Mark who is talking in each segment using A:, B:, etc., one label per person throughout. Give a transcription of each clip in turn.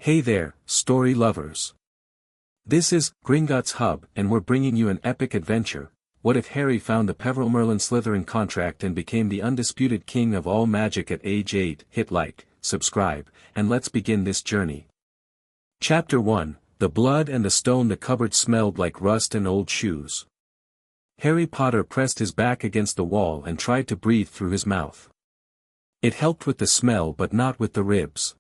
A: Hey there, story lovers. This is Gringotts Hub and we're bringing you an epic adventure. What if Harry found the Peverell-Merlin-Slytherin contract and became the undisputed king of all magic at age 8? Hit like, subscribe, and let's begin this journey. Chapter 1, The Blood and the Stone. The cupboard smelled like rust and old shoes. Harry Potter pressed his back against the wall and tried to breathe through his mouth. It helped with the smell but not with the ribs.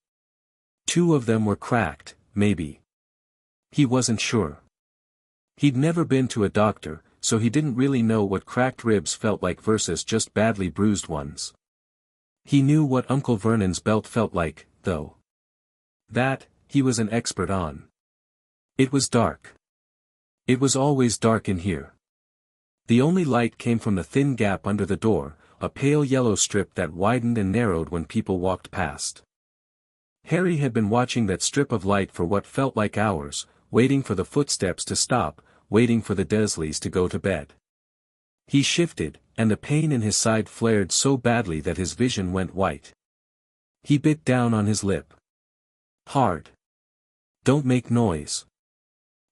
A: 2 of them were cracked, maybe. He wasn't sure. He'd never been to a doctor, so he didn't really know what cracked ribs felt like versus just badly bruised ones. He knew what Uncle Vernon's belt felt like, though. That, he was an expert on. It was dark. It was always dark in here. The only light came from the thin gap under the door, a pale yellow strip that widened and narrowed when people walked past. Harry had been watching that strip of light for what felt like hours, waiting for the footsteps to stop, waiting for the Dursleys to go to bed. He shifted, and the pain in his side flared so badly that his vision went white. He bit down on his lip. Hard. Don't make noise.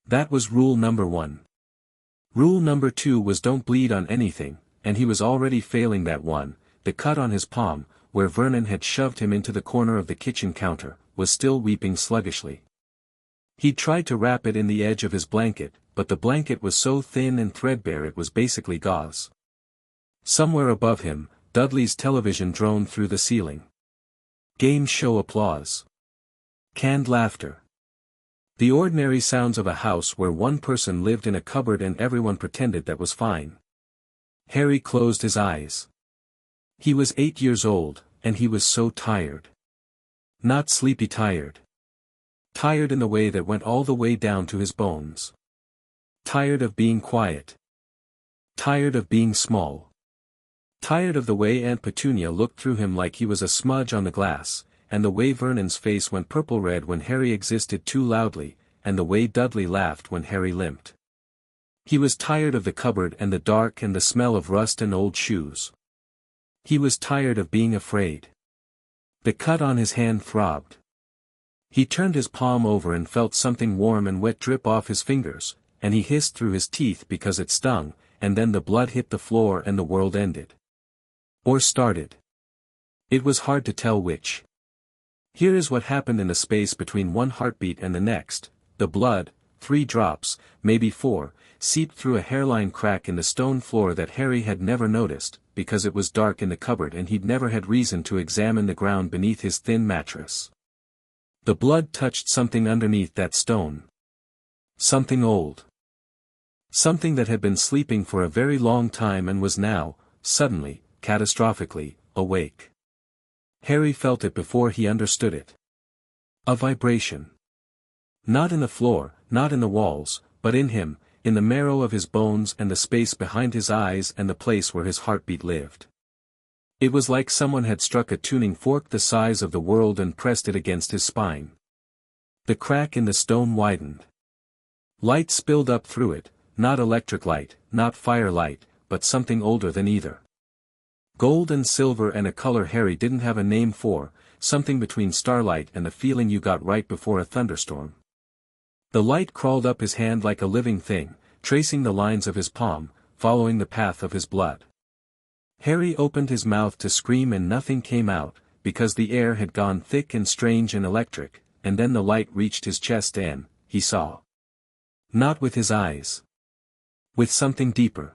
A: That was rule number 1. Rule number 2 was don't bleed on anything, and he was already failing that one. The cut on his palm, where Vernon had shoved him into the corner of the kitchen counter, was still weeping sluggishly. He tried to wrap it in the edge of his blanket, but the blanket was so thin and threadbare it was basically gauze. Somewhere above him, Dudley's television droned through the ceiling. Game show applause. Canned laughter. The ordinary sounds of a house where one person lived in a cupboard and everyone pretended that was fine. Harry closed his eyes. He was 8 years old, and he was so tired. Not sleepy tired. Tired in the way that went all the way down to his bones. Tired of being quiet. Tired of being small. Tired of the way Aunt Petunia looked through him like he was a smudge on the glass, and the way Vernon's face went purple-red when Harry existed too loudly, and the way Dudley laughed when Harry limped. He was tired of the cupboard and the dark and the smell of rust and old shoes. He was tired of being afraid. The cut on his hand throbbed. He turned his palm over and felt something warm and wet drip off his fingers, and he hissed through his teeth because it stung, and then the blood hit the floor and the world ended. Or started. It was hard to tell which. Here is what happened in the space between one heartbeat and the next. The blood, 3 drops, maybe 4, seeped through a hairline crack in the stone floor that Harry had never noticed, because it was dark in the cupboard and he'd never had reason to examine the ground beneath his thin mattress. The blood touched something underneath that stone. Something old. Something that had been sleeping for a very long time and was now, suddenly, catastrophically, awake. Harry felt it before he understood it. A vibration. Not in the floor, not in the walls, but in him, in the marrow of his bones and the space behind his eyes and the place where his heartbeat lived. It was like someone had struck a tuning fork the size of the world and pressed it against his spine. The crack in the stone widened. Light spilled up through it, not electric light, not firelight, but something older than either. Gold and silver and a color Harry didn't have a name for, something between starlight and the feeling you got right before a thunderstorm. The light crawled up his hand like a living thing, tracing the lines of his palm, following the path of his blood. Harry opened his mouth to scream and nothing came out, because the air had gone thick and strange and electric, and then the light reached his chest and, he saw. Not with his eyes. With something deeper.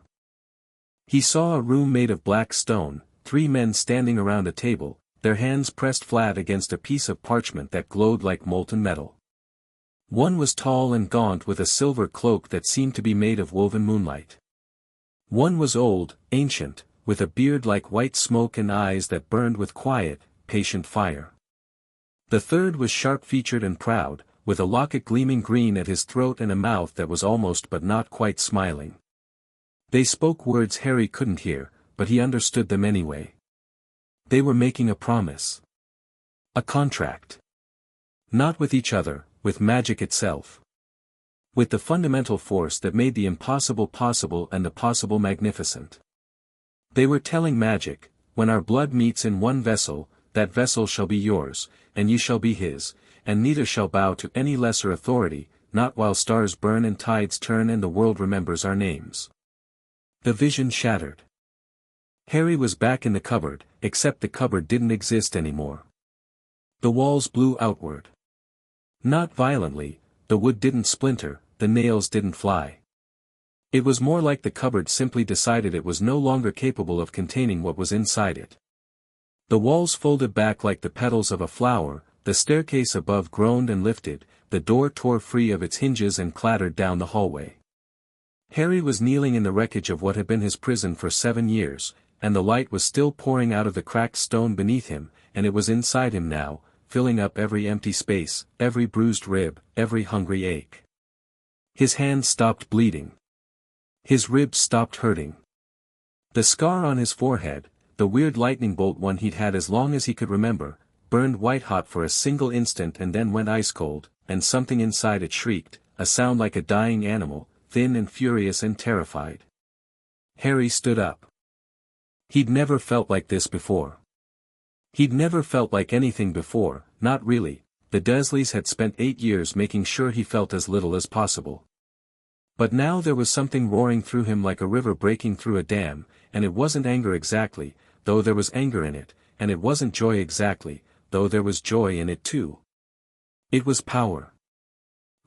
A: He saw a room made of black stone, 3 men standing around a table, their hands pressed flat against a piece of parchment that glowed like molten metal. One was tall and gaunt with a silver cloak that seemed to be made of woven moonlight. One was old, ancient, with a beard like white smoke and eyes that burned with quiet, patient fire. The third was sharp-featured and proud, with a locket gleaming green at his throat and a mouth that was almost but not quite smiling. They spoke words Harry couldn't hear, but he understood them anyway. They were making a promise. A contract. Not with each other, with magic itself. With the fundamental force that made the impossible possible and the possible magnificent. They were telling magic, when our blood meets in one vessel, that vessel shall be yours, and you shall be his, and neither shall bow to any lesser authority, not while stars burn and tides turn and the world remembers our names. The vision shattered. Harry was back in the cupboard, except the cupboard didn't exist anymore. The walls blew outward. Not violently, the wood didn't splinter, the nails didn't fly. It was more like the cupboard simply decided it was no longer capable of containing what was inside it. The walls folded back like the petals of a flower, the staircase above groaned and lifted, the door tore free of its hinges and clattered down the hallway. Harry was kneeling in the wreckage of what had been his prison for 7 years, and the light was still pouring out of the cracked stone beneath him, and it was inside him now, filling up every empty space, every bruised rib, every hungry ache. His hands stopped bleeding. His ribs stopped hurting. The scar on his forehead, the weird lightning bolt one he'd had as long as he could remember, burned white-hot for a single instant and then went ice-cold, and something inside it shrieked, a sound like a dying animal, thin and furious and terrified. Harry stood up. He'd never felt like this before. He'd never felt like anything before, not really. The Dursleys had spent 8 years making sure he felt as little as possible. But now there was something roaring through him like a river breaking through a dam, and it wasn't anger exactly, though there was anger in it, and it wasn't joy exactly, though there was joy in it too. It was power.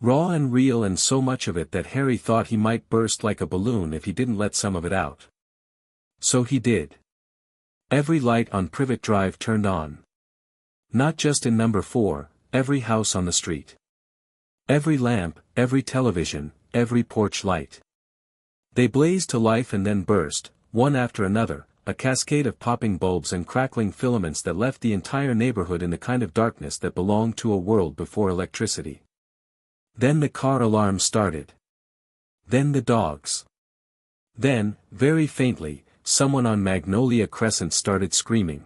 A: Raw and real, and so much of it that Harry thought he might burst like a balloon if he didn't let some of it out. So he did. Every light on Privet Drive turned on. Not just in number 4, every house on the street. Every lamp, every television, every porch light. They blazed to life and then burst, one after another, a cascade of popping bulbs and crackling filaments that left the entire neighborhood in the kind of darkness that belonged to a world before electricity. Then the car alarm started. Then the dogs. Then, very faintly, someone on Magnolia Crescent started screaming.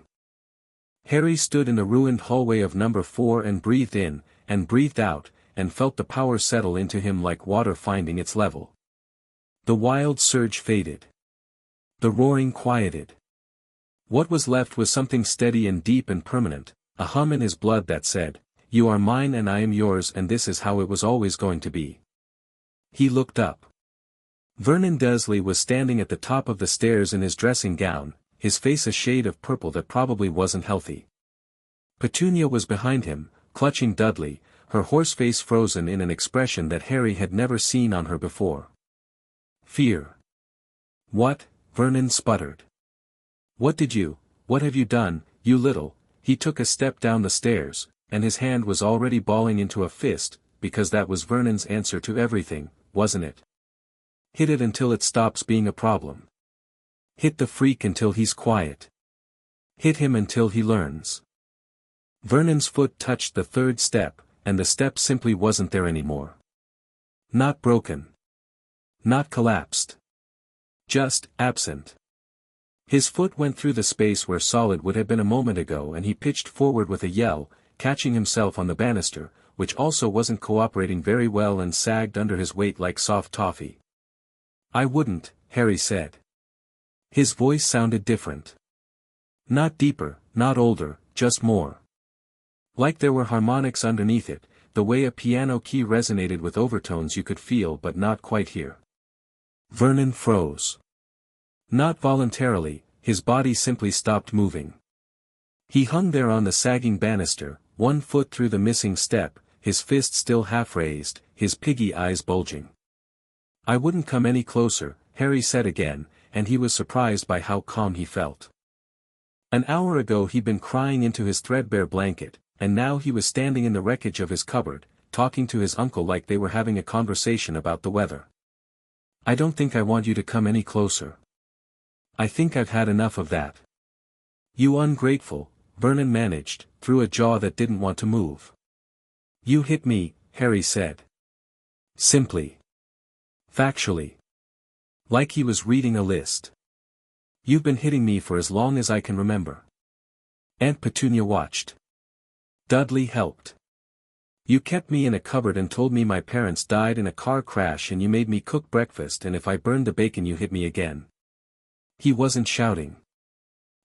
A: Harry stood in the ruined hallway of number 4 and breathed in, and breathed out, and felt the power settle into him like water finding its level. The wild surge faded. The roaring quieted. What was left was something steady and deep and permanent, a hum in his blood that said, "You are mine and I am yours, and this is how it was always going to be." He looked up. Vernon Dursley was standing at the top of the stairs in his dressing gown, his face a shade of purple that probably wasn't healthy. Petunia was behind him, clutching Dudley, her horse face frozen in an expression that Harry had never seen on her before. Fear. "What?" Vernon sputtered. What have you done, you little—" He took a step down the stairs, and his hand was already balling into a fist, because that was Vernon's answer to everything, wasn't it? Hit it until it stops being a problem. Hit the freak until he's quiet. Hit him until he learns. Vernon's foot touched the 3rd step, and the step simply wasn't there anymore. Not broken. Not collapsed. Just absent. His foot went through the space where solid would have been a moment ago, and he pitched forward with a yell, catching himself on the banister, which also wasn't cooperating very well and sagged under his weight like soft toffee. "I wouldn't," Harry said. His voice sounded different. Not deeper, not older, just more. Like there were harmonics underneath it, the way a piano key resonated with overtones you could feel but not quite hear. Vernon froze. Not voluntarily, his body simply stopped moving. He hung there on the sagging banister, one foot through the missing step, his fist still half raised, his piggy eyes bulging. "I wouldn't come any closer," Harry said again, and he was surprised by how calm he felt. An hour ago he'd been crying into his threadbare blanket, and now he was standing in the wreckage of his cupboard, talking to his uncle like they were having a conversation about the weather. "I don't think I want you to come any closer. I think I've had enough of that." "You ungrateful," Vernon managed, through a jaw that didn't want to move. "You hit me," Harry said. Simply. Factually. Like he was reading a list. "You've been hitting me for as long as I can remember." Aunt Petunia watched. Dudley helped. "You kept me in a cupboard and told me my parents died in a car crash, and you made me cook breakfast, and if I burned the bacon you hit me again." He wasn't shouting.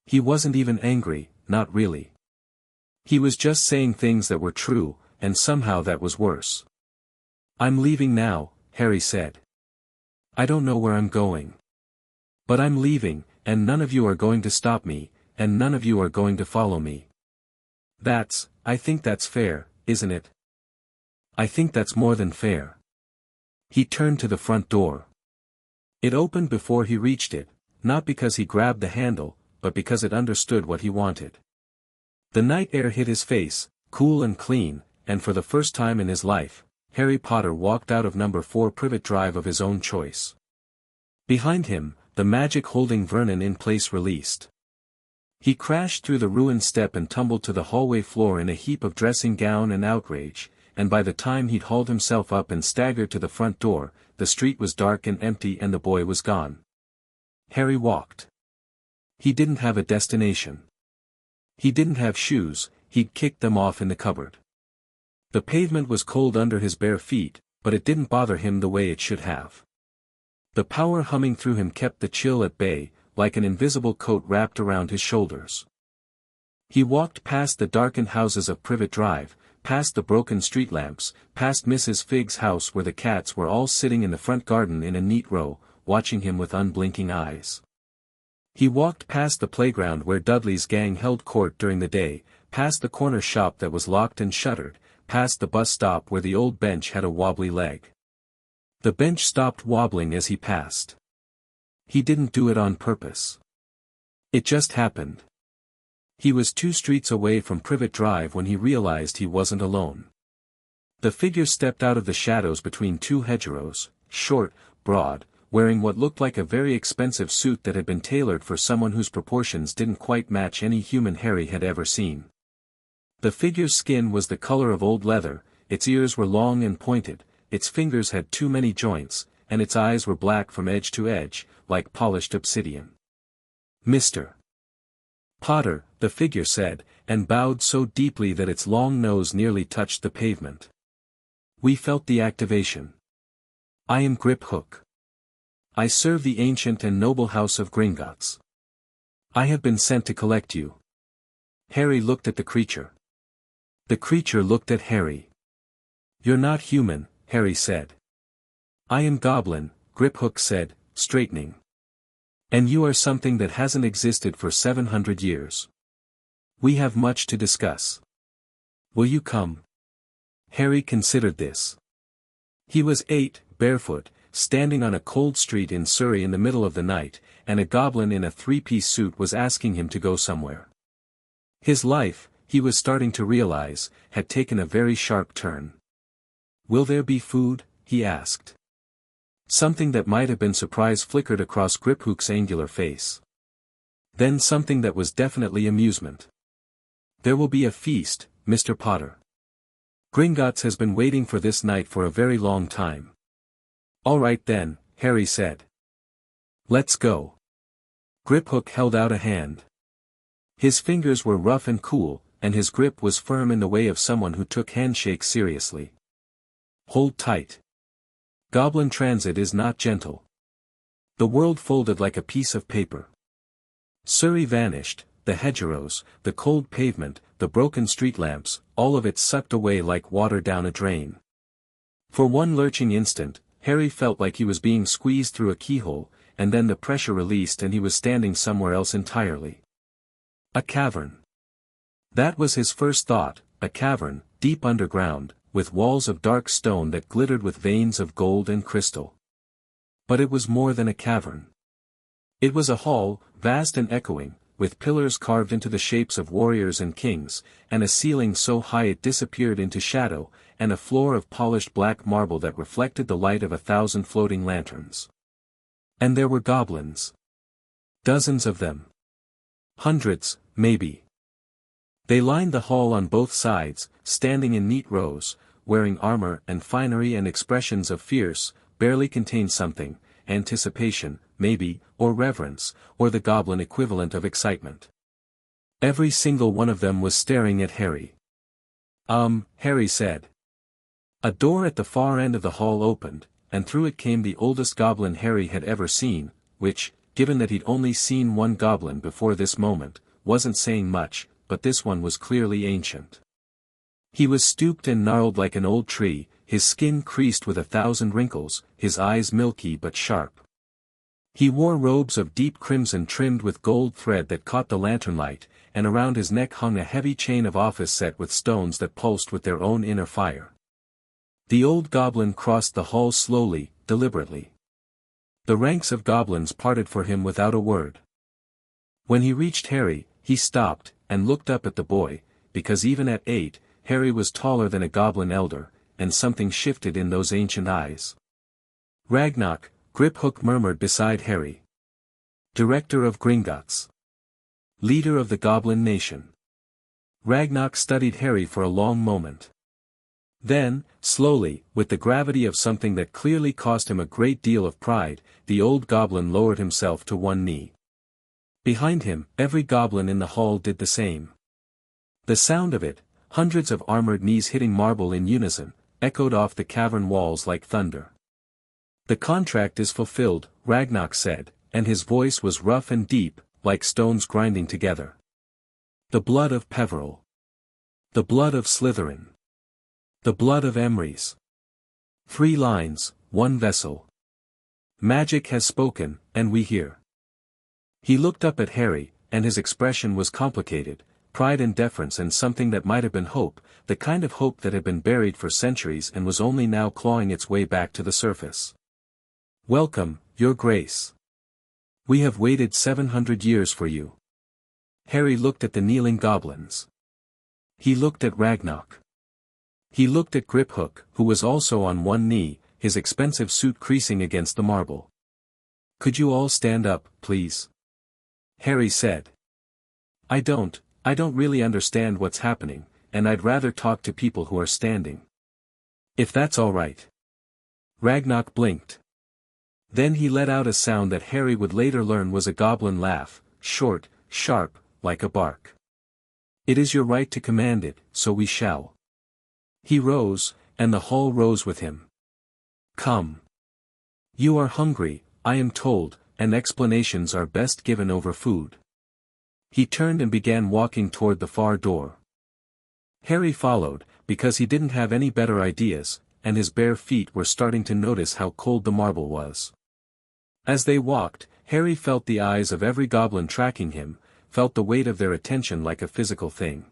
A: He wasn't even angry, not really. He was just saying things that were true, and somehow that was worse. "I'm leaving now," Harry said. "I don't know where I'm going. But I'm leaving, and none of you are going to stop me, and none of you are going to follow me. I think that's fair, isn't it? I think that's more than fair." He turned to the front door. It opened before he reached it, not because he grabbed the handle, but because it understood what he wanted. The night air hit his face, cool and clean, and for the first time in his life, Harry Potter walked out of number 4 Privet Drive of his own choice. Behind him, the magic holding Vernon in place released. He crashed through the ruined step and tumbled to the hallway floor in a heap of dressing gown and outrage, and by the time he'd hauled himself up and staggered to the front door, the street was dark and empty and the boy was gone. Harry walked. He didn't have a destination. He didn't have shoes, he'd kicked them off in the cupboard. The pavement was cold under his bare feet, but it didn't bother him the way it should have. The power humming through him kept the chill at bay, like an invisible coat wrapped around his shoulders. He walked past the darkened houses of Privet Drive, past the broken street lamps, past Mrs. Figg's house where the cats were all sitting in the front garden in a neat row, watching him with unblinking eyes. He walked past the playground where Dudley's gang held court during the day, past the corner shop that was locked and shuttered, past the bus stop where the old bench had a wobbly leg. The bench stopped wobbling as he passed. He didn't do it on purpose. It just happened. He was 2 streets away from Privet Drive when he realized he wasn't alone. The figure stepped out of the shadows between 2 hedgerows, short, broad, wearing what looked like a very expensive suit that had been tailored for someone whose proportions didn't quite match any human Harry had ever seen. The figure's skin was the color of old leather, its ears were long and pointed, its fingers had too many joints, and its eyes were black from edge to edge, like polished obsidian. "Mr. Potter," the figure said, and bowed so deeply that its long nose nearly touched the pavement. "We felt the activation. I am Griphook. I serve the ancient and noble house of Gringotts. I have been sent to collect you." Harry looked at the creature. The creature looked at Harry. "You're not human," Harry said. "I am Goblin," Griphook said, straightening. "And you are something that hasn't existed for 700 years. We have much to discuss. Will you come?" Harry considered this. He was 8, barefoot, standing on a cold street in Surrey in the middle of the night, and a goblin in a 3-piece suit was asking him to go somewhere. His life, he was starting to realize, had taken a very sharp turn. "Will there be food?" he asked. Something that might have been surprise flickered across Griphook's angular face. Then something that was definitely amusement. "There will be a feast, Mr. Potter. Gringotts has been waiting for this night for a very long time." "All right then," Harry said. "Let's go." Griphook held out a hand. His fingers were rough and cool, and his grip was firm in the way of someone who took handshakes seriously. "Hold tight. Goblin transit is not gentle." The world folded like a piece of paper. Surrey vanished, the hedgerows, the cold pavement, the broken street lamps, all of it sucked away like water down a drain. For one lurching instant, Harry felt like he was being squeezed through a keyhole, and then the pressure released and he was standing somewhere else entirely. A cavern. That was his first thought, a cavern, deep underground, with walls of dark stone that glittered with veins of gold and crystal. But it was more than a cavern. It was a hall, vast and echoing, with pillars carved into the shapes of warriors and kings, and a ceiling so high it disappeared into shadow, and a floor of polished black marble that reflected the light of 1,000 floating lanterns. And there were goblins. Dozens of them. Hundreds, maybe. They lined the hall on both sides, standing in neat rows, wearing armor and finery and expressions of fierce, barely contained something, anticipation, maybe, or reverence, or the goblin equivalent of excitement. Every single one of them was staring at Harry. Harry said. A door at the far end of the hall opened, and through it came the oldest goblin Harry had ever seen, which, given that he'd only seen one goblin before this moment, wasn't saying much, but this one was clearly ancient. He was stooped and gnarled like an old tree, his skin creased with 1,000 wrinkles, his eyes milky but sharp. He wore robes of deep crimson trimmed with gold thread that caught the lantern light, and around his neck hung a heavy chain of office set with stones that pulsed with their own inner fire. The old goblin crossed the hall slowly, deliberately. The ranks of goblins parted for him without a word. When he reached Harry, he stopped, and looked up at the boy, because even at 8, Harry was taller than a goblin elder, and something shifted in those ancient eyes. Ragnarok, Griphook murmured beside Harry. Director of Gringotts. Leader of the Goblin Nation. Ragnarok studied Harry for a long moment. Then, slowly, with the gravity of something that clearly cost him a great deal of pride, the old goblin lowered himself to one knee. Behind him, every goblin in the hall did the same. The sound of it, hundreds of armored knees hitting marble in unison, echoed off the cavern walls like thunder. The contract is fulfilled, Ragnarok said, and his voice was rough and deep, like stones grinding together. The blood of Peverell. The blood of Slytherin. The blood of Emrys. 3 lines, 1 vessel. Magic has spoken, and we hear. He looked up at Harry, and his expression was complicated, pride and deference and something that might have been hope, the kind of hope that had been buried for centuries and was only now clawing its way back to the surface. Welcome, Your Grace. We have waited 700 years for you. Harry looked at the kneeling goblins. He looked at Ragnarok. He looked at Griphook, who was also on one knee, his expensive suit creasing against the marble. Could you all stand up, please? Harry said. I don't really understand what's happening, and I'd rather talk to people who are standing. If that's all right. Ragnarok blinked. Then he let out a sound that Harry would later learn was a goblin laugh, short, sharp, like a bark. It is your right to command it, so we shall. He rose, and the hall rose with him. Come. You are hungry, I am told, and explanations are best given over food. He turned and began walking toward the far door. Harry followed, because he didn't have any better ideas, and his bare feet were starting to notice how cold the marble was. As they walked, Harry felt the eyes of every goblin tracking him, felt the weight of their attention like a physical thing.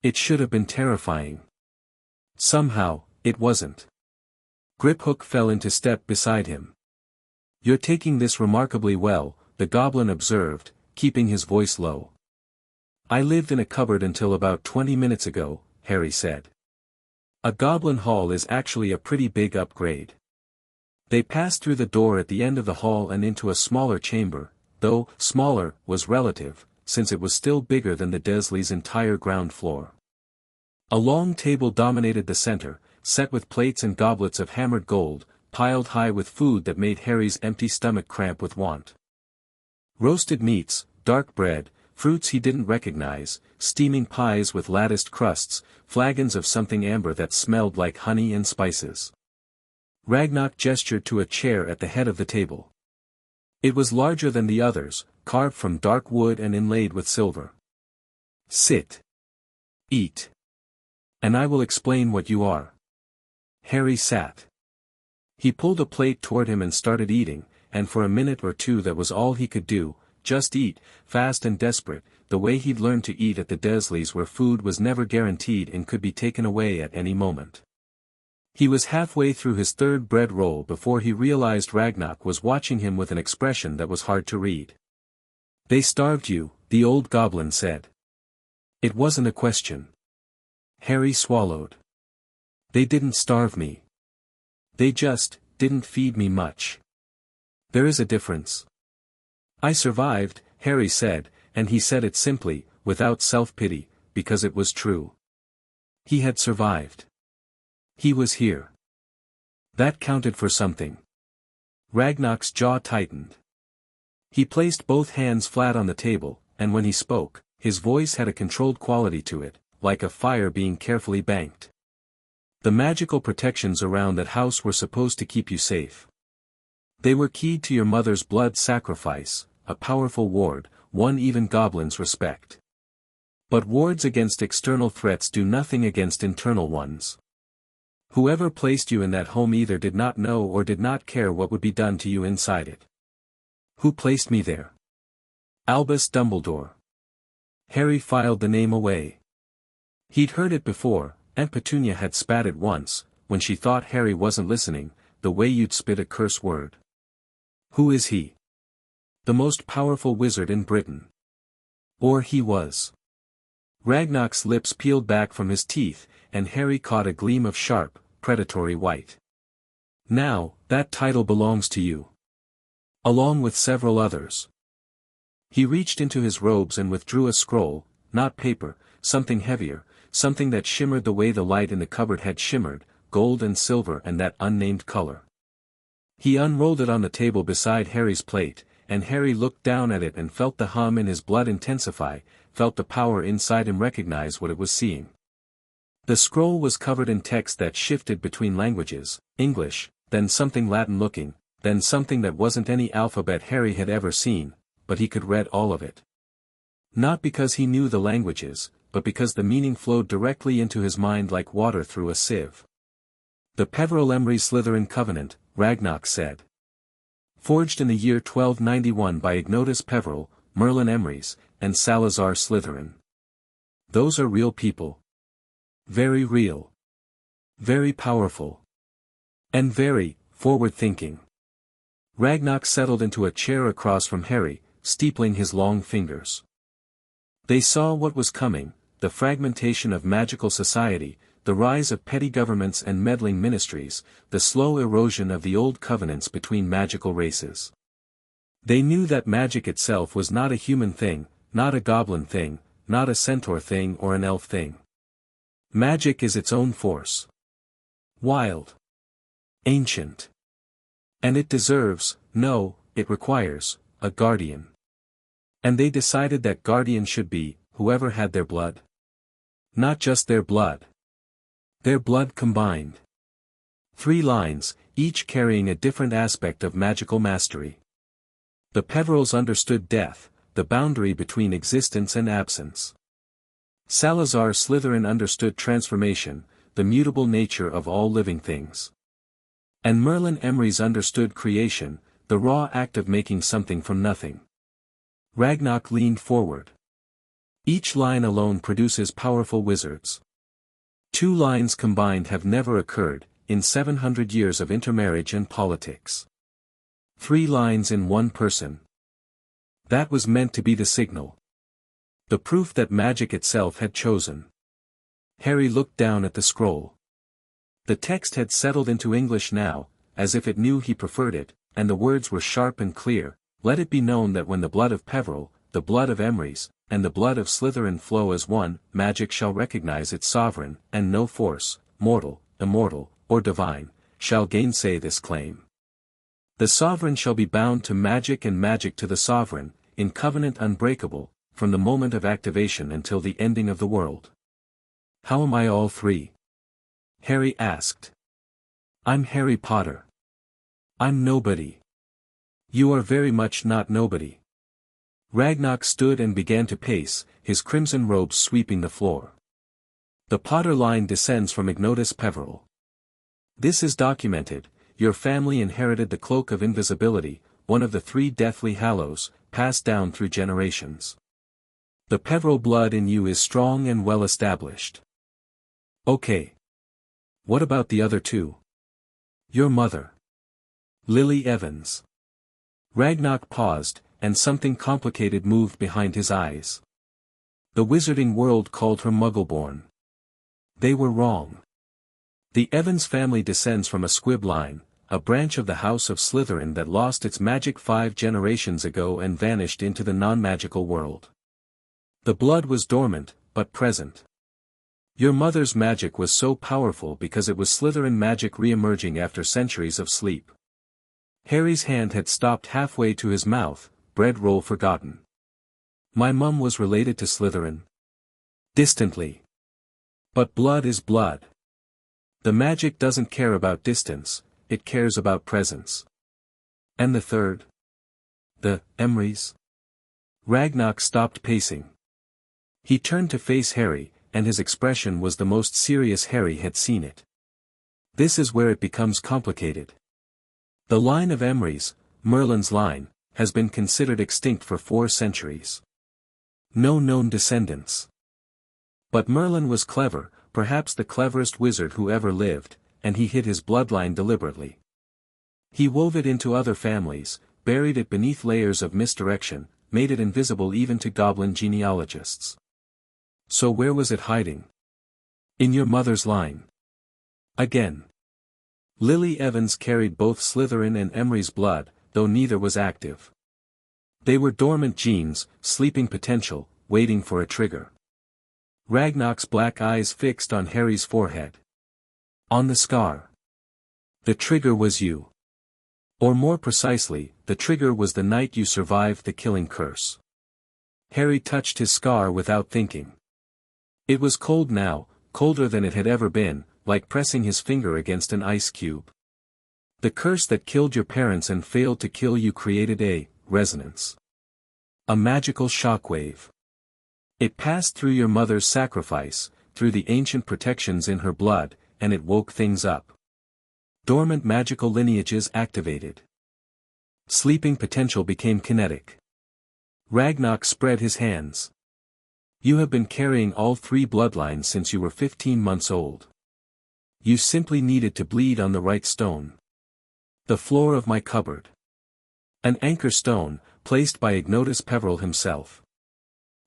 A: It should have been terrifying. Somehow, it wasn't. Griphook fell into step beside him. You're taking this remarkably well, the goblin observed, keeping his voice low. I lived in a cupboard until about 20 minutes ago, Harry said. A goblin hall is actually a pretty big upgrade. They passed through the door at the end of the hall and into a smaller chamber, though smaller was relative, since it was still bigger than the Dursleys' entire ground floor. A long table dominated the center, set with plates and goblets of hammered gold, piled high with food that made Harry's empty stomach cramp with want. Roasted meats, dark bread, fruits he didn't recognize, steaming pies with latticed crusts, flagons of something amber that smelled like honey and spices. Ragnarok gestured to a chair at the head of the table. It was larger than the others, carved from dark wood and inlaid with silver. Sit. Eat. And I will explain what you are. Harry sat. He pulled a plate toward him and started eating, and for a minute or two that was all he could do, just eat, fast and desperate, the way he'd learned to eat at the Dursleys where food was never guaranteed and could be taken away at any moment. He was halfway through his third bread roll before he realized Ragnarok was watching him with an expression that was hard to read. They starved you, the old goblin said. It wasn't a question. Harry swallowed. They didn't starve me. They just didn't feed me much. There is a difference. I survived, Harry said, and he said it simply, without self-pity, because it was true. He had survived. He was here. That counted for something. Ragnarok's jaw tightened. He placed both hands flat on the table, and when he spoke, his voice had a controlled quality to it, like a fire being carefully banked. The magical protections around that house were supposed to keep you safe. They were keyed to your mother's blood sacrifice, a powerful ward, one even goblins respect. But wards against external threats do nothing against internal ones. Whoever placed you in that home either did not know or did not care what would be done to you inside it. Who placed me there? Albus Dumbledore. Harry filed the name away. He'd heard it before. Aunt Petunia had spat it once, when she thought Harry wasn't listening, the way you'd spit a curse word. Who is he? The most powerful wizard in Britain. Or he was. Ragnarok's lips peeled back from his teeth, and Harry caught a gleam of sharp, predatory white. Now, that title belongs to you. Along with several others. He reached into his robes and withdrew a scroll, not paper, something heavier, something that shimmered the way the light in the cupboard had shimmered, gold and silver and that unnamed color. He unrolled it on the table beside Harry's plate, and Harry looked down at it and felt the hum in his blood intensify, felt the power inside him recognize what it was seeing. The scroll was covered in text that shifted between languages, English, then something Latin-looking, then something that wasn't any alphabet Harry had ever seen, but he could read all of it. Not because he knew the languages, but because the meaning flowed directly into his mind like water through a sieve. The Peverell-Merlin-Slytherin Covenant, Ragnarok said. Forged in the year 1291 by Ignotus Peverell, Merlin Emrys, and Salazar Slytherin. Those are real people. Very real. Very powerful. And very, forward-thinking. Ragnarok settled into a chair across from Harry, steepling his long fingers. They saw what was coming, the fragmentation of magical society, the rise of petty governments and meddling ministries, the slow erosion of the old covenants between magical races. They knew that magic itself was not a human thing, not a goblin thing, not a centaur thing or an elf thing. Magic is its own force. Wild. Ancient. And it deserves, no, it requires, a guardian. And they decided that guardian should be, whoever had their blood. Not just their blood. Their blood combined. 3 lines, each carrying a different aspect of magical mastery. The Peverells understood death, the boundary between existence and absence. Salazar Slytherin understood transformation, the mutable nature of all living things. And Merlin Emrys understood creation, the raw act of making something from nothing. Ragnarok leaned forward. Each line alone produces powerful wizards. 2 lines combined have never occurred, in 700 years of intermarriage and politics. 3 lines in one person. That was meant to be the signal. The proof that magic itself had chosen. Harry looked down at the scroll. The text had settled into English now, as if it knew he preferred it, and the words were sharp and clear. Let it be known that when the blood of Peverell, the blood of Emrys, and the blood of Slytherin flow as one, magic shall recognize its sovereign, and no force, mortal, immortal, or divine, shall gainsay this claim. The sovereign shall be bound to magic and magic to the sovereign, in covenant unbreakable, from the moment of activation until the ending of the world. How am I all 3? Harry asked. I'm Harry Potter. I'm nobody. You are very much not nobody. Ragnarok stood and began to pace, his crimson robes sweeping the floor. The Potter line descends from Ignotus Peverell. This is documented. Your family inherited the cloak of invisibility, one of the 3 deathly hallows, passed down through generations. The Peverell blood in you is strong and well established. Okay. What about the other 2? Your mother. Lily Evans. Ragnarok paused, and something complicated moved behind his eyes. The wizarding world called her Muggleborn. They were wrong. The Evans family descends from a squib line, a branch of the House of Slytherin that lost its magic 5 generations ago and vanished into the non-magical world. The blood was dormant, but present. Your mother's magic was so powerful because it was Slytherin magic re-emerging after centuries of sleep. Harry's hand had stopped halfway to his mouth, bread roll forgotten. My mum was related to Slytherin. Distantly. But blood is blood. The magic doesn't care about distance, it cares about presence. And the third? The Emrys? Ragnarok stopped pacing. He turned to face Harry, and his expression was the most serious Harry had seen it. This is where it becomes complicated. The line of Emrys, Merlin's line, has been considered extinct for 4 centuries. No known descendants. But Merlin was clever, perhaps the cleverest wizard who ever lived, and he hid his bloodline deliberately. He wove it into other families, buried it beneath layers of misdirection, made it invisible even to goblin genealogists. So where was it hiding? In your mother's line. Again. Lily Evans carried both Slytherin and Emrys blood, though neither was active. They were dormant genes, sleeping potential, waiting for a trigger. Ragnar's black eyes fixed on Harry's forehead. On the scar. The trigger was you. Or more precisely, the trigger was the night you survived the killing curse. Harry touched his scar without thinking. It was cold now, colder than it had ever been, like pressing his finger against an ice cube. The curse that killed your parents and failed to kill you created a resonance. A magical shockwave. It passed through your mother's sacrifice, through the ancient protections in her blood, and it woke things up. Dormant magical lineages activated. Sleeping potential became kinetic. Ragnar spread his hands. You have been carrying all 3 bloodlines since you were 15 months old. You simply needed to bleed on the right stone. The floor of my cupboard. An anchor stone, placed by Ignotus Peverell himself.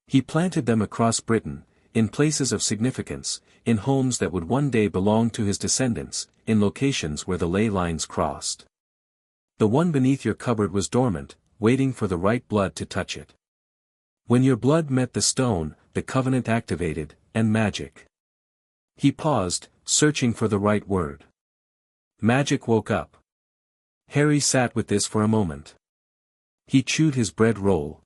A: He planted them across Britain, in places of significance, in homes that would one day belong to his descendants, in locations where the ley lines crossed. The one beneath your cupboard was dormant, waiting for the right blood to touch it. When your blood met the stone, the covenant activated, and magic. He paused, searching for the right word. Magic woke up. Harry sat with this for a moment. He chewed his bread roll.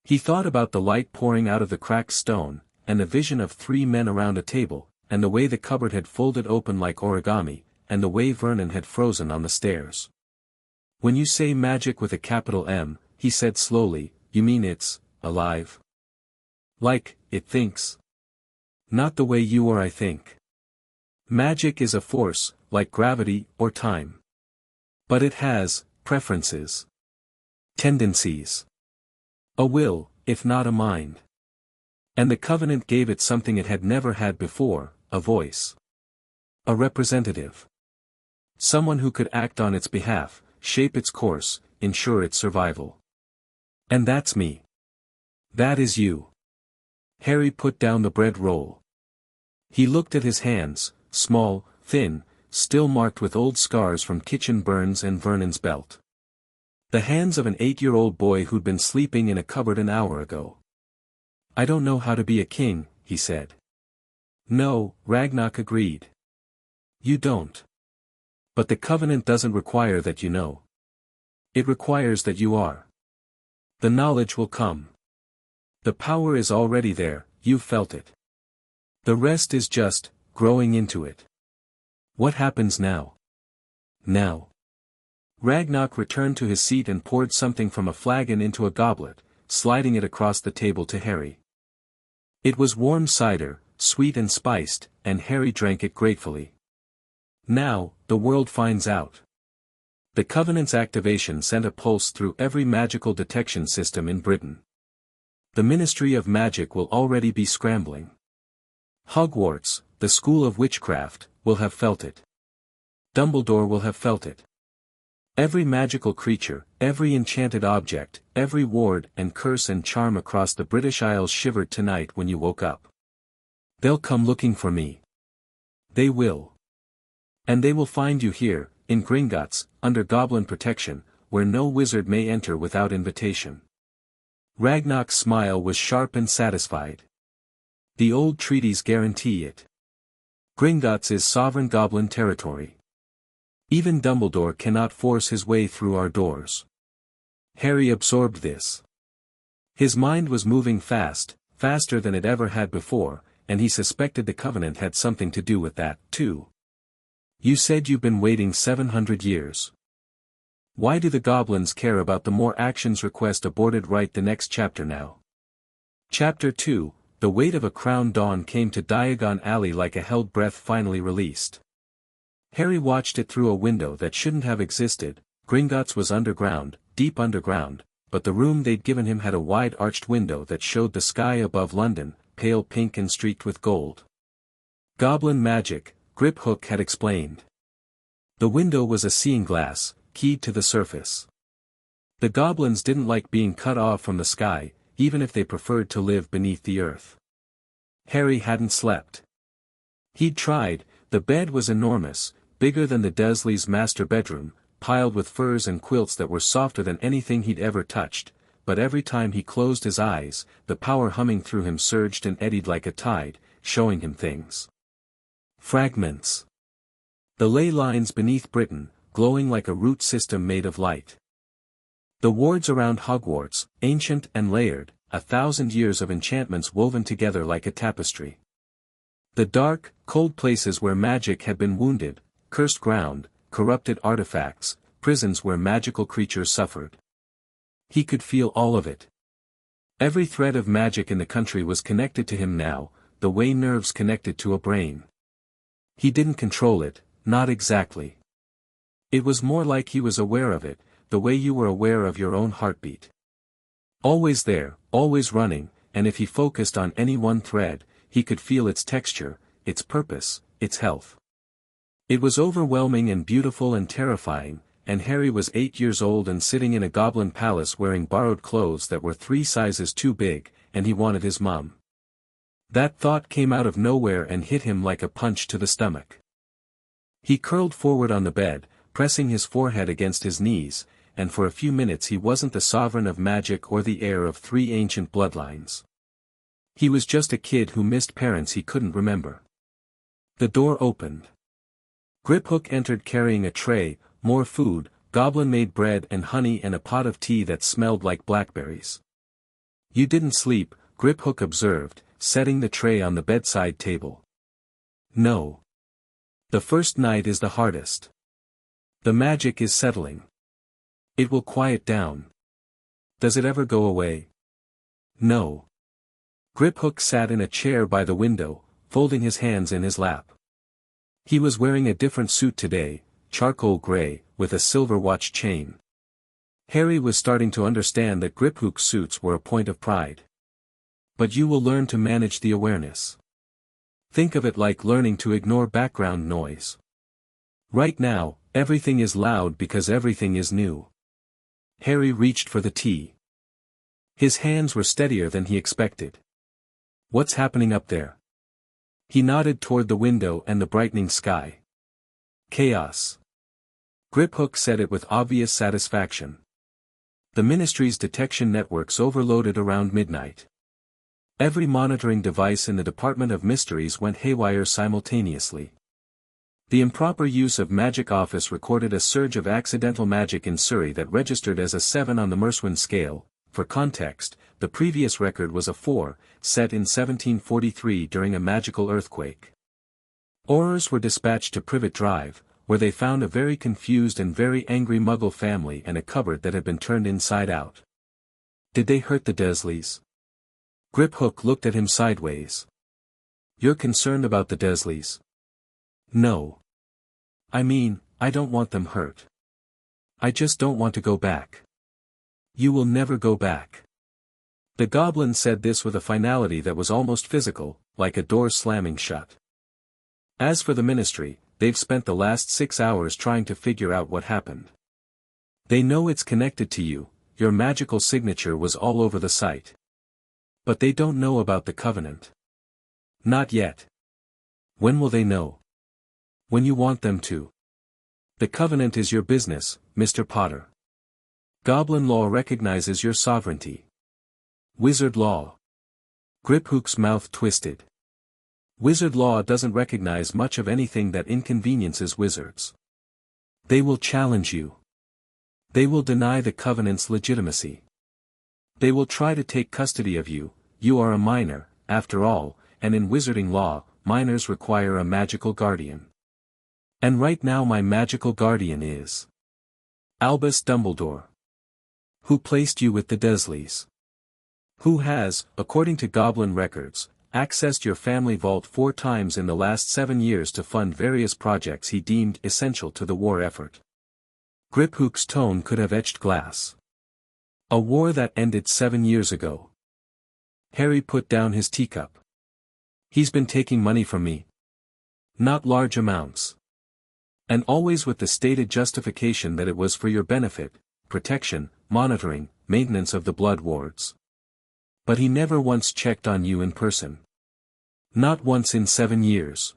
A: He thought about the light pouring out of the cracked stone, and the vision of 3 men around a table, and the way the cupboard had folded open like origami, and the way Vernon had frozen on the stairs. When you say magic with a capital M, he said slowly, you mean it's alive? Like, it thinks? Not the way you or I think. Magic is a force, like gravity or time. But it has preferences. Tendencies. A will, if not a mind. And the covenant gave it something it had never had before, a voice. A representative. Someone who could act on its behalf, shape its course, ensure its survival. And that's me. That is you. Harry put down the bread roll. He looked at his hands, small, thin, still marked with old scars from kitchen burns and Vernon's belt. The hands of an 8-year-old boy who'd been sleeping in a cupboard an hour ago. I don't know how to be a king, he said. No, Ragnar agreed. You don't. But the covenant doesn't require that you know. It requires that you are. The knowledge will come. The power is already there, you've felt it. The rest is just growing into it. What happens now? Now. Ragnar returned to his seat and poured something from a flagon into a goblet, sliding it across the table to Harry. It was warm cider, sweet and spiced, and Harry drank it gratefully. Now, the world finds out. The Covenant's activation sent a pulse through every magical detection system in Britain. The Ministry of Magic will already be scrambling. Hogwarts, the School of Witchcraft, will have felt it. Dumbledore will have felt it. Every magical creature, every enchanted object, every ward and curse and charm across the British Isles shivered tonight when you woke up. They'll come looking for me. They will. And they will find you here, in Gringotts, under goblin protection, where no wizard may enter without invitation. Ragnar's smile was sharp and satisfied. The old treaties guarantee it. Gringotts is sovereign goblin territory. Even Dumbledore cannot force his way through our doors. Harry absorbed this. His mind was moving fast, faster than it ever had before, and he suspected the Covenant had something to do with that, too. You said you've been waiting 700 years. Why do the goblins care about the more actions request aborted? Write the next chapter now. Chapter 2, the weight of a crown dawn came to Diagon Alley like a held breath finally released. Harry watched it through a window that shouldn't have existed. Gringotts was underground, deep underground, but the room they'd given him had a wide arched window that showed the sky above London, pale pink and streaked with gold. Goblin magic, Griphook had explained. The window was a seeing glass, keyed to the surface. The goblins didn't like being cut off from the sky, even if they preferred to live beneath the earth. Harry hadn't slept. He'd tried. The bed was enormous, bigger than the Dursleys' master bedroom, piled with furs and quilts that were softer than anything he'd ever touched, but every time he closed his eyes, the power humming through him surged and eddied like a tide, showing him things. Fragments. The ley lines beneath Britain, glowing like a root system made of light. The wards around Hogwarts, ancient and layered, 1,000 years of enchantments woven together like a tapestry. The dark, cold places where magic had been wounded, cursed ground, corrupted artifacts, prisons where magical creatures suffered. He could feel all of it. Every thread of magic in the country was connected to him now, the way nerves connected to a brain. He didn't control it, not exactly. It was more like he was aware of it, the way you were aware of your own heartbeat. Always there, always running, and if he focused on any one thread, he could feel its texture, its purpose, its health. It was overwhelming and beautiful and terrifying, and Harry was 8 years old and sitting in a goblin palace wearing borrowed clothes that were 3 sizes too big, and he wanted his mum. That thought came out of nowhere and hit him like a punch to the stomach. He curled forward on the bed, pressing his forehead against his knees, and for a few minutes he wasn't the sovereign of magic or the heir of 3 ancient bloodlines. He was just a kid who missed parents he couldn't remember. The door opened. Griphook entered carrying a tray, more food, goblin-made bread and honey and a pot of tea that smelled like blackberries. "You didn't sleep," Griphook observed, setting the tray on the bedside table. "No. The first night is the hardest. The magic is settling. It will quiet down. Does it ever go away?" "No." Griphook sat in a chair by the window, folding his hands in his lap. He was wearing a different suit today, charcoal gray, with a silver watch chain. Harry was starting to understand that Griphook's suits were a point of pride. "But you will learn to manage the awareness. Think of it like learning to ignore background noise. Right now, everything is loud because everything is new." Harry reached for the tea. His hands were steadier than he expected. "What's happening up there?" He nodded toward the window and the brightening sky. "Chaos." Griphook said it with obvious satisfaction. The Ministry's detection networks overloaded around midnight. Every monitoring device in the Department of Mysteries went haywire simultaneously. The improper use of Magic Office recorded a surge of accidental magic in Surrey that registered as a 7 on the Merswin scale. For context, the previous record was a 4, set in 1743 during a magical earthquake. Aurors were dispatched to Privet Drive, where they found a very confused and very angry Muggle family and a cupboard that had been turned inside out. "Did they hurt the Dursleys?" Griphook looked at him sideways. "You're concerned about the Dursleys?" "No. I mean, I don't want them hurt. I just don't want to go back." "You will never go back." The goblin said this with a finality that was almost physical, like a door slamming shut. "As for the Ministry, they've spent the last 6 hours trying to figure out what happened. They know it's connected to you, your magical signature was all over the site. But they don't know about the Covenant. Not yet. When will they know? When you want them to. The Covenant is your business, Mr. Potter. Goblin law recognizes your sovereignty. Wizard law." Griphook's mouth twisted. "Wizard law doesn't recognize much of anything that inconveniences wizards. They will challenge you. They will deny the Covenant's legitimacy. They will try to take custody of you. You are a minor, after all, and in wizarding law, minors require a magical guardian. And right now my magical guardian is Albus Dumbledore. Who placed you with the Dursleys. Who has, according to Goblin records, accessed your family vault 4 times in the last 7 years to fund various projects he deemed essential to the war effort. Griphook's tone could have etched glass. A war that ended 7 years ago. Harry put down his teacup. He's been taking money from me. Not large amounts. And always with the stated justification that it was for your benefit, protection, monitoring, maintenance of the blood wards. But he never once checked on you in person. Not once in 7 years.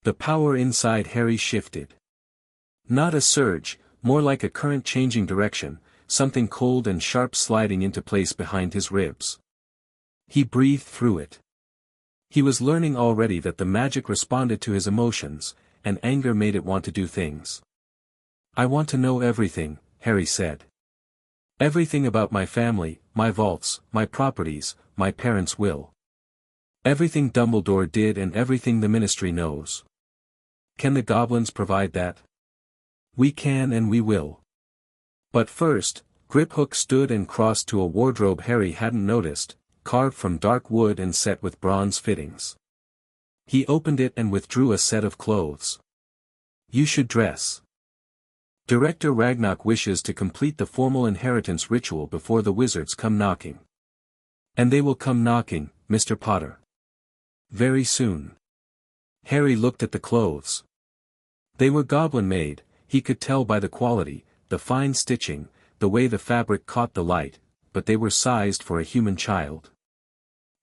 A: The power inside Harry shifted. Not a surge, more like a current changing direction, something cold and sharp sliding into place behind his ribs. He breathed through it. He was learning already that the magic responded to his emotions, and anger made it want to do things. I want to know everything, Harry said. Everything about my family, my vaults, my properties, my parents' will. Everything Dumbledore did and everything the Ministry knows. Can the Goblins provide that? We can and we will. But first, Griphook stood and crossed to a wardrobe Harry hadn't noticed, carved from dark wood and set with bronze fittings. He opened it and withdrew a set of clothes. You should dress. Director Ragnarok wishes to complete the formal inheritance ritual before the wizards come knocking. And they will come knocking, Mr. Potter. Very soon. Harry looked at the clothes. They were goblin-made, he could tell by the quality, the fine stitching, the way the fabric caught the light, but they were sized for a human child.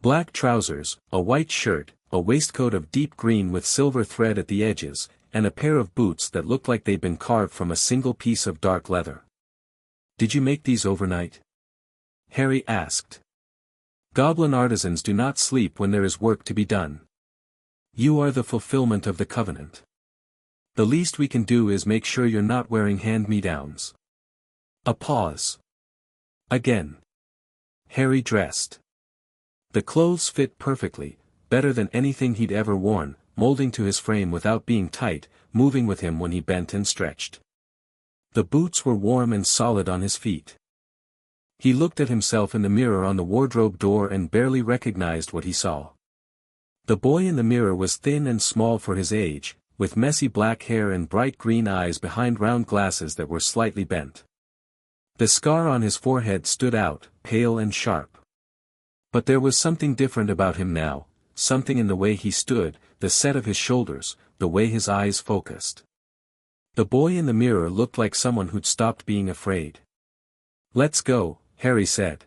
A: Black trousers, a white shirt, a waistcoat of deep green with silver thread at the edges, and a pair of boots that looked like they'd been carved from a single piece of dark leather. Did you make these overnight? Harry asked. Goblin artisans do not sleep when there is work to be done. You are the fulfillment of the covenant. The least we can do is make sure you're not wearing hand-me-downs. A pause. Again. Harry dressed. The clothes fit perfectly, better than anything he'd ever worn, molding to his frame without being tight, moving with him when he bent and stretched. The boots were warm and solid on his feet. He looked at himself in the mirror on the wardrobe door and barely recognized what he saw. The boy in the mirror was thin and small for his age, with messy black hair and bright green eyes behind round glasses that were slightly bent. The scar on his forehead stood out, pale and sharp. But there was something different about him now, something in the way he stood, the set of his shoulders, the way his eyes focused. The boy in the mirror looked like someone who'd stopped being afraid. Let's go, Harry said.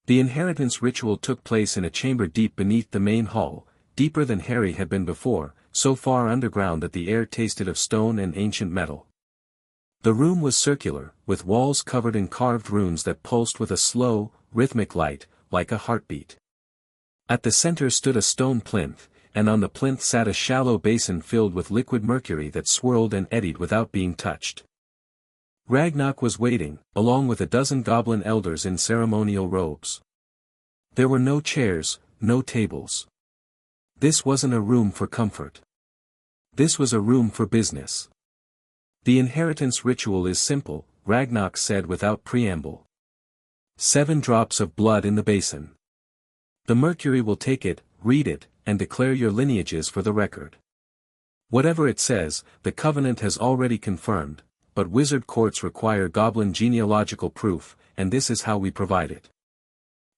A: The inheritance ritual took place in a chamber deep beneath the main hall, deeper than Harry had been before, so far underground that the air tasted of stone and ancient metal. The room was circular, with walls covered in carved runes that pulsed with a slow, rhythmic light, like a heartbeat. At the center stood a stone plinth, and on the plinth sat a shallow basin filled with liquid mercury that swirled and eddied without being touched. Ragnarok was waiting, along with a dozen goblin elders in ceremonial robes. There were no chairs, no tables. This wasn't a room for comfort. This was a room for business. The inheritance ritual is simple, Ragnarok said without preamble. 7 drops of blood in the basin. The mercury will take it, read it, and declare your lineages for the record. Whatever it says, the covenant has already confirmed, but wizard courts require goblin genealogical proof, and this is how we provide it.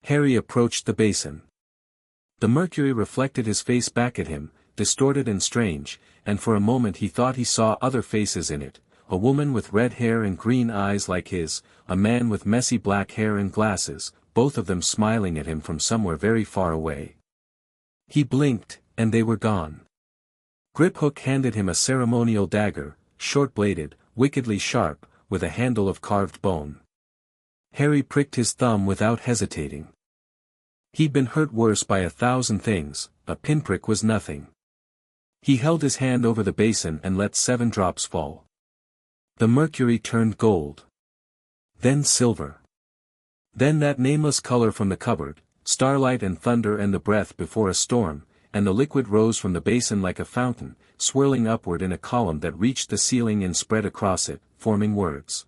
A: Harry approached the basin. The mercury reflected his face back at him, distorted and strange, and for a moment he thought he saw other faces in it, a woman with red hair and green eyes like his, a man with messy black hair and glasses, both of them smiling at him from somewhere very far away. He blinked, and they were gone. Griphook handed him a ceremonial dagger, short-bladed, wickedly sharp, with a handle of carved bone. Harry pricked his thumb without hesitating. He'd been hurt worse by 1,000 things, a pinprick was nothing. He held his hand over the basin and let 7 drops fall. The mercury turned gold. Then silver. Then that nameless color from the cupboard, starlight and thunder and the breath before a storm, and the liquid rose from the basin like a fountain, swirling upward in a column that reached the ceiling and spread across it, forming words.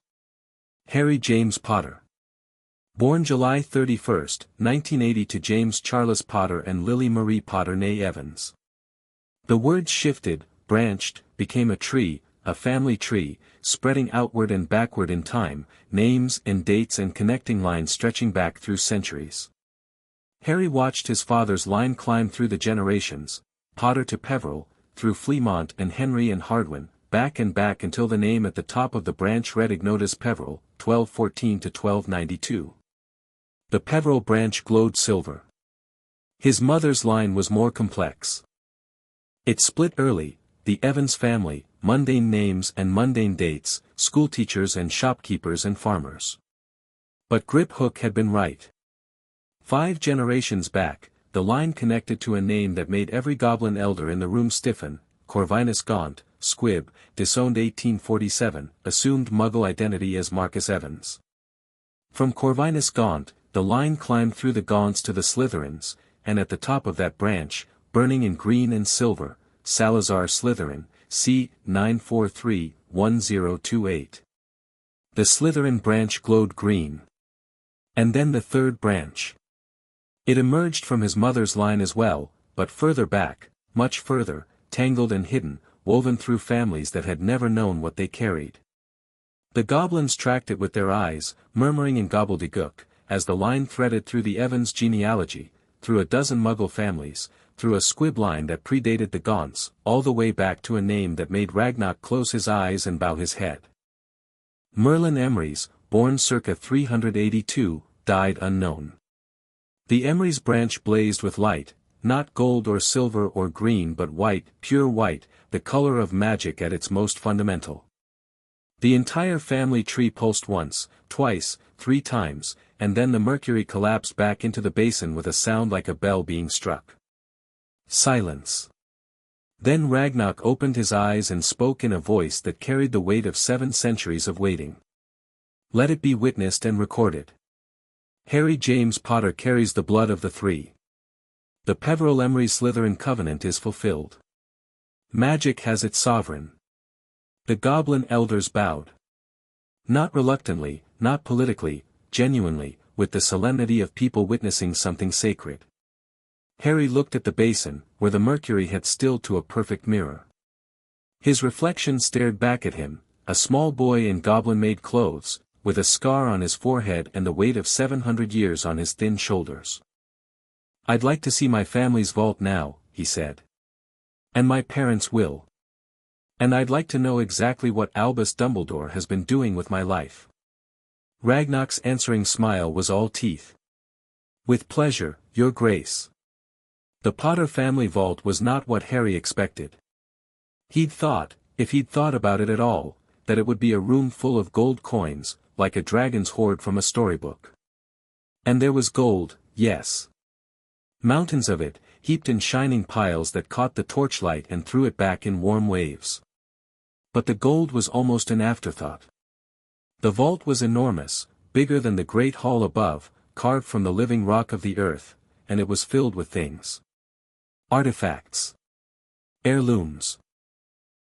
A: Harry James Potter. Born July 31, 1980 to James Charles Potter and Lily Marie Potter née Evans. The words shifted, branched, became a tree, a family tree, spreading outward and backward in time, names and dates and connecting lines stretching back through centuries. Harry watched his father's line climb through the generations, Potter to Peverell, through Fleamont and Henry and Hardwin, back and back until the name at the top of the branch read Ignotus Peverell, 1214 to 1292. The Peverell branch glowed silver. His mother's line was more complex. It split early, the Evans family, mundane names and mundane dates, schoolteachers and shopkeepers and farmers. But Grip Hook had been right. 5 generations back, the line connected to a name that made every goblin elder in the room stiffen, Corvinus Gaunt, Squib, disowned 1847, assumed Muggle identity as Marcus Evans. From Corvinus Gaunt, the line climbed through the Gaunts to the Slytherins, and at the top of that branch, burning in green and silver, Salazar Slytherin, c. 943-1028. The Slytherin branch glowed green. And then the third branch. It emerged from his mother's line as well, but further back, much further, tangled and hidden, woven through families that had never known what they carried. The goblins tracked it with their eyes, murmuring in gobbledygook, as the line threaded through the Evans genealogy, through a dozen Muggle families, through a squib line that predated the Gaunts, all the way back to a name that made Ragnarok close his eyes and bow his head. Merlin Emrys, born circa 382, died unknown. The Emrys branch blazed with light, not gold or silver or green but white, pure white, the color of magic at its most fundamental. The entire family tree pulsed once, twice, 3 times, and then the mercury collapsed back into the basin with a sound like a bell being struck. Silence. Then Ragnarok opened his eyes and spoke in a voice that carried the weight of 7 centuries of waiting. Let it be witnessed and recorded. Harry James Potter carries the blood of the 3. The Peverell-Merlin-Slytherin covenant is fulfilled. Magic has its sovereign. The goblin elders bowed. Not reluctantly, not politically, genuinely, with the solemnity of people witnessing something sacred. Harry looked at the basin, where the mercury had stilled to a perfect mirror. His reflection stared back at him, a small boy in goblin-made clothes, with a scar on his forehead and the weight of 700 years on his thin shoulders. "I'd like to see my family's vault now," he said. "And my parents' will. And I'd like to know exactly what Albus Dumbledore has been doing with my life." Ragnarok's answering smile was all teeth. "With pleasure, Your Grace." The Potter family vault was not what Harry expected. He'd thought, if he'd thought about it at all, that it would be a room full of gold coins, like a dragon's hoard from a storybook. And there was gold, yes. Mountains of it, heaped in shining piles that caught the torchlight and threw it back in warm waves. But the gold was almost an afterthought. The vault was enormous, bigger than the great hall above, carved from the living rock of the earth, and it was filled with things. Artifacts. Heirlooms.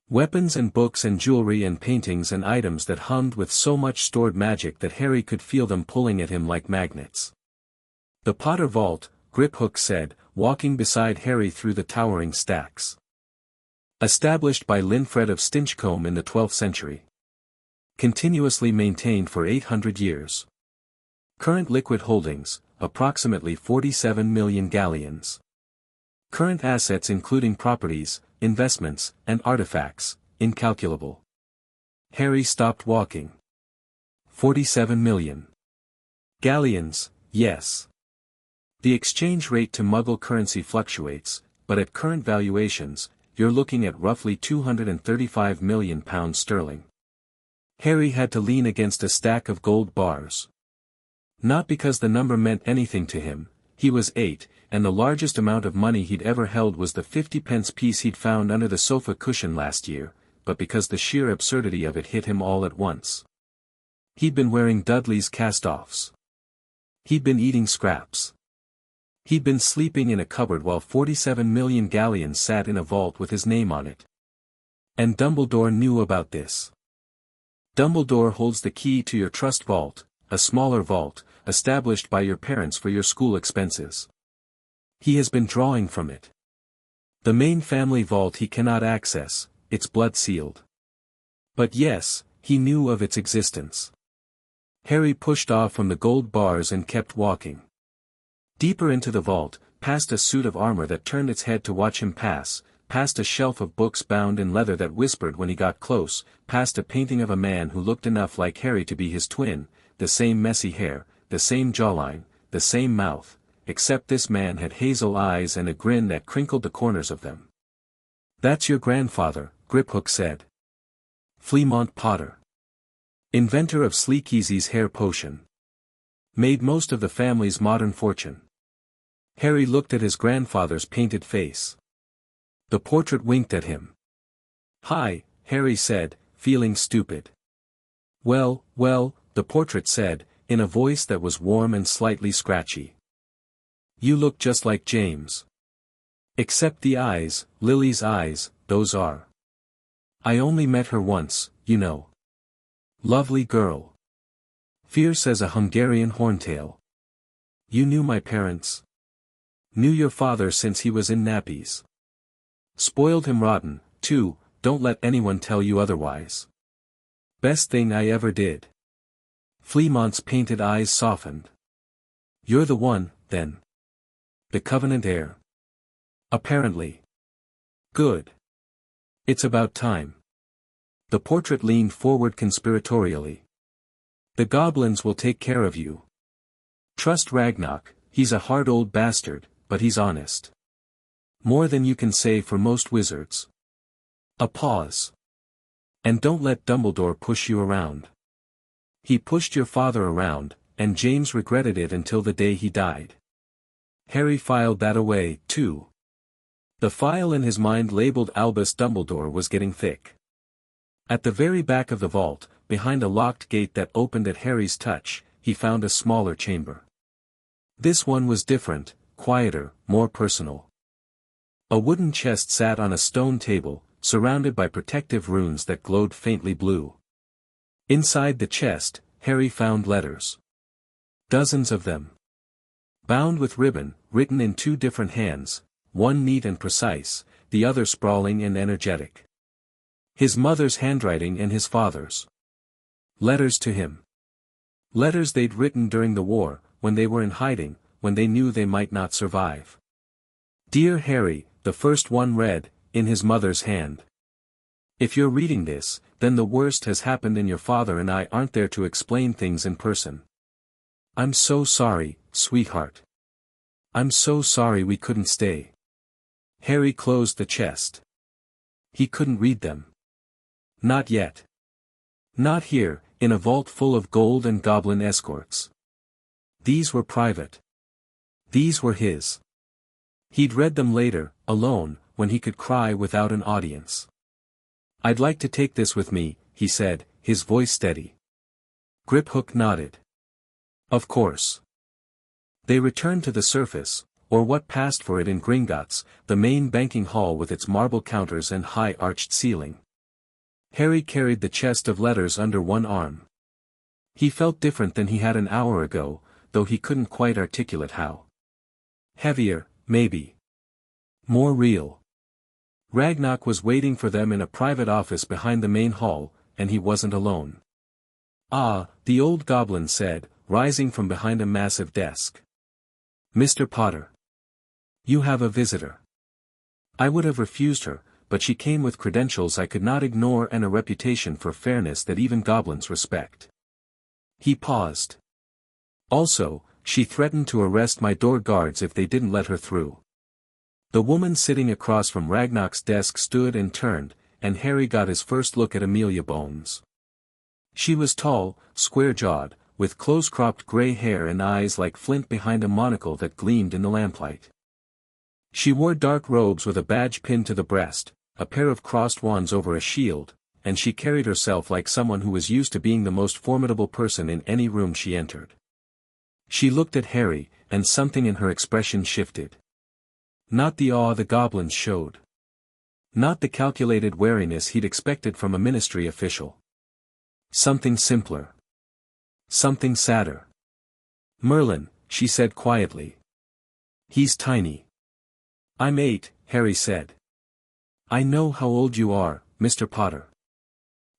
A: Weapons and books and jewelry and paintings and items that hummed with so much stored magic that Harry could feel them pulling at him like magnets. "The Potter Vault," Grip Hook said, walking beside Harry through the towering stacks. "Established by Linfred of Stinchcombe in the 12th century. Continuously maintained for 800 years. Current liquid holdings, approximately 47 million galleons. Current assets including properties, investments, and artifacts, incalculable." Harry stopped walking. 47 million. Galleons, yes. The exchange rate to Muggle currency fluctuates, but at current valuations, you're looking at roughly £235 million sterling. Harry had to lean against a stack of gold bars. Not because the number meant anything to him, he was 8, and the largest amount of money he'd ever held was the 50-pence piece he'd found under the sofa cushion last year, but because the sheer absurdity of it hit him all at once. He'd been wearing Dudley's cast-offs. He'd been eating scraps. He'd been sleeping in a cupboard while 47 million galleons sat in a vault with his name on it. And Dumbledore knew about this. Dumbledore holds the key to your trust vault, a smaller vault, established by your parents for your school expenses. He has been drawing from it. The main family vault he cannot access, it's blood-sealed. But yes, he knew of its existence. Harry pushed off from the gold bars and kept walking. Deeper into the vault, past a suit of armor that turned its head to watch him pass, past a shelf of books bound in leather that whispered when he got close, past a painting of a man who looked enough like Harry to be his twin, the same messy hair, the same jawline, the same mouth, except this man had hazel eyes and a grin that crinkled the corners of them. "That's your grandfather," Griphook said. "Fleamont Potter. Inventor of Sleekeasy's hair potion. Made most of the family's modern fortune." Harry looked at his grandfather's painted face. The portrait winked at him. "Hi," Harry said, feeling stupid. Well, the portrait said, in a voice that was warm and slightly scratchy. "You look just like James. Except the eyes, Lily's eyes, those are. I only met her once, you know. Lovely girl. Fierce as a Hungarian horntail. You knew my parents? Knew your father since he was in nappies. Spoiled him rotten, too, don't let anyone tell you otherwise. Best thing I ever did." Fleamont's painted eyes softened. "You're the one, then. The Covenant heir. Apparently. Good. It's about time." The portrait leaned forward conspiratorially. "The goblins will take care of you. Trust Ragnarok, he's a hard old bastard, but he's honest. More than you can say for most wizards." A pause. "And don't let Dumbledore push you around. He pushed your father around, and James regretted it until the day he died." Harry filed that away, too. The file in his mind labeled Albus Dumbledore was getting thick. At the very back of the vault, behind a locked gate that opened at Harry's touch, he found a smaller chamber. This one was different, quieter, more personal. A wooden chest sat on a stone table, surrounded by protective runes that glowed faintly blue. Inside the chest, Harry found letters. Dozens of them. Bound with ribbon, written in two different hands, one neat and precise, the other sprawling and energetic. His mother's handwriting and his father's. Letters to him. Letters they'd written during the war, when they were in hiding, when they knew they might not survive. "Dear Harry," the first one read, in his mother's hand. "If you're reading this, then the worst has happened and your father and I aren't there to explain things in person. I'm so sorry, sweetheart. I'm so sorry we couldn't stay." Harry closed the chest. He couldn't read them. Not yet. Not here, in a vault full of gold and goblin escorts. These were private. These were his. He'd read them later, alone, when he could cry without an audience. "I'd like to take this with me," he said, his voice steady. Griphook nodded. "Of course." They returned to the surface, or what passed for it in Gringotts, the main banking hall with its marble counters and high arched ceiling. Harry carried the chest of letters under one arm. He felt different than he had an hour ago, though he couldn't quite articulate how. Heavier, maybe. More real. Ragnarok was waiting for them in a private office behind the main hall, and he wasn't alone. "Ah," the old goblin said, rising from behind a massive desk. "Mr. Potter. You have a visitor." I would have refused her, but she came with credentials I could not ignore and a reputation for fairness that even goblins respect. He paused. "Also, she threatened to arrest my door guards if they didn't let her through." The woman sitting across from Ragnarok's desk stood and turned, and Harry got his first look at Amelia Bones. She was tall, square-jawed, with close-cropped gray hair and eyes like flint behind a monocle that gleamed in the lamplight. She wore dark robes with a badge pinned to the breast, a pair of crossed wands over a shield, and she carried herself like someone who was used to being the most formidable person in any room she entered. She looked at Harry, and something in her expression shifted. Not the awe the goblins showed. Not the calculated wariness he'd expected from a ministry official. Something simpler. Something sadder. Merlin, she said quietly. He's tiny. I'm 8, Harry said. I know how old you are, Mr. Potter.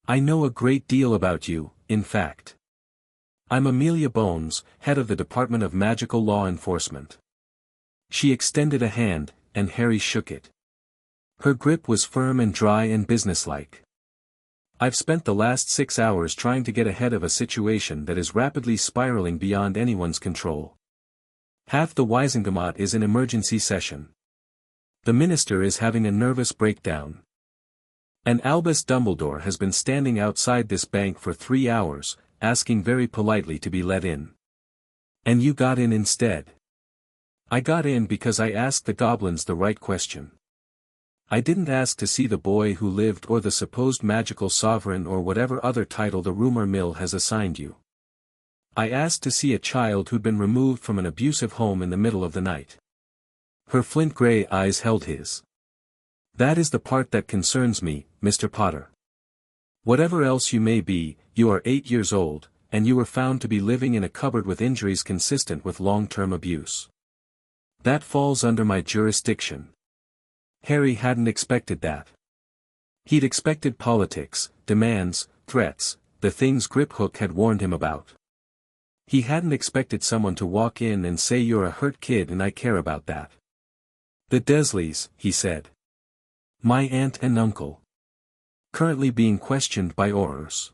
A: I know a great deal about you, in fact. I'm Amelia Bones, head of the Department of Magical Law Enforcement. She extended a hand, and Harry shook it. Her grip was firm and dry and businesslike. I've spent the last 6 hours trying to get ahead of a situation that is rapidly spiraling beyond anyone's control. Half the Wizengamot is in emergency session. The minister is having a nervous breakdown. And Albus Dumbledore has been standing outside this bank for 3 hours, asking very politely to be let in. And you got in instead. I got in because I asked the goblins the right question. I didn't ask to see the boy who lived or the supposed magical sovereign or whatever other title the rumor mill has assigned you. I asked to see a child who'd been removed from an abusive home in the middle of the night. Her flint-gray eyes held his. That is the part that concerns me, Mr. Potter. Whatever else you may be, you are 8 years old, and you were found to be living in a cupboard with injuries consistent with long-term abuse. That falls under my jurisdiction. Harry hadn't expected that. He'd expected politics, demands, threats, the things Griphook had warned him about. He hadn't expected someone to walk in and say you're a hurt kid and I care about that. The Dursleys, he said. My aunt and uncle. Currently being questioned by Aurors.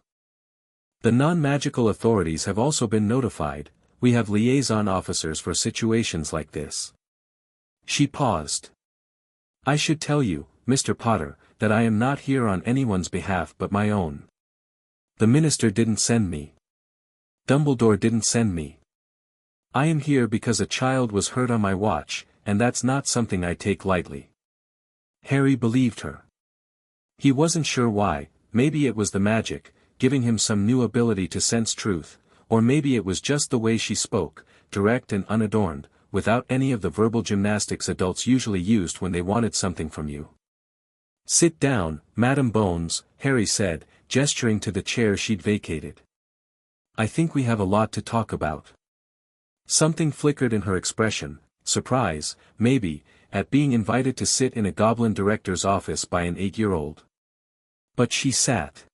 A: The non-magical authorities have also been notified. We have liaison officers for situations like this. She paused. I should tell you, Mr. Potter, that I am not here on anyone's behalf but my own. The minister didn't send me. Dumbledore didn't send me. I am here because a child was hurt on my watch, and that's not something I take lightly. Harry believed her. He wasn't sure why. Maybe it was the magic, giving him some new ability to sense truth, or maybe it was just the way she spoke, direct and unadorned, without any of the verbal gymnastics adults usually used when they wanted something from you. Sit down, Madam Bones, Harry said, gesturing to the chair she'd vacated. I think we have a lot to talk about. Something flickered in her expression, surprise, maybe, at being invited to sit in a goblin director's office by an 8-year-old. But she sat.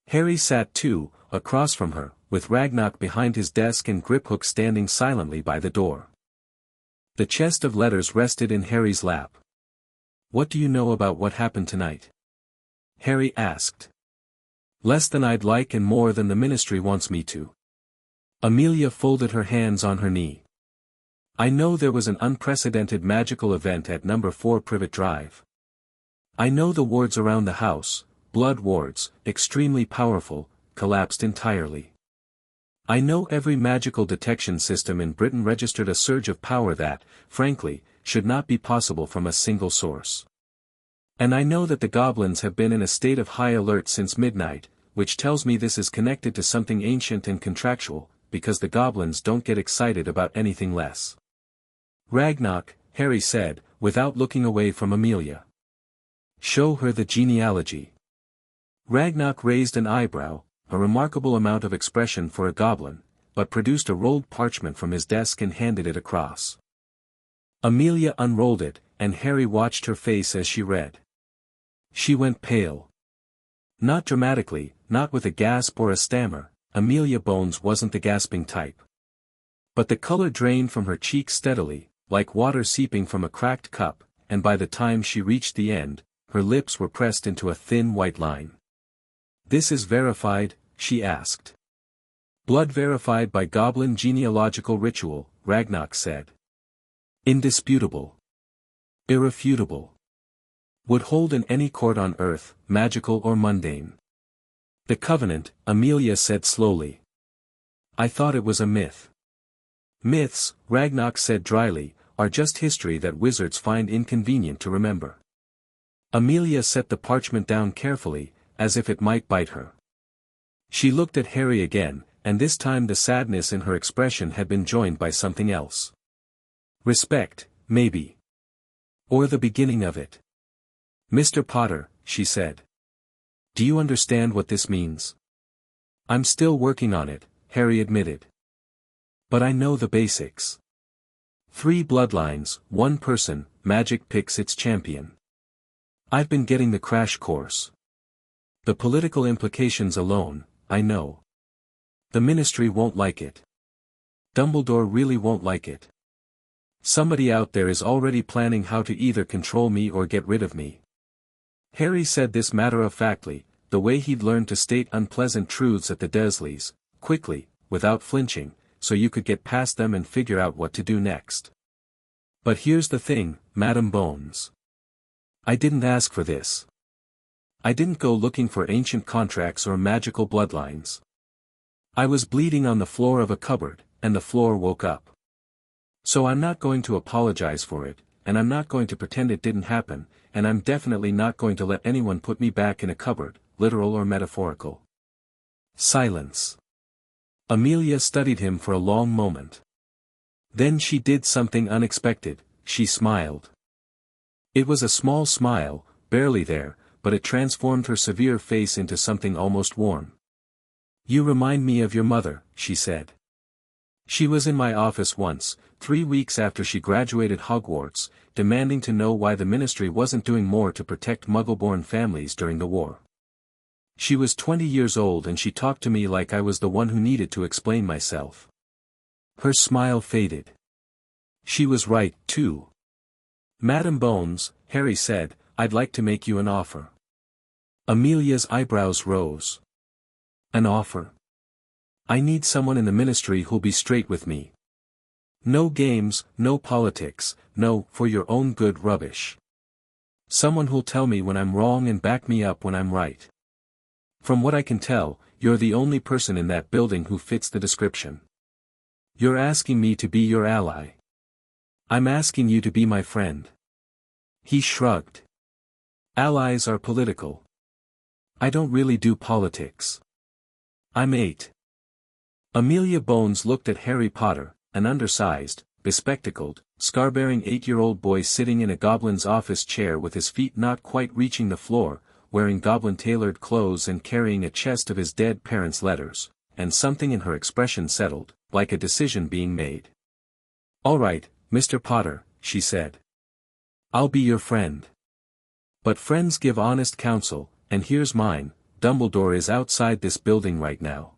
A: Harry sat too, across from her, with Ragnarok behind his desk and Griphook standing silently by the door. The chest of letters rested in Harry's lap. What do you know about what happened tonight? Harry asked. Less than I'd like and more than the ministry wants me to. Amelia folded her hands on her knee. I know there was an unprecedented magical event at number 4 Privet Drive. I know the wards around the house, blood wards, extremely powerful, collapsed entirely. I know every magical detection system in Britain registered a surge of power that, frankly, should not be possible from a single source. And I know that the goblins have been in a state of high alert since midnight, which tells me this is connected to something ancient and contractual, because the goblins don't get excited about anything less. Ragnarok, Harry said, without looking away from Amelia. Show her the genealogy. Ragnarok raised an eyebrow, a remarkable amount of expression for a goblin, but produced a rolled parchment from his desk and handed it across. Amelia unrolled it, and Harry watched her face as she read. She went pale. Not dramatically, not with a gasp or a stammer. Amelia Bones wasn't the gasping type. But the color drained from her cheeks steadily, like water seeping from a cracked cup, and by the time she reached the end, her lips were pressed into a thin white line. This is verified, she asked. Blood verified by Goblin genealogical ritual, Ragnarok said. Indisputable. Irrefutable. Would hold in any court on earth, magical or mundane. The Covenant, Amelia said slowly. I thought it was a myth. Myths, Ragnarok said dryly, are just history that wizards find inconvenient to remember. Amelia set the parchment down carefully, as if it might bite her. She looked at Harry again, and this time the sadness in her expression had been joined by something else. Respect, maybe. Or the beginning of it. Mr. Potter, she said. Do you understand what this means? I'm still working on it, Harry admitted. But I know the basics. 3 bloodlines, 1 person, magic picks its champion. I've been getting the crash course. The political implications alone, I know. The Ministry won't like it. Dumbledore really won't like it. Somebody out there is already planning how to either control me or get rid of me. Harry said this matter-of-factly, the way he'd learned to state unpleasant truths at the Dursleys, quickly, without flinching, so you could get past them and figure out what to do next. But here's the thing, Madam Bones. I didn't ask for this. I didn't go looking for ancient contracts or magical bloodlines. I was bleeding on the floor of a cupboard, and the floor woke up. So I'm not going to apologize for it, and I'm not going to pretend it didn't happen, and I'm definitely not going to let anyone put me back in a cupboard, literal or metaphorical. Silence. Amelia studied him for a long moment. Then she did something unexpected, she smiled. It was a small smile, barely there, but it transformed her severe face into something almost warm. You remind me of your mother, she said. She was in my office once, 3 weeks after she graduated Hogwarts, demanding to know why the Ministry wasn't doing more to protect Muggle-born families during the war. She was 20 years old and she talked to me like I was the one who needed to explain myself. Her smile faded. She was right, too. Madam Bones, Harry said, I'd like to make you an offer. Amelia's eyebrows rose. An offer? I need someone in the Ministry who'll be straight with me. No games, no politics, no for your own good rubbish. Someone who'll tell me when I'm wrong and back me up when I'm right. From what I can tell, you're the only person in that building who fits the description. You're asking me to be your ally. I'm asking you to be my friend. He shrugged. Allies are political. I don't really do politics. I'm 8. Amelia Bones looked at Harry Potter, an undersized, bespectacled, scar-bearing 8-year-old boy sitting in a goblin's office chair with his feet not quite reaching the floor, wearing goblin-tailored clothes and carrying a chest of his dead parents' letters, and something in her expression settled, like a decision being made. All right, Mr. Potter, she said. I'll be your friend. But friends give honest counsel, and here's mine, Dumbledore is outside this building right now.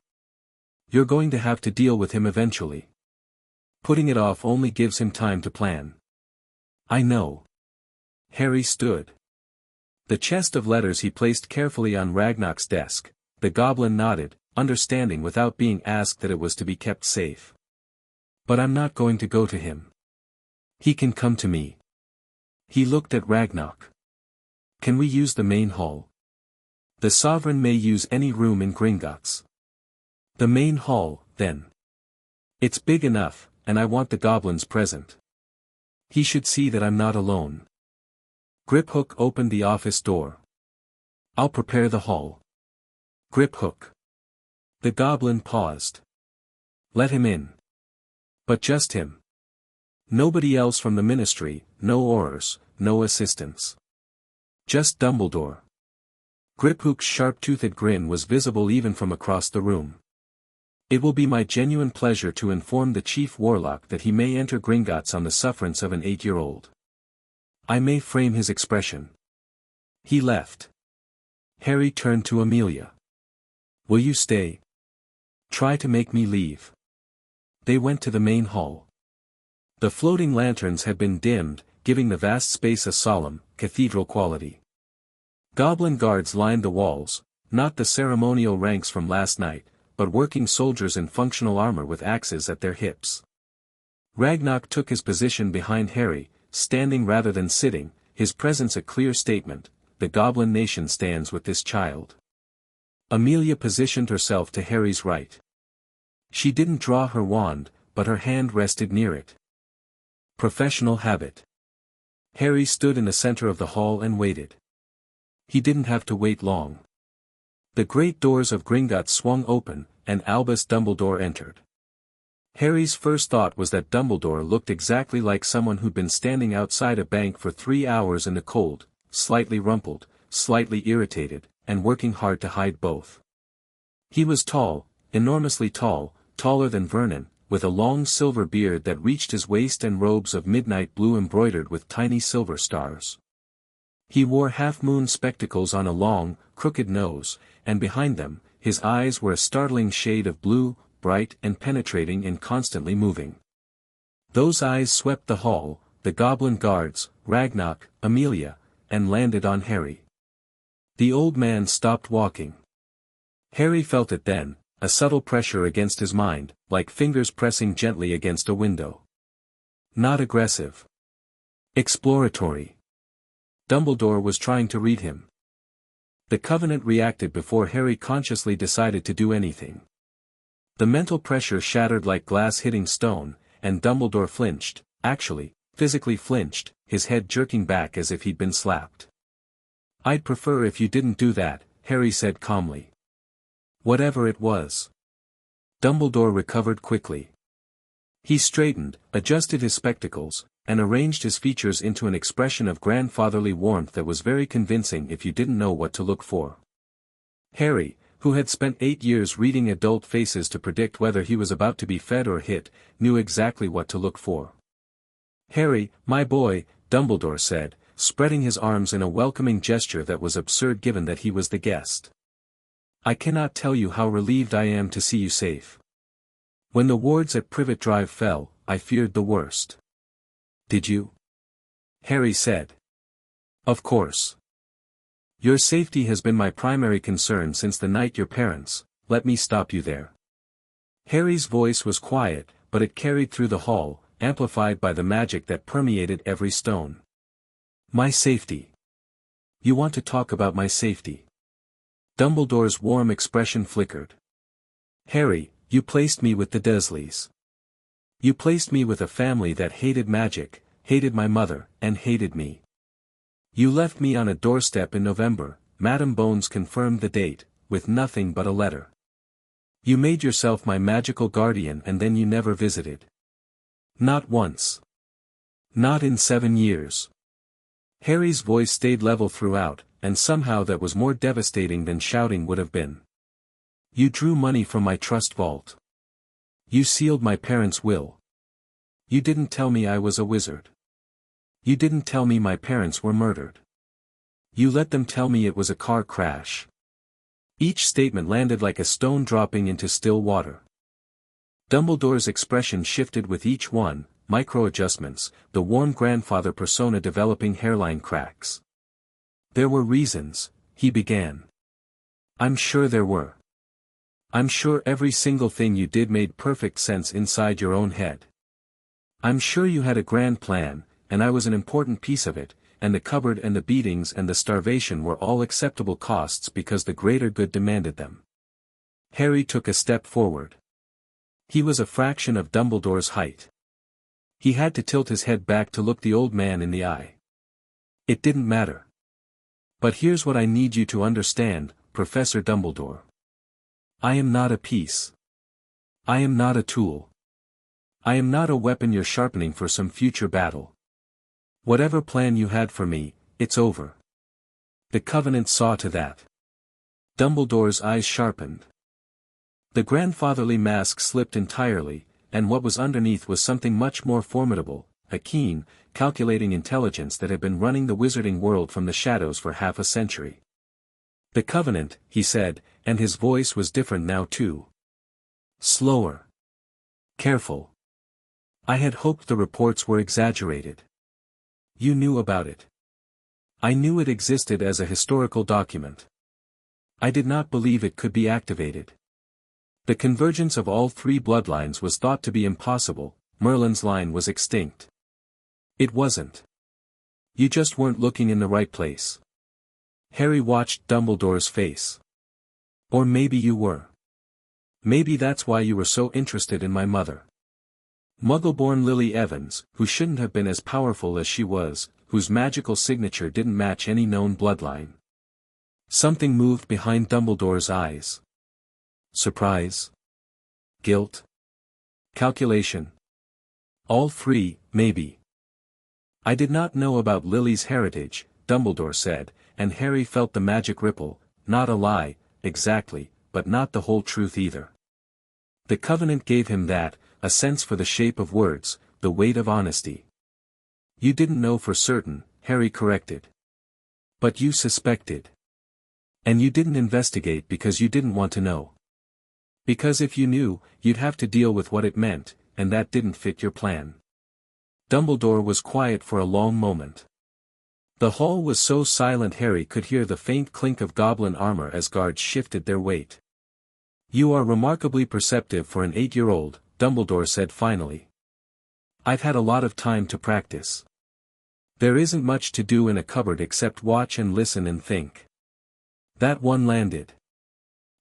A: You're going to have to deal with him eventually. Putting it off only gives him time to plan. I know. Harry stood. The chest of letters he placed carefully on Ragnarok's desk. The goblin nodded, understanding without being asked that it was to be kept safe. But I'm not going to go to him. He can come to me. He looked at Ragnarok. Can we use the main hall? The Sovereign may use any room in Gringotts. The main hall, then. It's big enough, and I want the goblins present. He should see that I'm not alone. Griphook opened the office door. I'll prepare the hall. Griphook. The goblin paused. Let him in. But just him. Nobody else from the Ministry, no Aurors, no assistants. Just Dumbledore. Griphook's sharp-toothed grin was visible even from across the room. It will be my genuine pleasure to inform the Chief Warlock that he may enter Gringotts on the sufferance of an 8-year-old. I may frame his expression. He left. Harry turned to Amelia. Will you stay? Try to make me leave. They went to the main hall. The floating lanterns had been dimmed, giving the vast space a solemn, cathedral quality. Goblin guards lined the walls, not the ceremonial ranks from last night, but working soldiers in functional armor with axes at their hips. Ragnarok took his position behind Harry, standing rather than sitting, his presence a clear statement, the Goblin Nation stands with this child. Amelia positioned herself to Harry's right. She didn't draw her wand, but her hand rested near it. Professional habit. Harry stood in the center of the hall and waited. He didn't have to wait long. The great doors of Gringotts swung open, and Albus Dumbledore entered. Harry's first thought was that Dumbledore looked exactly like someone who'd been standing outside a bank for 3 hours in the cold, slightly rumpled, slightly irritated, and working hard to hide both. He was tall, enormously tall, taller than Vernon, with a long silver beard that reached his waist and robes of midnight blue embroidered with tiny silver stars. He wore half-moon spectacles on a long, crooked nose, and behind them, his eyes were a startling shade of blue, bright and penetrating and constantly moving. Those eyes swept the hall, the goblin guards, Ragnarok, Amelia, and landed on Harry. The old man stopped walking. Harry felt it then, a subtle pressure against his mind, like fingers pressing gently against a window. Not aggressive. Exploratory. Dumbledore was trying to read him. The Covenant reacted before Harry consciously decided to do anything. The mental pressure shattered like glass hitting stone, and Dumbledore flinched, actually, physically flinched, his head jerking back as if he'd been slapped. "I'd prefer if you didn't do that," Harry said calmly. "Whatever it was." Dumbledore recovered quickly. He straightened, adjusted his spectacles, and arranged his features into an expression of grandfatherly warmth that was very convincing if you didn't know what to look for. Harry, who had spent 8 years reading adult faces to predict whether he was about to be fed or hit, knew exactly what to look for. "Harry, my boy," Dumbledore said, spreading his arms in a welcoming gesture that was absurd given that he was the guest. "I cannot tell you how relieved I am to see you safe. When the wards at Privet Drive fell, I feared the worst." "Did you?" Harry said. "Of course. Your safety has been my primary concern since the night your parents, let me stop you there." Harry's voice was quiet, but it carried through the hall, amplified by the magic that permeated every stone. "My safety. You want to talk about my safety?" Dumbledore's warm expression flickered. "Harry, you placed me with the Dursleys. You placed me with a family that hated magic, hated my mother, and hated me. You left me on a doorstep in November, Madame Bones confirmed the date, with nothing but a letter. You made yourself my magical guardian and then you never visited. Not once. Not in 7 years." Harry's voice stayed level throughout, and somehow that was more devastating than shouting would have been. "You drew money from my trust vault. You sealed my parents' will. You didn't tell me I was a wizard. You didn't tell me my parents were murdered. You let them tell me it was a car crash." Each statement landed like a stone dropping into still water. Dumbledore's expression shifted with each one, micro-adjustments, the warm grandfather persona developing hairline cracks. "There were reasons," he began. "I'm sure there were. I'm sure every single thing you did made perfect sense inside your own head. I'm sure you had a grand plan, and I was an important piece of it, and the cupboard and the beatings and the starvation were all acceptable costs because the greater good demanded them." Harry took a step forward. He was a fraction of Dumbledore's height. He had to tilt his head back to look the old man in the eye. "It didn't matter. But here's what I need you to understand, Professor Dumbledore. I am not a piece. I am not a tool. I am not a weapon you're sharpening for some future battle. Whatever plan you had for me, it's over. The Covenant saw to that." Dumbledore's eyes sharpened. The grandfatherly mask slipped entirely, and what was underneath was something much more formidable, a keen, calculating intelligence that had been running the wizarding world from the shadows for half a century. "The Covenant," he said, and his voice was different now too. Slower. Careful. "I had hoped the reports were exaggerated. You knew about it. I knew it existed as a historical document. I did not believe it could be activated. The convergence of all 3 bloodlines was thought to be impossible, Merlin's line was extinct. It wasn't. You just weren't looking in the right place." Harry watched Dumbledore's face. "Or maybe you were. Maybe that's why you were so interested in my mother. Muggle-born Lily Evans, who shouldn't have been as powerful as she was, whose magical signature didn't match any known bloodline." Something moved behind Dumbledore's eyes. Surprise? Guilt? Calculation? All 3, maybe. "I did not know about Lily's heritage," Dumbledore said, and Harry felt the magic ripple, not a lie, exactly, but not the whole truth either. The Covenant gave him that, a sense for the shape of words, the weight of honesty. You didn't know for certain, Harry corrected. But you suspected. And you didn't investigate because you didn't want to know. Because if you knew, you'd have to deal with what it meant, and that didn't fit your plan. Dumbledore was quiet for a long moment. The hall was so silent Harry could hear the faint clink of goblin armor as guards shifted their weight. You are remarkably perceptive for an 8-year-old, Dumbledore said finally. I've had a lot of time to practice. There isn't much to do in a cupboard except watch and listen and think. That one landed.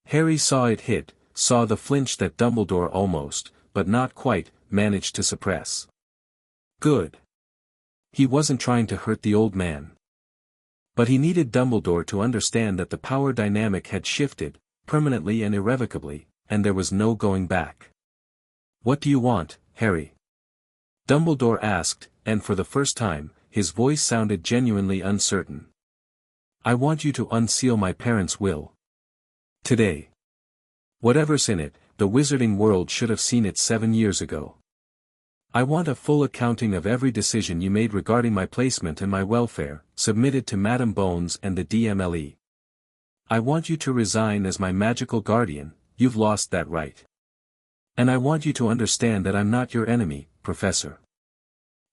A: Harry saw it hit, saw the flinch that Dumbledore almost, but not quite, managed to suppress. Good. He wasn't trying to hurt the old man. But he needed Dumbledore to understand that the power dynamic had shifted, permanently and irrevocably, and there was no going back. What do you want, Harry? Dumbledore asked, and for the first time, his voice sounded genuinely uncertain. I want you to unseal my parents' will. Today. Whatever's in it, the wizarding world should have seen it 7 years ago. I want a full accounting of every decision you made regarding my placement and my welfare, submitted to Madame Bones and the DMLE. I want you to resign as my magical guardian, you've lost that right. And I want you to understand that I'm not your enemy, Professor.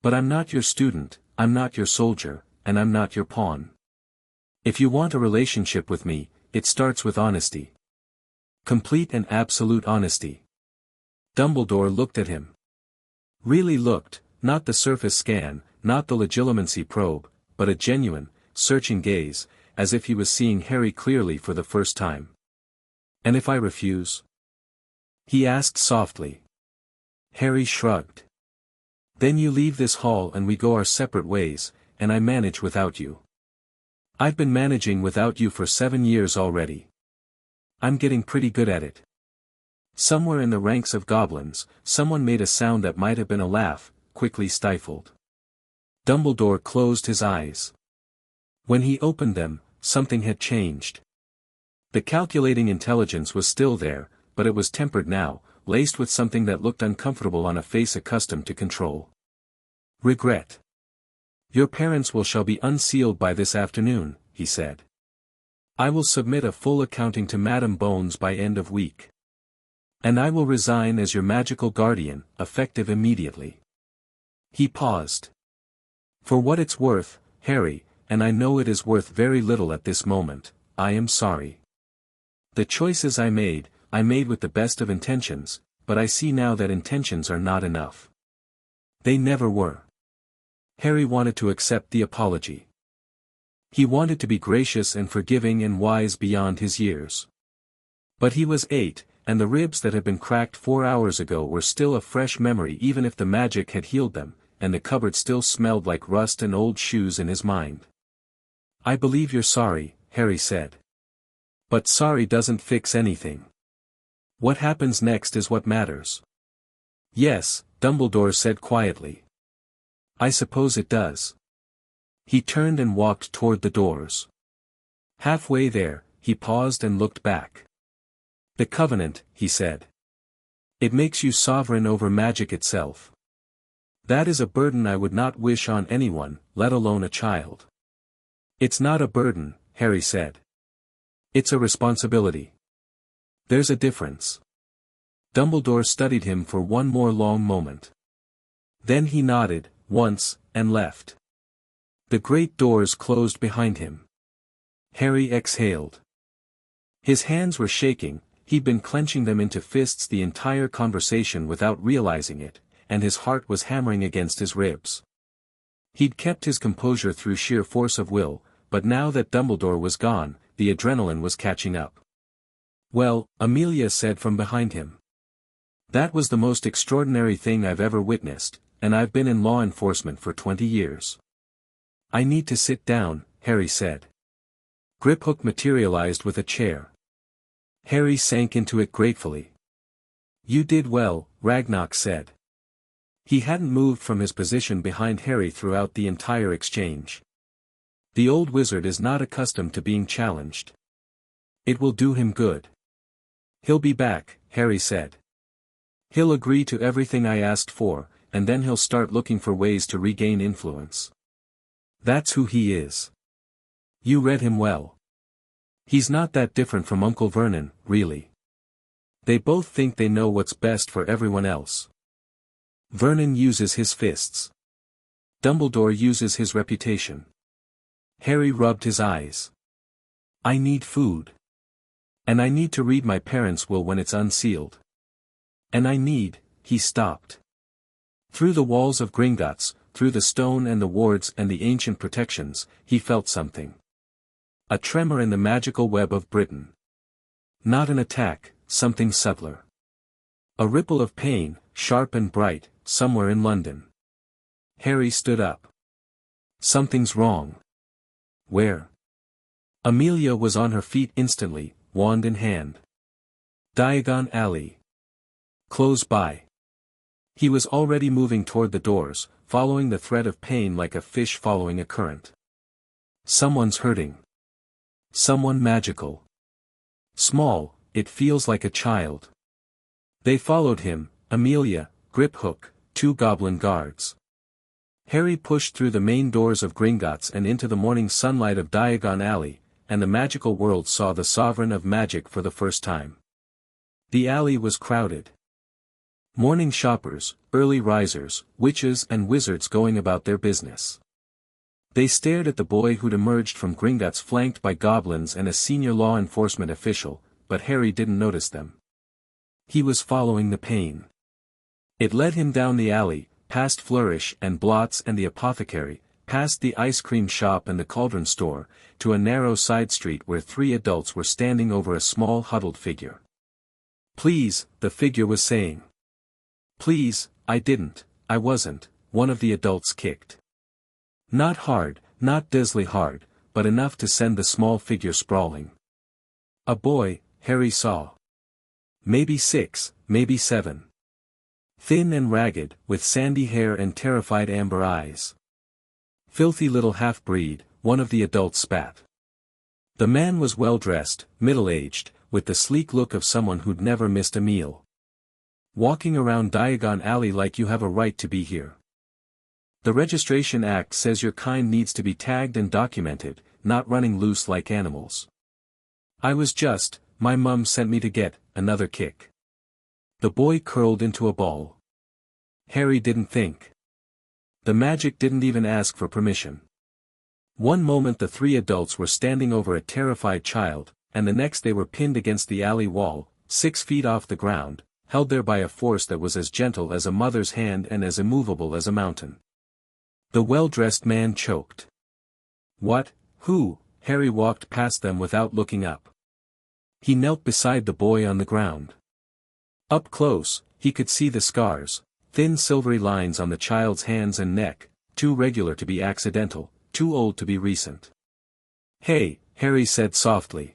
A: But I'm not your student, I'm not your soldier, and I'm not your pawn. If you want a relationship with me, it starts with honesty. Complete and absolute honesty. Dumbledore looked at him. Really looked, not the surface scan, not the legitimacy probe, but a genuine, searching gaze, as if he was seeing Harry clearly for the first time. And if I refuse? He asked softly. Harry shrugged. Then you leave this hall and we go our separate ways, and I manage without you. I've been managing without you for 7 years already. I'm getting pretty good at it. Somewhere in the ranks of goblins, someone made a sound that might have been a laugh, quickly stifled. Dumbledore closed his eyes. When he opened them, something had changed. The calculating intelligence was still there, but it was tempered now, laced with something that looked uncomfortable on a face accustomed to control. Regret. Your parents shall be unsealed by this afternoon, he said. I will submit a full accounting to Madame Bones by end of week. And I will resign as your magical guardian, effective immediately. He paused. For what it's worth, Harry, and I know it is worth very little at this moment, I am sorry. The choices I made with the best of intentions, but I see now that intentions are not enough. They never were. Harry wanted to accept the apology. He wanted to be gracious and forgiving and wise beyond his years. But he was 8, and the ribs that had been cracked 4 hours ago were still a fresh memory even if the magic had healed them, and the cupboard still smelled like rust and old shoes in his mind. I believe you're sorry, Harry said. But sorry doesn't fix anything. What happens next is what matters. Yes, Dumbledore said quietly. I suppose it does. He turned and walked toward the doors. Halfway there, he paused and looked back. The Covenant, he said. It makes you sovereign over magic itself. That is a burden I would not wish on anyone, let alone a child. It's not a burden, Harry said. It's a responsibility. There's a difference. Dumbledore studied him for one more long moment. Then he nodded, once, and left. The great doors closed behind him. Harry exhaled. His hands were shaking, he'd been clenching them into fists the entire conversation without realizing it, and his heart was hammering against his ribs. He'd kept his composure through sheer force of will, but now that Dumbledore was gone, the adrenaline was catching up. Well, Amelia said from behind him. That was the most extraordinary thing I've ever witnessed, and I've been in law enforcement for 20 years. I need to sit down, Harry said. Griphook materialized with a chair. Harry sank into it gratefully. You did well, Ragnarok said. He hadn't moved from his position behind Harry throughout the entire exchange. The old wizard is not accustomed to being challenged. It will do him good. He'll be back, Harry said. He'll agree to everything I asked for, and then he'll start looking for ways to regain influence. That's who he is. You read him well. He's not that different from Uncle Vernon, really. They both think they know what's best for everyone else. Vernon uses his fists. Dumbledore uses his reputation. Harry rubbed his eyes. I need food. And I need to read my parents' will when it's unsealed. And I need, he stopped. Through the walls of Gringotts, through the stone and the wards and the ancient protections, he felt something. A tremor in the magical web of Britain. Not an attack, something subtler. A ripple of pain, sharp and bright, somewhere in London. Harry stood up. Something's wrong. Where? Amelia was on her feet instantly, wand in hand. Diagon Alley. Close by. He was already moving toward the doors, following the thread of pain like a fish following a current. Someone's hurting. Someone magical. Small, it feels like a child. They followed him, Amelia, Griphook, 2 goblin guards. Harry pushed through the main doors of Gringotts and into the morning sunlight of Diagon Alley, and the magical world saw the sovereign of magic for the first time. The alley was crowded. Morning shoppers, early risers, witches and wizards going about their business. They stared at the boy who'd emerged from Gringotts flanked by goblins and a senior law enforcement official, but Harry didn't notice them. He was following the pain. It led him down the alley, past Flourish and Blots and the apothecary, past the ice cream shop and the cauldron store, to a narrow side street where 3 adults were standing over a small huddled figure. Please, the figure was saying. Please, I wasn't, one of the adults kicked. Not hard, not deadly hard, but enough to send the small figure sprawling. A boy, Harry saw. Maybe 6, maybe 7. Thin and ragged, with sandy hair and terrified amber eyes. Filthy little half-breed, one of the adults spat. The man was well-dressed, middle-aged, with the sleek look of someone who'd never missed a meal. Walking around Diagon Alley like you have a right to be here. The Registration Act says your kind needs to be tagged and documented, not running loose like animals. My mum sent me to get another kick. The boy curled into a ball. Harry didn't think. The magic didn't even ask for permission. One moment the 3 adults were standing over a terrified child, and the next they were pinned against the alley wall, 6 feet off the ground, held there by a force that was as gentle as a mother's hand and as immovable as a mountain. The well-dressed man choked. What? Who? Harry walked past them without looking up. He knelt beside the boy on the ground. Up close, he could see the scars, thin silvery lines on the child's hands and neck, too regular to be accidental, too old to be recent. Hey, Harry said softly.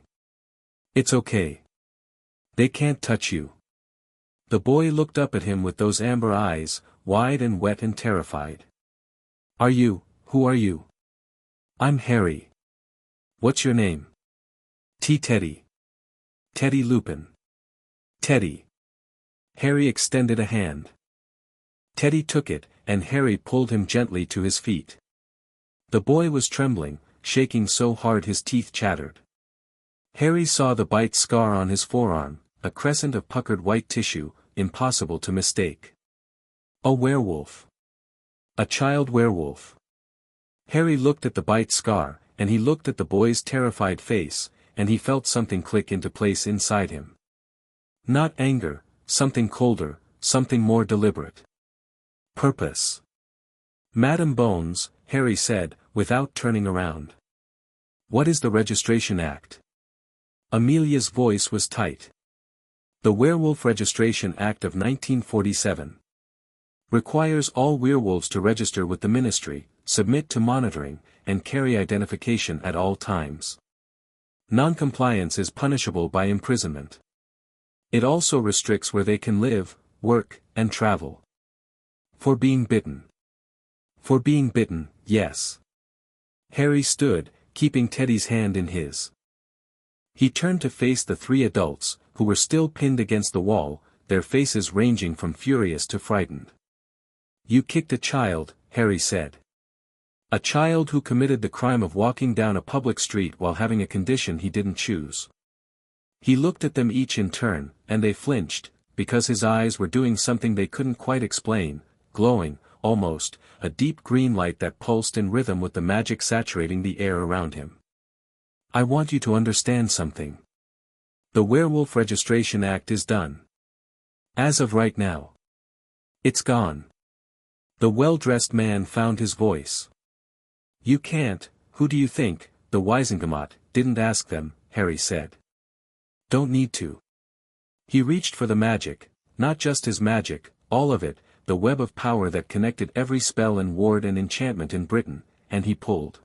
A: It's okay. They can't touch you. The boy looked up at him with those amber eyes, wide and wet and terrified. Who are you? I'm Harry. What's your name? Teddy. Teddy Lupin. Teddy. Harry extended a hand. Teddy took it, and Harry pulled him gently to his feet. The boy was trembling, shaking so hard his teeth chattered. Harry saw the bite scar on his forearm, a crescent of puckered white tissue, impossible to mistake. A werewolf. A child werewolf. Harry looked at the bite scar, and he looked at the boy's terrified face, and he felt something click into place inside him. Not anger, something colder, something more deliberate. Purpose. Madam Bones, Harry said, without turning around. What is the Registration Act? Amelia's voice was tight. The Werewolf Registration Act of 1947. Requires all werewolves to register with the Ministry, submit to monitoring, and carry identification at all times. Non-compliance is punishable by imprisonment. It also restricts where they can live, work, and travel. For being bitten. For being bitten, yes. Harry stood, keeping Teddy's hand in his. He turned to face the 3 adults, who were still pinned against the wall, their faces ranging from furious to frightened. "You kicked a child," Harry said. "A child who committed the crime of walking down a public street while having a condition he didn't choose." He looked at them each in turn, and they flinched, because his eyes were doing something they couldn't quite explain, glowing, almost, a deep green light that pulsed in rhythm with the magic saturating the air around him. "I want you to understand something. The Werewolf Registration Act is done. As of right now. It's gone." The well-dressed man found his voice. "You can't, who do you think, the Wisengamot, didn't ask them," Harry said. "Don't need to." He reached for the magic, not just his magic, all of it, the web of power that connected every spell and ward and enchantment in Britain, and he pulled.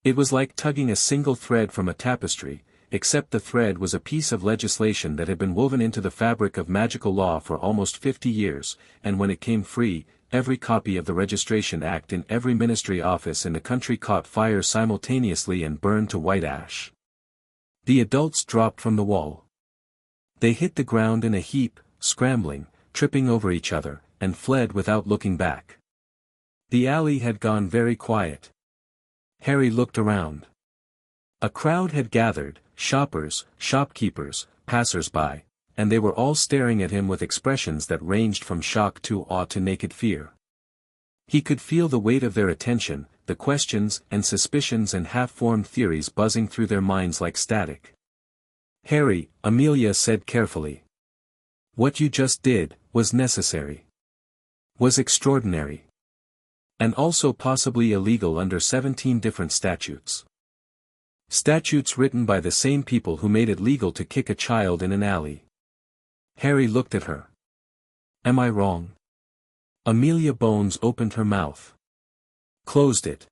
A: It was like tugging a single thread from a tapestry, except the thread was a piece of legislation that had been woven into the fabric of magical law for almost 50 years, and when it came free, every copy of the Registration Act in every ministry office in the country caught fire simultaneously and burned to white ash. The adults dropped from the wall. They hit the ground in a heap, scrambling, tripping over each other, and fled without looking back. The alley had gone very quiet. Harry looked around. A crowd had gathered, shoppers, shopkeepers, passers-by, and they were all staring at him with expressions that ranged from shock to awe to naked fear. He could feel the weight of their attention, the questions and suspicions and half-formed theories buzzing through their minds like static. "Harry," Amelia said carefully. "What you just did, was necessary. Was extraordinary. And also possibly illegal under 17 different statutes. Statutes written by the same people who made it legal to kick a child in an alley." Harry looked at her. "Am I wrong?" Amelia Bones opened her mouth. Closed it.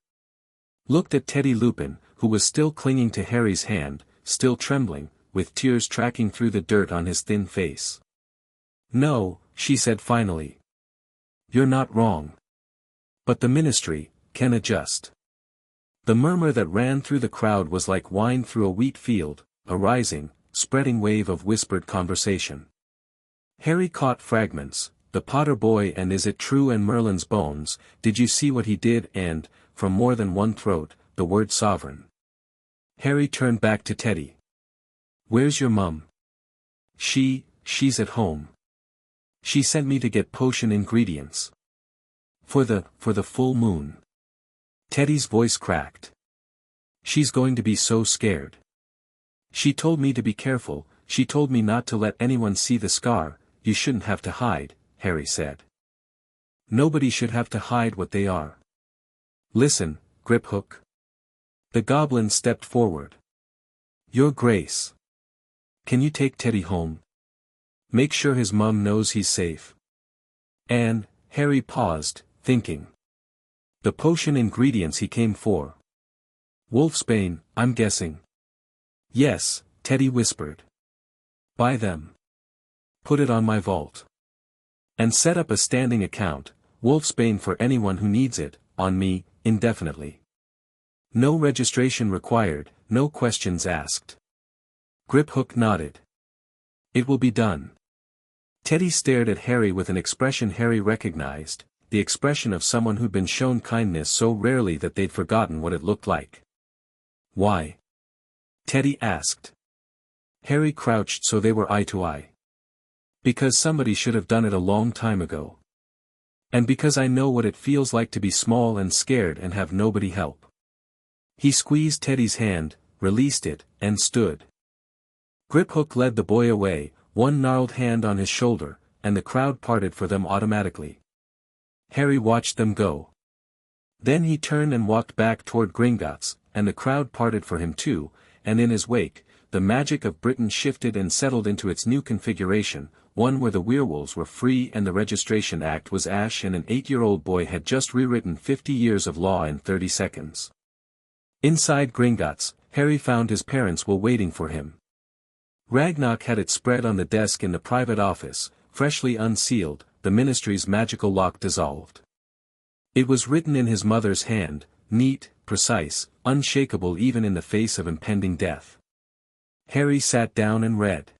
A: Looked at Teddy Lupin, who was still clinging to Harry's hand, still trembling, with tears tracking through the dirt on his thin face. "No," she said finally. "You're not wrong. But the ministry can adjust." The murmur that ran through the crowd was like wine through a wheat field, a rising, spreading wave of whispered conversation. Harry caught fragments, "The Potter boy and is it true and Merlin's bones, did you see what he did?" and, from more than one throat, the word sovereign. Harry turned back to Teddy. "Where's your mum?" She's at home. She sent me to get potion ingredients. For the full moon." Teddy's voice cracked. "She's going to be so scared. She told me to be careful, she told me not to let anyone see the scar." "You shouldn't have to hide," Harry said. "Nobody should have to hide what they are. Listen, Griphook." The goblin stepped forward. "Your Grace. Can you take Teddy home? Make sure his mum knows he's safe." And, Harry paused, thinking. The potion ingredients he came for. Wolfsbane, I'm guessing. "Yes," Teddy whispered. "Buy them. Put it on my vault. And set up a standing account, Wolfsbane for anyone who needs it, on me, indefinitely. No registration required, no questions asked." Griphook nodded. "It will be done." Teddy stared at Harry with an expression Harry recognized, the expression of someone who'd been shown kindness so rarely that they'd forgotten what it looked like. "Why?" Teddy asked. Harry crouched so they were eye to eye. "Because somebody should have done it a long time ago. And because I know what it feels like to be small and scared and have nobody help." He squeezed Teddy's hand, released it, and stood. Griphook led the boy away, one gnarled hand on his shoulder, and the crowd parted for them automatically. Harry watched them go. Then he turned and walked back toward Gringotts, and the crowd parted for him too, and in his wake, the magic of Britain shifted and settled into its new configuration, one where the werewolves were free and the Registration Act was ash and an 8-year-old boy had just rewritten 50 years of law in 30 seconds. Inside Gringotts, Harry found his parents were waiting for him. Ragnarok had it spread on the desk in the private office, freshly unsealed, the ministry's magical lock dissolved. It was written in his mother's hand, neat, precise, unshakable even in the face of impending death. Harry sat down and read.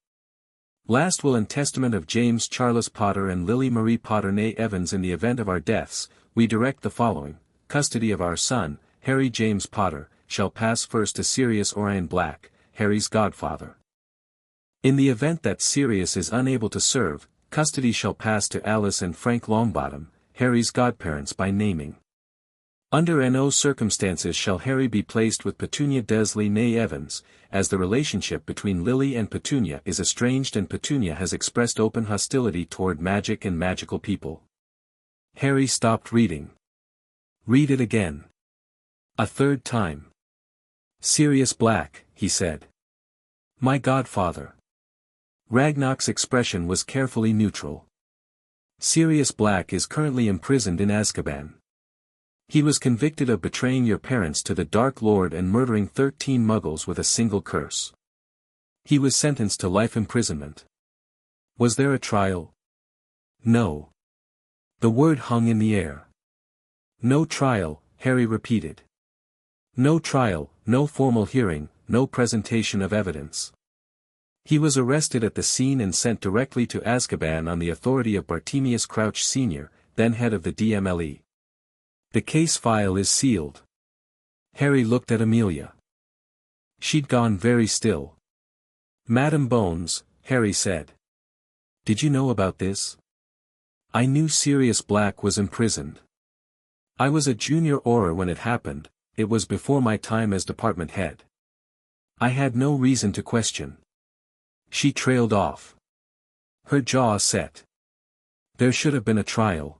A: Last will and testament of James Charles Potter and Lily Marie Potter née Evans. In the event of our deaths, we direct the following: custody of our son, Harry James Potter, shall pass first to Sirius Orion Black, Harry's godfather. In the event that Sirius is unable to serve, custody shall pass to Alice and Frank Longbottom, Harry's godparents by naming. Under no circumstances shall Harry be placed with Petunia Dursley née Evans, as the relationship between Lily and Petunia is estranged and Petunia has expressed open hostility toward magic and magical people. Harry stopped reading. Read it again. A third time. Sirius Black, he said. My godfather. Ragnar's expression was carefully neutral. Sirius Black is currently imprisoned in Azkaban. He was convicted of betraying your parents to the Dark Lord and murdering 13 Muggles with a single curse. He was sentenced to life imprisonment. Was there a trial? No. The word hung in the air. No trial, Harry repeated. No trial, no formal hearing, no presentation of evidence. He was arrested at the scene and sent directly to Azkaban on the authority of Bartemius Crouch Sr., then head of the DMLE. The case file is sealed. Harry looked at Amelia. She'd gone very still. Madam Bones, Harry said. Did you know about this? I knew Sirius Black was imprisoned. I was a junior Auror when it happened. It was before my time as department head. I had no reason to question. She trailed off. Her jaw set. There should have been a trial.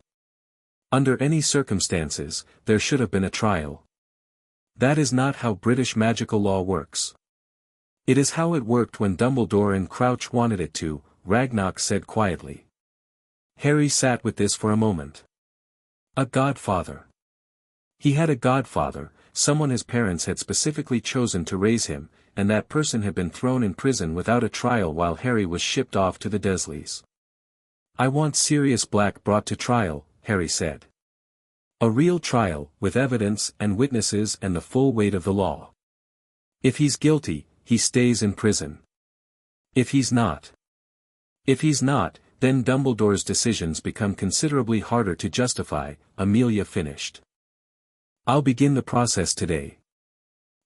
A: Under any circumstances, there should have been a trial. That is not how British magical law works. It is how it worked when Dumbledore and Crouch wanted it to, Ragnar said quietly. Harry sat with this for a moment. A godfather. He had a godfather, someone his parents had specifically chosen to raise him, and that person had been thrown in prison without a trial while Harry was shipped off to the Dursleys. I want Sirius Black brought to trial, Harry said. A real trial, with evidence and witnesses and the full weight of the law. If he's guilty, he stays in prison. If he's not. Then Dumbledore's decisions become considerably harder to justify, Amelia finished. I'll begin the process today.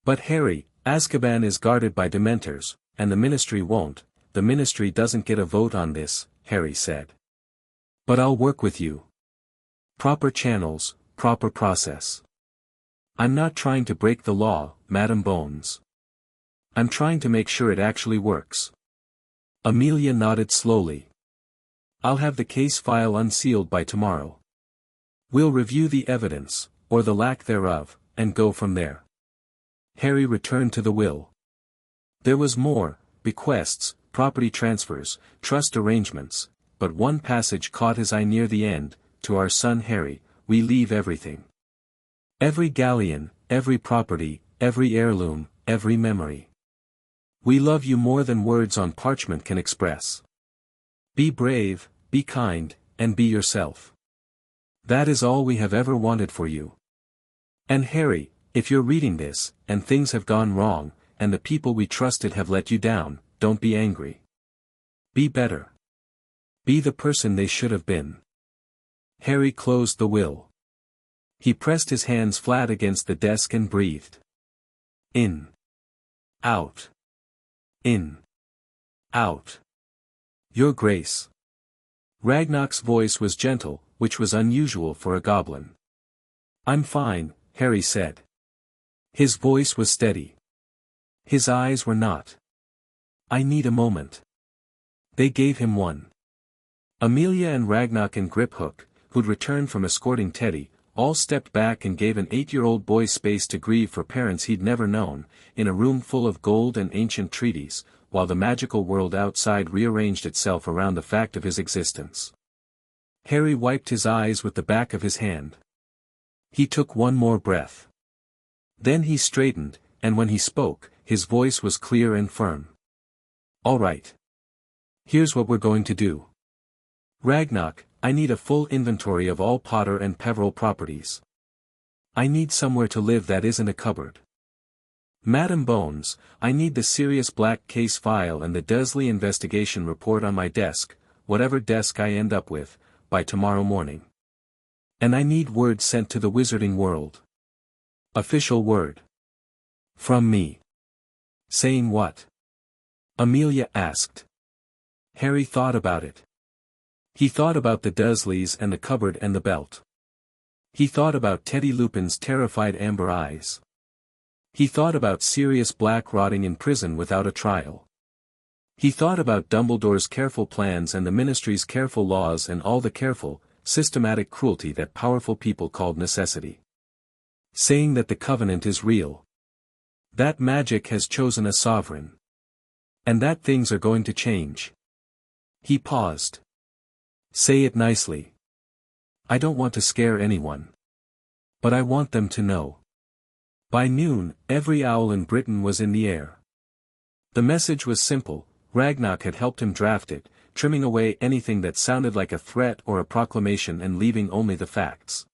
A: But Harry, Azkaban is guarded by Dementors, and the Ministry won't. The Ministry doesn't get a vote on this, Harry said. But I'll work with you. Proper channels, proper process. I'm not trying to break the law, Madam Bones. I'm trying to make sure it actually works. Amelia nodded slowly. I'll have the case file unsealed by tomorrow. We'll review the evidence, or the lack thereof, and go from there. Harry returned to the will. There was more: bequests, property transfers, trust arrangements, but one passage caught his eye near the end. To our son Harry, we leave everything. Every galleon, every property, every heirloom, every memory. We love you more than words on parchment can express. Be brave, be kind, and be yourself. That is all we have ever wanted for you. And Harry, if you're reading this, and things have gone wrong, and the people we trusted have let you down, don't be angry. Be better. Be the person they should have been. Harry closed the will. He pressed his hands flat against the desk and breathed. In. Out. In. Out. Your Grace. Ragnar's voice was gentle, which was unusual for a goblin. I'm fine, Harry said. His voice was steady. His eyes were not. I need a moment. They gave him one. Amelia and Ragnar and Griphook, who'd returned from escorting Teddy, all stepped back and gave an 8-year-old boy space to grieve for parents he'd never known, in a room full of gold and ancient treaties, while the magical world outside rearranged itself around the fact of his existence. Harry wiped his eyes with the back of his hand. He took one more breath. Then he straightened, and when he spoke, his voice was clear and firm. All right. Here's what we're going to do. Ragnar, I need a full inventory of all Potter and Peverell properties. I need somewhere to live that isn't a cupboard. Madam Bones, I need the Sirius Black case file and the Dursley investigation report on my desk, whatever desk I end up with, by tomorrow morning. And I need word sent to the Wizarding World. Official word. From me. Saying what? Amelia asked. Harry thought about it. He thought about the Dursleys and the cupboard and the belt. He thought about Teddy Lupin's terrified amber eyes. He thought about Sirius Black rotting in prison without a trial. He thought about Dumbledore's careful plans and the Ministry's careful laws and all the careful, systematic cruelty that powerful people called necessity. Saying that the Covenant is real. That magic has chosen a sovereign. And that things are going to change. He paused. Say it nicely. I don't want to scare anyone. But I want them to know. By noon, every owl in Britain was in the air. The message was simple. Ragnarok had helped him draft it, trimming away anything that sounded like a threat or a proclamation and leaving only the facts.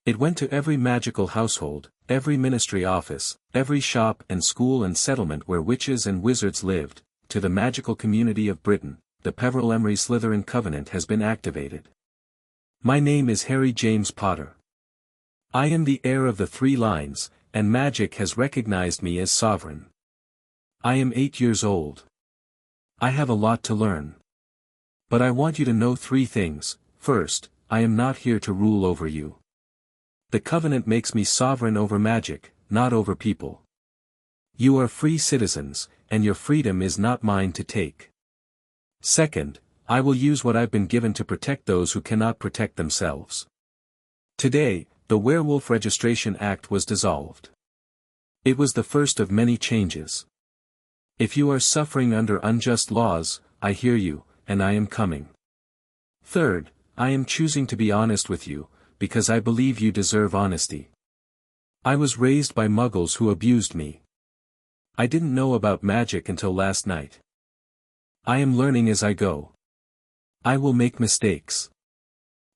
A: It went to every magical household, every ministry office, every shop and school and settlement where witches and wizards lived, to the magical community of Britain. The Peverell-Merlin-Slytherin covenant has been activated. My name is Harry James Potter. I am the heir of the three lines, and magic has recognized me as sovereign. I am 8 years old. I have a lot to learn. But I want you to know 3 things. First, I am not here to rule over you. The covenant makes me sovereign over magic, not over people. You are free citizens, and your freedom is not mine to take. Second, I will use what I've been given to protect those who cannot protect themselves. Today, the Werewolf Registration Act was dissolved. It was the first of many changes. If you are suffering under unjust laws, I hear you, and I am coming. Third, I am choosing to be honest with you, because I believe you deserve honesty. I was raised by muggles who abused me. I didn't know about magic until last night. I am learning as I go. I will make mistakes.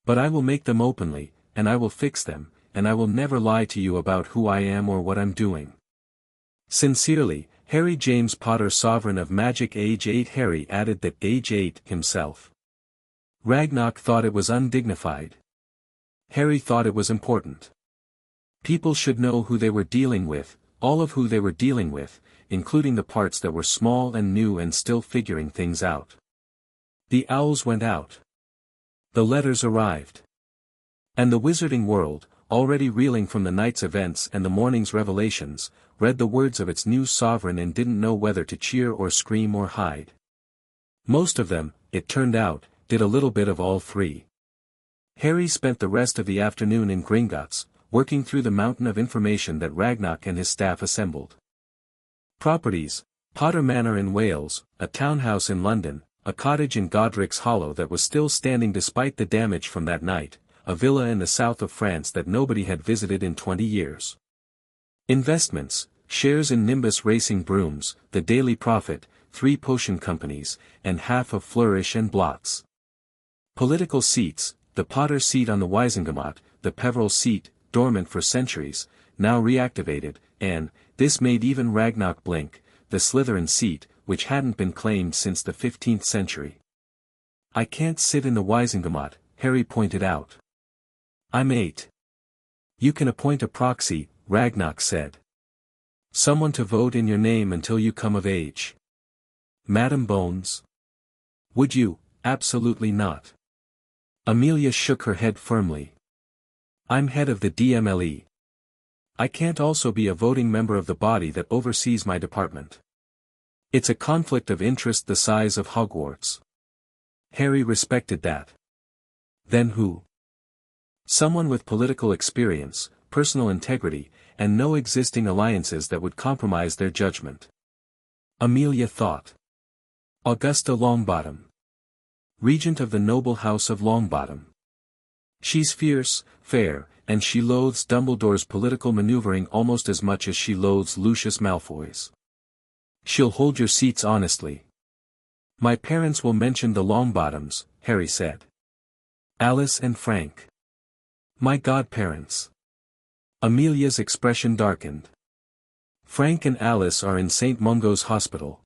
A: But I will make them openly, and I will fix them, and I will never lie to you about who I am or what I'm doing. Sincerely, Harry James Potter, Sovereign of Magic. Age 8. Harry added that age 8 himself. Ragnarok thought it was undignified. Harry thought it was important. People should know who they were dealing with, all of who they were dealing with, including the parts that were small and new and still figuring things out. The owls went out. The letters arrived. And the Wizarding World, already reeling from the night's events and the morning's revelations, read the words of its new sovereign and didn't know whether to cheer or scream or hide. Most of them, it turned out, did a little bit of all 3. Harry spent the rest of the afternoon in Gringotts, working through the mountain of information that Ragnarok and his staff assembled. Properties: Potter Manor in Wales, a townhouse in London, a cottage in Godric's Hollow that was still standing despite the damage from that night, a villa in the south of France that nobody had visited in 20 years. Investments: shares in Nimbus Racing Brooms, the Daily Prophet, 3 potion companies, and half of Flourish and Blots. Political seats: the Potter seat on the Wisengamot, the Peverell seat, dormant for centuries, now reactivated, and, this made even Ragnarok blink, the Slytherin seat, which hadn't been claimed since the 15th century. I can't sit in the Wisengamot, Harry pointed out. I'm 8. You can appoint a proxy, Ragnarok said. Someone to vote in your name until you come of age. Madam Bones? Would you? Absolutely not. Amelia shook her head firmly. I'm head of the DMLE. I can't also be a voting member of the body that oversees my department. It's a conflict of interest the size of Hogwarts. Harry respected that. Then who? Someone with political experience, personal integrity, and no existing alliances that would compromise their judgment. Amelia thought. Augusta Longbottom. Regent of the noble house of Longbottom. She's fierce, fair, and she loathes Dumbledore's political maneuvering almost as much as she loathes Lucius Malfoy's. She'll hold your seats honestly. My parents will mention the Longbottoms, Harry said. Alice and Frank. My godparents. Amelia's expression darkened. Frank and Alice are in St. Mungo's hospital.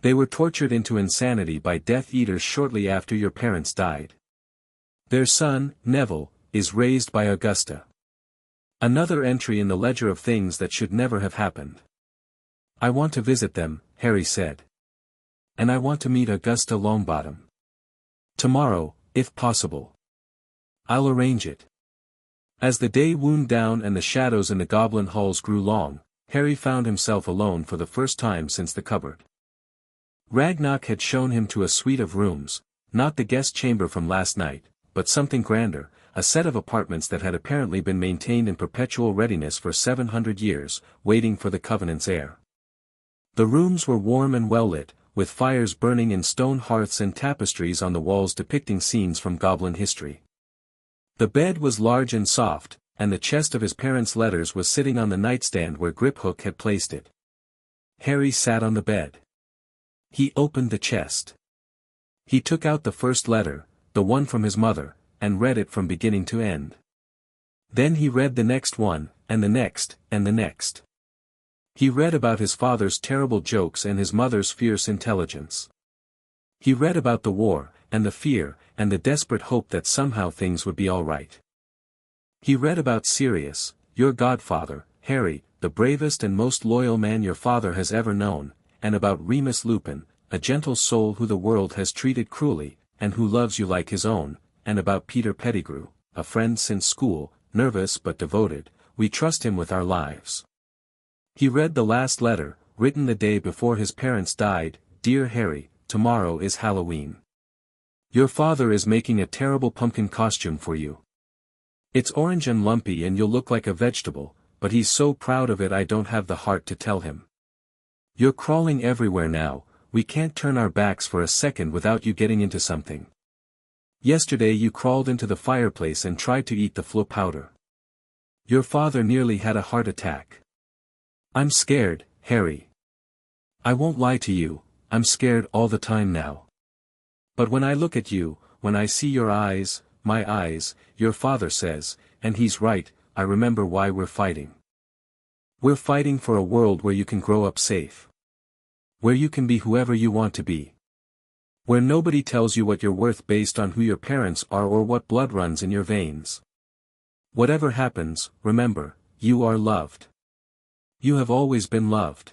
A: They were tortured into insanity by Death Eaters shortly after your parents died. Their son, Neville, is raised by Augusta. Another entry in the ledger of things that should never have happened. I want to visit them, Harry said. And I want to meet Augusta Longbottom. Tomorrow, if possible. I'll arrange it. As the day wound down and the shadows in the goblin halls grew long, Harry found himself alone for the first time since the cupboard. Ragnarok had shown him to a suite of rooms, not the guest chamber from last night, but something grander, a set of apartments that had apparently been maintained in perpetual readiness for 700 years, waiting for the Covenant's heir. The rooms were warm and well lit, with fires burning in stone hearths and tapestries on the walls depicting scenes from goblin history. The bed was large and soft, and the chest of his parents' letters was sitting on the nightstand where Griphook had placed it. Harry sat on the bed. He opened the chest. He took out the first letter, the one from his mother, and read it from beginning to end. Then he read the next one, and the next, and the next. He read about his father's terrible jokes and his mother's fierce intelligence. He read about the war, and the fear, and the desperate hope that somehow things would be all right. He read about Sirius, your godfather, Harry, the bravest and most loyal man your father has ever known, and about Remus Lupin, a gentle soul who the world has treated cruelly, and who loves you like his own, and about Peter Pettigrew, a friend since school, nervous but devoted, we trust him with our lives. He read the last letter, written the day before his parents died. Dear Harry, tomorrow is Halloween. Your father is making a terrible pumpkin costume for you. It's orange and lumpy and you'll look like a vegetable, but he's so proud of it I don't have the heart to tell him. You're crawling everywhere now, we can't turn our backs for a second without you getting into something. Yesterday you crawled into the fireplace and tried to eat the flo powder. Your father nearly had a heart attack. I'm scared, Harry. I won't lie to you, I'm scared all the time now. But when I look at you, when I see your eyes, my eyes, your father says, and he's right, I remember why we're fighting. We're fighting for a world where you can grow up safe. Where you can be whoever you want to be. Where nobody tells you what you're worth based on who your parents are or what blood runs in your veins. Whatever happens, remember, you are loved. You have always been loved.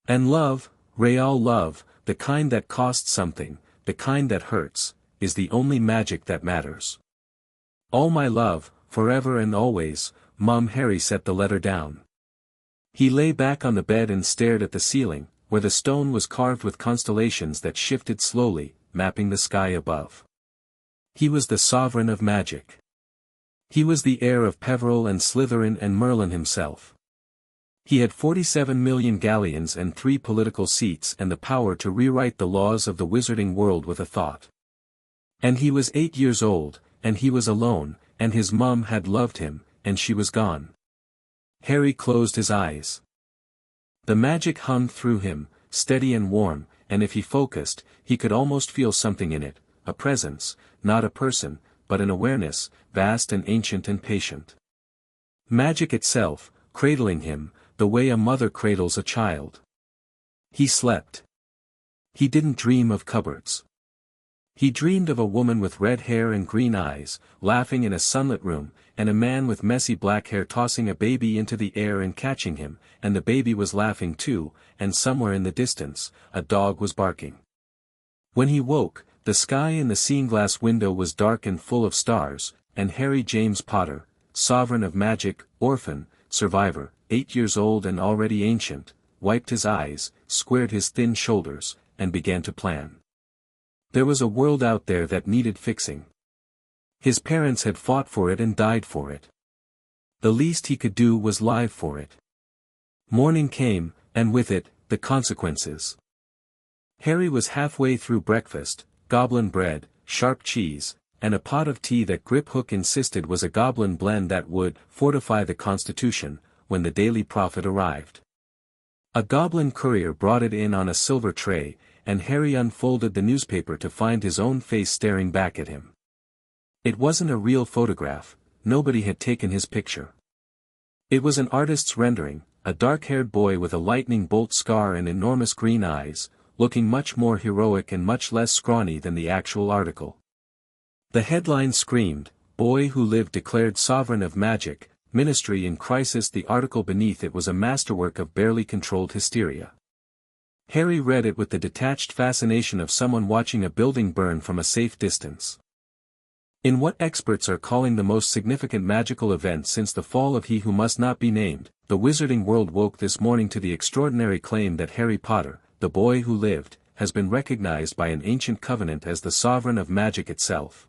A: And love, real love, the kind that costs something, the kind that hurts, is the only magic that matters. All my love, forever and always, Mum. Harry set the letter down. He lay back on the bed and stared at the ceiling, where the stone was carved with constellations that shifted slowly, mapping the sky above. He was the sovereign of magic. He was the heir of Peverell-Merlin-Slytherin and Merlin himself. He had 47 million galleons and 3 political seats and the power to rewrite the laws of the wizarding world with a thought. And he was 8 years old, and he was alone, and his mum had loved him, and she was gone. Harry closed his eyes. The magic hummed through him, steady and warm, and if he focused, he could almost feel something in it, a presence, not a person, but an awareness, vast and ancient and patient. Magic itself, cradling him, the way a mother cradles a child. He slept. He didn't dream of cupboards. He dreamed of a woman with red hair and green eyes, laughing in a sunlit room, and a man with messy black hair tossing a baby into the air and catching him, and the baby was laughing too, and somewhere in the distance, a dog was barking. When he woke, the sky in the seeing-glass window was dark and full of stars, and Harry James Potter, sovereign of magic, orphan, survivor, 8 years old and already ancient, wiped his eyes, squared his thin shoulders, and began to plan. There was a world out there that needed fixing. His parents had fought for it and died for it. The least he could do was live for it. Morning came, and with it, the consequences. Harry was halfway through breakfast, goblin bread, sharp cheese, and a pot of tea that Griphook insisted was a goblin blend that would fortify the constitution, when the Daily Prophet arrived. A goblin courier brought it in on a silver tray, and Harry unfolded the newspaper to find his own face staring back at him. It wasn't a real photograph, nobody had taken his picture. It was an artist's rendering, a dark-haired boy with a lightning bolt scar and enormous green eyes, looking much more heroic and much less scrawny than the actual article. The headline screamed, "Boy who lived declared sovereign of magic, ministry in crisis." The article beneath it was a masterwork of barely controlled hysteria. Harry read it with the detached fascination of someone watching a building burn from a safe distance. In what experts are calling the most significant magical event since the fall of He Who Must Not Be Named, the wizarding world woke this morning to the extraordinary claim that Harry Potter, the boy who lived, has been recognized by an ancient covenant as the sovereign of magic itself.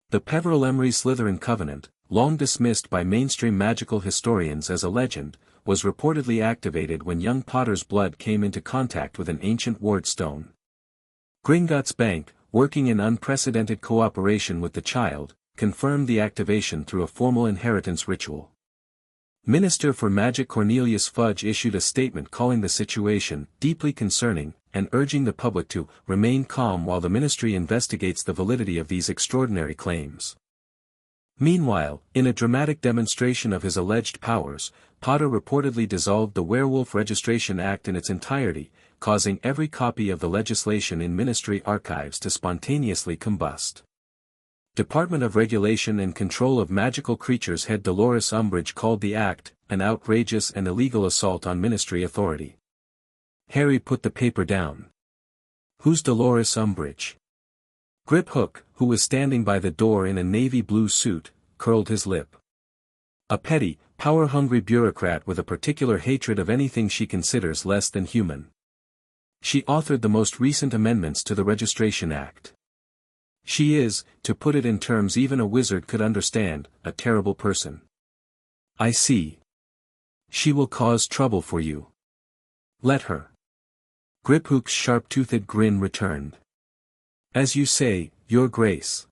A: The Peverell-Merlin-Slytherin covenant, long dismissed by mainstream magical historians as a legend, was reportedly activated when young Potter's blood came into contact with an ancient ward stone. Gringotts Bank, working in unprecedented cooperation with the child, confirmed the activation through a formal inheritance ritual. Minister for Magic Cornelius Fudge issued a statement calling the situation deeply concerning, and urging the public to remain calm while the ministry investigates the validity of these extraordinary claims. Meanwhile, in a dramatic demonstration of his alleged powers, Potter reportedly dissolved the Werewolf Registration Act in its entirety, causing every copy of the legislation in ministry archives to spontaneously combust. Department of Regulation and Control of Magical Creatures head Dolores Umbridge called the act an outrageous and illegal assault on ministry authority. Harry put the paper down. "Who's Dolores Umbridge?" Grip Hook, who was standing by the door in a navy blue suit, curled his lip. "A petty, power-hungry bureaucrat with a particular hatred of anything she considers less than human. She authored the most recent amendments to the Registration Act. She is, to put it in terms even a wizard could understand, a terrible person." "I see. She will cause trouble for you. Let her." Griphook's sharp-toothed grin returned. "As you say, Your Grace."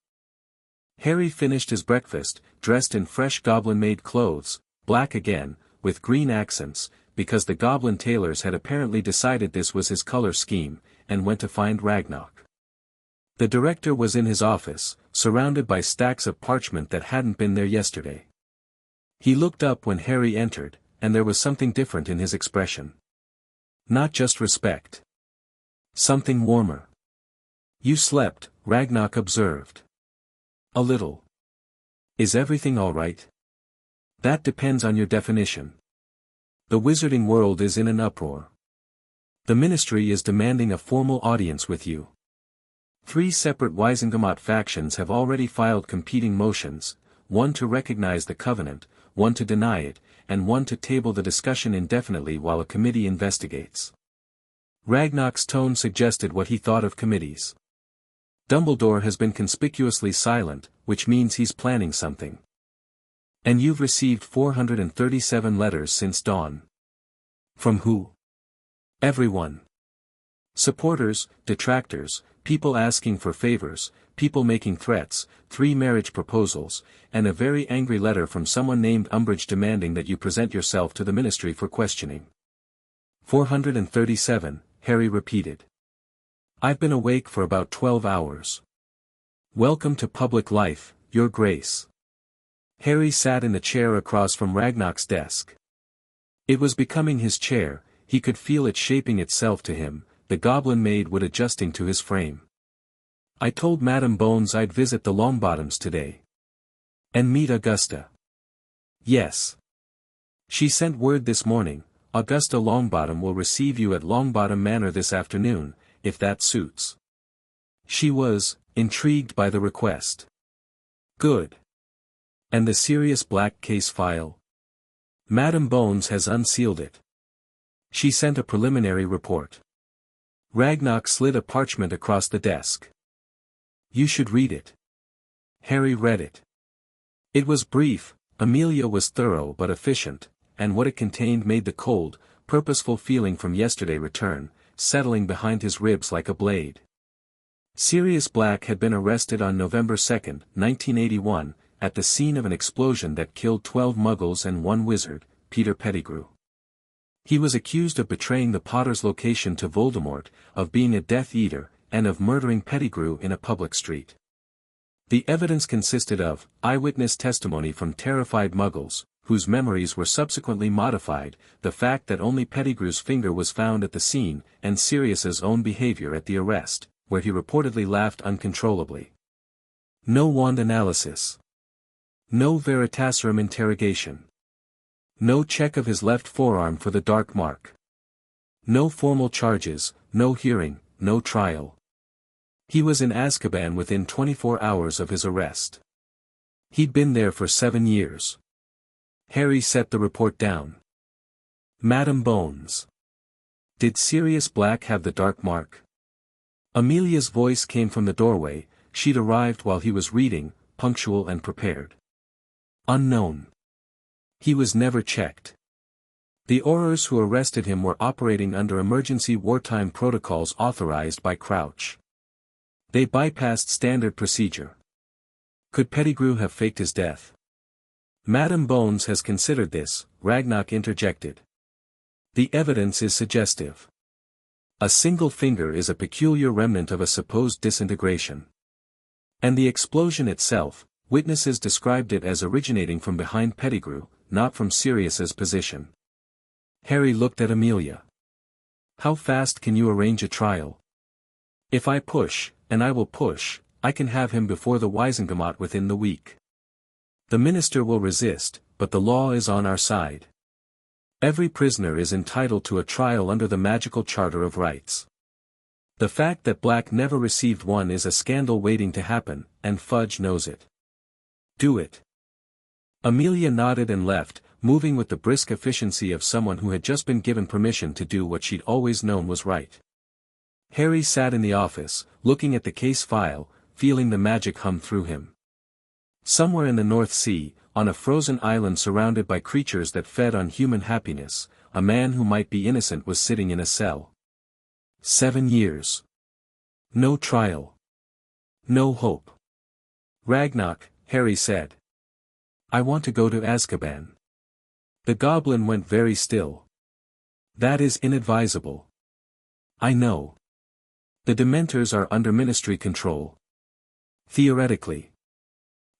A: Harry finished his breakfast, dressed in fresh goblin-made clothes, black again, with green accents, because the goblin tailors had apparently decided this was his color scheme, and went to find Ragnarok. The director was in his office, surrounded by stacks of parchment that hadn't been there yesterday. He looked up when Harry entered, and there was something different in his expression. Not just respect. Something warmer. "You slept," Ragnarok observed. "A little. Is everything all right?" "That depends on your definition. The wizarding world is in an uproar. The ministry is demanding a formal audience with you. 3 separate Wisengamot factions have already filed competing motions, one to recognize the covenant, one to deny it, and one to table the discussion indefinitely while a committee investigates." Ragnarok's tone suggested what he thought of committees. "Dumbledore has been conspicuously silent, which means he's planning something. And you've received 437 letters since dawn." "From who?" "Everyone. Supporters, detractors, people asking for favors, people making threats, 3 marriage proposals, and a very angry letter from someone named Umbridge demanding that you present yourself to the ministry for questioning." 437, Harry repeated. "I've been awake for about 12 hours. Welcome to public life, Your Grace." Harry sat in the chair across from Ragnarok's desk. It was becoming his chair, he could feel it shaping itself to him, the goblin maid would adjusting to his frame. "I told Madame Bones I'd visit the Longbottoms today. And meet Augusta." "Yes. She sent word this morning, Augusta Longbottom will receive you at Longbottom Manor this afternoon, if that suits." She was intrigued by the request. "Good. And the serious black case file?" "Madame Bones has unsealed it. She sent a preliminary report." Ragnarok slid a parchment across the desk. "You should read it." Harry read it. It was brief, Amelia was thorough but efficient, and what it contained made the cold, purposeful feeling from yesterday return, settling behind his ribs like a blade. Sirius Black had been arrested on November 2, 1981, at the scene of an explosion that killed 12 Muggles and 1 wizard, Peter Pettigrew. He was accused of betraying the Potter's location to Voldemort, of being a Death Eater, and of murdering Pettigrew in a public street. The evidence consisted of eyewitness testimony from terrified Muggles, whose memories were subsequently modified, the fact that only Pettigrew's finger was found at the scene, and Sirius's own behavior at the arrest, where he reportedly laughed uncontrollably. No wand analysis. No Veritaserum interrogation. No check of his left forearm for the dark mark. No formal charges, no hearing, no trial. He was in Azkaban within 24 hours of his arrest. He'd been there for 7 years. Harry set the report down. Madam Bones. Did Sirius Black have the dark mark? Amelia's voice came from the doorway. She'd arrived while he was reading, punctual and prepared. Unknown. He was never checked. The Aurors who arrested him were operating under emergency wartime protocols authorized by Crouch. They bypassed standard procedure. Could Pettigrew have faked his death? Madam Bones has considered this, Ragnarok interjected. The evidence is suggestive. A single finger is a peculiar remnant of a supposed disintegration. And the explosion itself, witnesses described it as originating from behind Pettigrew, not from Sirius's position. Harry looked at Amelia. How fast can you arrange a trial? If I push, and I will push, I can have him before the Wisengamot within the week. The minister will resist, but the law is on our side. Every prisoner is entitled to a trial under the magical Charter of Rights. The fact that Black never received one is a scandal waiting to happen, and Fudge knows it. Do it. Amelia nodded and left, moving with the brisk efficiency of someone who had just been given permission to do what she'd always known was right. Harry sat in the office, looking at the case file, feeling the magic hum through him. Somewhere in the North Sea, on a frozen island surrounded by creatures that fed on human happiness, a man who might be innocent was sitting in a cell. 7 years. No trial. No hope. Ragnarok, Harry said. I want to go to Azkaban. The goblin went very still. That is inadvisable. I know. The Dementors are under ministry control. Theoretically.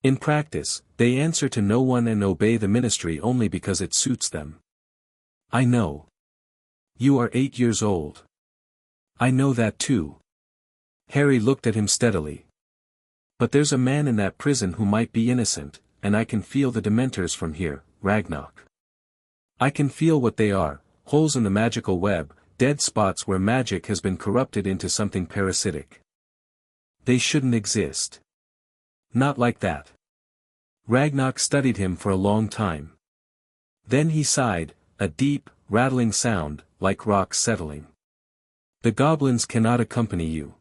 A: In practice, they answer to no one and obey the ministry only because it suits them. I know. You are 8 years old. I know that too. Harry looked at him steadily. But there's a man in that prison who might be innocent, and I can feel the Dementors from here, Ragnarok. I can feel what they are, holes in the magical web, dead spots where magic has been corrupted into something parasitic. They shouldn't exist. Not like that. Ragnarok studied him for a long time. Then he sighed, a deep, rattling sound, like rocks settling. The goblins cannot accompany you.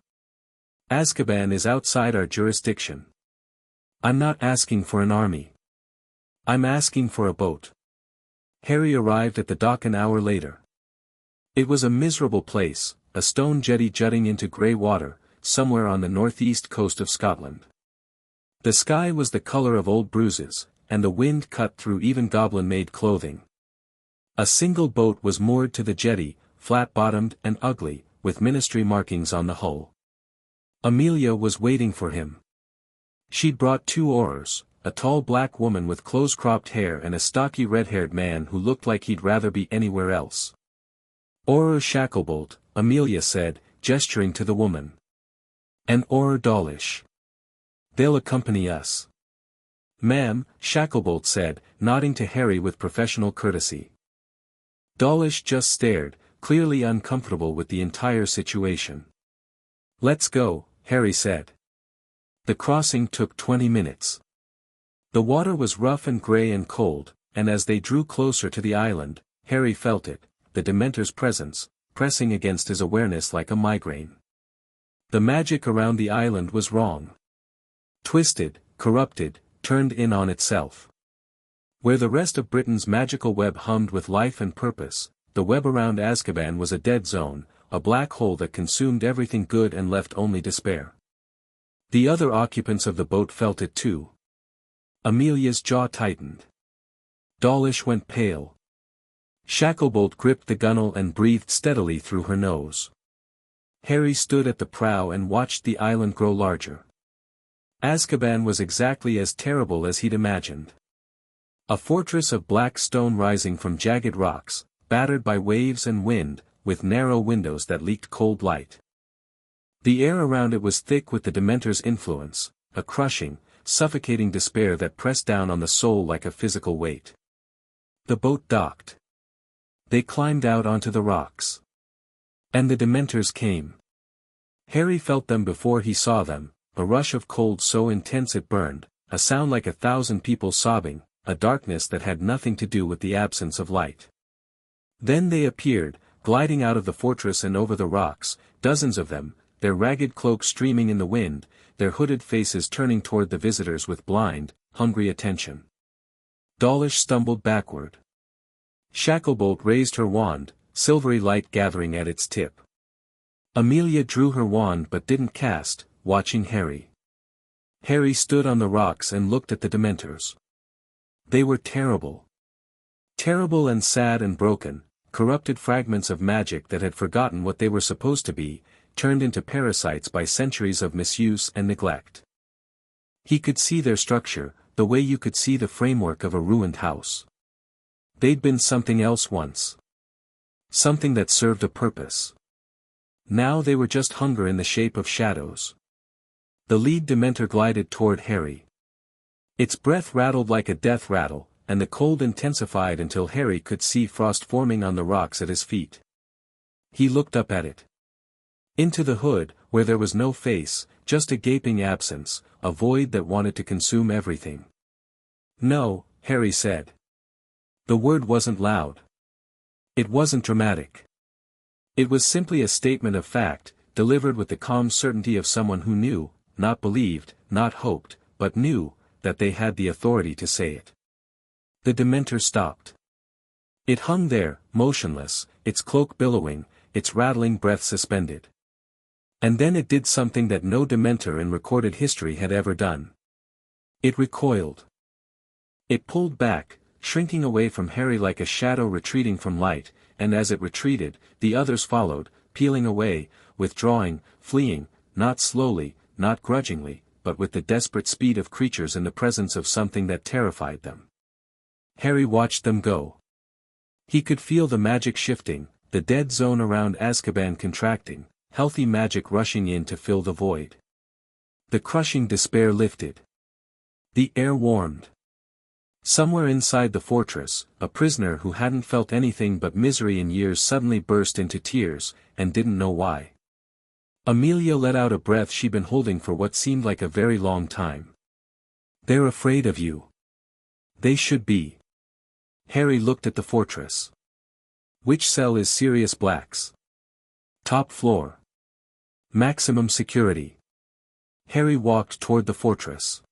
A: Azkaban is outside our jurisdiction. I'm not asking for an army. I'm asking for a boat. Harry arrived at the dock an hour later. It was a miserable place, a stone jetty jutting into grey water, somewhere on the northeast coast of Scotland. The sky was the color of old bruises, and the wind cut through even goblin-made clothing. A single boat was moored to the jetty, flat-bottomed and ugly, with ministry markings on the hull. Amelia was waiting for him. She'd brought 2 Aurors, a tall black woman with close-cropped hair and a stocky red-haired man who looked like he'd rather be anywhere else. Auror Shacklebolt, Amelia said, gesturing to the woman. And Auror Dawlish. They'll accompany us. Ma'am, Shacklebolt said, nodding to Harry with professional courtesy. Dawlish just stared, clearly uncomfortable with the entire situation. Let's go, Harry said. The crossing took 20 minutes. The water was rough and grey and cold, and as they drew closer to the island, Harry felt it, the Dementor's presence, pressing against his awareness like a migraine. The magic around the island was wrong. Twisted, corrupted, turned in on itself. Where the rest of Britain's magical web hummed with life and purpose, the web around Azkaban was a dead zone, a black hole that consumed everything good and left only despair. The other occupants of the boat felt it too. Amelia's jaw tightened. Dawlish went pale. Shacklebolt gripped the gunwale and breathed steadily through her nose. Harry stood at the prow and watched the island grow larger. Azkaban was exactly as terrible as he'd imagined. A fortress of black stone rising from jagged rocks, battered by waves and wind, with narrow windows that leaked cold light. The air around it was thick with the Dementor's influence, a crushing, suffocating despair that pressed down on the soul like a physical weight. The boat docked. They climbed out onto the rocks. And the Dementors came. Harry felt them before he saw them, a rush of cold so intense it burned, a sound like 1,000 people sobbing, a darkness that had nothing to do with the absence of light. Then they appeared, gliding out of the fortress and over the rocks, dozens of them, their ragged cloaks streaming in the wind, their hooded faces turning toward the visitors with blind, hungry attention. Dawlish stumbled backward. Shacklebolt raised her wand, silvery light gathering at its tip. Amelia drew her wand but didn't cast, watching Harry. Harry stood on the rocks and looked at the Dementors. They were terrible. Terrible and sad and broken, corrupted fragments of magic that had forgotten what they were supposed to be, turned into parasites by centuries of misuse and neglect. He could see their structure, the way you could see the framework of a ruined house. They'd been something else once. Something that served a purpose. Now they were just hunger in the shape of shadows. The lead Dementor glided toward Harry. Its breath rattled like a death rattle, and the cold intensified until Harry could see frost forming on the rocks at his feet. He looked up at it. Into the hood, where there was no face, just a gaping absence, a void that wanted to consume everything. No, Harry said. The word wasn't loud. It wasn't dramatic. It was simply a statement of fact, delivered with the calm certainty of someone who knew, not believed, not hoped, but knew, that they had the authority to say it. The Dementor stopped. It hung there, motionless, its cloak billowing, its rattling breath suspended. And then it did something that no Dementor in recorded history had ever done. It recoiled. It pulled back, shrinking away from Harry like a shadow retreating from light, and as it retreated, the others followed, peeling away, withdrawing, fleeing, not slowly, not grudgingly, but with the desperate speed of creatures in the presence of something that terrified them. Harry watched them go. He could feel the magic shifting, the dead zone around Azkaban contracting, healthy magic rushing in to fill the void. The crushing despair lifted. The air warmed. Somewhere inside the fortress, a prisoner who hadn't felt anything but misery in years suddenly burst into tears, and didn't know why. Amelia let out a breath she'd been holding for what seemed like a very long time. They're afraid of you. They should be. Harry looked at the fortress. Which cell is Sirius Black's? Top floor. Maximum security. Harry walked toward the fortress.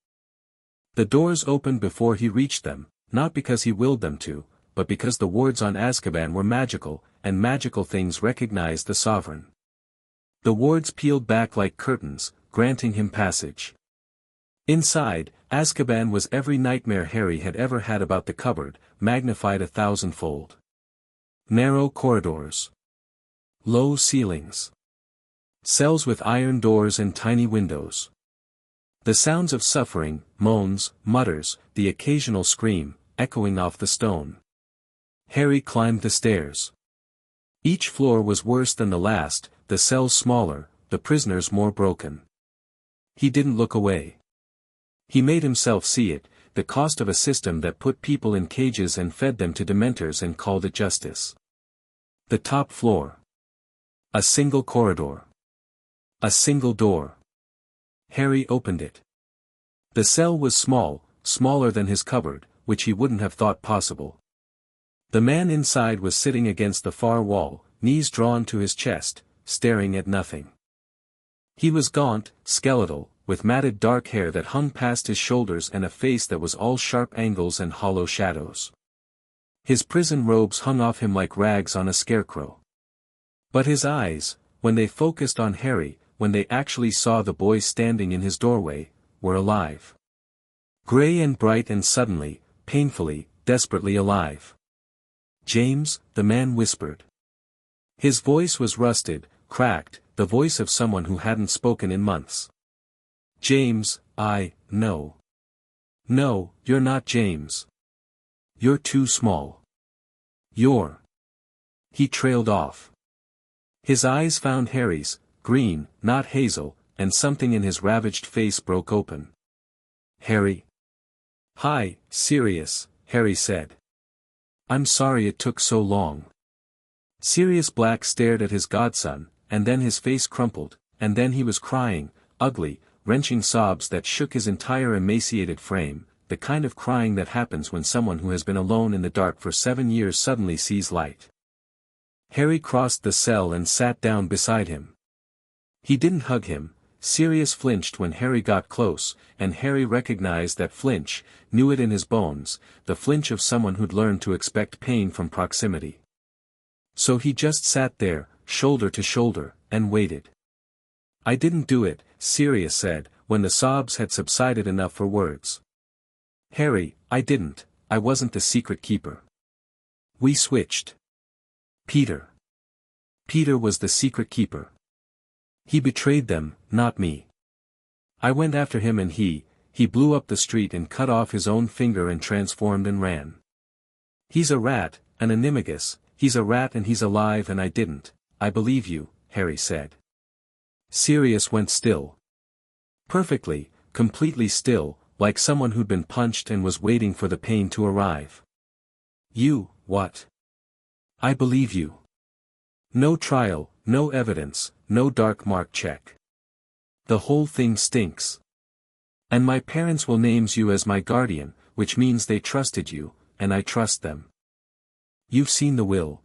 A: The doors opened before he reached them, not because he willed them to, but because the wards on Azkaban were magical, and magical things recognized the sovereign. The wards peeled back like curtains, granting him passage. Inside, Azkaban was every nightmare Harry had ever had about the cupboard, magnified 1,000-fold. Narrow corridors. Low ceilings. Cells with iron doors and tiny windows. The sounds of suffering, moans, mutters, the occasional scream, echoing off the stone. Harry climbed the stairs. Each floor was worse than the last, the cells smaller, the prisoners more broken. He didn't look away. He made himself see it, the cost of a system that put people in cages and fed them to Dementors and called it justice. The top floor. A single corridor. A single door. Harry opened it. The cell was small, smaller than his cupboard, which he wouldn't have thought possible. The man inside was sitting against the far wall, knees drawn to his chest, staring at nothing. He was gaunt, skeletal, with matted dark hair that hung past his shoulders and a face that was all sharp angles and hollow shadows. His prison robes hung off him like rags on a scarecrow. But his eyes, when they focused on Harry, when they actually saw the boy standing in his doorway, were alive. Gray and bright and suddenly, painfully, desperately alive. "James," the man whispered. His voice was rusted, cracked, the voice of someone who hadn't spoken in months. "James, no. No, you're not James. You're too small. You're. He trailed off. His eyes found Harry's, green, not hazel, and something in his ravaged face broke open. Harry. Hi, Sirius, Harry said. I'm sorry it took so long. Sirius Black stared at his godson, and then his face crumpled, and then he was crying, ugly, wrenching sobs that shook his entire emaciated frame, the kind of crying that happens when someone who has been alone in the dark for 7 years suddenly sees light. Harry crossed the cell and sat down beside him. He didn't hug him. Sirius flinched when Harry got close, and Harry recognized that flinch, knew it in his bones, the flinch of someone who'd learned to expect pain from proximity. So he just sat there, shoulder to shoulder, and waited. I didn't do it, Sirius said, when the sobs had subsided enough for words. Harry, I didn't, I wasn't the secret keeper. We switched. Peter. Peter was the secret keeper. He betrayed them, not me. I went after him and he blew up the street and cut off his own finger and transformed and ran. He's a rat, an animagus, he's a rat and he's alive and I didn't. I believe you, Harry said. Sirius went still. Perfectly, completely still, like someone who'd been punched and was waiting for the pain to arrive. You, what? I believe you. No trial, no evidence, no dark mark check. The whole thing stinks. And my parents will name you as my guardian, which means they trusted you, and I trust them. You've seen the will.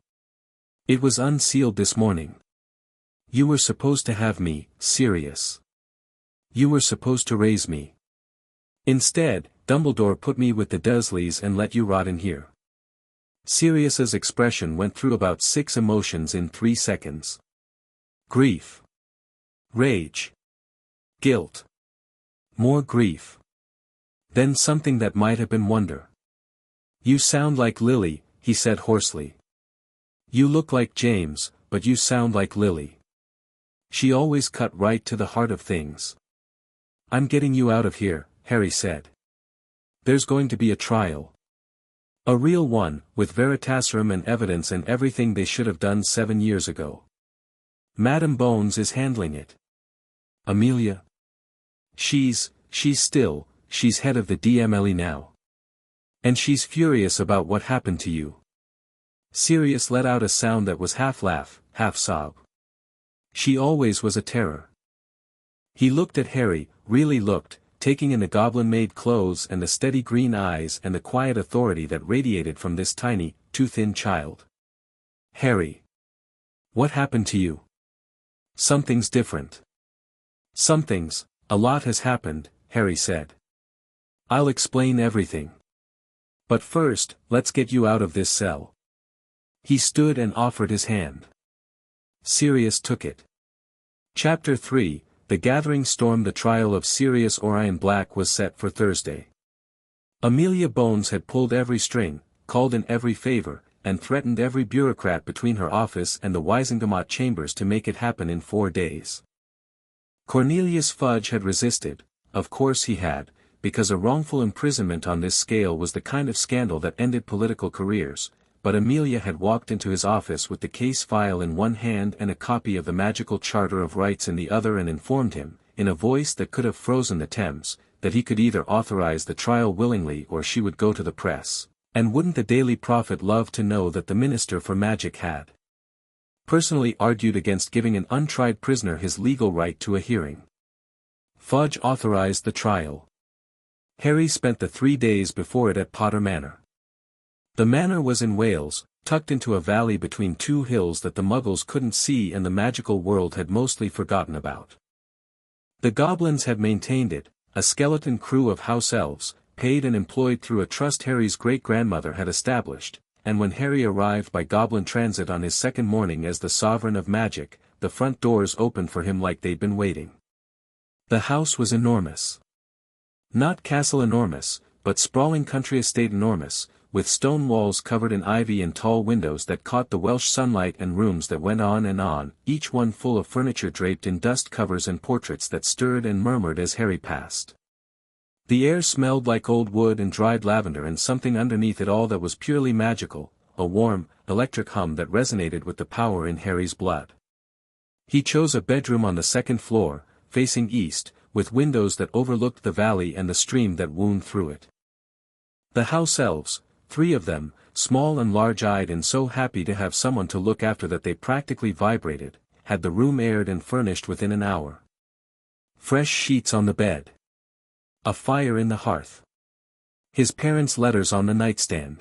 A: It was unsealed this morning. You were supposed to have me, Sirius. You were supposed to raise me. Instead, Dumbledore put me with the Dursleys and let you rot in here. Sirius's expression went through about 6 emotions in 3 seconds. Grief. Rage. Guilt. More grief. Then something that might have been wonder. You sound like Lily, he said hoarsely. You look like James, but you sound like Lily. She always cut right to the heart of things. I'm getting you out of here, Harry said. There's going to be a trial. A real one, with Veritaserum and evidence and everything they should have done 7 years ago. Madam Bones is handling it. Amelia? She's head of the DMLE now. And she's furious about what happened to you. Sirius let out a sound that was half laugh, half sob. She always was a terror. He looked at Harry, really looked, taking in the goblin-made clothes and the steady green eyes and the quiet authority that radiated from this tiny, too thin child. Harry. What happened to you? Something's different. Something's, a lot has happened, Harry said. I'll explain everything. But first, let's get you out of this cell. He stood and offered his hand. Sirius took it. Chapter 3, The Gathering Storm. The trial of Sirius Orion Black was set for Thursday. Amelia Bones had pulled every string, called in every favor, and threatened every bureaucrat between her office and the Wisengamot chambers to make it happen in 4 days. Cornelius Fudge had resisted, of course he had, because a wrongful imprisonment on this scale was the kind of scandal that ended political careers, but Amelia had walked into his office with the case file in one hand and a copy of the Magical Charter of Rights in the other and informed him, in a voice that could have frozen the Thames, that he could either authorize the trial willingly or she would go to the press, and wouldn't the Daily Prophet love to know that the Minister for Magic had personally argued against giving an untried prisoner his legal right to a hearing. Fudge authorized the trial. Harry spent the 3 days before it at Potter Manor. The manor was in Wales, tucked into a valley between 2 hills that the Muggles couldn't see and the magical world had mostly forgotten about. The Goblins had maintained it, a skeleton crew of house elves, paid and employed through a trust Harry's great-grandmother had established, and when Harry arrived by Goblin Transit on his 2nd morning as the Sovereign of Magic, the front doors opened for him like they'd been waiting. The house was enormous. Not castle enormous, but sprawling country estate enormous, with stone walls covered in ivy and tall windows that caught the Welsh sunlight and rooms that went on, each one full of furniture draped in dust covers and portraits that stirred and murmured as Harry passed. The air smelled like old wood and dried lavender and something underneath it all that was purely magical, a warm, electric hum that resonated with the power in Harry's blood. He chose a bedroom on the second floor, facing east, with windows that overlooked the valley and the stream that wound through it. The house elves, 3 of them, small and large-eyed and so happy to have someone to look after that they practically vibrated, had the room aired and furnished within an hour. Fresh sheets on the bed. A fire in the hearth. His parents' letters on the nightstand.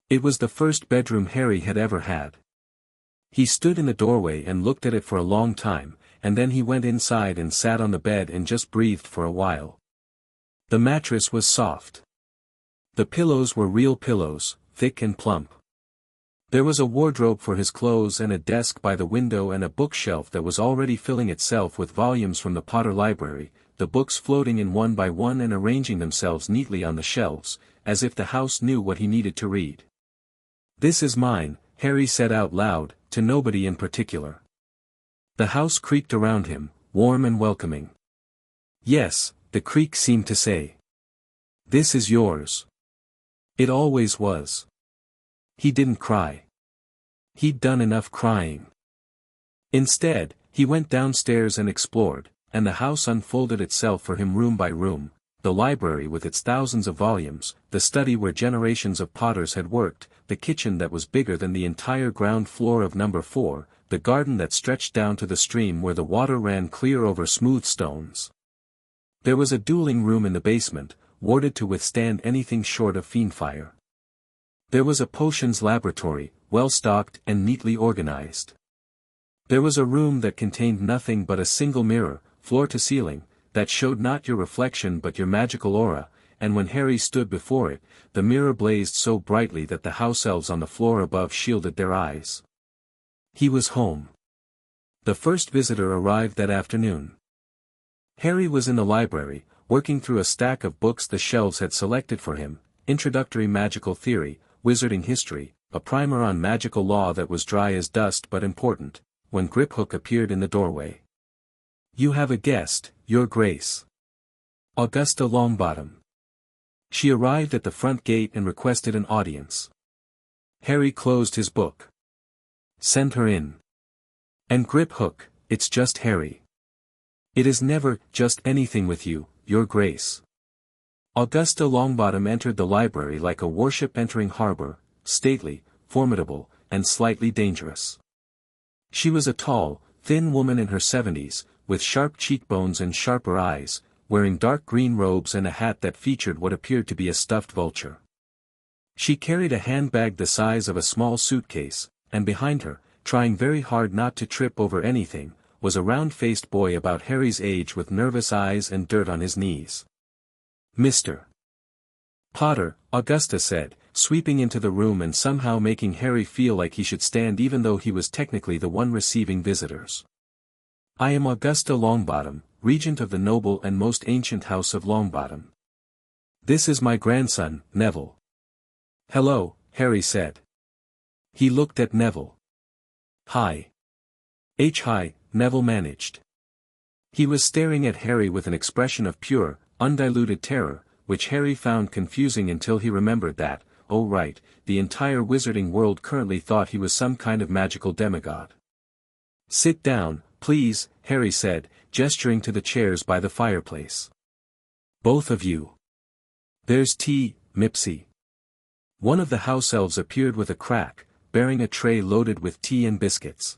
A: It was the first bedroom Harry had ever had. He stood in the doorway and looked at it for a long time, and then he went inside and sat on the bed and just breathed for a while. The mattress was soft. The pillows were real pillows, thick and plump. There was a wardrobe for his clothes and a desk by the window and a bookshelf that was already filling itself with volumes from the Potter library, the books floating in one by one and arranging themselves neatly on the shelves, as if the house knew what he needed to read. "This is mine," Harry said out loud, to nobody in particular. The house creaked around him, warm and welcoming. Yes, the creak seemed to say. "This is yours." It always was. He didn't cry. He'd done enough crying. Instead, he went downstairs and explored, and the house unfolded itself for him room by room, the library with its thousands of volumes, the study where generations of Potters had worked, the kitchen that was bigger than the entire ground floor of number 4, the garden that stretched down to the stream where the water ran clear over smooth stones. There was a dueling room in the basement, warded to withstand anything short of fiendfire. There was a potions laboratory, well-stocked and neatly organized. There was a room that contained nothing but a single mirror, floor to ceiling, that showed not your reflection but your magical aura, and when Harry stood before it, the mirror blazed so brightly that the house elves on the floor above shielded their eyes. He was home. The first visitor arrived that afternoon. Harry was in the library, working through a stack of books the shelves had selected for him, Introductory Magical Theory, Wizarding History, a primer on magical law that was dry as dust but important, when Griphook appeared in the doorway. "You have a guest, Your Grace. Augusta Longbottom." She arrived at the front gate and requested an audience. Harry closed his book. "Send her in." "And Griphook, it's just Harry." "It is never just anything with you, Your Grace." Augusta Longbottom entered the library like a warship entering harbor, stately, formidable, and slightly dangerous. She was a tall, thin woman in her 70s, with sharp cheekbones and sharper eyes, wearing dark green robes and a hat that featured what appeared to be a stuffed vulture. She carried a handbag the size of a small suitcase, and behind her, trying very hard not to trip over anything, was a round-faced boy about Harry's age with nervous eyes and dirt on his knees. "Mr. Potter," Augusta said, sweeping into the room and somehow making Harry feel like he should stand even though he was technically the one receiving visitors. "I am Augusta Longbottom, regent of the noble and most ancient house of Longbottom. This is my grandson, Neville." "Hello," Harry said. He looked at Neville. "Hi." Hi," Neville managed. He was staring at Harry with an expression of pure, undiluted terror, which Harry found confusing until he remembered that, oh right, the entire wizarding world currently thought he was some kind of magical demigod. "Sit down, please," Harry said, gesturing to the chairs by the fireplace. "Both of you. There's tea, Mipsy." One of the house elves appeared with a crack, bearing a tray loaded with tea and biscuits.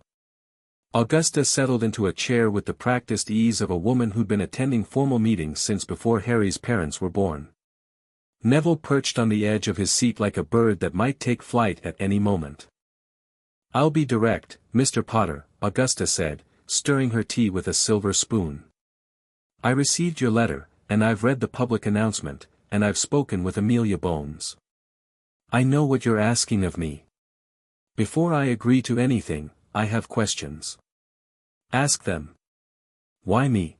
A: Augusta settled into a chair with the practiced ease of a woman who'd been attending formal meetings since before Harry's parents were born. Neville perched on the edge of his seat like a bird that might take flight at any moment. "I'll be direct, Mr. Potter," Augusta said, stirring her tea with a silver spoon. "I received your letter, and I've read the public announcement, and I've spoken with Amelia Bones. I know what you're asking of me. Before I agree to anything, I have questions." "Ask them." "Why me?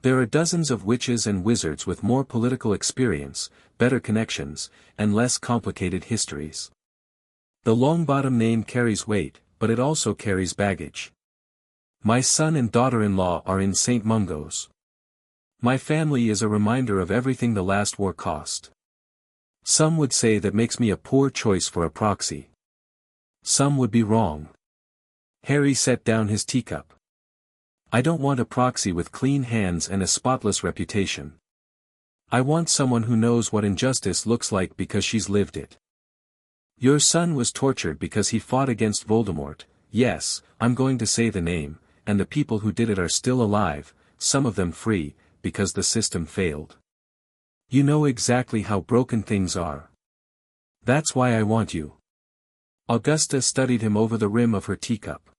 A: There are dozens of witches and wizards with more political experience, better connections, and less complicated histories. The Longbottom name carries weight, but it also carries baggage. My son and daughter-in-law are in St. Mungo's. My family is a reminder of everything the last war cost. Some would say that makes me a poor choice for a proxy. Some would be wrong. Harry set down his teacup. I don't want a proxy with clean hands and a spotless reputation. I want someone who knows what injustice looks like because she's lived it. Your son was tortured because he fought against Voldemort. Yes, I'm going to say the name, and the people who did it are still alive, some of them free, because the system failed. You know exactly how broken things are. That's why I want you. Augusta studied him over the rim of her teacup.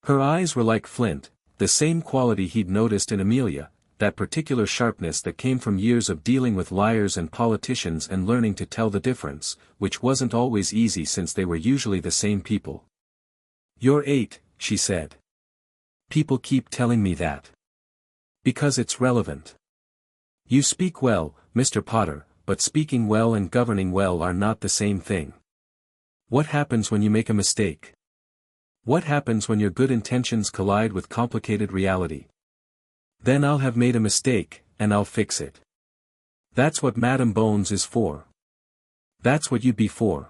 A: Her eyes were like flint, the same quality he'd noticed in Amelia, that particular sharpness that came from years of dealing with liars and politicians and learning to tell the difference, which wasn't always easy since they were usually the same people. You're 8, she said. People keep telling me that. Because it's relevant. You speak well, Mr. Potter, but speaking well and governing well are not the same thing. What happens when you make a mistake? What happens when your good intentions collide with complicated reality? Then I'll have made a mistake, and I'll fix it. That's what Madam Bones is for. That's what you'd be for.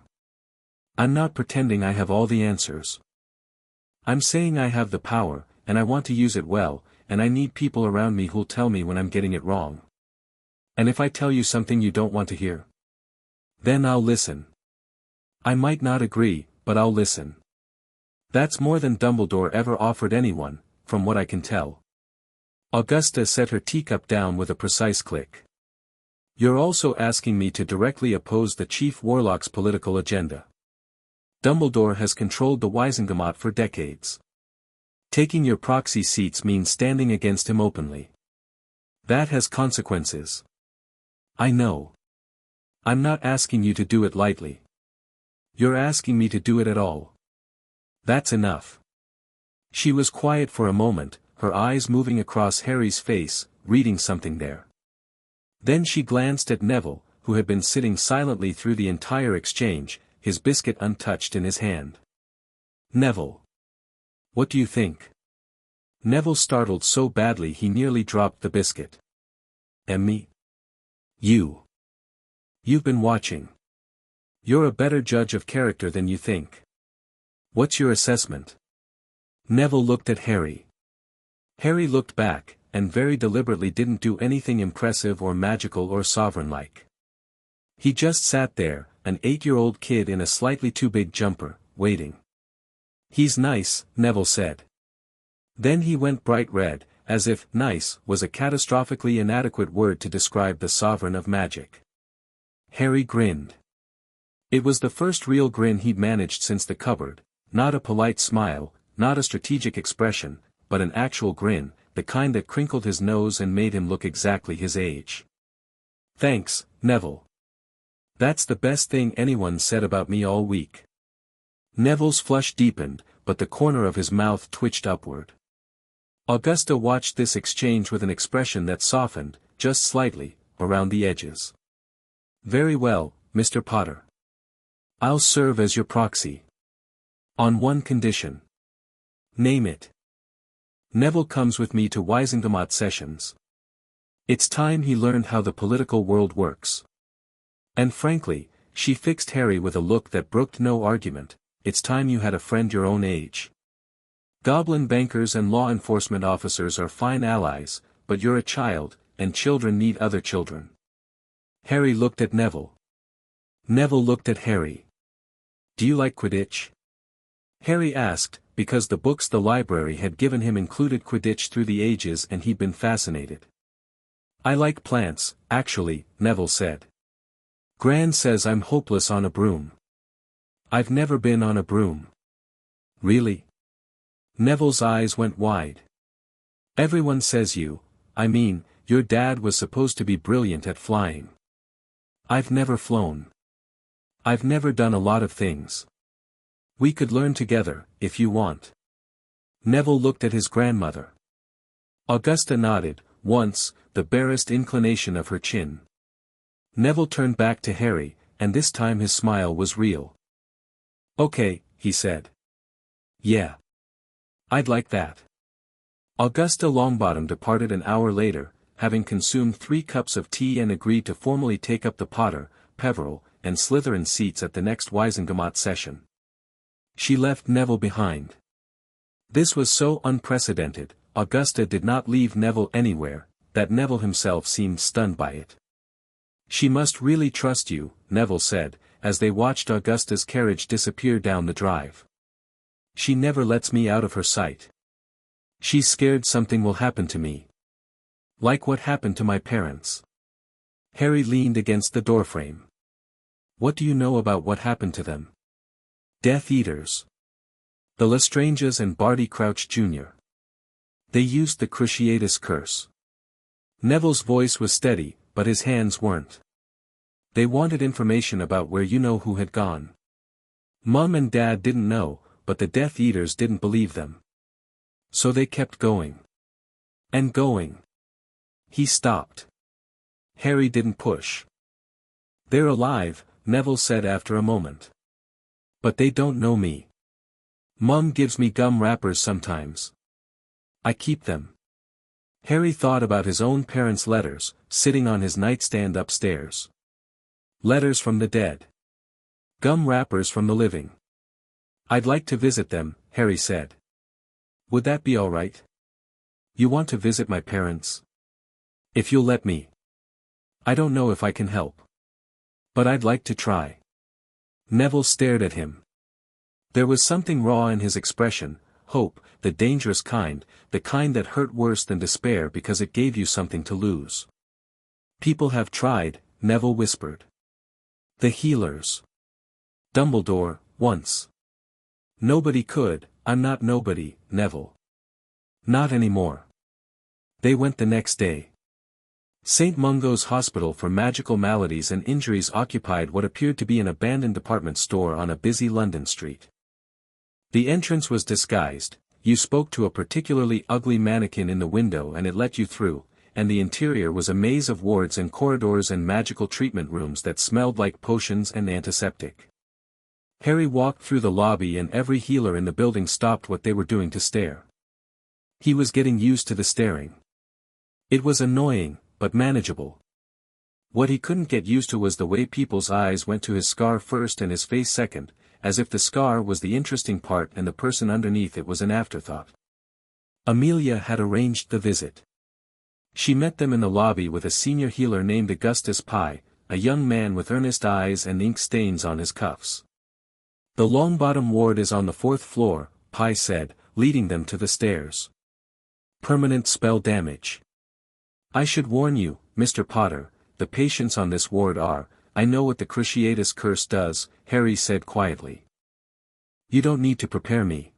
A: I'm not pretending I have all the answers. I'm saying I have the power, and I want to use it well, and I need people around me who'll tell me when I'm getting it wrong. And if I tell you something you don't want to hear, then I'll listen. I might not agree, but I'll listen. That's more than Dumbledore ever offered anyone, from what I can tell. Augusta set her teacup down with a precise click. You're also asking me to directly oppose the Chief Warlock's political agenda. Dumbledore has controlled the Wizengamot for decades. Taking your proxy seats means standing against him openly. That has consequences. I know. I'm not asking you to do it lightly. You're asking me to do it at all. That's enough. She was quiet for a moment, her eyes moving across Harry's face, reading something there. Then she glanced at Neville, who had been sitting silently through the entire exchange, his biscuit untouched in his hand. Neville. What do you think? Neville startled so badly he nearly dropped the biscuit. Me? You. You've been watching. You're a better judge of character than you think. What's your assessment? Neville looked at Harry. Harry looked back, and very deliberately didn't do anything impressive or magical or sovereign-like. He just sat there, an 8-year-old kid in a slightly too big jumper, waiting. He's nice, Neville said. Then he went bright red, as if nice was a catastrophically inadequate word to describe the sovereign of magic. Harry grinned. It was the first real grin he'd managed since the cupboard, not a polite smile, not a strategic expression, but an actual grin, the kind that crinkled his nose and made him look exactly his age. Thanks, Neville. That's the best thing anyone said about me all week. Neville's flush deepened, but the corner of his mouth twitched upward. Augusta watched this exchange with an expression that softened, just slightly, around the edges. Very well, Mr. Potter. I'll serve as your proxy. On one condition. Name it. Neville comes with me to Wizengamot sessions. It's time he learned how the political world works. And frankly, she fixed Harry with a look that brooked no argument, it's time you had a friend your own age. Goblin bankers and law enforcement officers are fine allies, but you're a child, and children need other children. Harry looked at Neville. Neville looked at Harry. Do you like Quidditch? Harry asked, because the books the library had given him included Quidditch through the ages and he'd been fascinated. I like plants, actually, Neville said. Gran says I'm hopeless on a broom. I've never been on a broom. Really? Neville's eyes went wide. Everyone says your dad was supposed to be brilliant at flying. I've never flown. I've never done a lot of things. We could learn together, if you want. Neville looked at his grandmother. Augusta nodded, once, the barest inclination of her chin. Neville turned back to Harry, and this time his smile was real. Okay, he said. Yeah. I'd like that. Augusta Longbottom departed an hour later, having consumed 3 cups of tea and agreed to formally take up the Potter, Peverell, and Slytherin seats at the next Gringotts session. She left Neville behind. This was so unprecedented, Augusta did not leave Neville anywhere, that Neville himself seemed stunned by it. "She must really trust you," Neville said, as they watched Augusta's carriage disappear down the drive. "She never lets me out of her sight. She's scared something will happen to me. Like what happened to my parents." Harry leaned against the doorframe. "What do you know about what happened to them?" "Death Eaters. The Lestranges and Barty Crouch Jr. They used the Cruciatus curse." Neville's voice was steady, but his hands weren't. "They wanted information about where you-know-who had gone. Mum and Dad didn't know, but the Death Eaters didn't believe them. So they kept going. And going." He stopped. Harry didn't push. "They're alive," Neville said after a moment. "But they don't know me. Mum gives me gum wrappers sometimes. I keep them." Harry thought about his own parents' letters, sitting on his nightstand upstairs. Letters from the dead. Gum wrappers from the living. "I'd like to visit them," Harry said. "Would that be all right?" "You want to visit my parents?" "If you'll let me. I don't know if I can help. But I'd like to try." Neville stared at him. There was something raw in his expression, hope, the dangerous kind, the kind that hurt worse than despair because it gave you something to lose. "People have tried," Neville whispered. "The healers. Dumbledore, once. Nobody could." "I'm not nobody, Neville. Not anymore." They went the next day. St. Mungo's Hospital for Magical Maladies and Injuries occupied what appeared to be an abandoned department store on a busy London street. The entrance was disguised. You spoke to a particularly ugly mannequin in the window and it let you through, and the interior was a maze of wards and corridors and magical treatment rooms that smelled like potions and antiseptic. Harry walked through the lobby and every healer in the building stopped what they were doing to stare. He was getting used to the staring. It was annoying, but manageable. What he couldn't get used to was the way people's eyes went to his scar first and his face second, as if the scar was the interesting part and the person underneath it was an afterthought. Amelia had arranged the visit. She met them in the lobby with a senior healer named Augustus Pye, a young man with earnest eyes and ink stains on his cuffs. "The Longbottom ward is on the 4th floor, Pye said, leading them to the stairs. "Permanent spell damage. I should warn you, Mr. Potter, the patients on this ward are, I know what the Cruciatus curse does," Harry said quietly. "You don't need to prepare me."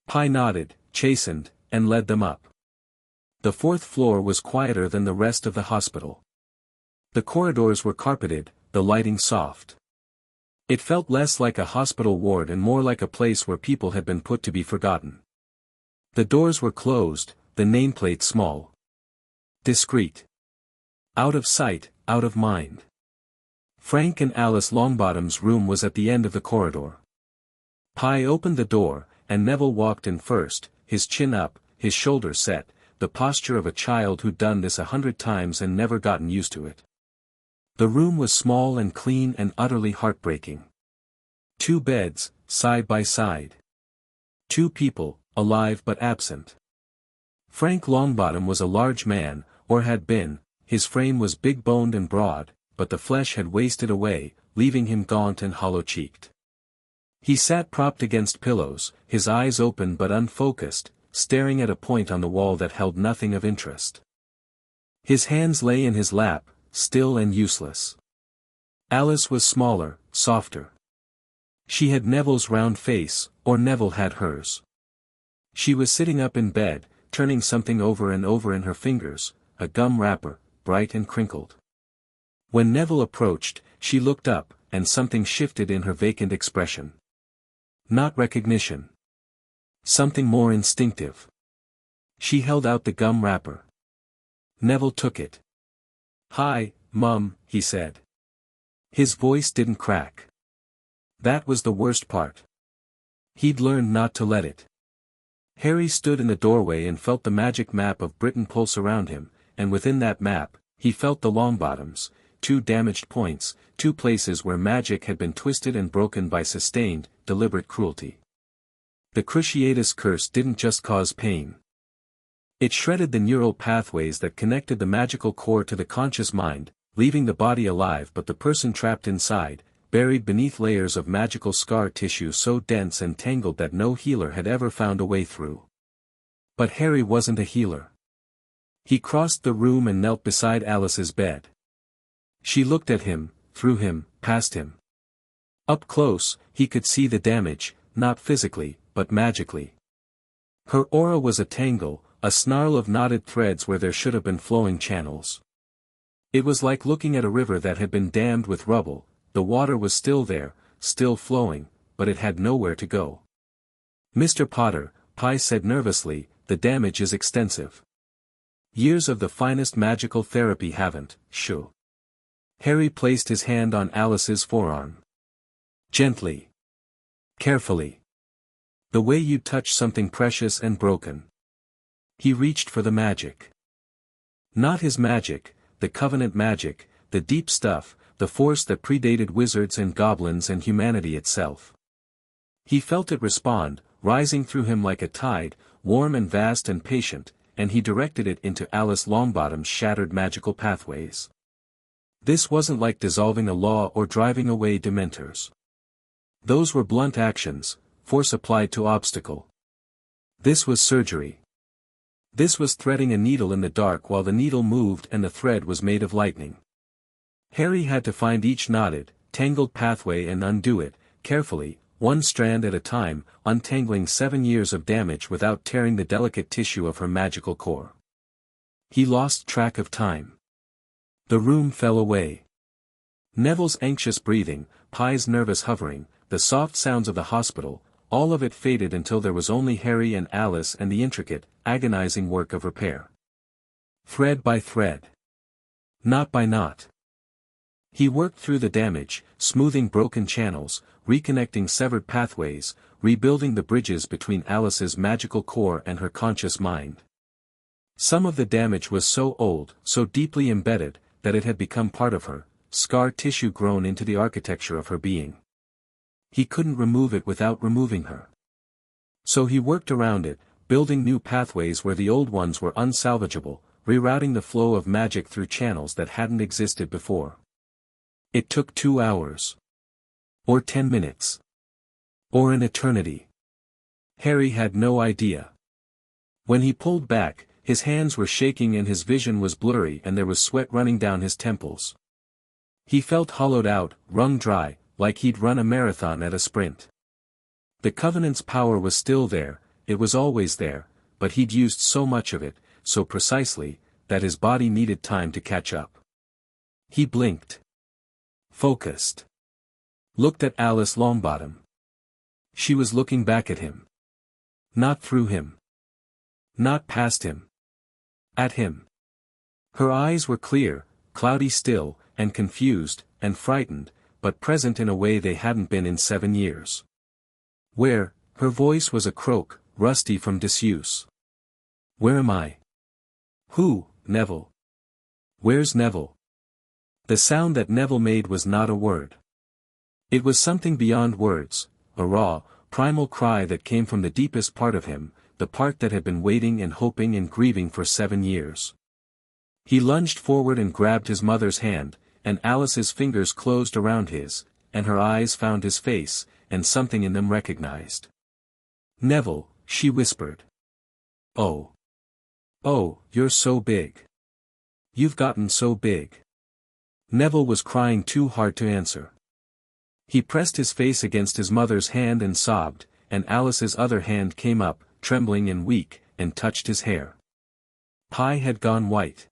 A: Pye nodded, chastened, and led them up. The 4th floor was quieter than the rest of the hospital. The corridors were carpeted, the lighting soft. It felt less like a hospital ward and more like a place where people had been put to be forgotten. The doors were closed, the nameplate small. Discreet. Out of sight, out of mind. Frank and Alice Longbottom's room was at the end of the corridor. Pye opened the door, and Neville walked in first, his chin up, his shoulders set, the posture of a child who'd done this 100 times and never gotten used to it. The room was small and clean and utterly heartbreaking. 2 beds, side by side. 2 people, alive but absent. Frank Longbottom was a large man, or had been. His frame was big-boned and broad, but the flesh had wasted away, leaving him gaunt and hollow-cheeked. He sat propped against pillows, his eyes open but unfocused, staring at a point on the wall that held nothing of interest. His hands lay in his lap, still and useless. Alice was smaller, softer. She had Neville's round face, or Neville had hers. She was sitting up in bed, turning something over and over in her fingers, a gum wrapper, bright and crinkled. When Neville approached, she looked up, and something shifted in her vacant expression. Not recognition. Something more instinctive. She held out the gum wrapper. Neville took it. "Hi, Mum," he said. His voice didn't crack. That was the worst part. He'd learned not to let it. Harry stood in the doorway and felt the magic map of Britain pulse around him, and within that map, he felt the Longbottoms, 2 damaged points, 2 places where magic had been twisted and broken by sustained, deliberate cruelty. The Cruciatus curse didn't just cause pain. It shredded the neural pathways that connected the magical core to the conscious mind, leaving the body alive but the person trapped inside, buried beneath layers of magical scar tissue so dense and tangled that no healer had ever found a way through. But Harry wasn't a healer. He crossed the room and knelt beside Alice's bed. She looked at him, through him, past him. Up close, he could see the damage, not physically, but magically. Her aura was a tangle, a snarl of knotted threads where there should have been flowing channels. It was like looking at a river that had been dammed with rubble. The water was still there, still flowing, but it had nowhere to go. "Mr. Potter," Pi said nervously, "the damage is extensive. Years of the finest magical therapy haven't, shoo." Harry placed his hand on Alice's forearm. Gently. Carefully. The way you touch something precious and broken. He reached for the magic. Not his magic, the Covenant magic, the deep stuff, the force that predated wizards and goblins and humanity itself. He felt it respond, rising through him like a tide, warm and vast and patient, and he directed it into Alice Longbottom's shattered magical pathways. This wasn't like dissolving a law or driving away dementors. Those were blunt actions, force applied to obstacle. This was surgery. This was threading a needle in the dark while the needle moved and the thread was made of lightning. Harry had to find each knotted, tangled pathway and undo it, carefully, one strand at a time, untangling 7 years of damage without tearing the delicate tissue of her magical core. He lost track of time. The room fell away. Neville's anxious breathing, Pi's nervous hovering, the soft sounds of the hospital, all of it faded until there was only Harry and Alice and the intricate, agonizing work of repair. Thread by thread. Knot by knot. He worked through the damage, smoothing broken channels, reconnecting severed pathways, rebuilding the bridges between Alice's magical core and her conscious mind. Some of the damage was so old, so deeply embedded, that it had become part of her, scar tissue grown into the architecture of her being. He couldn't remove it without removing her. So he worked around it, building new pathways where the old ones were unsalvageable, rerouting the flow of magic through channels that hadn't existed before. It took 2 hours. Or 10 minutes. Or an eternity. Harry had no idea. When he pulled back, his hands were shaking and his vision was blurry and there was sweat running down his temples. He felt hollowed out, wrung dry, like he'd run a marathon at a sprint. The Covenant's power was still there, it was always there, but he'd used so much of it, so precisely, that his body needed time to catch up. He blinked. Focused. Looked at Alice Longbottom. She was looking back at him. Not through him. Not past him. At him. Her eyes were clear, cloudy still, and confused, and frightened, but present in a way they hadn't been in 7 years. Where? Her voice was a croak, rusty from disuse. Where am I? Who, Neville? Where's Neville? The sound that Neville made was not a word. It was something beyond words, a raw, primal cry that came from the deepest part of him, the part that had been waiting and hoping and grieving for 7 years. He lunged forward and grabbed his mother's hand, and Alice's fingers closed around his, and her eyes found his face, and something in them recognized. "Neville," she whispered. "Oh. Oh, you're so big. You've gotten so big." Neville was crying too hard to answer. He pressed his face against his mother's hand and sobbed, and Alice's other hand came up, trembling and weak, and touched his hair. Pi had gone white.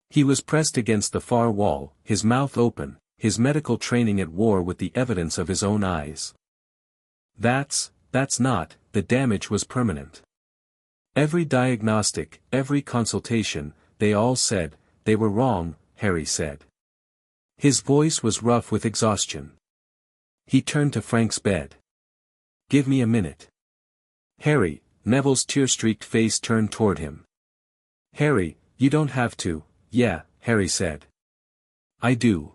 A: He was pressed against the far wall, his mouth open, his medical training at war with the evidence of his own eyes. That's not, the damage was permanent. Every diagnostic, every consultation, they all said, they were wrong, Harry said. His voice was rough with exhaustion. He turned to Frank's bed. "Give me a minute." "Harry," Neville's tear-streaked face turned toward him. "Harry, You don't have to, yeah, Harry said. I do.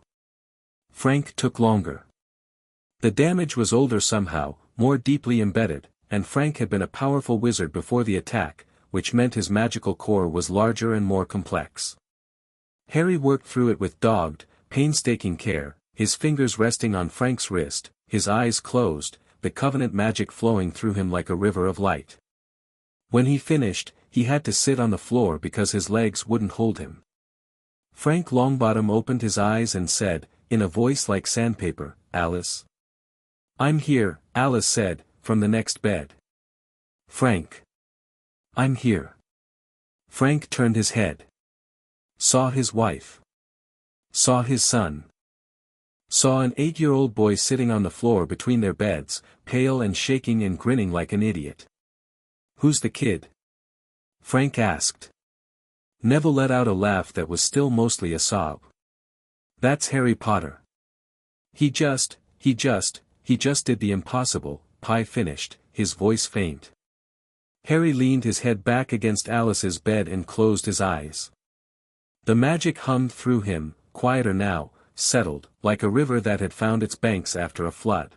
A: Frank took longer. The damage was older somehow, more deeply embedded, and Frank had been a powerful wizard before the attack, which meant his magical core was larger and more complex. Harry worked through it with dogged, painstaking care, his fingers resting on Frank's wrist, his eyes closed, the covenant magic flowing through him like a river of light. When he finished, he had to sit on the floor because his legs wouldn't hold him. Frank Longbottom opened his eyes and said, in a voice like sandpaper, "Alice?" "I'm here," Alice said, from the next bed. "Frank." "I'm here." Frank turned his head. Saw his wife. Saw his son. Saw an 8-year-old boy sitting on the floor between their beds, pale and shaking and grinning like an idiot. "Who's the kid?" Frank asked. Neville let out a laugh that was still mostly a sob. "That's Harry Potter. He just did the impossible," Pi finished, his voice faint. Harry leaned his head back against Alice's bed and closed his eyes. The magic hummed through him, quieter now, settled, like a river that had found its banks after a flood.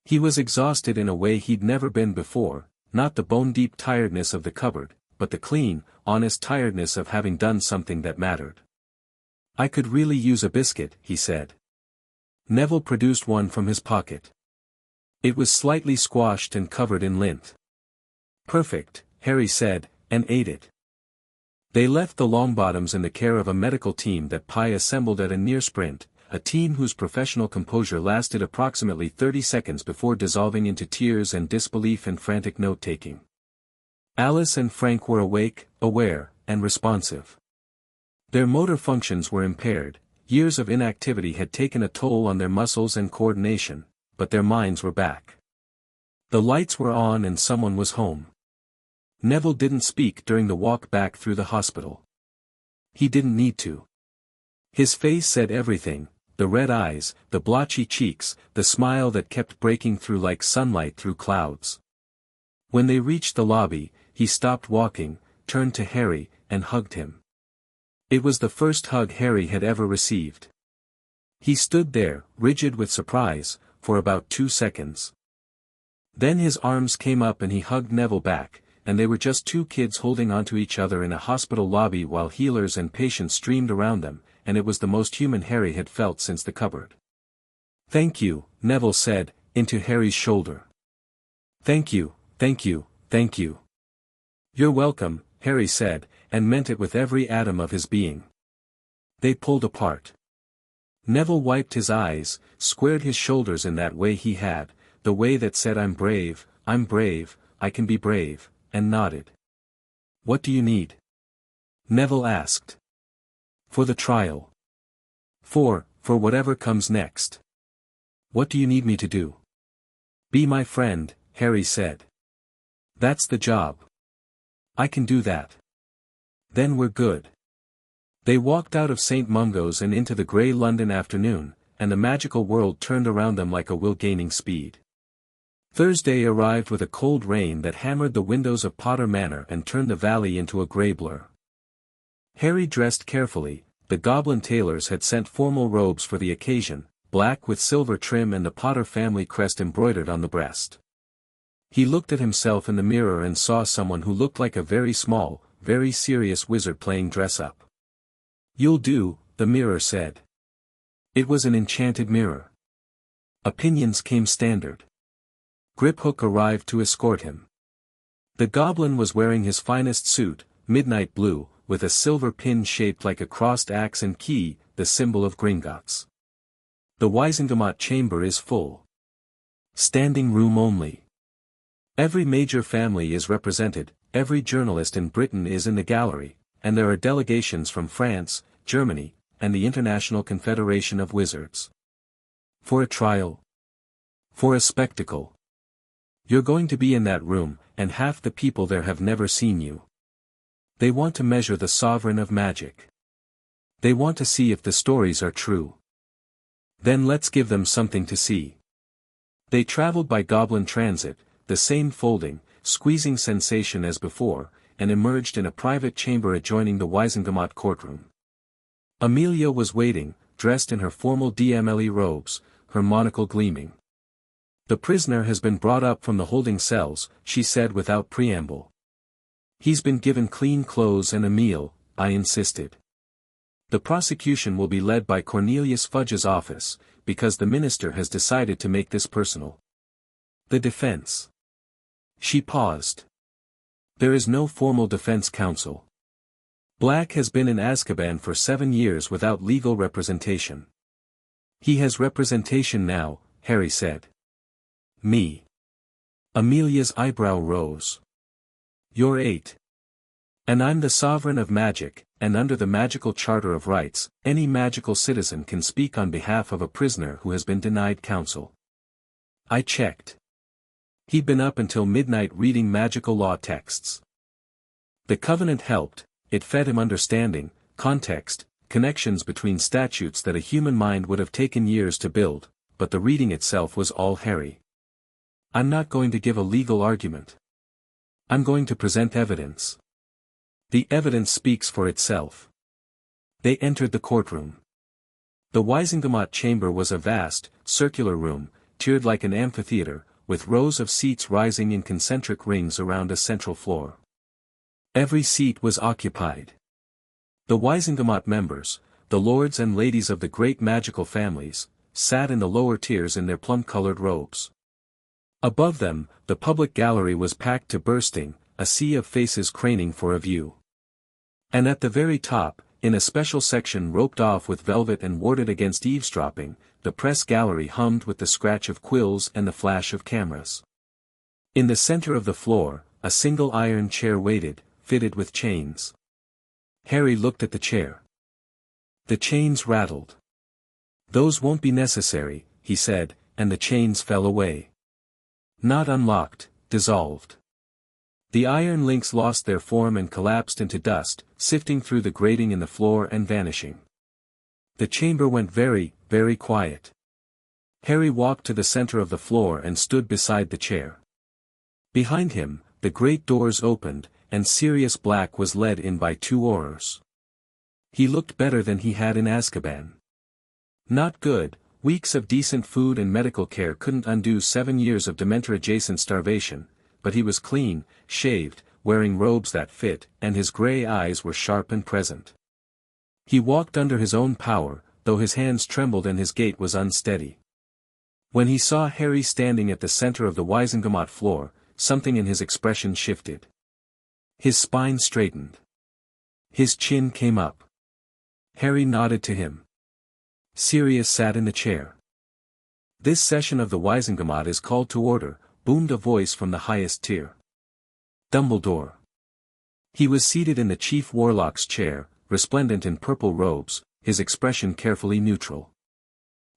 A: He was exhausted in a way he'd never been before, not the bone-deep tiredness of the cupboard, but the clean, honest tiredness of having done something that mattered. "I could really use a biscuit," he said. Neville produced one from his pocket. It was slightly squashed and covered in lint. "Perfect," Harry said, and ate it. They left the Longbottoms in the care of a medical team that Pi assembled at a near sprint, a team whose professional composure lasted approximately 30 seconds before dissolving into tears and disbelief and frantic note-taking. Alice and Frank were awake, aware, and responsive. Their motor functions were impaired, years of inactivity had taken a toll on their muscles and coordination, but their minds were back. The lights were on and someone was home. Neville didn't speak during the walk back through the hospital. He didn't need to. His face said everything, the red eyes, the blotchy cheeks, the smile that kept breaking through like sunlight through clouds. When they reached the lobby, he stopped walking, turned to Harry, and hugged him. It was the first hug Harry had ever received. He stood there, rigid with surprise, for about 2 seconds. Then his arms came up and he hugged Neville back, and they were just two kids holding onto each other in a hospital lobby while healers and patients streamed around them, and it was the most human Harry had felt since the cupboard. "Thank you," Neville said, into Harry's shoulder. "Thank you, thank you, thank you." "You're welcome," Harry said, and meant it with every atom of his being. They pulled apart. Neville wiped his eyes, squared his shoulders in that way he had, the way that said I'm brave, I can be brave, and nodded. "What do you need?" Neville asked. "For the trial. For whatever comes next." "What do you need me to do?" "Be my friend," Harry said. "That's the job. I can do that." "Then we're good." They walked out of St. Mungo's and into the grey London afternoon, and the magical world turned around them like a wheel gaining speed. Thursday arrived with a cold rain that hammered the windows of Potter Manor and turned the valley into a grey blur. Harry dressed carefully. The Goblin tailors had sent formal robes for the occasion, black with silver trim and the Potter family crest embroidered on the breast. He looked at himself in the mirror and saw someone who looked like a very small, very serious wizard playing dress-up. "You'll do," the mirror said. It was an enchanted mirror. Opinions came standard. Griphook arrived to escort him. The Goblin was wearing his finest suit, midnight blue, with a silver pin shaped like a crossed axe and key, the symbol of Gringotts. "The Wisengamot chamber is full. Standing room only. Every major family is represented, every journalist in Britain is in the gallery, and there are delegations from France, Germany, and the International Confederation of Wizards. For a trial. For a spectacle. You're going to be in that room, and half the people there have never seen you. They want to measure the sovereign of magic. They want to see if the stories are true. Then let's give them something to see." They traveled by Goblin Transit, the same folding, squeezing sensation as before, and emerged in a private chamber adjoining the Wisengamot courtroom. Amelia was waiting, dressed in her formal DMLE robes, her monocle gleaming. "The prisoner has been brought up from the holding cells," she said without preamble. "He's been given clean clothes and a meal," I insisted. "The prosecution will be led by Cornelius Fudge's office, because the minister has decided to make this personal." "The defense?" She paused. "There is no formal defense counsel. Black has been in Azkaban for 7 years without legal representation." "He has representation now," Harry said. "Me?" Amelia's eyebrow rose. "You're 8. And I'm the sovereign of magic, and under the magical charter of rights, any magical citizen can speak on behalf of a prisoner who has been denied counsel." I checked. He'd been up until midnight reading magical law texts. The Covenant helped. It fed him understanding, context, connections between statutes that a human mind would have taken years to build, but the reading itself was all Harry. "I'm not going to give a legal argument. I'm going to present evidence. The evidence speaks for itself." They entered the courtroom. The Wisengamot chamber was a vast, circular room, tiered like an amphitheater, with rows of seats rising in concentric rings around a central floor. Every seat was occupied. The Wisengamot members, the lords and ladies of the great magical families, sat in the lower tiers in their plum-colored robes. Above them, the public gallery was packed to bursting, a sea of faces craning for a view. And at the very top, in a special section roped off with velvet and warded against eavesdropping, the press gallery hummed with the scratch of quills and the flash of cameras. In the center of the floor, a single iron chair waited, fitted with chains. Harry looked at the chair. The chains rattled. "Those won't be necessary," he said, and the chains fell away. Not unlocked, dissolved. The iron links lost their form and collapsed into dust, sifting through the grating in the floor and vanishing. The chamber went very, very quiet. Harry walked to the center of the floor and stood beside the chair. Behind him, the great doors opened, and Sirius Black was led in by 2 Aurors. He looked better than he had in Azkaban. Not good. Weeks of decent food and medical care couldn't undo 7 years of Dementor-adjacent starvation, but he was clean, shaved, wearing robes that fit, and his gray eyes were sharp and present. He walked under his own power, though his hands trembled and his gait was unsteady. When he saw Harry standing at the center of the Wisengamot floor, something in his expression shifted. His spine straightened. His chin came up. Harry nodded to him. Sirius sat in the chair. "This session of the Wisengamot is called to order," boomed a voice from the highest tier. Dumbledore. He was seated in the Chief Warlock's chair, resplendent in purple robes, his expression carefully neutral.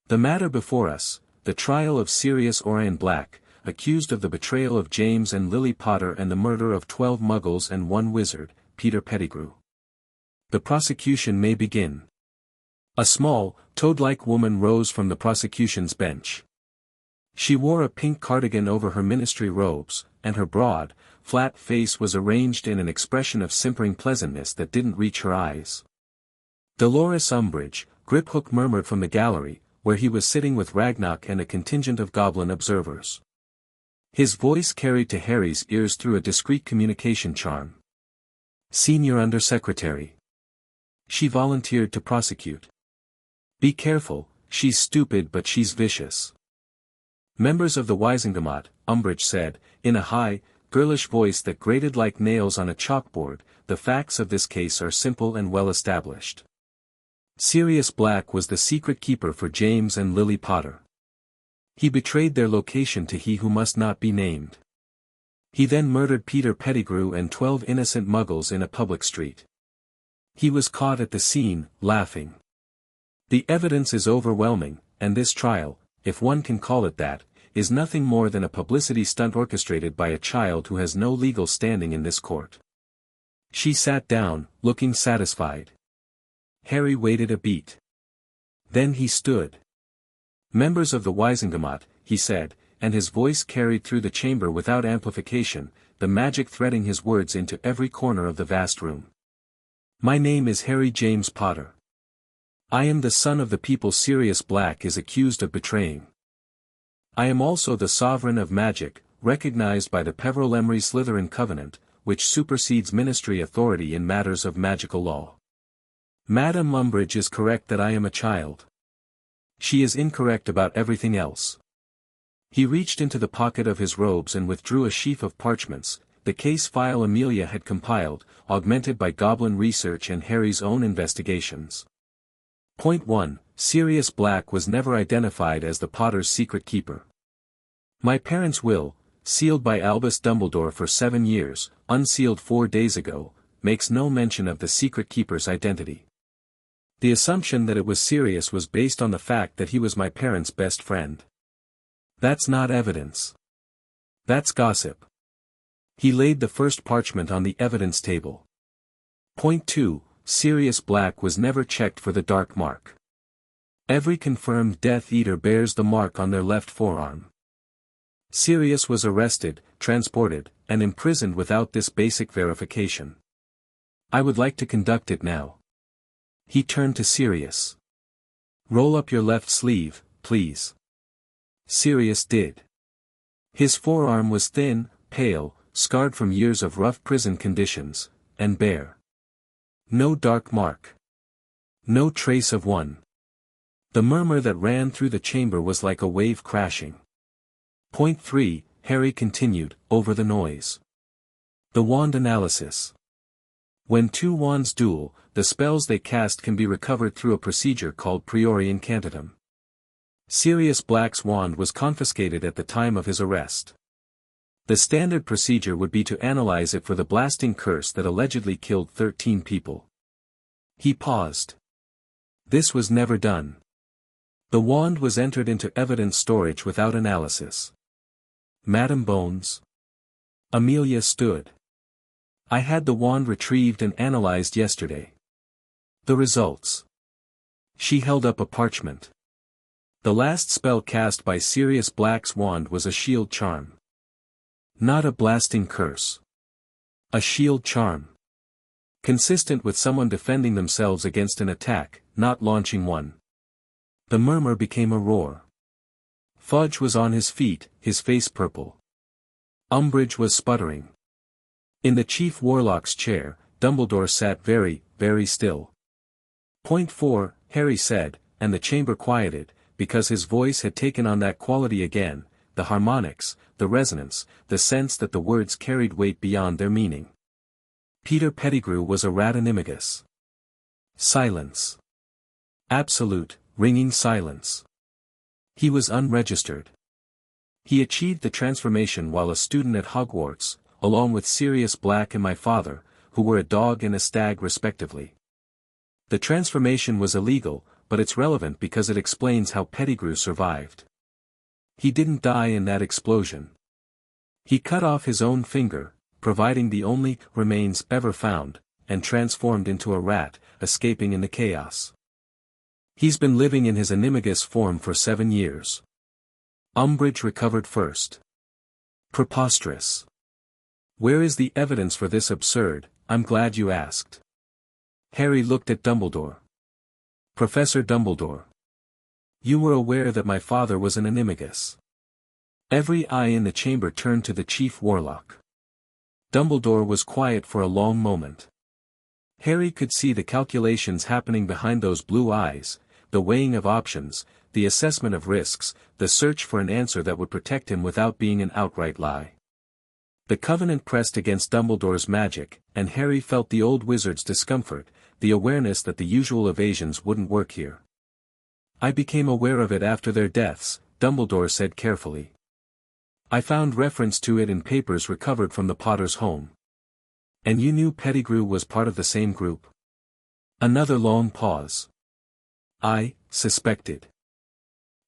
A: "The matter before us, the trial of Sirius Orion Black, accused of the betrayal of James and Lily Potter and the murder of 12 Muggles and 1 wizard, Peter Pettigrew. The prosecution may begin." A small, toad-like woman rose from the prosecution's bench. She wore a pink cardigan over her ministry robes, and her broad, flat face was arranged in an expression of simpering pleasantness that didn't reach her eyes. Dolores Umbridge, Griphook murmured from the gallery, where he was sitting with Ragnarok and a contingent of goblin observers. His voice carried to Harry's ears through a discreet communication charm. "Senior Undersecretary." She volunteered to prosecute. "Be careful, she's stupid but she's vicious." "Members of the Wisengamot," Umbridge said, in a high, girlish voice that grated like nails on a chalkboard, "the facts of this case are simple and well established. Sirius Black was the secret keeper for James and Lily Potter. He betrayed their location to he who must not be named. He then murdered Peter Pettigrew and 12 innocent Muggles in a public street. He was caught at the scene, laughing. The evidence is overwhelming, and this trial, if one can call it that, is nothing more than a publicity stunt orchestrated by a child who has no legal standing in this court." She sat down, looking satisfied. Harry waited a beat. Then he stood. "Members of the Wisengamot," he said, and his voice carried through the chamber without amplification, the magic threading his words into every corner of the vast room. My name is Harry James Potter. I am the son of the people Sirius Black is accused of betraying. I am also the sovereign of magic, recognized by the Peverell-Merlin-Slytherin covenant, which supersedes ministry authority in matters of magical law. Madame Umbridge is correct that I am a child. She is incorrect about everything else. He reached into the pocket of his robes and withdrew a sheaf of parchments, the case file Amelia had compiled, augmented by Goblin research and Harry's own investigations. Point 1. Sirius Black was never identified as the Potter's secret keeper. My parents' will, sealed by Albus Dumbledore for 7 years, unsealed 4 days ago, makes no mention of the secret keeper's identity. The assumption that it was Sirius was based on the fact that he was my parents' best friend. That's not evidence. That's gossip. He laid the first parchment on the evidence table. Point 2. Sirius Black was never checked for the dark mark. Every confirmed Death Eater bears the mark on their left forearm. Sirius was arrested, transported, and imprisoned without this basic verification. I would like to conduct it now. He turned to Sirius. Roll up your left sleeve, please. Sirius did. His forearm was thin, pale, scarred from years of rough prison conditions, and bare. No dark mark. No trace of one. The murmur that ran through the chamber was like a wave crashing. Point 3, Harry continued, over the noise. The wand analysis. When two wands duel, the spells they cast can be recovered through a procedure called priori incantatem. Sirius Black's wand was confiscated at the time of his arrest. The standard procedure would be to analyze it for the blasting curse that allegedly killed 13 people. He paused. This was never done. The wand was entered into evidence storage without analysis. Madam Bones. Amelia stood. I had the wand retrieved and analyzed yesterday. The results. She held up a parchment. The last spell cast by Sirius Black's wand was a shield charm. Not a blasting curse. A shield charm. Consistent with someone defending themselves against an attack, not launching one. The murmur became a roar. Fudge was on his feet, his face purple. Umbridge was sputtering. In the Chief Warlock's chair, Dumbledore sat very, very still. Point 4, Harry said, and the chamber quieted, because his voice had taken on that quality again, the harmonics, the resonance, the sense that the words carried weight beyond their meaning. Peter Pettigrew was a rat animagus. Silence. Absolute, ringing silence. He was unregistered. He achieved the transformation while a student at Hogwarts, along with Sirius Black and my father, who were a dog and a stag respectively. The transformation was illegal, but it's relevant because it explains how Pettigrew survived. He didn't die in that explosion. He cut off his own finger, providing the only remains ever found, and transformed into a rat, escaping in the chaos. He's been living in his animagus form for 7 years. Umbridge recovered first. Preposterous. Where is the evidence for this absurd? I'm glad you asked. Harry looked at Dumbledore. Professor Dumbledore. You were aware that my father was an animagus. Every eye in the chamber turned to the Chief Warlock. Dumbledore was quiet for a long moment. Harry could see the calculations happening behind those blue eyes, the weighing of options, the assessment of risks, the search for an answer that would protect him without being an outright lie. The Covenant pressed against Dumbledore's magic, and Harry felt the old wizard's discomfort, the awareness that the usual evasions wouldn't work here. I became aware of it after their deaths, Dumbledore said carefully. I found reference to it in papers recovered from the Potter's home. And you knew Pettigrew was part of the same group? Another long pause. I suspected.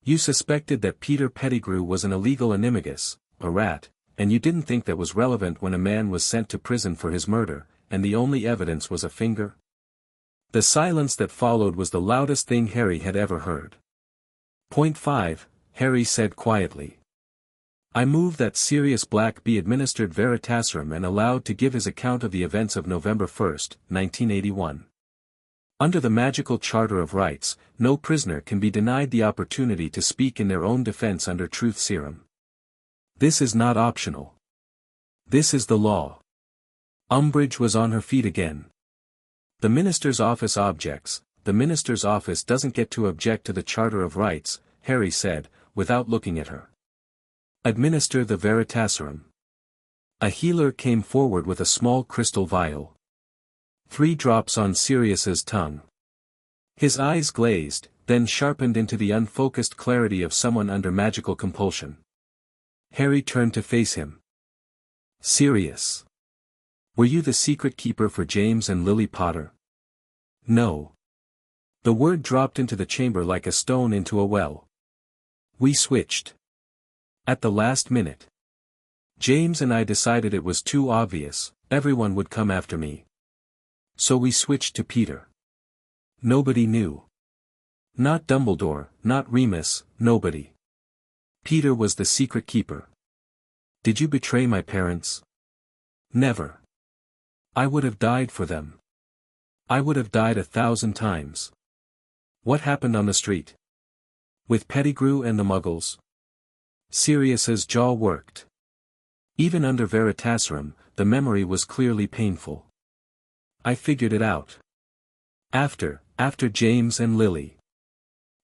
A: You suspected that Peter Pettigrew was an illegal animagus, a rat, and you didn't think that was relevant when a man was sent to prison for his murder, and the only evidence was a finger? The silence that followed was the loudest thing Harry had ever heard. Point 5, Harry said quietly. I move that Sirius Black be administered Veritaserum and allowed to give his account of the events of November 1, 1981. Under the magical Charter of Rights, no prisoner can be denied the opportunity to speak in their own defense under truth serum. This is not optional. This is the law. Umbridge was on her feet again. The minister's office objects. The minister's office doesn't get to object to the Charter of Rights, Harry said, without looking at her. Administer the Veritaserum. A healer came forward with a small crystal vial. 3 drops on Sirius's tongue. His eyes glazed, then sharpened into the unfocused clarity of someone under magical compulsion. Harry turned to face him. Sirius. Were you the secret keeper for James and Lily Potter? No. The word dropped into the chamber like a stone into a well. We switched. At the last minute. James and I decided it was too obvious, everyone would come after me. So we switched to Peter. Nobody knew. Not Dumbledore, not Remus, nobody. Peter was the secret keeper. Did you betray my parents? Never. I would have died for them. I would have died 1,000 times. What happened on the street? With Pettigrew and the Muggles? Sirius's jaw worked. Even under Veritaserum, the memory was clearly painful. I figured it out. After James and Lily.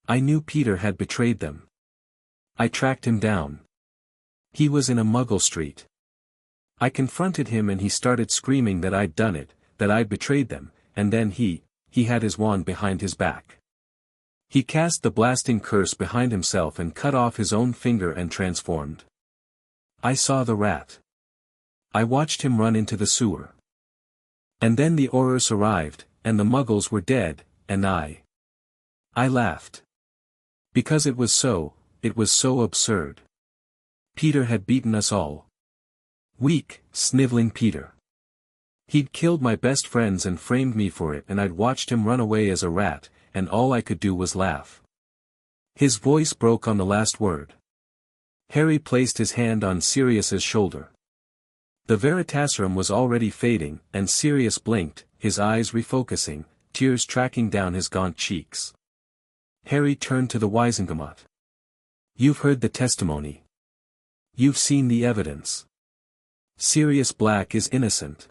A: I knew Peter had betrayed them. I tracked him down. He was in a Muggle street. I confronted him and he started screaming that I'd done it, that I'd betrayed them, and then he had his wand behind his back. He cast the blasting curse behind himself and cut off his own finger and transformed. I saw the rat. I watched him run into the sewer. And then the Aurors arrived, and the Muggles were dead, and I laughed. Because it was so absurd. Peter had beaten us all. Weak, sniveling Peter. He'd killed my best friends and framed me for it, and I'd watched him run away as a rat, and all I could do was laugh. His voice broke on the last word. Harry placed his hand on Sirius's shoulder. The Veritaserum was already fading, and Sirius blinked, his eyes refocusing, tears tracking down his gaunt cheeks. Harry turned to the Wizengamot. You've heard the testimony. You've seen the evidence. Sirius Black is innocent.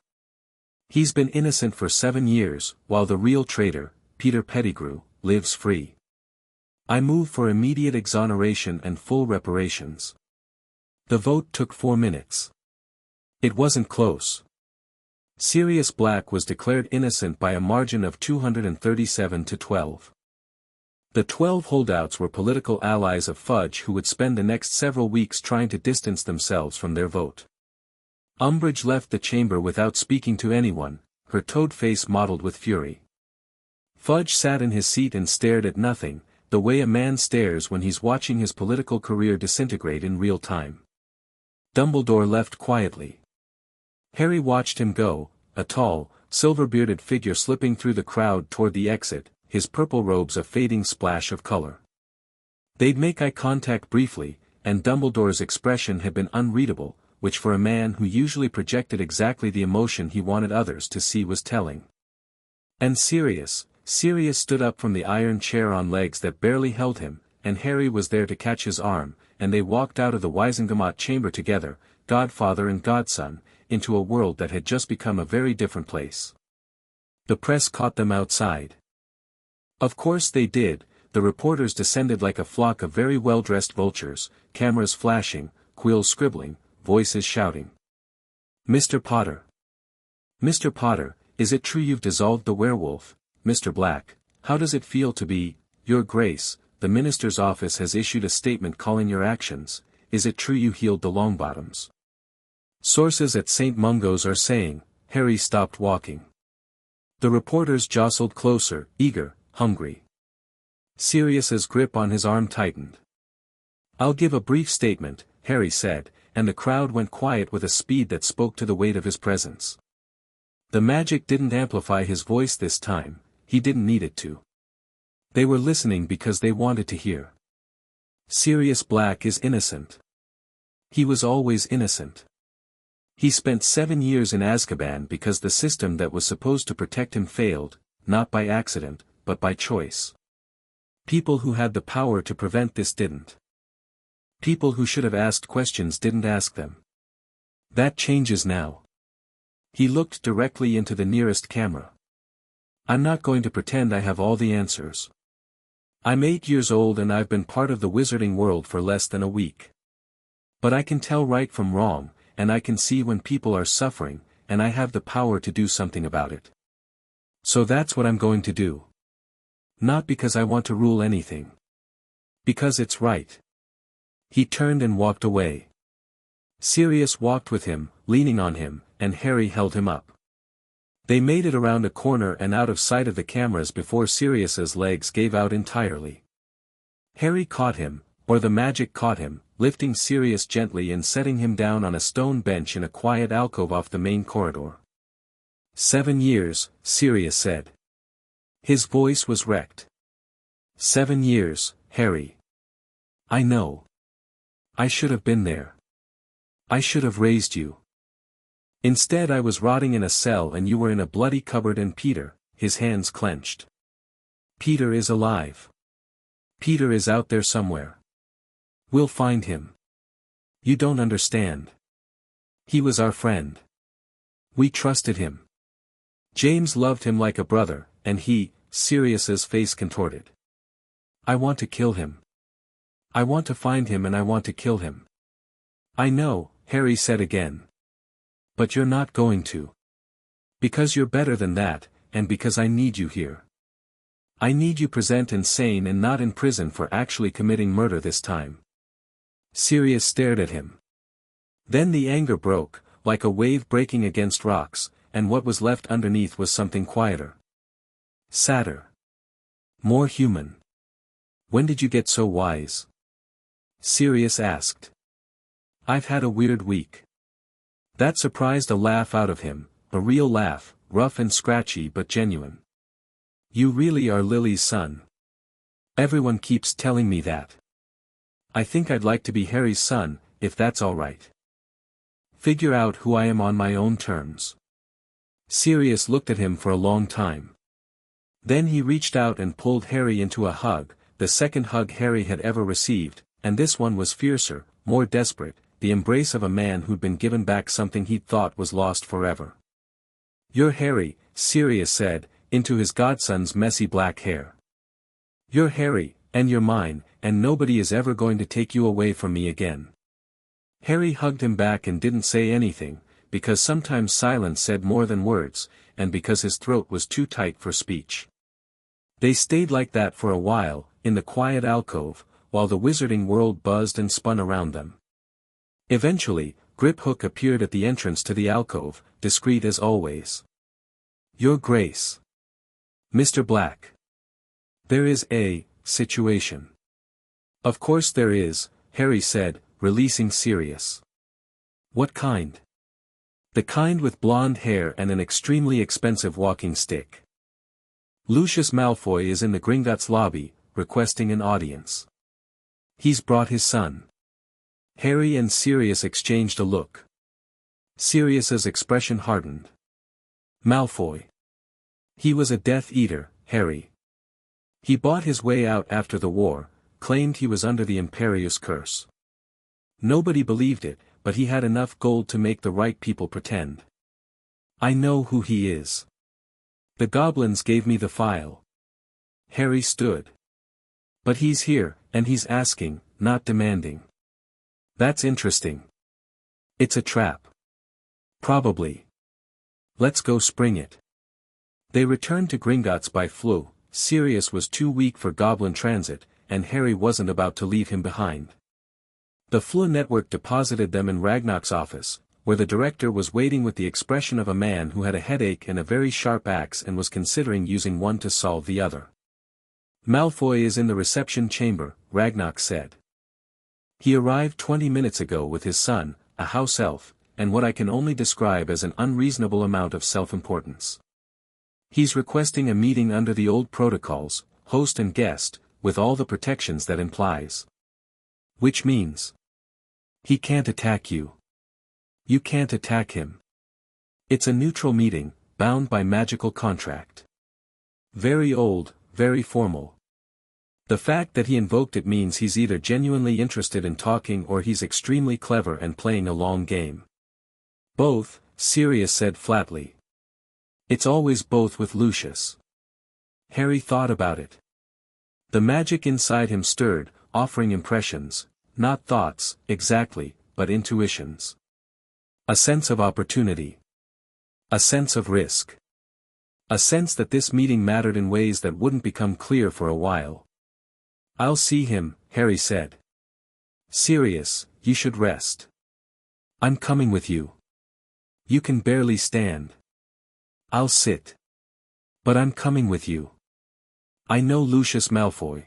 A: He's been innocent for 7 years, while the real traitor, Peter Pettigrew, lives free. I move for immediate exoneration and full reparations. The vote took 4 minutes. It wasn't close. Sirius Black was declared innocent by a margin of 237 to 12. The 12 holdouts were political allies of Fudge who would spend the next several weeks trying to distance themselves from their vote. Umbridge left the chamber without speaking to anyone, her toad face mottled with fury. Fudge sat in his seat and stared at nothing, the way a man stares when he's watching his political career disintegrate in real time. Dumbledore left quietly. Harry watched him go, a tall, silver-bearded figure slipping through the crowd toward the exit, his purple robes a fading splash of color. They'd make eye contact briefly, and Dumbledore's expression had been unreadable, which for a man who usually projected exactly the emotion he wanted others to see was telling. And Sirius stood up from the iron chair on legs that barely held him, and Harry was there to catch his arm, and they walked out of the Wizengamot chamber together, godfather and godson, into a world that had just become a very different place. The press caught them outside. Of course they did, the reporters descended like a flock of very well-dressed vultures, cameras flashing, quills scribbling, voices shouting. Mr. Potter. Mr. Potter, is it true you've dissolved the werewolf? Mr. Black, how does it feel to be, Your Grace, the minister's office has issued a statement calling your actions, is it true you healed the Longbottoms? Sources at St. Mungo's are saying. Harry stopped walking. The reporters jostled closer, eager, hungry. Sirius's grip on his arm tightened. I'll give a brief statement, Harry said, and the crowd went quiet with a speed that spoke to the weight of his presence. The magic didn't amplify his voice this time, he didn't need it to. They were listening because they wanted to hear. Sirius Black is innocent. He was always innocent. He spent 7 years in Azkaban because the system that was supposed to protect him failed, not by accident, but by choice. People who had the power to prevent this didn't. People who should have asked questions didn't ask them. That changes now. He looked directly into the nearest camera. I'm not going to pretend I have all the answers. I'm 8 years old and I've been part of the wizarding world for less than a week. But I can tell right from wrong, and I can see when people are suffering, and I have the power to do something about it. So that's what I'm going to do. Not because I want to rule anything. Because it's right. He turned and walked away. Sirius walked with him, leaning on him, and Harry held him up. They made it around a corner and out of sight of the cameras before Sirius's legs gave out entirely. Harry caught him, or the magic caught him, lifting Sirius gently and setting him down on a stone bench in a quiet alcove off the main corridor. 7 years, Sirius said. His voice was wrecked. 7 years, Harry. I know. I should have been there. I should have raised you. Instead I was rotting in a cell and you were in a bloody cupboard and Peter, his hands clenched. Peter is alive. Peter is out there somewhere. We'll find him. You don't understand. He was our friend. We trusted him. James loved him like a brother, and Sirius's face contorted. I want to kill him. I want to find him and I want to kill him. I know, Harry said again. But you're not going to. Because you're better than that, and because I need you here. I need you present and sane and not in prison for actually committing murder this time. Sirius stared at him. Then the anger broke, like a wave breaking against rocks, and what was left underneath was something quieter. Sadder. More human. When did you get so wise? Sirius asked. I've had a weird week. That surprised a laugh out of him, a real laugh, rough and scratchy but genuine. You really are Lily's son. Everyone keeps telling me that. I think I'd like to be Harry's son, if that's all right. Figure out who I am on my own terms. Sirius looked at him for a long time. Then he reached out and pulled Harry into a hug, the second hug Harry had ever received, and this one was fiercer, more desperate, the embrace of a man who'd been given back something he'd thought was lost forever. You're Harry, Sirius said, into his godson's messy black hair. You're Harry, and you're mine, and nobody is ever going to take you away from me again. Harry hugged him back and didn't say anything, because sometimes silence said more than words, and because his throat was too tight for speech. They stayed like that for a while, in the quiet alcove, while the wizarding world buzzed and spun around them. Eventually, Griphook appeared at the entrance to the alcove, discreet as always. Your Grace. Mr. Black. There is a situation. Of course there is, Harry said, releasing Sirius. What kind? The kind with blonde hair and an extremely expensive walking stick. Lucius Malfoy is in the Gringotts lobby, requesting an audience. He's brought his son. Harry and Sirius exchanged a look. Sirius's expression hardened. Malfoy. He was a Death Eater, Harry. He bought his way out after the war, claimed he was under the Imperius curse. Nobody believed it, but he had enough gold to make the right people pretend. I know who he is. The Goblins gave me the file. Harry stood. But he's here, and he's asking, not demanding. That's interesting. It's a trap. Probably. Let's go spring it. They returned to Gringotts by flu. Sirius was too weak for Goblin transit, and Harry wasn't about to leave him behind. The Flu network deposited them in Ragnarok's office, where the director was waiting with the expression of a man who had a headache and a very sharp axe and was considering using one to solve the other. Malfoy is in the reception chamber, Ragnarok said. He arrived 20 minutes ago with his son, a house elf, and what I can only describe as an unreasonable amount of self-importance. He's requesting a meeting under the old protocols, host and guest, with all the protections that implies. Which means. He can't attack you. You can't attack him. It's a neutral meeting, bound by magical contract. Very old, very formal. The fact that he invoked it means he's either genuinely interested in talking or he's extremely clever and playing a long game. Both, Sirius said flatly. It's always both with Lucius. Harry thought about it. The magic inside him stirred, offering impressions, not thoughts, exactly, but intuitions. A sense of opportunity. A sense of risk. A sense that this meeting mattered in ways that wouldn't become clear for a while. I'll see him, Harry said. Sirius, you should rest. I'm coming with you. You can barely stand. I'll sit. But I'm coming with you. I know Lucius Malfoy.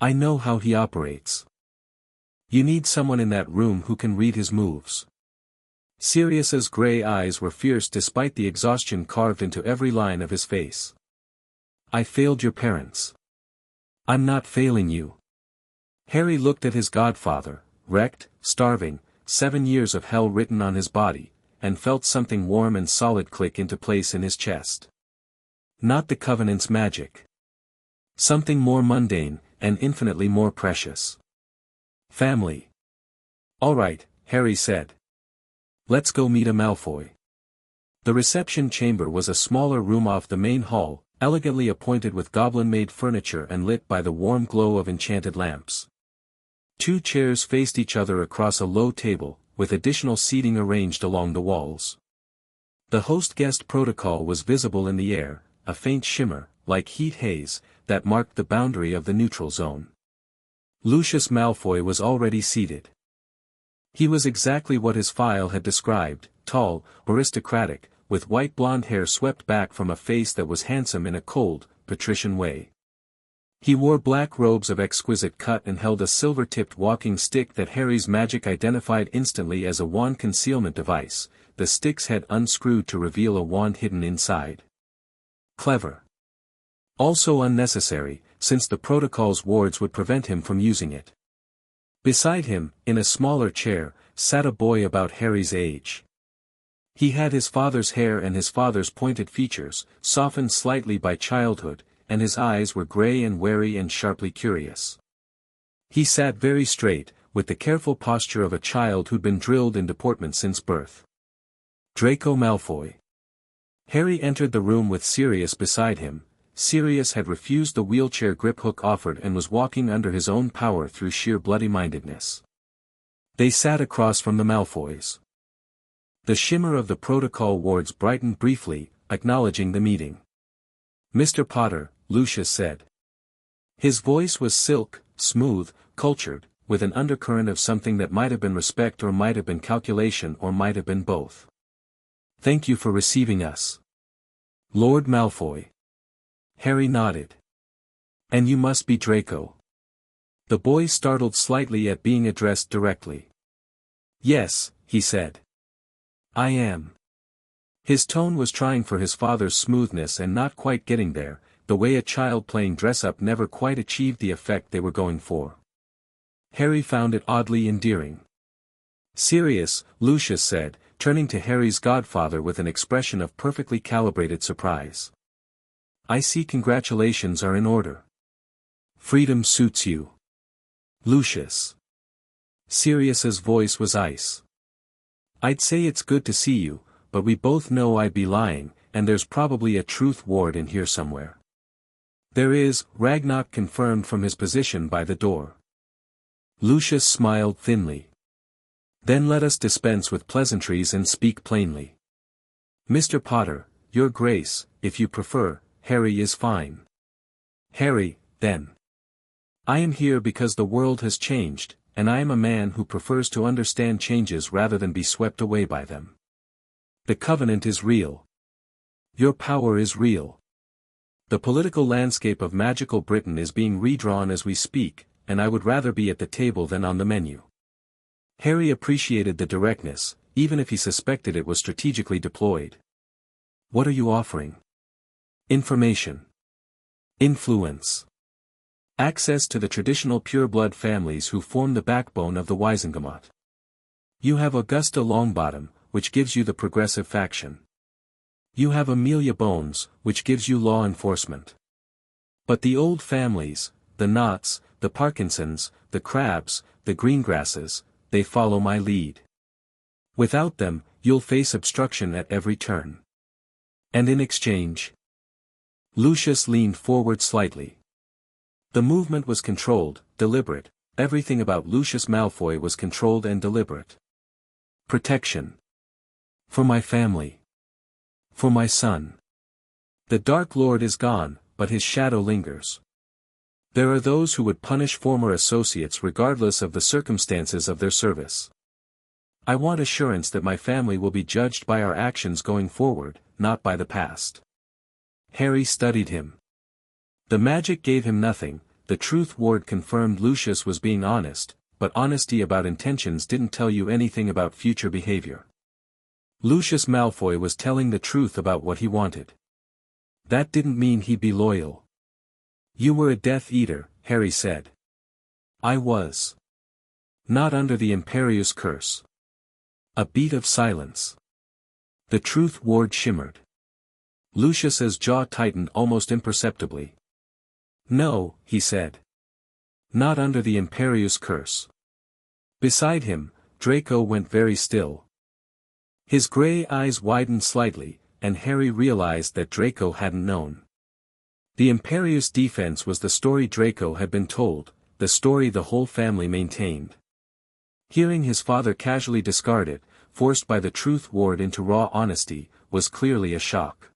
A: I know how he operates. You need someone in that room who can read his moves. Sirius's gray eyes were fierce despite the exhaustion carved into every line of his face. I failed your parents. I'm not failing you. Harry looked at his godfather, wrecked, starving, 7 years of hell written on his body, and felt something warm and solid click into place in his chest. Not the Covenant's magic. Something more mundane, and infinitely more precious. Family. All right, Harry said. Let's go meet a Malfoy. The reception chamber was a smaller room off the main hall, elegantly appointed with goblin-made furniture and lit by the warm glow of enchanted lamps. 2 chairs faced each other across a low table, with additional seating arranged along the walls. The host-guest protocol was visible in the air, a faint shimmer, like heat haze, that marked the boundary of the neutral zone. Lucius Malfoy was already seated. He was exactly what his file had described, tall, aristocratic, with white blonde hair swept back from a face that was handsome in a cold, patrician way. He wore black robes of exquisite cut and held a silver-tipped walking stick that Harry's magic identified instantly as a wand concealment device, the stick's head unscrewed to reveal a wand hidden inside. Clever. Also unnecessary, since the protocol's wards would prevent him from using it. Beside him, in a smaller chair, sat a boy about Harry's age. He had his father's hair and his father's pointed features, softened slightly by childhood, and his eyes were gray and wary and sharply curious. He sat very straight, with the careful posture of a child who'd been drilled in deportment since birth. Draco Malfoy. Harry entered the room with Sirius beside him. Sirius had refused the wheelchair grip hook offered and was walking under his own power through sheer bloody-mindedness. They sat across from the Malfoys. The shimmer of the protocol wards brightened briefly, acknowledging the meeting. Mr. Potter, Lucius said. His voice was silk, smooth, cultured, with an undercurrent of something that might have been respect or might have been calculation or might have been both. Thank you for receiving us. Lord Malfoy. Harry nodded. And you must be Draco. The boy startled slightly at being addressed directly. Yes, he said. I am. His tone was trying for his father's smoothness and not quite getting there, the way a child playing dress-up never quite achieved the effect they were going for. Harry found it oddly endearing. Sirius, Lucius said, turning to Harry's godfather with an expression of perfectly calibrated surprise. I see congratulations are in order. Freedom suits you. Lucius. Sirius's voice was ice. I'd say it's good to see you, but we both know I'd be lying, and there's probably a truth ward in here somewhere. There is, Ragnarok confirmed from his position by the door. Lucius smiled thinly. Then let us dispense with pleasantries and speak plainly. Mr. Potter, your grace, if you prefer, Harry is fine. Harry, then. I am here because the world has changed, and I am a man who prefers to understand changes rather than be swept away by them. The Covenant is real. Your power is real. The political landscape of magical Britain is being redrawn as we speak, and I would rather be at the table than on the menu. Harry appreciated the directness, even if he suspected it was strategically deployed. What are you offering? Information. Influence. Access to the traditional pureblood families who form the backbone of the Wisengamot. You have Augusta Longbottom, which gives you the progressive faction. You have Amelia Bones, which gives you law enforcement. But the old families, the Knotts, the Parkinsons, the Crabs, the Greengrasses, they follow my lead. Without them, you'll face obstruction at every turn. And in exchange? Lucius leaned forward slightly. The movement was controlled, deliberate. Everything about Lucius Malfoy was controlled and deliberate. Protection. For my family. For my son. The Dark Lord is gone, but his shadow lingers. There are those who would punish former associates regardless of the circumstances of their service. I want assurance that my family will be judged by our actions going forward, not by the past. Harry studied him. The magic gave him nothing. The truth ward confirmed Lucius was being honest, but honesty about intentions didn't tell you anything about future behavior. Lucius Malfoy was telling the truth about what he wanted. That didn't mean he'd be loyal. You were a Death Eater, Harry said. I was. Not under the Imperius curse. A beat of silence. The truth ward shimmered. Lucius's jaw tightened almost imperceptibly. No, he said. Not under the Imperius curse. Beside him, Draco went very still. His grey eyes widened slightly, and Harry realized that Draco hadn't known. The Imperius defense was the story Draco had been told, the story the whole family maintained. Hearing his father casually discard it, forced by the truth ward into raw honesty, was clearly a shock.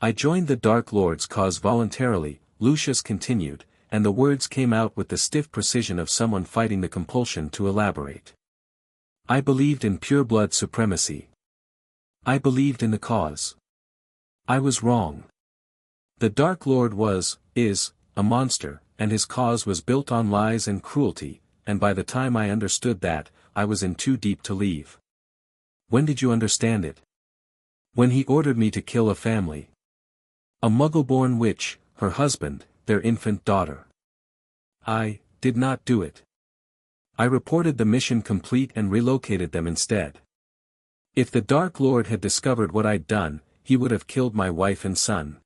A: I joined the Dark Lord's cause voluntarily, Lucius continued, and the words came out with the stiff precision of someone fighting the compulsion to elaborate. I believed in pure-blood supremacy. I believed in the cause. I was wrong. The Dark Lord is, a monster, and his cause was built on lies and cruelty, and by the time I understood that, I was in too deep to leave. When did you understand it? When he ordered me to kill a family. A Muggle-born witch, her husband, their infant daughter. I did not do it. I reported the mission complete and relocated them instead. If the Dark Lord had discovered what I'd done, he would have killed my wife and son.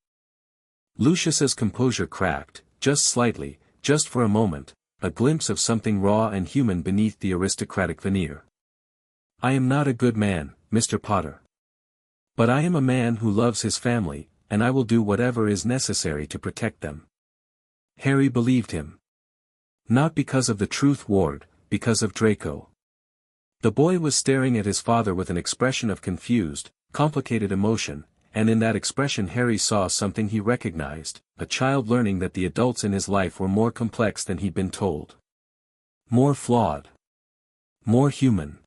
A: Lucius's composure cracked, just slightly, just for a moment, a glimpse of something raw and human beneath the aristocratic veneer. I am not a good man, Mr. Potter. But I am a man who loves his family, and I will do whatever is necessary to protect them. Harry believed him. Not because of the truth ward, because of Draco. The boy was staring at his father with an expression of confused, complicated emotion, and in that expression Harry saw something he recognized, a child learning that the adults in his life were more complex than he'd been told. More flawed. More human.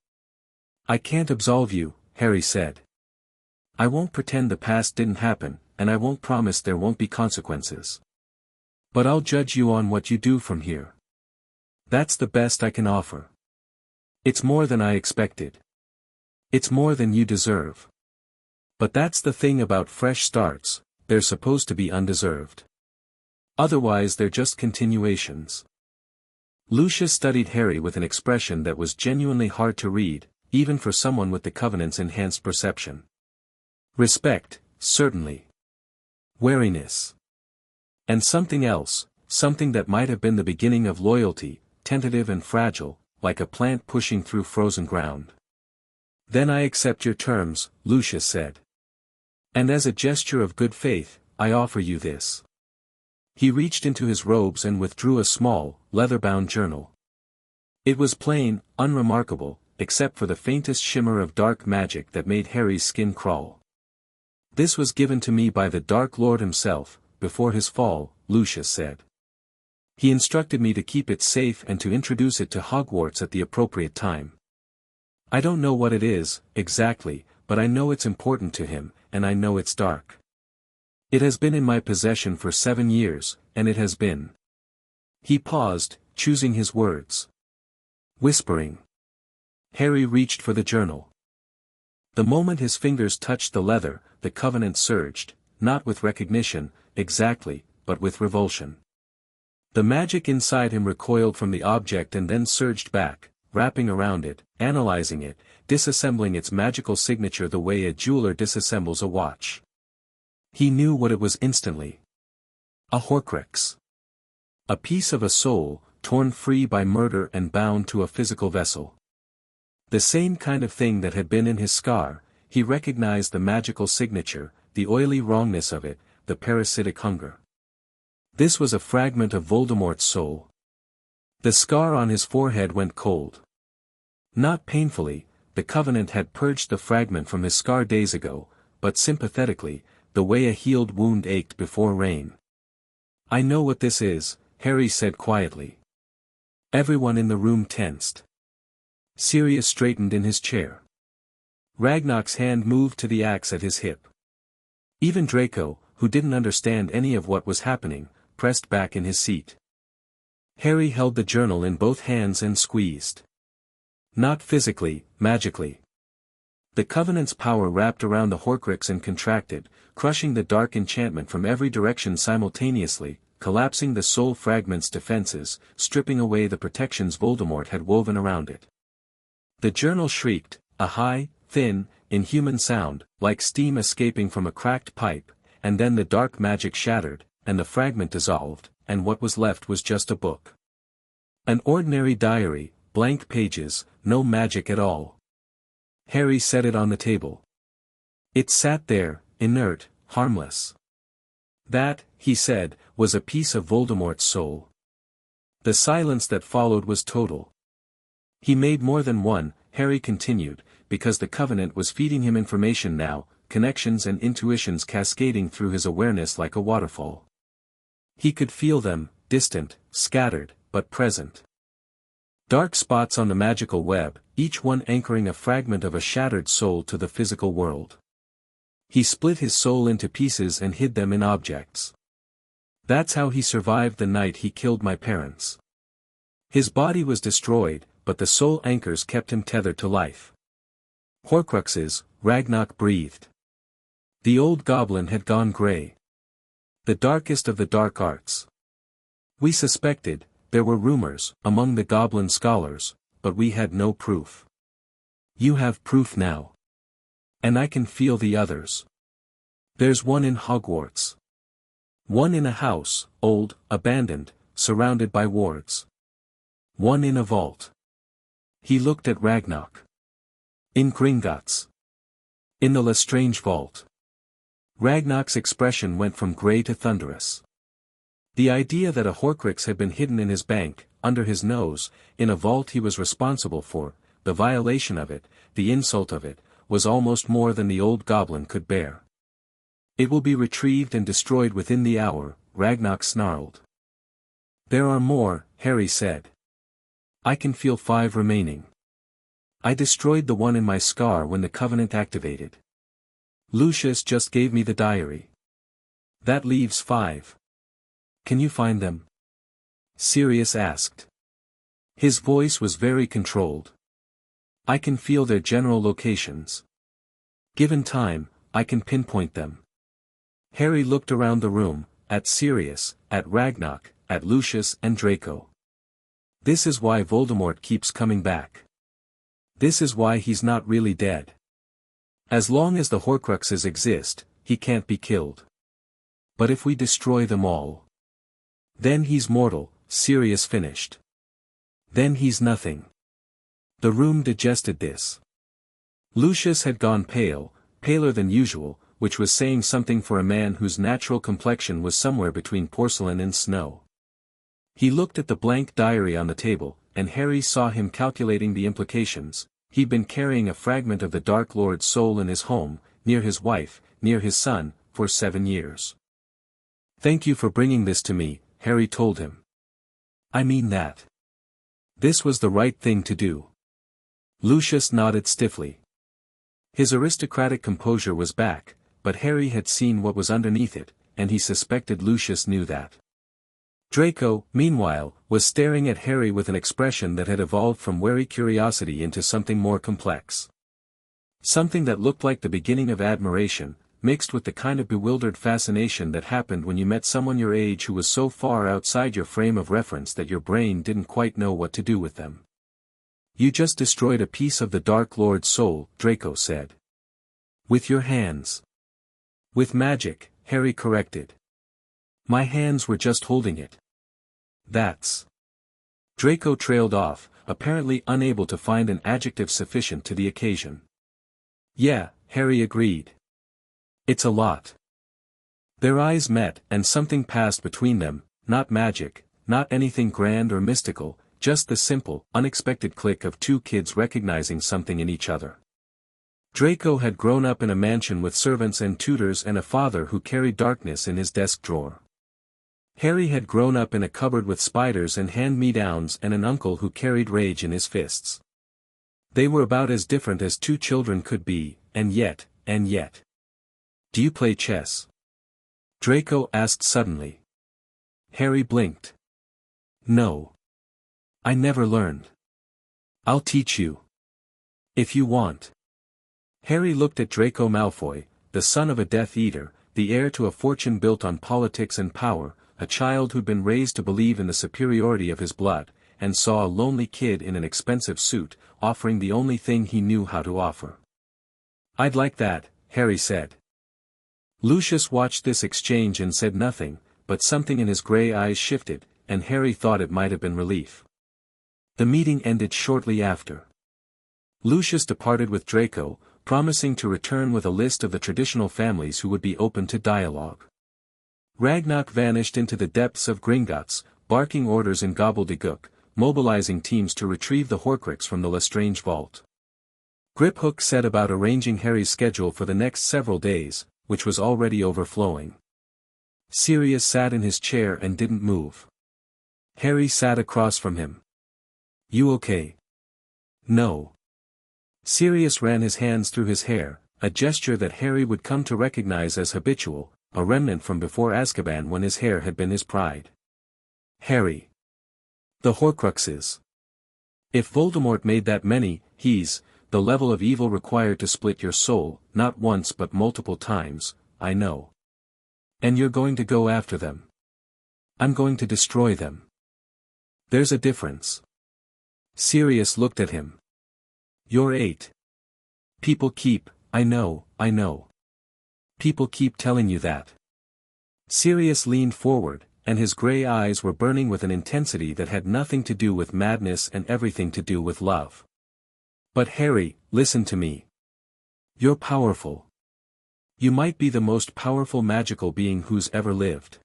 A: I can't absolve you, Harry said. I won't pretend the past didn't happen, and I won't promise there won't be consequences. But I'll judge you on what you do from here. That's the best I can offer. It's more than I expected. It's more than you deserve. But that's the thing about fresh starts, they're supposed to be undeserved. Otherwise they're just continuations. Lucius studied Harry with an expression that was genuinely hard to read, even for someone with the Covenant's enhanced perception. Respect, certainly. Wariness. And something else, something that might have been the beginning of loyalty, tentative and fragile, like a plant pushing through frozen ground. Then I accept your terms, Lucius said. And as a gesture of good faith, I offer you this. He reached into his robes and withdrew a small, leather-bound journal. It was plain, unremarkable, except for the faintest shimmer of dark magic that made Harry's skin crawl. This was given to me by the Dark Lord himself, before his fall, Lucius said. He instructed me to keep it safe and to introduce it to Hogwarts at the appropriate time. I don't know what it is, exactly, but I know it's important to him, and I know it's dark. It has been in my possession for 7 years, and it has been. He paused, choosing his words. Whispering. Harry reached for the journal. The moment his fingers touched the leather, the Covenant surged, not with recognition, exactly, but with revulsion. The magic inside him recoiled from the object and then surged back, wrapping around it, analyzing it, disassembling its magical signature the way a jeweler disassembles a watch. He knew what it was instantly. A Horcrux. A piece of a soul, torn free by murder and bound to a physical vessel. The same kind of thing that had been in his scar. He recognized the magical signature, the oily wrongness of it, the parasitic hunger. This was a fragment of Voldemort's soul. The scar on his forehead went cold. Not painfully, the Covenant had purged the fragment from his scar days ago, but sympathetically, the way a healed wound ached before rain. "I know what this is," Harry said quietly. Everyone in the room tensed. Sirius straightened in his chair. Ragnar's hand moved to the axe at his hip. Even Draco, who didn't understand any of what was happening, pressed back in his seat. Harry held the journal in both hands and squeezed. Not physically, magically. The Covenant's power wrapped around the Horcrux and contracted, crushing the dark enchantment from every direction simultaneously, collapsing the soul fragment's defenses, stripping away the protections Voldemort had woven around it. The journal shrieked, a high, thin, inhuman sound, like steam escaping from a cracked pipe, and then the dark magic shattered, and the fragment dissolved, and what was left was just a book. An ordinary diary, blank pages, no magic at all. Harry set it on the table. It sat there, inert, harmless. That, he said, was a piece of Voldemort's soul. The silence that followed was total. He made more than one, Harry continued, because the Covenant was feeding him information now, connections and intuitions cascading through his awareness like a waterfall. He could feel them, distant, scattered, but present. Dark spots on the magical web, each one anchoring a fragment of a shattered soul to the physical world. He split his soul into pieces and hid them in objects. That's how he survived the night he killed my parents. His body was destroyed, but the soul anchors kept him tethered to life. Horcruxes, Ragnar breathed. The old goblin had gone grey. The darkest of the dark arts. We suspected, there were rumors, among the goblin scholars, but we had no proof. You have proof now. And I can feel the others. There's one in Hogwarts. One in a house, old, abandoned, surrounded by wards. One in a vault. He looked at Ragnar. In Gringotts. In the Lestrange vault. Ragnar's expression went from grey to thunderous. The idea that a Horcrux had been hidden in his bank, under his nose, in a vault he was responsible for, the violation of it, the insult of it, was almost more than the old goblin could bear. It will be retrieved and destroyed within the hour, Ragnar snarled. There are more, Harry said. I can feel 5 remaining. I destroyed the one in my scar when the Covenant activated. Lucius just gave me the diary. That leaves 5. Can you find them? Sirius asked. His voice was very controlled. I can feel their general locations. Given time, I can pinpoint them. Harry looked around the room, at Sirius, at Ragnar, at Lucius and Draco. This is why Voldemort keeps coming back. This is why he's not really dead. As long as the Horcruxes exist, he can't be killed. But if we destroy them all, then he's mortal, Sirius finished. Then he's nothing. The room digested this. Lucius had gone pale, paler than usual, which was saying something for a man whose natural complexion was somewhere between porcelain and snow. He looked at the blank diary on the table, and Harry saw him calculating the implications. He'd been carrying a fragment of the Dark Lord's soul in his home, near his wife, near his son, for 7 years. Thank you for bringing this to me, Harry told him. I mean that. This was the right thing to do. Lucius nodded stiffly. His aristocratic composure was back, but Harry had seen what was underneath it, and he suspected Lucius knew that. Draco, meanwhile, was staring at Harry with an expression that had evolved from wary curiosity into something more complex. Something that looked like the beginning of admiration, mixed with the kind of bewildered fascination that happened when you met someone your age who was so far outside your frame of reference that your brain didn't quite know what to do with them. You just destroyed a piece of the Dark Lord's soul, Draco said. With your hands. With magic, Harry corrected. My hands were just holding it. That's. Draco trailed off, apparently unable to find an adjective sufficient to the occasion. Yeah, Harry agreed. It's a lot. Their eyes met, and something passed between them, not magic, not anything grand or mystical, just the simple, unexpected click of two kids recognizing something in each other. Draco had grown up in a mansion with servants and tutors and a father who carried darkness in his desk drawer. Harry had grown up in a cupboard with spiders and hand-me-downs and an uncle who carried rage in his fists. They were about as different as two children could be, and yet. Do you play chess? Draco asked suddenly. Harry blinked. No. I never learned. I'll teach you. If you want. Harry looked at Draco Malfoy, the son of a Death Eater, the heir to a fortune built on politics and power, a child who'd been raised to believe in the superiority of his blood, and saw a lonely kid in an expensive suit, offering the only thing he knew how to offer. I'd like that, Harry said. Lucius watched this exchange and said nothing, but something in his grey eyes shifted, and Harry thought it might have been relief. The meeting ended shortly after. Lucius departed with Draco, promising to return with a list of the traditional families who would be open to dialogue. Ragnar vanished into the depths of Gringotts, barking orders in gobbledygook, mobilizing teams to retrieve the Horcrux from the Lestrange vault. Griphook set about arranging Harry's schedule for the next several days, which was already overflowing. Sirius sat in his chair and didn't move. Harry sat across from him. You okay? No. Sirius ran his hands through his hair, a gesture that Harry would come to recognize as habitual, a remnant from before Azkaban when his hair had been his pride. Harry. The Horcruxes. If Voldemort made that many, he's, the level of evil required to split your soul, not once but multiple times, I know. And you're going to go after them. I'm going to destroy them. There's a difference. Sirius looked at him. You're 8. People keep, I know. People keep telling you that. Sirius leaned forward, and his grey eyes were burning with an intensity that had nothing to do with madness and everything to do with love. But Harry, listen to me. You're powerful. You might be the most powerful magical being who's ever lived.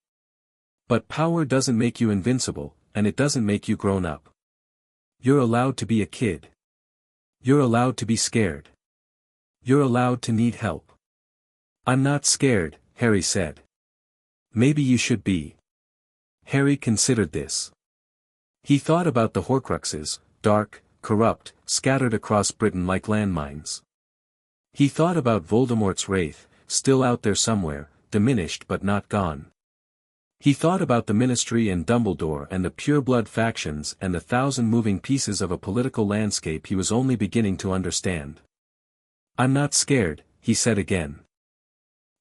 A: But power doesn't make you invincible, and it doesn't make you grown up. You're allowed to be a kid. You're allowed to be scared. You're allowed to need help. I'm not scared, Harry said. Maybe you should be. Harry considered this. He thought about the Horcruxes, dark, corrupt, scattered across Britain like landmines. He thought about Voldemort's wraith, still out there somewhere, diminished but not gone. He thought about the Ministry and Dumbledore and the pureblood factions and the 1,000 moving pieces of a political landscape he was only beginning to understand. I'm not scared, he said again.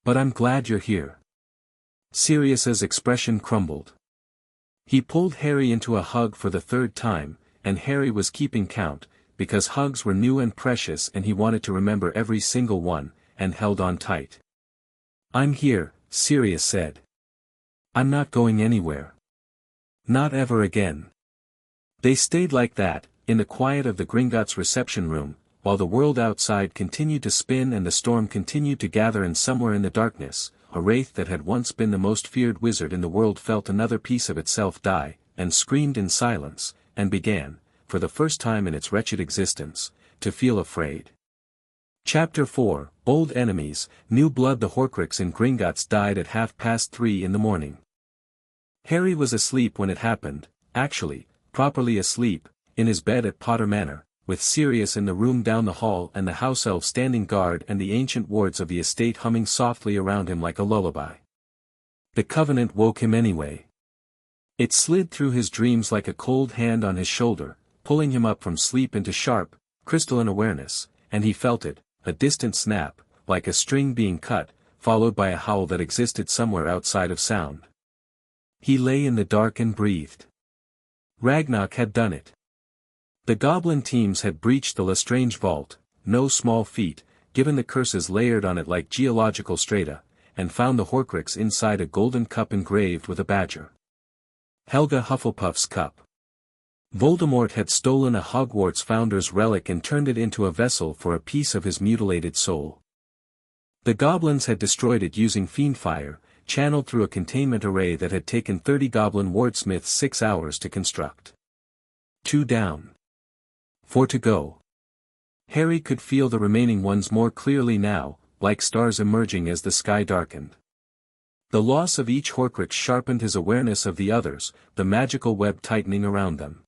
A: But I'm glad you're here. Sirius's expression crumbled. He pulled Harry into a hug for the 3rd time, and Harry was keeping count, because hugs were new and precious and he wanted to remember every single one, and held on tight. I'm here, Sirius said. I'm not going anywhere. Not ever again. They stayed like that, in the quiet of the Gringotts reception room, while the world outside continued to spin and the storm continued to gather, and somewhere in the darkness, a wraith that had once been the most feared wizard in the world felt another piece of itself die, and screamed in silence, and began, for the first time in its wretched existence, to feel afraid. Chapter 4, Old Enemies, New Blood. The Horcrux in Gringotts died at 3:30 in the morning. Harry was asleep when it happened, actually, properly asleep, in his bed at Potter Manor, with Sirius in the room down the hall and the house elf standing guard and the ancient wards of the estate humming softly around him like a lullaby. The Covenant woke him anyway. It slid through his dreams like a cold hand on his shoulder, pulling him up from sleep into sharp, crystalline awareness, and he felt it, a distant snap, like a string being cut, followed by a howl that existed somewhere outside of sound. He lay in the dark and breathed. Ragnar had done it. The goblin teams had breached the Lestrange vault, no small feat, given the curses layered on it like geological strata, and found the Horcrux inside a golden cup engraved with a badger. Helga Hufflepuff's cup. Voldemort had stolen a Hogwarts founder's relic and turned it into a vessel for a piece of his mutilated soul. The goblins had destroyed it using fiendfire, channeled through a containment array that had taken 30 goblin wardsmiths 6 hours to construct. 2 down. 4 to go. Harry could feel the remaining ones more clearly now, like stars emerging as the sky darkened. The loss of each Horcrux sharpened his awareness of the others, the magical web tightening around them.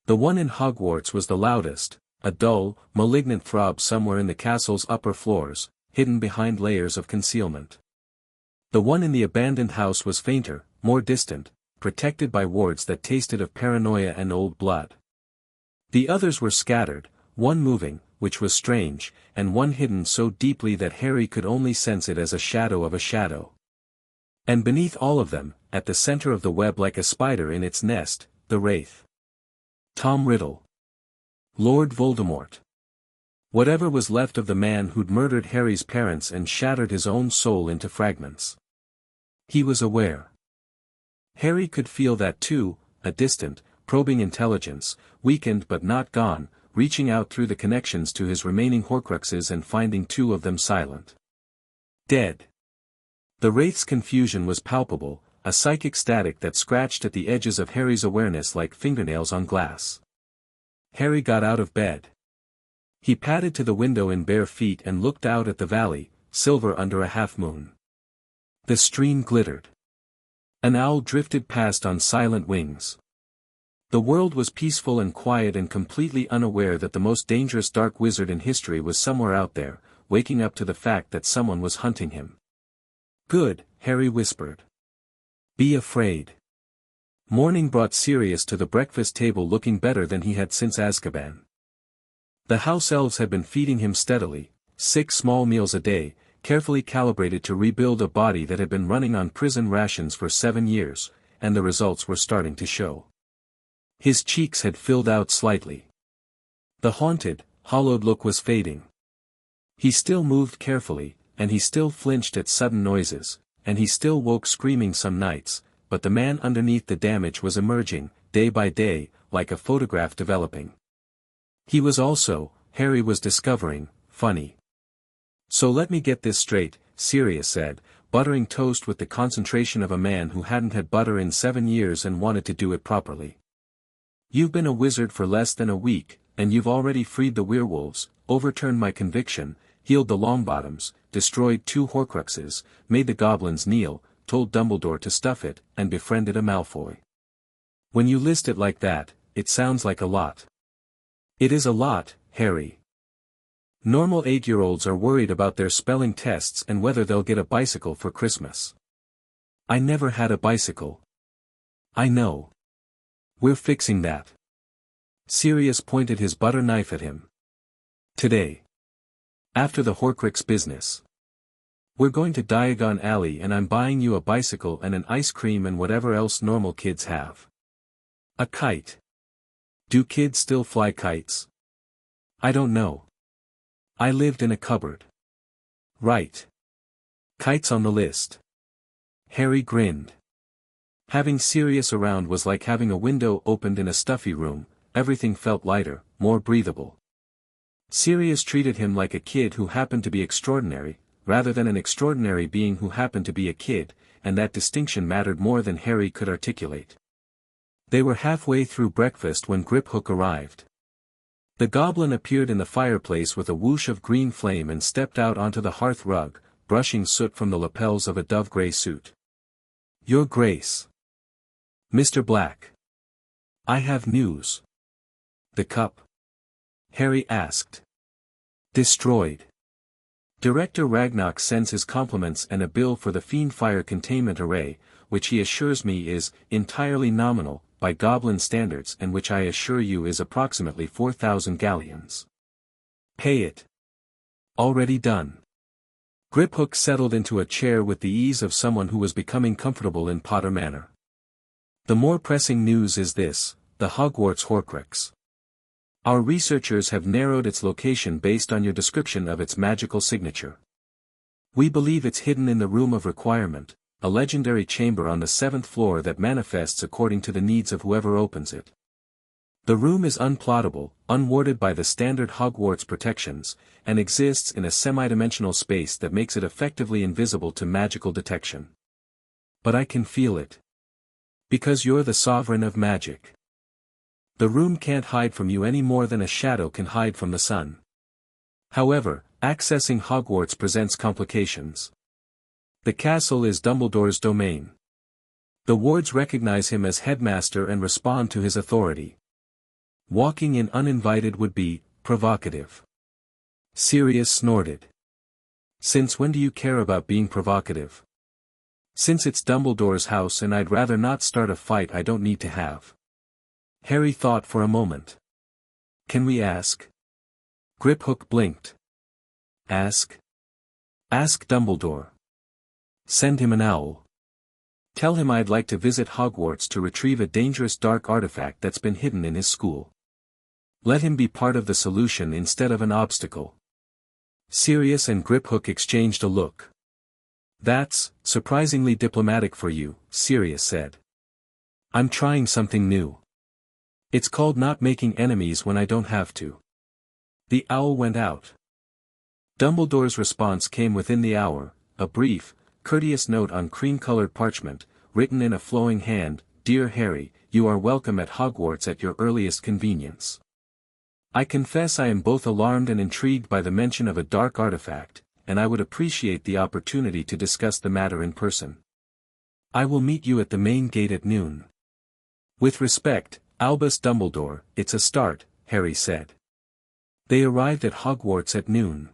A: The one in Hogwarts was the loudest, a dull, malignant throb somewhere in the castle's upper floors, hidden behind layers of concealment. The one in the abandoned house was fainter, more distant, protected by wards that tasted of paranoia and old blood. The others were scattered, one moving, which was strange, and one hidden so deeply that Harry could only sense it as a shadow of a shadow. And beneath all of them, at the center of the web like a spider in its nest, the Wraith. Tom Riddle. Lord Voldemort. Whatever was left of the man who'd murdered Harry's parents and shattered his own soul into fragments. He was aware. Harry could feel that too, a distant, probing intelligence, weakened but not gone, reaching out through the connections to his remaining Horcruxes and finding 2 of them silent. Dead. The Wraith's confusion was palpable, a psychic static that scratched at the edges of Harry's awareness like fingernails on glass. Harry got out of bed. He padded to the window in bare feet and looked out at the valley, silver under a half-moon. The stream glittered. An owl drifted past on silent wings. The world was peaceful and quiet and completely unaware that the most dangerous dark wizard in history was somewhere out there, waking up to the fact that someone was hunting him. Good, Harry whispered. Be afraid. Morning brought Sirius to the breakfast table looking better than he had since Azkaban. The house elves had been feeding him steadily, 6 small meals a day, carefully calibrated to rebuild a body that had been running on prison rations for 7 years, and the results were starting to show. His cheeks had filled out slightly. The haunted, hollowed look was fading. He still moved carefully, and he still flinched at sudden noises, and he still woke screaming some nights, but the man underneath the damage was emerging, day by day, like a photograph developing. He was also, Harry was discovering, funny. So let me get this straight, Sirius said, buttering toast with the concentration of a man who hadn't had butter in 7 years and wanted to do it properly. You've been a wizard for less than a week, and you've already freed the werewolves, overturned my conviction, healed the Longbottoms, destroyed 2 Horcruxes, made the goblins kneel, told Dumbledore to stuff it, and befriended a Malfoy. When you list it like that, it sounds like a lot. It is a lot, Harry. Normal 8-year-olds are worried about their spelling tests and whether they'll get a bicycle for Christmas. I never had a bicycle. I know. We're fixing that. Sirius pointed his butter knife at him. Today. After the Horcrux business. We're going to Diagon Alley and I'm buying you a bicycle and an ice cream and whatever else normal kids have. A kite. Do kids still fly kites? I don't know. I lived in a cupboard. Right. Kites on the list. Harry grinned. Having Sirius around was like having a window opened in a stuffy room, everything felt lighter, more breathable. Sirius treated him like a kid who happened to be extraordinary, rather than an extraordinary being who happened to be a kid, and that distinction mattered more than Harry could articulate. They were halfway through breakfast when Griphook arrived. The goblin appeared in the fireplace with a whoosh of green flame and stepped out onto the hearth rug, brushing soot from the lapels of a dove-gray suit. Your Grace. Mr. Black. I have news. The cup? Harry asked. Destroyed. Director Ragnarok sends his compliments and a bill for the Fiendfire containment array, which he assures me is entirely nominal, by Goblin standards and which I assure you is approximately 4,000 galleons. Pay it. Already done. Griphook settled into a chair with the ease of someone who was becoming comfortable in Potter Manor. The more pressing news is this, the Hogwarts Horcrux. Our researchers have narrowed its location based on your description of its magical signature. We believe it's hidden in the Room of Requirement, a legendary chamber on the 7th floor that manifests according to the needs of whoever opens it. The room is unplottable, unwarded by the standard Hogwarts protections, and exists in a semi-dimensional space that makes it effectively invisible to magical detection. But I can feel it. Because you're the sovereign of magic. The room can't hide from you any more than a shadow can hide from the sun. However, accessing Hogwarts presents complications. The castle is Dumbledore's domain. The wards recognize him as headmaster and respond to his authority. Walking in uninvited would be provocative. Sirius snorted. Since when do you care about being provocative? Since it's Dumbledore's house and I'd rather not start a fight I don't need to have. Harry thought for a moment. Can we ask? Griphook blinked. Ask? Ask Dumbledore. Send him an owl. Tell him I'd like to visit Hogwarts to retrieve a dangerous dark artifact that's been hidden in his school. Let him be part of the solution instead of an obstacle. Sirius and Griphook exchanged a look. That's surprisingly diplomatic for you, Sirius said. I'm trying something new. It's called not making enemies when I don't have to. The owl went out. Dumbledore's response came within the hour, a brief, courteous note on cream-colored parchment, written in a flowing hand, Dear Harry, you are welcome at Hogwarts at your earliest convenience. I confess I am both alarmed and intrigued by the mention of a dark artifact, and I would appreciate the opportunity to discuss the matter in person. I will meet you at the main gate at noon. With respect, Albus Dumbledore, it's a start, Harry said. They arrived at Hogwarts at noon.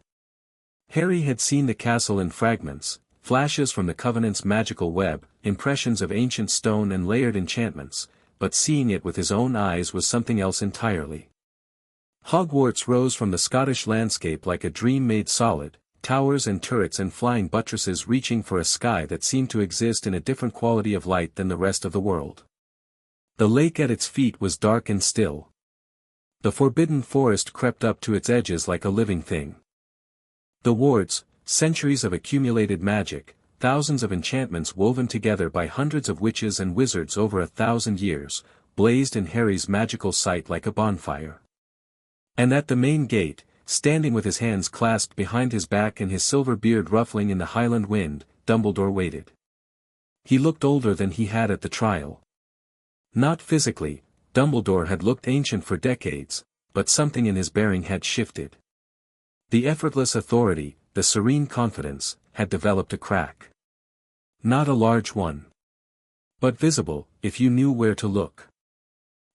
A: Harry had seen the castle in fragments, flashes from the Covenant's magical web, impressions of ancient stone and layered enchantments, but seeing it with his own eyes was something else entirely. Hogwarts rose from the Scottish landscape like a dream made solid, towers and turrets and flying buttresses reaching for a sky that seemed to exist in a different quality of light than the rest of the world. The lake at its feet was dark and still. The forbidden forest crept up to its edges like a living thing. The wards, centuries of accumulated magic, thousands of enchantments woven together by hundreds of witches and wizards over 1,000 years, blazed in Harry's magical sight like a bonfire. And at the main gate, standing with his hands clasped behind his back and his silver beard ruffling in the Highland wind, Dumbledore waited. He looked older than he had at the trial. Not physically, Dumbledore had looked ancient for decades, but something in his bearing had shifted. The effortless authority, the serene confidence, had developed a crack. Not a large one. But visible, if you knew where to look.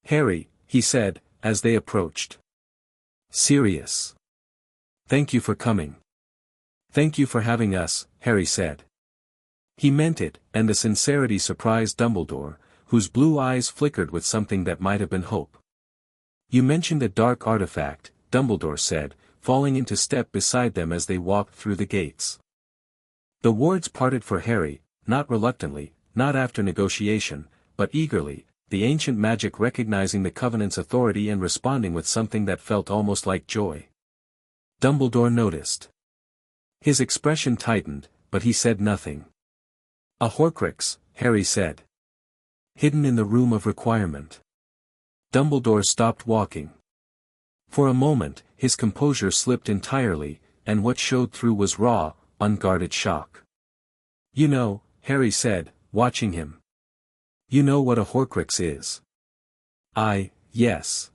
A: Harry, he said, as they approached. Sirius. Thank you for coming. Thank you for having us, Harry said. He meant it, and the sincerity surprised Dumbledore, whose blue eyes flickered with something that might have been hope. You mentioned a dark artifact, Dumbledore said, falling into step beside them as they walked through the gates. The wards parted for Harry, not reluctantly, not after negotiation, but eagerly, the ancient magic recognizing the Covenant's authority and responding with something that felt almost like joy. Dumbledore noticed. His expression tightened, but he said nothing. A Horcrux, Harry said. Hidden in the Room of Requirement. Dumbledore stopped walking. For a moment, his composure slipped entirely, and what showed through was raw, unguarded shock. You know, Harry said, watching him. You know what a Horcrux is. Yes.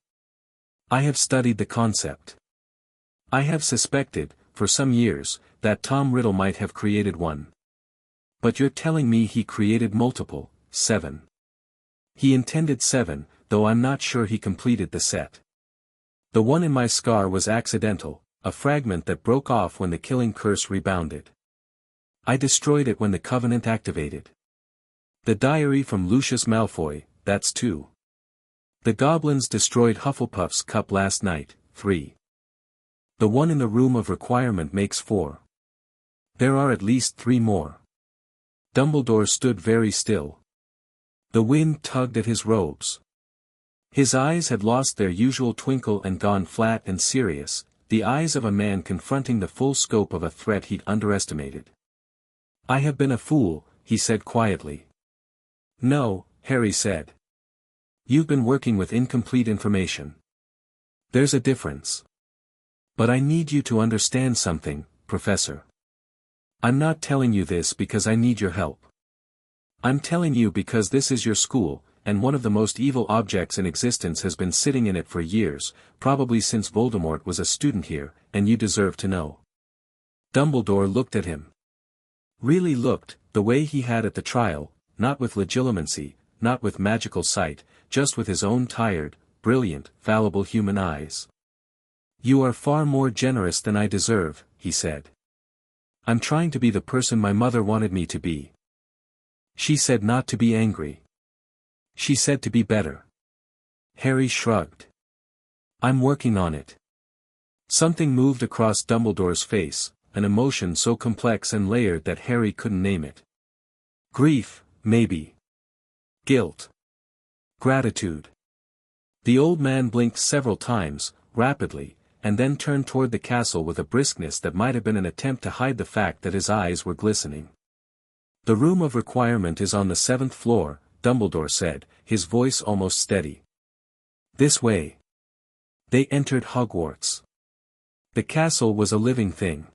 A: I have studied the concept. I have suspected, for some years, that Tom Riddle might have created one. But you're telling me he created multiple, 7. He intended 7, though I'm not sure he completed the set. The one in my scar was accidental, a fragment that broke off when the killing curse rebounded. I destroyed it when the Covenant activated. The diary from Lucius Malfoy, that's 2. The Goblins destroyed Hufflepuff's cup last night, 3. The one in the Room of Requirement makes 4. There are at least 3 more. Dumbledore stood very still. The wind tugged at his robes. His eyes had lost their usual twinkle and gone flat and serious, the eyes of a man confronting the full scope of a threat he'd underestimated. "I have been a fool," he said quietly. "No," Harry said. "You've been working with incomplete information. There's a difference. But I need you to understand something, Professor. I'm not telling you this because I need your help. I'm telling you because this is your school, and one of the most evil objects in existence has been sitting in it for years, probably since Voldemort was a student here, and you deserve to know." Dumbledore looked at him. Really looked, the way he had at the trial, not with legitimacy, not with magical sight, just with his own tired, brilliant, fallible human eyes. "You are far more generous than I deserve," he said. "I'm trying to be the person my mother wanted me to be. She said not to be angry. She said to be better." Harry shrugged. "I'm working on it." Something moved across Dumbledore's face, an emotion so complex and layered that Harry couldn't name it. Grief, maybe. Guilt. Gratitude. The old man blinked several times, rapidly, and then turned toward the castle with a briskness that might have been an attempt to hide the fact that his eyes were glistening. "The room of requirement is on the 7th floor, Dumbledore said, his voice almost steady. "This way." They entered Hogwarts. The castle was a living thing.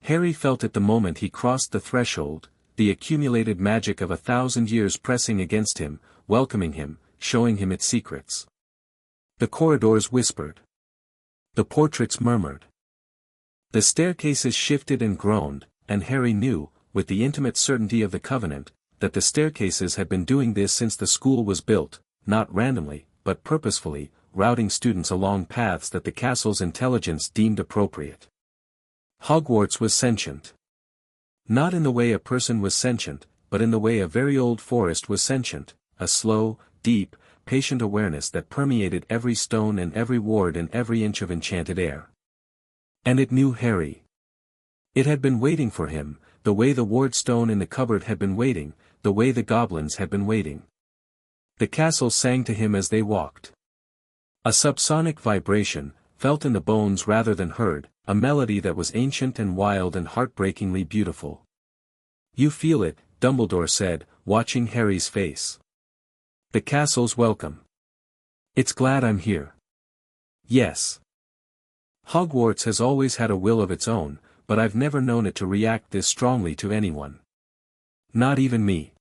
A: Harry felt it the moment he crossed the threshold, the accumulated magic of 1,000 years pressing against him, welcoming him, showing him its secrets. The corridors whispered. The portraits murmured. The staircases shifted and groaned, and Harry knew, with the intimate certainty of the Covenant, that the staircases had been doing this since the school was built, not randomly, but purposefully, routing students along paths that the castle's intelligence deemed appropriate. Hogwarts was sentient. Not in the way a person was sentient, but in the way a very old forest was sentient, a slow, deep, patient awareness that permeated every stone and every ward and every inch of enchanted air. And it knew Harry. It had been waiting for him, the way the ward stone in the cupboard had been waiting, the way the goblins had been waiting. The castle sang to him as they walked. A subsonic vibration, felt in the bones rather than heard, a melody that was ancient and wild and heartbreakingly beautiful. "You feel it," Dumbledore said, watching Harry's face. "The castle's welcome. It's glad I'm here." "Yes. Hogwarts has always had a will of its own, but I've never known it to react this strongly to anyone. Not even me."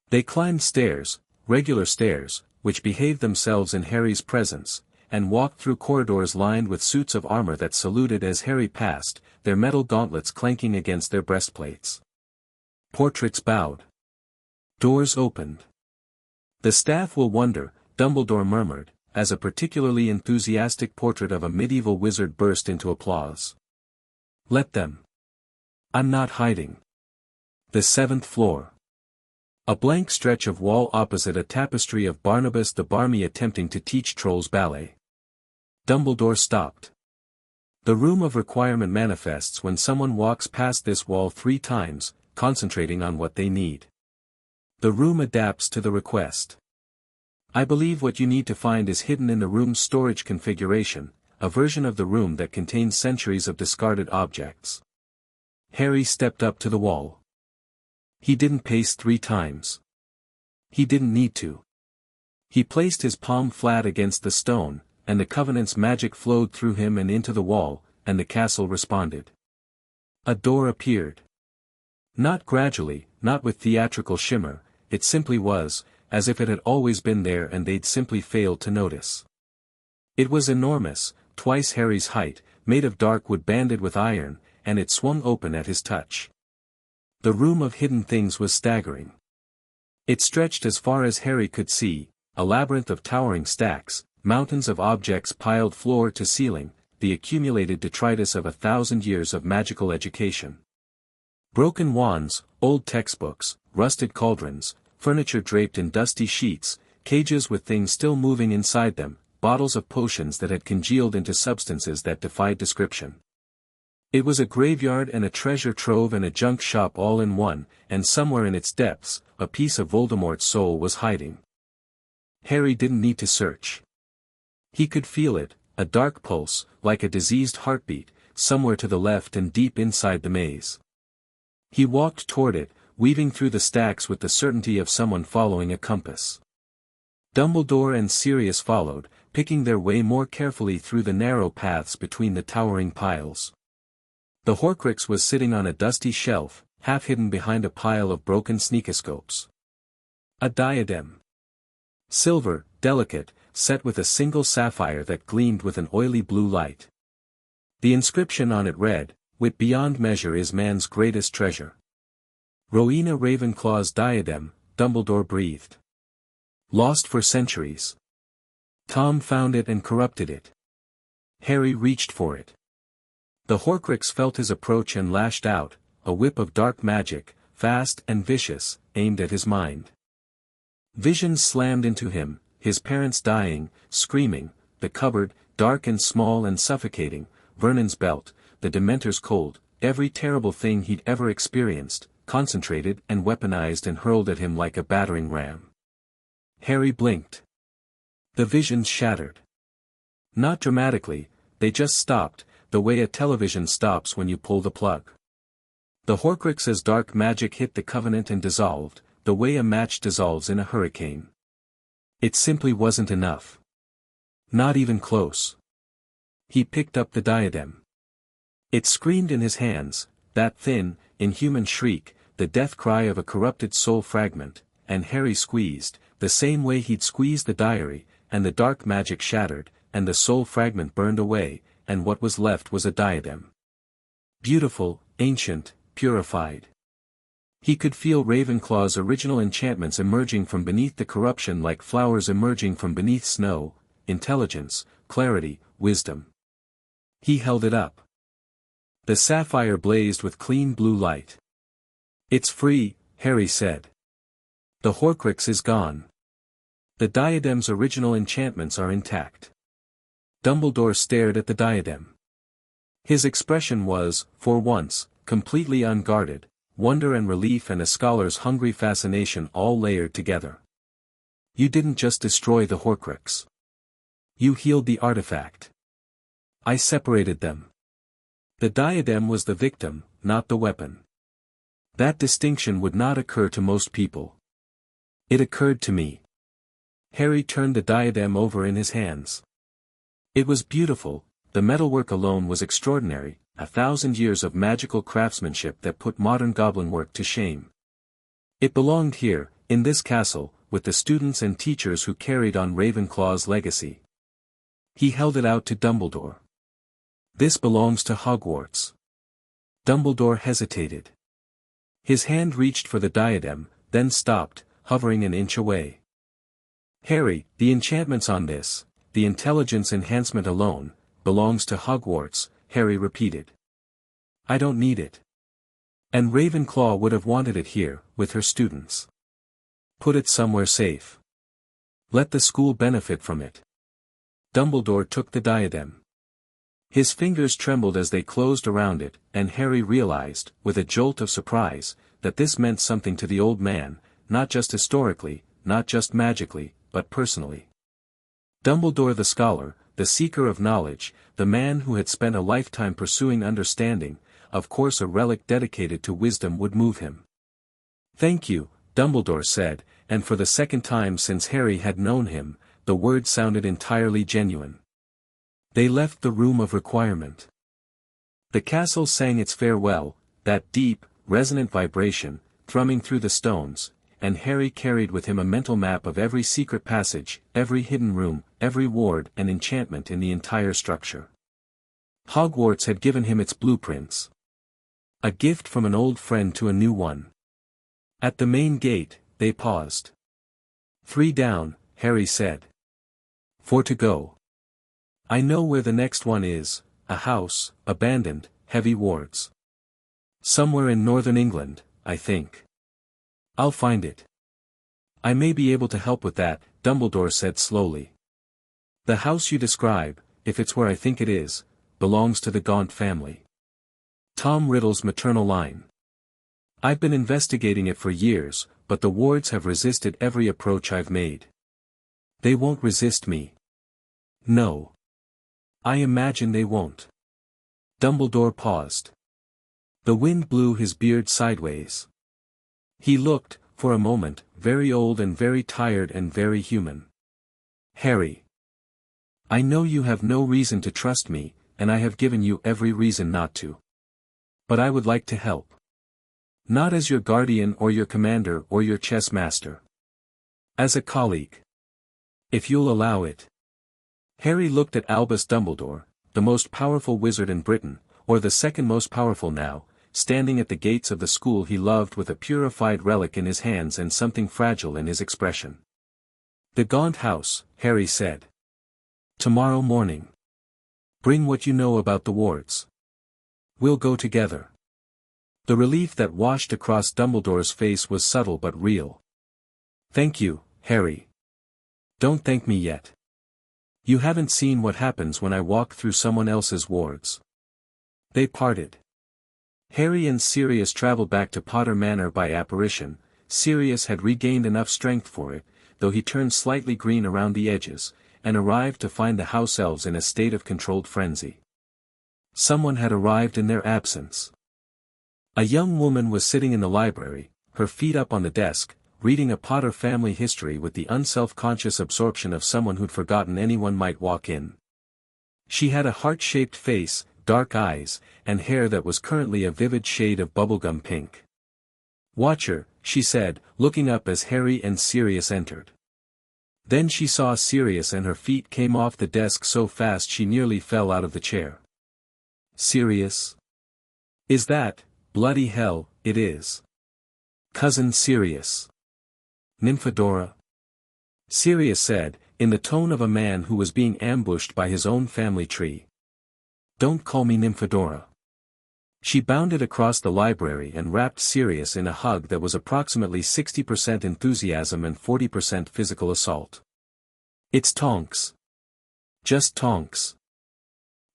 A: They climbed stairs, regular stairs, which behaved themselves in Harry's presence, and walked through corridors lined with suits of armor that saluted as Harry passed, their metal gauntlets clanking against their breastplates. Portraits bowed. Doors opened. "The staff will wonder," Dumbledore murmured, as a particularly enthusiastic portrait of a medieval wizard burst into applause. "Let them. I'm not hiding." The 7th floor. A blank stretch of wall opposite a tapestry of Barnabas the Barmy attempting to teach trolls ballet. Dumbledore stopped. The room of requirement manifests when someone walks past this wall 3 times, concentrating on what they need. The room adapts to the request. "I believe what you need to find is hidden in the room's storage configuration, a version of the room that contains centuries of discarded objects." Harry stepped up to the wall. He didn't pace 3 times. He didn't need to. He placed his palm flat against the stone, and the Covenant's magic flowed through him and into the wall, and the castle responded. A door appeared. Not gradually, not with theatrical shimmer, it simply was, as if it had always been there and they'd simply failed to notice. It was enormous, twice Harry's height, made of dark wood banded with iron, and it swung open at his touch. The room of hidden things was staggering. It stretched as far as Harry could see, a labyrinth of towering stacks, mountains of objects piled floor to ceiling, the accumulated detritus of 1,000 years of magical education. Broken wands, old textbooks, rusted cauldrons, furniture draped in dusty sheets, cages with things still moving inside them, bottles of potions that had congealed into substances that defied description. It was a graveyard and a treasure trove and a junk shop all in one, and somewhere in its depths, a piece of Voldemort's soul was hiding. Harry didn't need to search. He could feel it, a dark pulse, like a diseased heartbeat, somewhere to the left and deep inside the maze. He walked toward it, weaving through the stacks with the certainty of someone following a compass. Dumbledore and Sirius followed, picking their way more carefully through the narrow paths between the towering piles. The Horcrux was sitting on a dusty shelf, half hidden behind a pile of broken sneakoscopes. A diadem. Silver, delicate, set with a single sapphire that gleamed with an oily blue light. The inscription on it read, "Wit beyond measure is man's greatest treasure." Rowena Ravenclaw's diadem, Dumbledore breathed. Lost for centuries. Tom found it and corrupted it. Harry reached for it. The Horcrux felt his approach and lashed out, a whip of dark magic, fast and vicious, aimed at his mind. Visions slammed into him, his parents dying, screaming, the cupboard, dark and small and suffocating, Vernon's belt, the Dementor's cold, every terrible thing he'd ever experienced, concentrated and weaponized and hurled at him like a battering ram. Harry blinked. The visions shattered. Not dramatically, they just stopped, the way a television stops when you pull the plug. The Horcrux's dark magic hit the Covenant and dissolved, the way a match dissolves in a hurricane. It simply wasn't enough. Not even close. He picked up the diadem. It screamed in his hands, that thin, inhuman shriek, the death cry of a corrupted soul fragment, and Harry squeezed, the same way he'd squeezed the diary, and the dark magic shattered, and the soul fragment burned away, and what was left was a diadem. Beautiful, ancient, purified. He could feel Ravenclaw's original enchantments emerging from beneath the corruption like flowers emerging from beneath snow, intelligence, clarity, wisdom. He held it up. The sapphire blazed with clean blue light. "It's free," Harry said. "The Horcrux is gone. The diadem's original enchantments are intact." Dumbledore stared at the diadem. His expression was, for once, completely unguarded, wonder and relief and a scholar's hungry fascination all layered together. "You didn't just destroy the Horcrux. You healed the artifact. I separated them. The diadem was the victim, not the weapon. That distinction would not occur to most people. It occurred to me." Harry turned the diadem over in his hands. It was beautiful, the metalwork alone was extraordinary, 1,000 years of magical craftsmanship that put modern goblin work to shame. It belonged here, in this castle, with the students and teachers who carried on Ravenclaw's legacy. He held it out to Dumbledore. "This belongs to Hogwarts." Dumbledore hesitated. His hand reached for the diadem, then stopped, hovering an inch away. "Harry, the enchantments on this, the intelligence enhancement alone, belongs to Hogwarts," Harry repeated. "I don't need it. And Ravenclaw would have wanted it here, with her students. Put it somewhere safe. Let the school benefit from it." Dumbledore took the diadem. His fingers trembled as they closed around it, and Harry realized, with a jolt of surprise, that this meant something to the old man, not just historically, not just magically, but personally. Dumbledore the scholar, the seeker of knowledge, the man who had spent a lifetime pursuing understanding, of course a relic dedicated to wisdom would move him. "Thank you," Dumbledore said, and for the second time since Harry had known him, the words sounded entirely genuine. They left the room of requirement. The castle sang its farewell, that deep, resonant vibration, thrumming through the stones, and Harry carried with him a mental map of every secret passage, every hidden room, every ward and enchantment in the entire structure. Hogwarts had given him its blueprints. A gift from an old friend to a new one. At the main gate, they paused. 3 down, Harry said. 4 to go. I know where the next one is, a house, abandoned, heavy wards. Somewhere in northern England, I think. I'll find it. I may be able to help with that, Dumbledore said slowly. The house you describe, if it's where I think it is, belongs to the Gaunt family. Tom Riddle's maternal line. I've been investigating it for years, but the wards have resisted every approach I've made. They won't resist me. No. I imagine they won't. Dumbledore paused. The wind blew his beard sideways. He looked, for a moment, very old and very tired and very human. Harry. I know you have no reason to trust me, and I have given you every reason not to. But I would like to help. Not as your guardian or your commander or your chess master. As a colleague. If you'll allow it. Harry looked at Albus Dumbledore, the most powerful wizard in Britain, or the second most powerful now, standing at the gates of the school he loved with a purified relic in his hands and something fragile in his expression. The Gaunt House, Harry said. Tomorrow morning. Bring what you know about the wards. We'll go together. The relief that washed across Dumbledore's face was subtle but real. Thank you, Harry. Don't thank me yet. You haven't seen what happens when I walk through someone else's wards. They parted. Harry and Sirius traveled back to Potter Manor by apparition. Sirius had regained enough strength for it, though he turned slightly green around the edges, and arrived to find the house elves in a state of controlled frenzy. Someone had arrived in their absence. A young woman was sitting in the library, her feet up on the desk, reading a Potter family history with the unself-conscious absorption of someone who'd forgotten anyone might walk in. She had a heart-shaped face, dark eyes, and hair that was currently a vivid shade of bubblegum pink. Watch her, she said, looking up as Harry and Sirius entered. Then she saw Sirius and her feet came off the desk so fast she nearly fell out of the chair. Sirius? Is that, bloody hell, it is. Cousin Sirius. Nymphadora? Sirius said, in the tone of a man who was being ambushed by his own family tree. Don't call me Nymphadora. She bounded across the library and wrapped Sirius in a hug that was approximately 60% enthusiasm and 40% physical assault. It's Tonks. Just Tonks.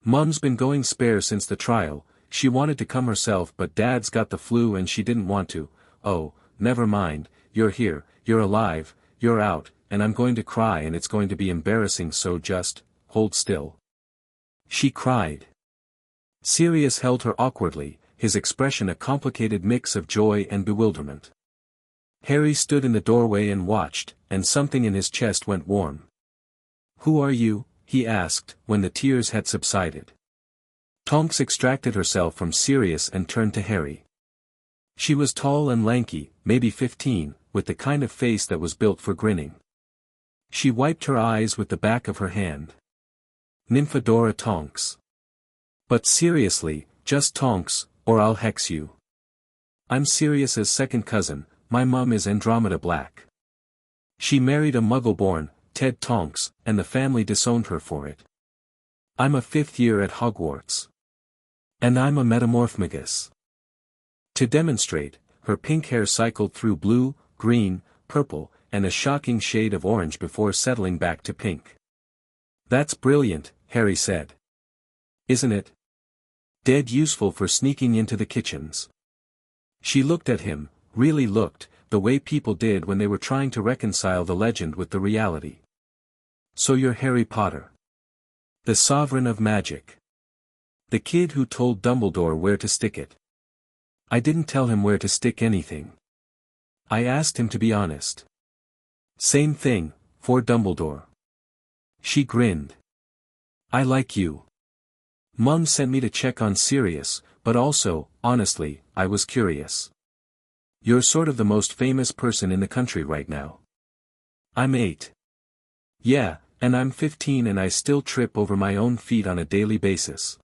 A: Mum's been going spare since the trial. She wanted to come herself but Dad's got the flu and she didn't want to. Oh, never mind, you're here, you're alive, you're out, and I'm going to cry and it's going to be embarrassing, so just, hold still. She cried. Sirius held her awkwardly, his expression a complicated mix of joy and bewilderment. Harry stood in the doorway and watched, and something in his chest went warm. Who are you? He asked, when the tears had subsided. Tonks extracted herself from Sirius and turned to Harry. She was tall and lanky, maybe 15, with the kind of face that was built for grinning. She wiped her eyes with the back of her hand. Nymphadora Tonks. But seriously, just Tonks, or I'll hex you. I'm Sirius's second cousin, my mum is Andromeda Black. She married a Muggle-born, Ted Tonks, and the family disowned her for it. I'm a 5th year at Hogwarts. And I'm a Metamorphmagus. To demonstrate, her pink hair cycled through blue, green, purple, and a shocking shade of orange before settling back to pink. That's brilliant, Harry said. Isn't it? Dead useful for sneaking into the kitchens. She looked at him, really looked, the way people did when they were trying to reconcile the legend with the reality. So you're Harry Potter. The Sovereign of Magic. The kid who told Dumbledore where to stick it. I didn't tell him where to stick anything. I asked him to be honest. Same thing, for Dumbledore. She grinned. I like you. Mum sent me to check on Sirius, but also, honestly, I was curious. You're sort of the most famous person in the country right now. I'm 8. Yeah, and I'm 15 and I still trip over my own feet on a daily basis.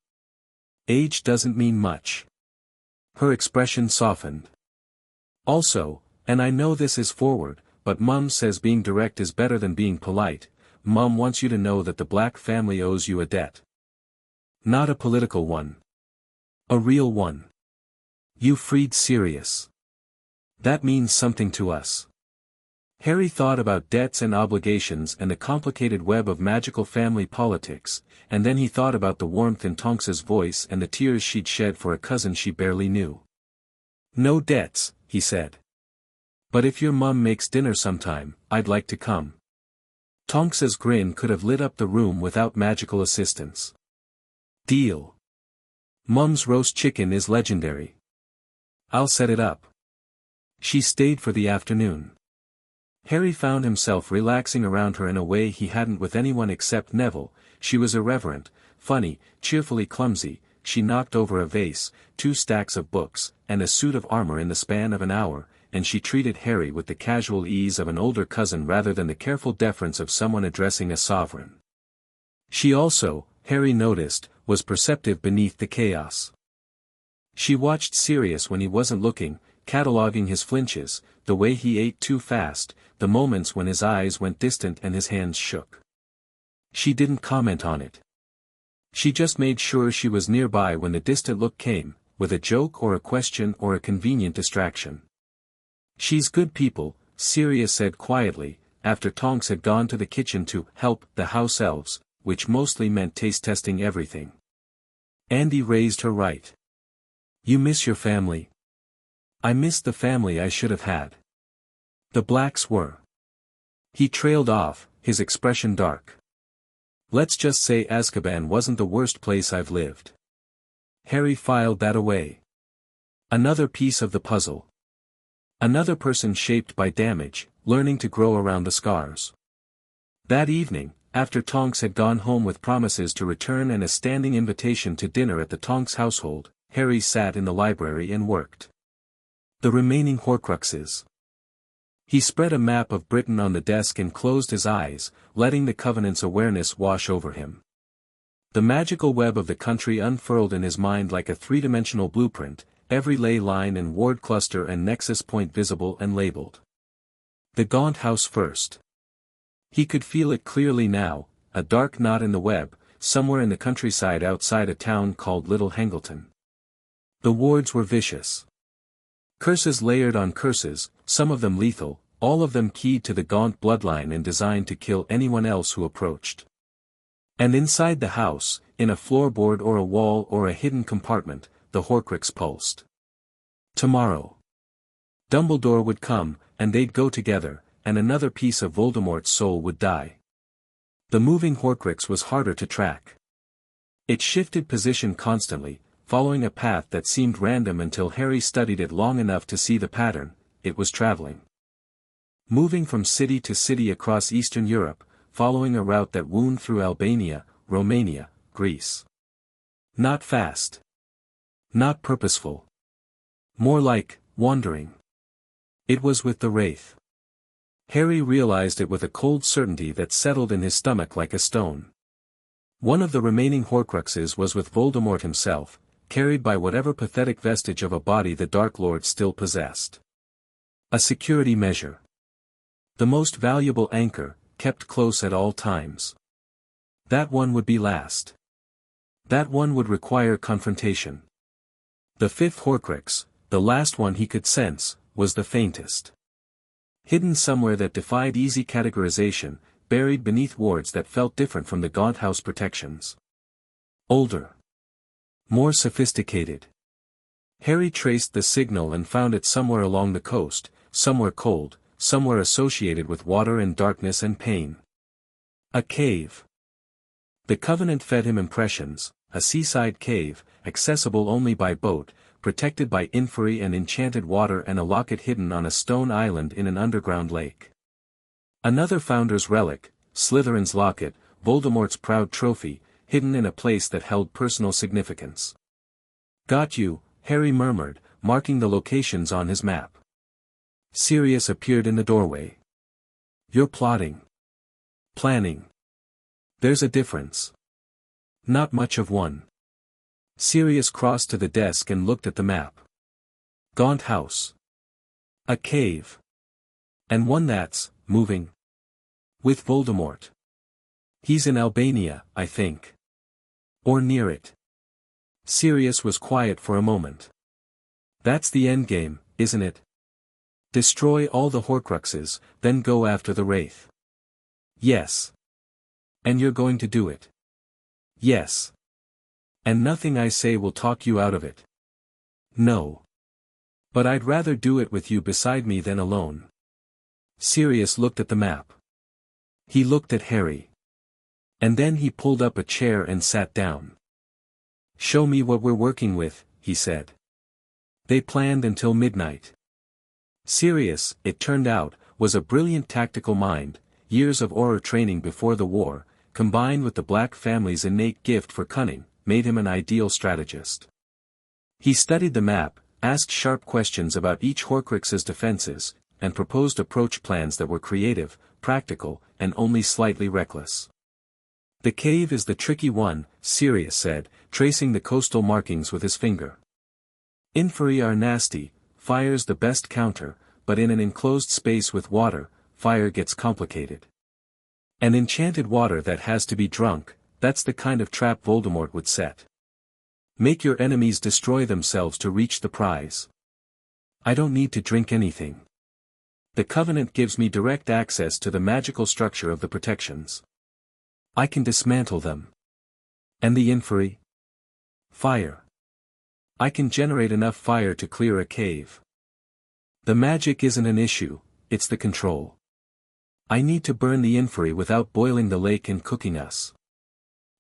A: Age doesn't mean much. Her expression softened. Also, and I know this is forward, but Mum says being direct is better than being polite. Mum wants you to know that the Black family owes you a debt. Not a political one. A real one. You freed Sirius. That means something to us. Harry thought about debts and obligations and the complicated web of magical family politics, and then he thought about the warmth in Tonks's voice and the tears she'd shed for a cousin she barely knew. No debts, he said. But if your mum makes dinner sometime, I'd like to come. Tonks's grin could have lit up the room without magical assistance. Deal. Mum's roast chicken is legendary. I'll set it up. She stayed for the afternoon. Harry found himself relaxing around her in a way he hadn't with anyone except Neville. She was irreverent, funny, cheerfully clumsy. She knocked over a vase, 2 stacks of books, and a suit of armor in the span of an hour, and she treated Harry with the casual ease of an older cousin rather than the careful deference of someone addressing a sovereign. She also, Harry noticed, was perceptive beneath the chaos. She watched Sirius when he wasn't looking, cataloguing his flinches, the way he ate too fast, the moments when his eyes went distant and his hands shook. She didn't comment on it. She just made sure she was nearby when the distant look came, with a joke or a question or a convenient distraction. She's good people, Sirius said quietly, after Tonks had gone to the kitchen to help the house elves, which mostly meant taste-testing everything. Andy raised her right. You miss your family? I missed the family I should have had. The Blacks were. He trailed off, his expression dark. Let's just say Azkaban wasn't the worst place I've lived. Harry filed that away. Another piece of the puzzle. Another person shaped by damage, learning to grow around the scars. That evening, after Tonks had gone home with promises to return and a standing invitation to dinner at the Tonks household, Harry sat in the library and worked. The remaining Horcruxes. He spread a map of Britain on the desk and closed his eyes, letting the Covenant's awareness wash over him. The magical web of the country unfurled in his mind like a three-dimensional blueprint, every ley line and ward cluster and nexus point visible and labeled. The Gaunt House first. He could feel it clearly now, a dark knot in the web, somewhere in the countryside outside a town called Little Hangleton. The wards were vicious. Curses layered on curses, some of them lethal, all of them keyed to the Gaunt bloodline and designed to kill anyone else who approached. And inside the house, in a floorboard or a wall or a hidden compartment, the Horcrux pulsed. Tomorrow. Dumbledore would come, and they'd go together, and another piece of Voldemort's soul would die. The moving Horcrux was harder to track. It shifted position constantly, following a path that seemed random until Harry studied it long enough to see the pattern. It was traveling. Moving from city to city across Eastern Europe, following a route that wound through Albania, Romania, Greece. Not fast. Not purposeful. More like, wandering. It was with the Wraith. Harry realized it with a cold certainty that settled in his stomach like a stone. One of the remaining Horcruxes was with Voldemort himself, carried by whatever pathetic vestige of a body the Dark Lord still possessed. A security measure. The most valuable anchor, kept close at all times. That one would be last. That one would require confrontation. The fifth Horcrux, the last one he could sense, was the faintest. Hidden somewhere that defied easy categorization, buried beneath wards that felt different from the Gaunt House protections. Older. More sophisticated. Harry traced the signal and found it somewhere along the coast, somewhere cold, somewhere associated with water and darkness and pain. A cave. The Covenant fed him impressions, a seaside cave, accessible only by boat, protected by inferi and enchanted water and a locket hidden on a stone island in an underground lake. Another Founder's relic, Slytherin's locket, Voldemort's proud trophy, hidden in a place that held personal significance. Got you, Harry murmured, marking the locations on his map. Sirius appeared in the doorway. You're plotting. Planning. There's a difference. Not much of one. Sirius crossed to the desk and looked at the map. Gaunt House. A cave. And one that's, moving. With Voldemort. He's in Albania, I think. Or near it. Sirius was quiet for a moment. That's the endgame, isn't it? Destroy all the Horcruxes, then go after the Wraith. Yes. And you're going to do it. Yes. And nothing I say will talk you out of it. No. But I'd rather do it with you beside me than alone. Sirius looked at the map. He looked at Harry. And then he pulled up a chair and sat down. "Show me what we're working with," he said. They planned until midnight. Sirius, it turned out, was a brilliant tactical mind. Years of Auror training before the war, combined with the Black family's innate gift for cunning, made him an ideal strategist. He studied the map, asked sharp questions about each Horcrux's defenses, and proposed approach plans that were creative, practical, and only slightly reckless. "The cave is the tricky one," Sirius said, tracing the coastal markings with his finger. "Inferi are nasty, fire's the best counter, but in an enclosed space with water, fire gets complicated. And enchanted water that has to be drunk, that's the kind of trap Voldemort would set. Make your enemies destroy themselves to reach the prize. I don't need to drink anything. The Covenant gives me direct access to the magical structure of the protections. I can dismantle them. And the Inferi? Fire. I can generate enough fire to clear a cave. The magic isn't an issue, it's the control. I need to burn the Inferi without boiling the lake and cooking us.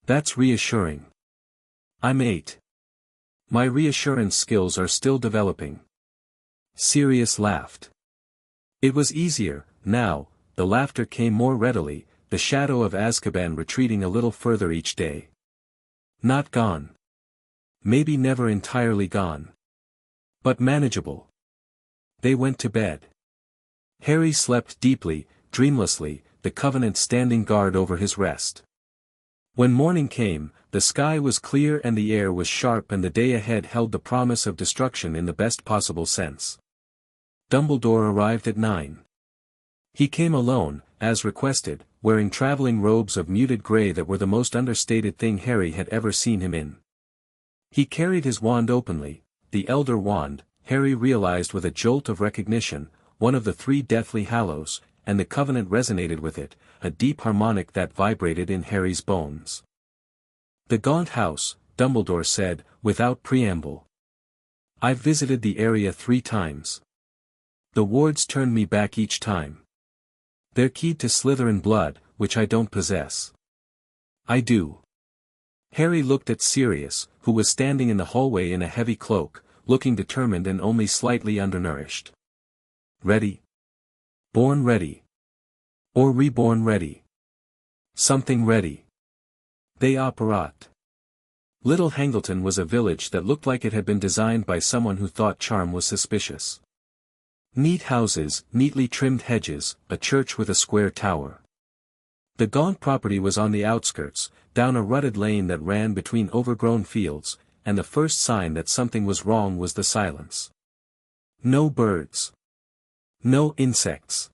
A: That's reassuring. I'm 8. My reassurance skills are still developing." Sirius laughed. It was easier, now. The laughter came more readily, the shadow of Azkaban retreating a little further each day. Not gone. Maybe never entirely gone. But manageable. They went to bed. Harry slept deeply, dreamlessly, the Covenant standing guard over his rest. When morning came, the sky was clear and the air was sharp, and the day ahead held the promise of destruction in the best possible sense. Dumbledore arrived at 9. He came alone, as requested, wearing traveling robes of muted grey that were the most understated thing Harry had ever seen him in. He carried his wand openly, the Elder Wand, Harry realized with a jolt of recognition, one of the 3 Deathly Hallows, and the Covenant resonated with it, a deep harmonic that vibrated in Harry's bones. "The Gaunt House," Dumbledore said, without preamble. "I've visited the area 3 times. The wards turned me back each time. They're keyed to Slytherin blood, which I don't possess." "I do." Harry looked at Sirius, who was standing in the hallway in a heavy cloak, looking determined and only slightly undernourished. "Ready? Born ready. Or reborn ready. Something ready. They operat." Little Hangleton was a village that looked like it had been designed by someone who thought charm was suspicious. Neat houses, neatly trimmed hedges, a church with a square tower. The Gaunt property was on the outskirts, down a rutted lane that ran between overgrown fields, and the first sign that something was wrong was the silence. No birds. No insects.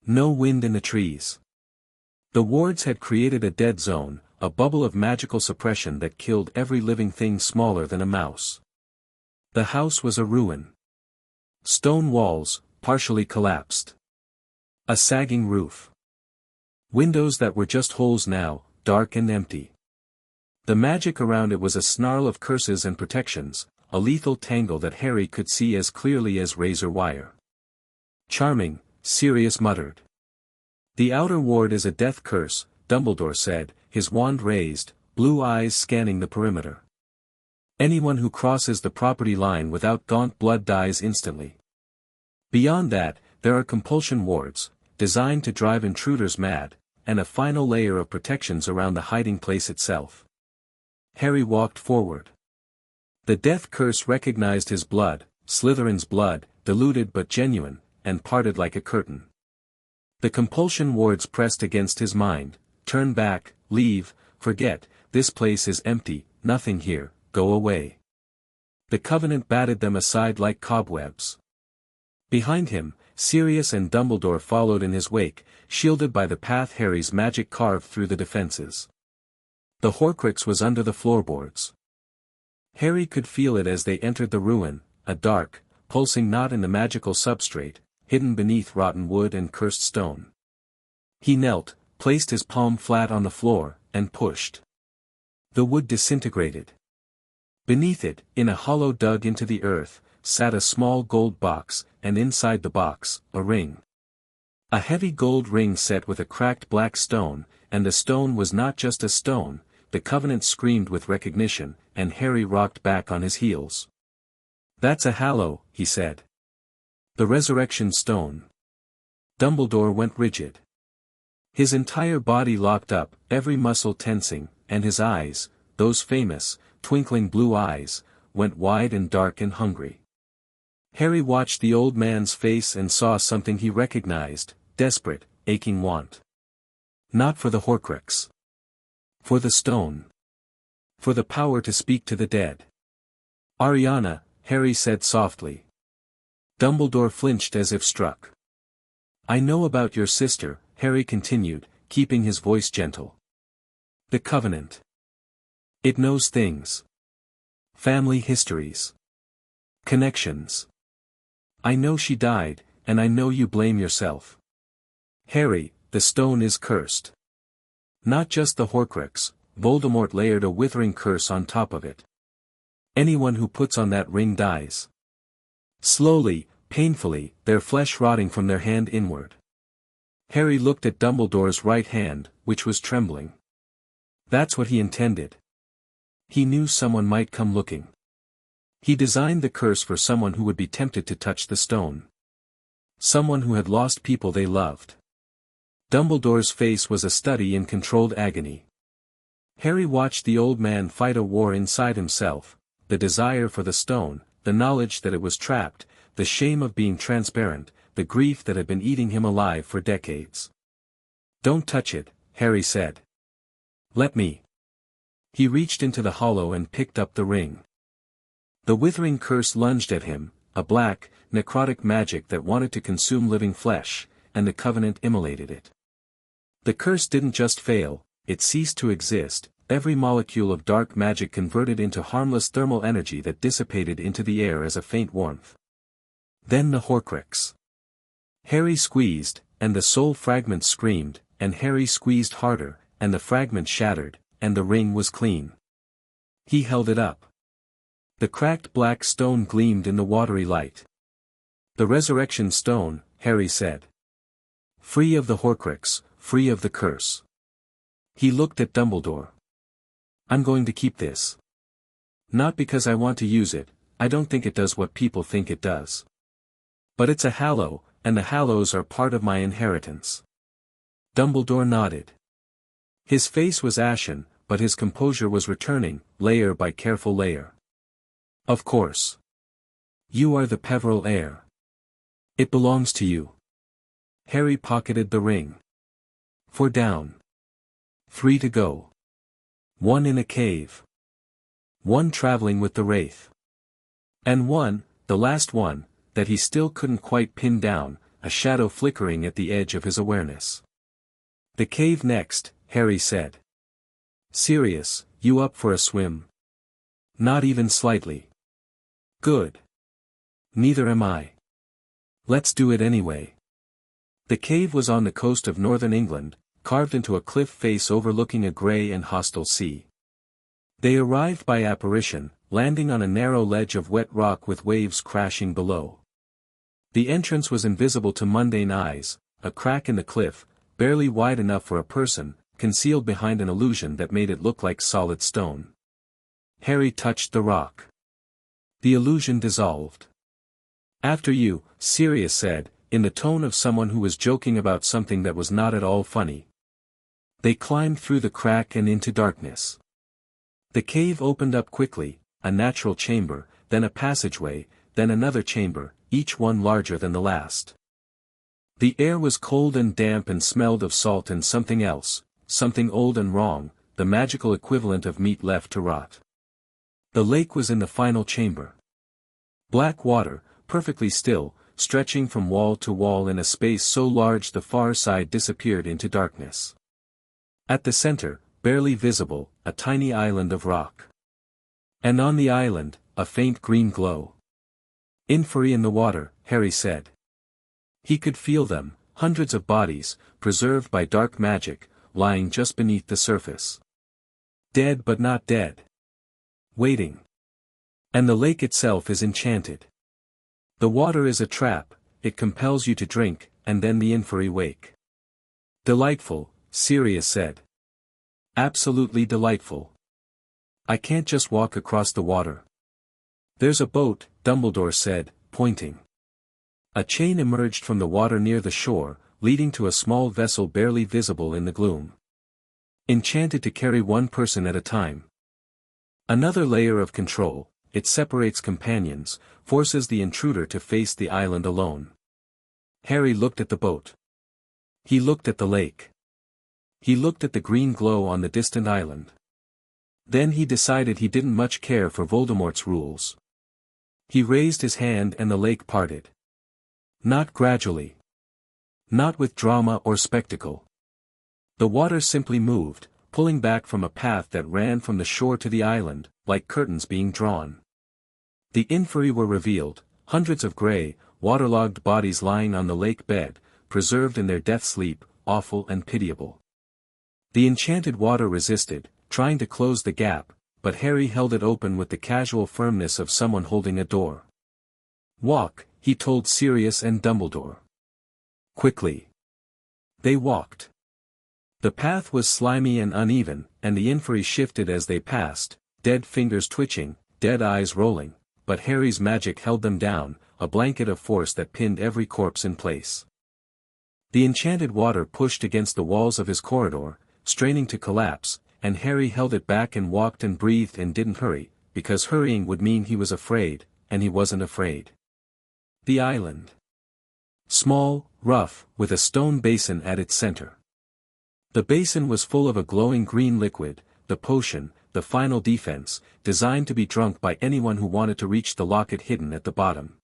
A: No wind in the trees. The wards had created a dead zone, a bubble of magical suppression that killed every living thing smaller than a mouse. The house was a ruin. Stone walls, partially collapsed. A sagging roof. Windows that were just holes now, dark and empty. The magic around it was a snarl of curses and protections, a lethal tangle that Harry could see as clearly as razor wire. "Charming," Sirius muttered. "The outer ward is a death curse," Dumbledore said, his wand raised, blue eyes scanning the perimeter. "Anyone who crosses the property line without Gaunt blood dies instantly. Beyond that, there are compulsion wards, designed to drive intruders mad, and a final layer of protections around the hiding place itself." Harry walked forward. The death curse recognized his blood, Slytherin's blood, diluted but genuine, and parted like a curtain. The compulsion wards pressed against his mind. "Turn back, leave, forget, this place is empty, nothing here, go away." The Covenant batted them aside like cobwebs. Behind him, Sirius and Dumbledore followed in his wake, shielded by the path Harry's magic carved through the defenses. The Horcrux was under the floorboards. Harry could feel it as they entered the ruin, a dark, pulsing knot in the magical substrate, hidden beneath rotten wood and cursed stone. He knelt, placed his palm flat on the floor, and pushed. The wood disintegrated. Beneath it, in a hollow dug into the earth, sat a small gold box, and inside the box, a ring. A heavy gold ring set with a cracked black stone, and the stone was not just a stone. The Covenant screamed with recognition, and Harry rocked back on his heels. "That's a hallow," he said. "The resurrection stone." Dumbledore went rigid. His entire body locked up, every muscle tensing, and his eyes, those famous, twinkling blue eyes, went wide and dark and hungry. Harry watched the old man's face and saw something he recognized: desperate, aching want. Not for the Horcrux. For the stone. For the power to speak to the dead. "Ariana," Harry said softly. Dumbledore flinched as if struck. "I know about your sister," Harry continued, keeping his voice gentle. "The Covenant. It knows things. Family histories. Connections. I know she died, and I know you blame yourself. Harry, the stone is cursed. Not just the Horcrux, Voldemort layered a withering curse on top of it. Anyone who puts on that ring dies. Slowly, painfully, their flesh rotting from their hand inward." Harry looked at Dumbledore's right hand, which was trembling. That's what he intended. He knew someone might come looking. He designed the curse for someone who would be tempted to touch the stone. Someone who had lost people they loved. Dumbledore's face was a study in controlled agony. Harry watched the old man fight a war inside himself, the desire for the stone, the knowledge that it was trapped, the shame of being transparent, the grief that had been eating him alive for decades. "Don't touch it," Harry said. "Let me." He reached into the hollow and picked up the ring. The withering curse lunged at him, a black, necrotic magic that wanted to consume living flesh, and the Covenant immolated it. The curse didn't just fail, it ceased to exist, every molecule of dark magic converted into harmless thermal energy that dissipated into the air as a faint warmth. Then the Horcrux. Harry squeezed, and the soul fragment screamed, and Harry squeezed harder, and the fragment shattered, and the ring was clean. He held it up. The cracked black stone gleamed in the watery light. "The resurrection stone," Harry said. "Free of the Horcrux, free of the curse." He looked at Dumbledore. "I'm going to keep this. Not because I want to use it, I don't think it does what people think it does. But it's a hallow, and the hallows are part of my inheritance." Dumbledore nodded. His face was ashen, but his composure was returning, layer by careful layer. "Of course. You are the Peverell heir. It belongs to you." Harry pocketed the ring. "4 down. 3 to go. 1 in a cave. 1 traveling with the Wraith. And 1, the last one, that he still couldn't quite pin down, a shadow flickering at the edge of his awareness." "The cave next," Harry said. "Sirius, you up for a swim?" "Not even slightly." "Good. Neither am I. Let's do it anyway." The cave was on the coast of northern England, carved into a cliff face overlooking a grey and hostile sea. They arrived by apparition, landing on a narrow ledge of wet rock with waves crashing below. The entrance was invisible to mundane eyes, a crack in the cliff, barely wide enough for a person, concealed behind an illusion that made it look like solid stone. Harry touched the rock. The illusion dissolved. "After you," Sirius said, in the tone of someone who was joking about something that was not at all funny. They climbed through the crack and into darkness. The cave opened up quickly, a natural chamber, then a passageway, then another chamber, each one larger than the last. The air was cold and damp and smelled of salt and something else, something old and wrong, the magical equivalent of meat left to rot. The lake was in the final chamber. Black water, perfectly still, stretching from wall to wall in a space so large the far side disappeared into darkness. At the center, barely visible, a tiny island of rock. And on the island, a faint green glow. "Inferi in the water," Harry said. He could feel them, hundreds of bodies, preserved by dark magic, lying just beneath the surface. Dead but not dead. Waiting. And the lake itself is enchanted. The water is a trap, it compels you to drink, and then the inferi wake. Delightful, Sirius said. Absolutely delightful. I can't just walk across the water. There's a boat, Dumbledore said, pointing. A chain emerged from the water near the shore, leading to a small vessel barely visible in the gloom. Enchanted to carry one person at a time. Another layer of control, it separates companions, forces the intruder to face the island alone. Harry looked at the boat. He looked at the lake. He looked at the green glow on the distant island. Then he decided he didn't much care for Voldemort's rules. He raised his hand and the lake parted. Not gradually. Not with drama or spectacle. The water simply moved, pulling back from a path that ran from the shore to the island, like curtains being drawn. The inferi were revealed, hundreds of grey, waterlogged bodies lying on the lake bed, preserved in their death sleep, awful and pitiable. The enchanted water resisted, trying to close the gap, but Harry held it open with the casual firmness of someone holding a door. Walk, he told Sirius and Dumbledore. Quickly. They walked. The path was slimy and uneven, and the inferi shifted as they passed, dead fingers twitching, dead eyes rolling, but Harry's magic held them down, a blanket of force that pinned every corpse in place. The enchanted water pushed against the walls of his corridor, straining to collapse, and Harry held it back and walked and breathed and didn't hurry, because hurrying would mean he was afraid, and he wasn't afraid. The island. Small, rough, with a stone basin at its center. The basin was full of a glowing green liquid, the potion, the final defense, designed to be drunk by anyone who wanted to reach the locket hidden at the bottom.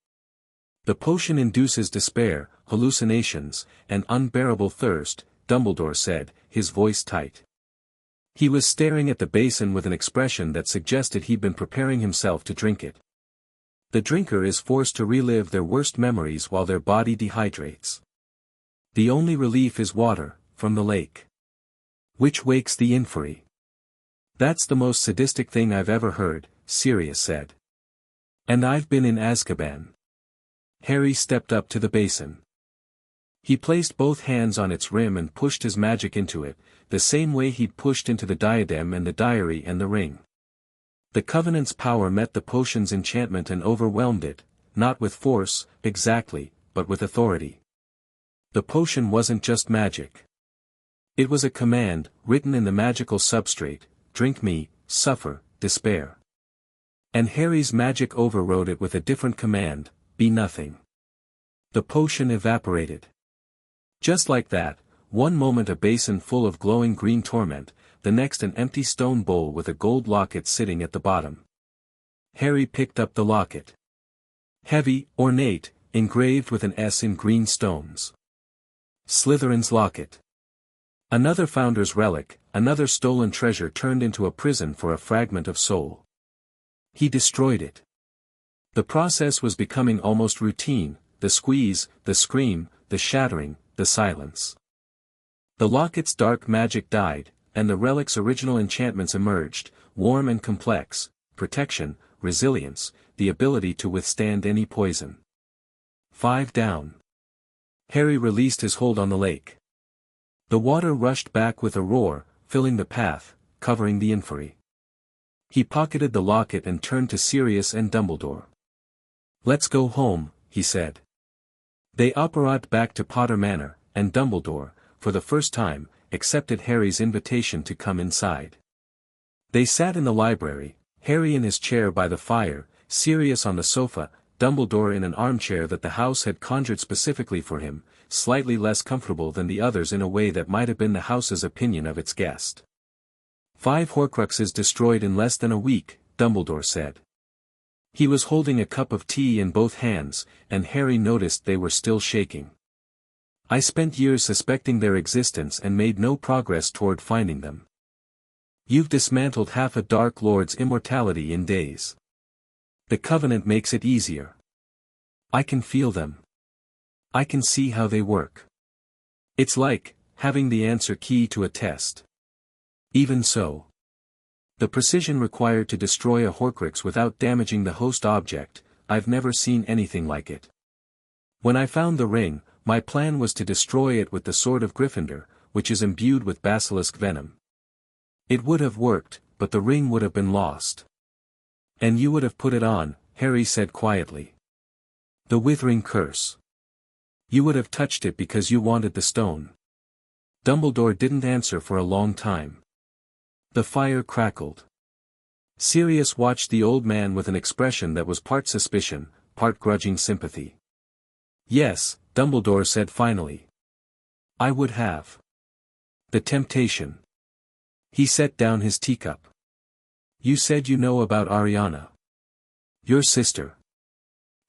A: The potion induces despair, hallucinations, and unbearable thirst, Dumbledore said, his voice tight. He was staring at the basin with an expression that suggested he'd been preparing himself to drink it. The drinker is forced to relive their worst memories while their body dehydrates. The only relief is water, from the lake. Which wakes the inferi. That's the most sadistic thing I've ever heard, Sirius said. And I've been in Azkaban. Harry stepped up to the basin. He placed both hands on its rim and pushed his magic into it, the same way he'd pushed into the diadem and the diary and the ring. The Covenant's power met the potion's enchantment and overwhelmed it, not with force, exactly, but with authority. The potion wasn't just magic. It was a command, written in the magical substrate, drink me, suffer, despair. And Harry's magic overrode it with a different command, be nothing. The potion evaporated. Just like that, one moment a basin full of glowing green torment, the next an empty stone bowl with a gold locket sitting at the bottom. Harry picked up the locket. Heavy, ornate, engraved with an S in green stones. Slytherin's locket. Another founder's relic, another stolen treasure turned into a prison for a fragment of soul. He destroyed it. The process was becoming almost routine, the squeeze, the scream, the shattering, the silence. The locket's dark magic died, and the relic's original enchantments emerged, warm and complex, protection, resilience, the ability to withstand any poison. 5 down. Harry released his hold on the lake. The water rushed back with a roar, filling the path, covering the inferi. He pocketed the locket and turned to Sirius and Dumbledore. Let's go home, he said. They apparat back to Potter Manor, and Dumbledore, for the first time, accepted Harry's invitation to come inside. They sat in the library, Harry in his chair by the fire, Sirius on the sofa, Dumbledore in an armchair that the house had conjured specifically for him, slightly less comfortable than the others in a way that might have been the house's opinion of its guest. 5 Horcruxes destroyed in less than a week, Dumbledore said. He was holding a cup of tea in both hands, and Harry noticed they were still shaking. I spent years suspecting their existence and made no progress toward finding them. You've dismantled half a Dark Lord's immortality in days. The Covenant makes it easier. I can feel them. I can see how they work. It's like having the answer key to a test. Even so, the precision required to destroy a Horcrux without damaging the host object, I've never seen anything like it. When I found the ring, My plan was to destroy it with the sword of Gryffindor, which is imbued with basilisk venom. It would have worked, but the ring would have been lost. And you would have put it on, Harry said quietly. The withering curse. You would have touched it because you wanted the stone. Dumbledore didn't answer for a long time. The fire crackled. Sirius watched the old man with an expression that was part suspicion, part grudging sympathy. Yes, Dumbledore said finally. I would have. The temptation. He set down his teacup. You said you know about Ariana. Your sister.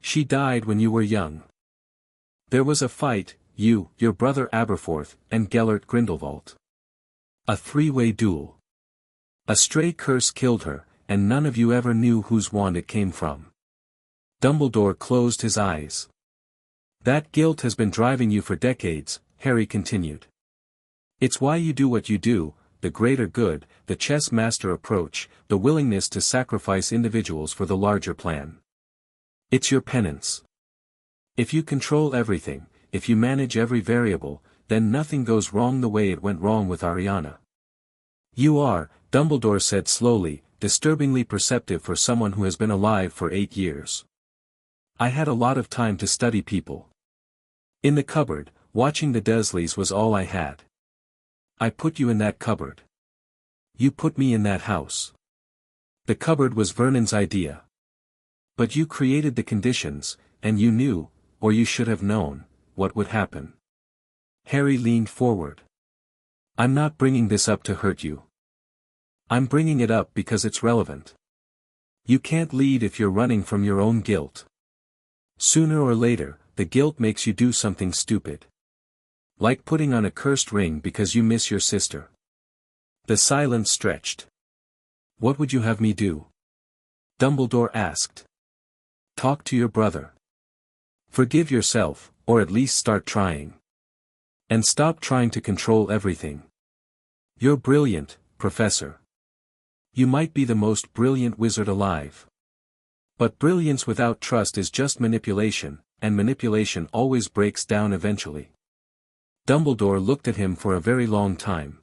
A: She died when you were young. There was a fight, you, your brother Aberforth, and Gellert Grindelwald. A three-way duel. A stray curse killed her, and none of you ever knew whose wand it came from. Dumbledore closed his eyes. That guilt has been driving you for decades, Harry continued. It's why you do what you do, the greater good, the chess master approach, the willingness to sacrifice individuals for the larger plan. It's your penance. If you control everything, if you manage every variable, then nothing goes wrong the way it went wrong with Ariana. You are, Dumbledore said slowly, disturbingly perceptive for someone who has been alive for 8 years. I had a lot of time to study people. In the cupboard, watching the Dursleys was all I had. I put you in that cupboard. You put me in that house. The cupboard was Vernon's idea. But you created the conditions, and you knew, or you should have known, what would happen. Harry leaned forward. I'm not bringing this up to hurt you. I'm bringing it up because it's relevant. You can't lead if you're running from your own guilt. Sooner or later, the guilt makes you do something stupid. Like putting on a cursed ring because you miss your sister. The silence stretched. What would you have me do? Dumbledore asked. Talk to your brother. Forgive yourself, or at least start trying. And stop trying to control everything. You're brilliant, Professor. You might be the most brilliant wizard alive. But brilliance without trust is just manipulation, and manipulation always breaks down eventually. Dumbledore looked at him for a very long time.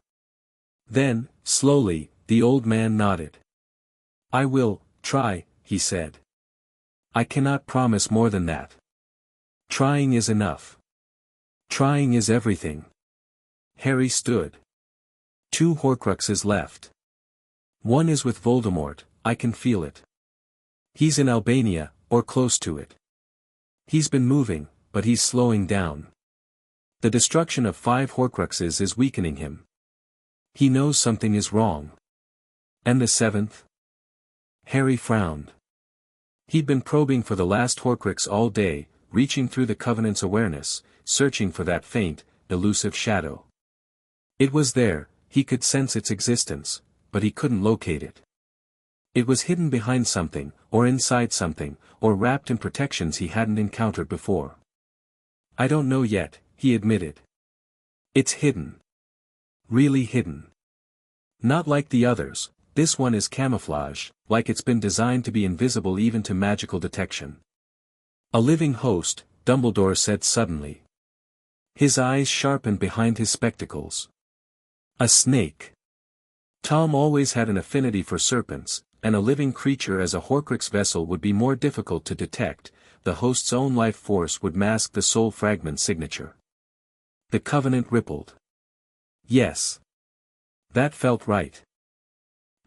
A: Then, slowly, the old man nodded. I will, try, he said. I cannot promise more than that. Trying is enough. Trying is everything. Harry stood. 2 Horcruxes left. One is with Voldemort, I can feel it. He's in Albania, or close to it. He's been moving, but he's slowing down. The destruction of 5 Horcruxes is weakening him. He knows something is wrong. And the 7th? Harry frowned. He'd been probing for the last Horcrux all day, reaching through the Covenant's awareness, searching for that faint, elusive shadow. It was there, he could sense its existence, but he couldn't locate it. It was hidden behind something, or inside something, or wrapped in protections he hadn't encountered before. I don't know yet, he admitted. It's hidden. Really hidden. Not like the others, this one is camouflage, like it's been designed to be invisible even to magical detection. A living host, Dumbledore said suddenly. His eyes sharpened behind his spectacles. A snake. Tom always had an affinity for serpents, and a living creature as a Horcrux vessel would be more difficult to detect, the host's own life force would mask the soul fragment signature. The Covenant rippled. Yes. That felt right.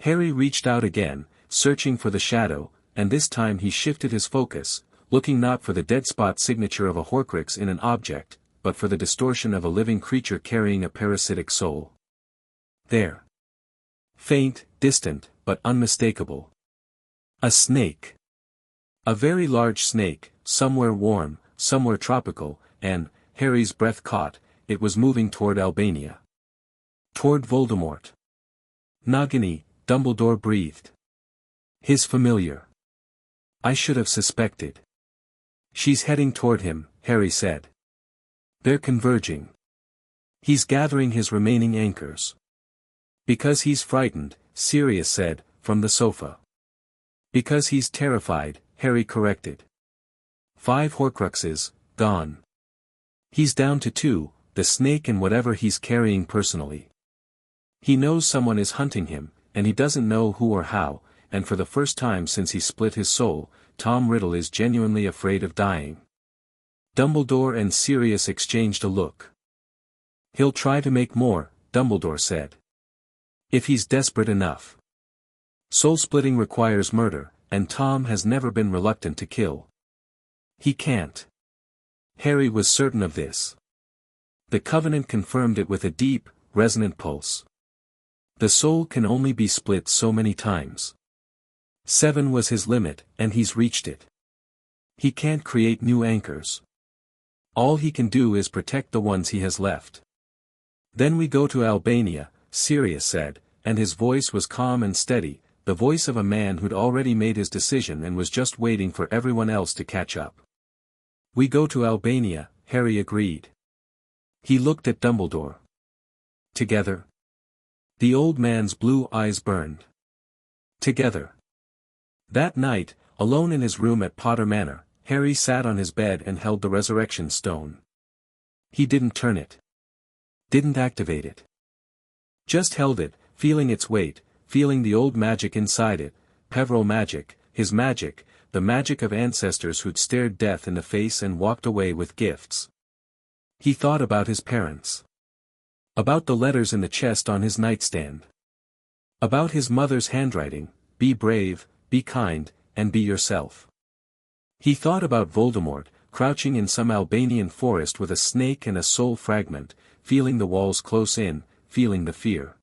A: Harry reached out again, searching for the shadow, and this time he shifted his focus, looking not for the dead spot signature of a Horcrux in an object, but for the distortion of a living creature carrying a parasitic soul. There. Faint, distant, but unmistakable. A snake. A very large snake, somewhere warm, somewhere tropical, and, Harry's breath caught, it was moving toward Albania. Toward Voldemort. Nagini, Dumbledore breathed. His familiar. I should have suspected. She's heading toward him, Harry said. They're converging. He's gathering his remaining anchors. Because he's frightened, Sirius said, from the sofa. Because he's terrified, Harry corrected. 5 Horcruxes, gone. He's down to 2, the snake and whatever he's carrying personally. He knows someone is hunting him, and he doesn't know who or how, and for the first time since he split his soul, Tom Riddle is genuinely afraid of dying. Dumbledore and Sirius exchanged a look. He'll try to make more, Dumbledore said. If he's desperate enough. Soul-splitting requires murder, and Tom has never been reluctant to kill. He can't. Harry was certain of this. The Covenant confirmed it with a deep, resonant pulse. The soul can only be split so many times. 7 was his limit, and he's reached it. He can't create new anchors. All he can do is protect the ones he has left. Then we go to Albania, Sirius said, and his voice was calm and steady, the voice of a man who'd already made his decision and was just waiting for everyone else to catch up. We go to Albania, Harry agreed. He looked at Dumbledore. Together? The old man's blue eyes burned. Together. That night, alone in his room at Potter Manor, Harry sat on his bed and held the resurrection stone. He didn't turn it. Didn't activate it. Just held it, feeling its weight, feeling the old magic inside it, Peverell magic, his magic, the magic of ancestors who'd stared death in the face and walked away with gifts. He thought about his parents. About the letters in the chest on his nightstand. About his mother's handwriting, be brave, be kind, and be yourself. He thought about Voldemort, crouching in some Albanian forest with a snake and a soul fragment, feeling the walls close in, feeling the fear.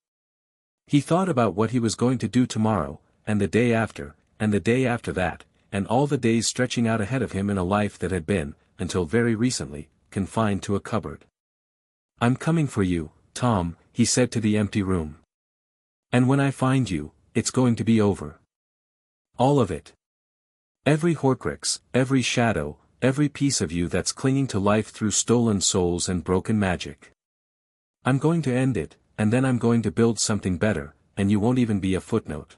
A: He thought about what he was going to do tomorrow, and the day after, and the day after that, and all the days stretching out ahead of him in a life that had been, until very recently, confined to a cupboard. I'm coming for you, Tom, he said to the empty room. And when I find you, it's going to be over. All of it. Every Horcrux, every shadow, every piece of you that's clinging to life through stolen souls and broken magic. I'm going to end it, and then I'm going to build something better, and you won't even be a footnote.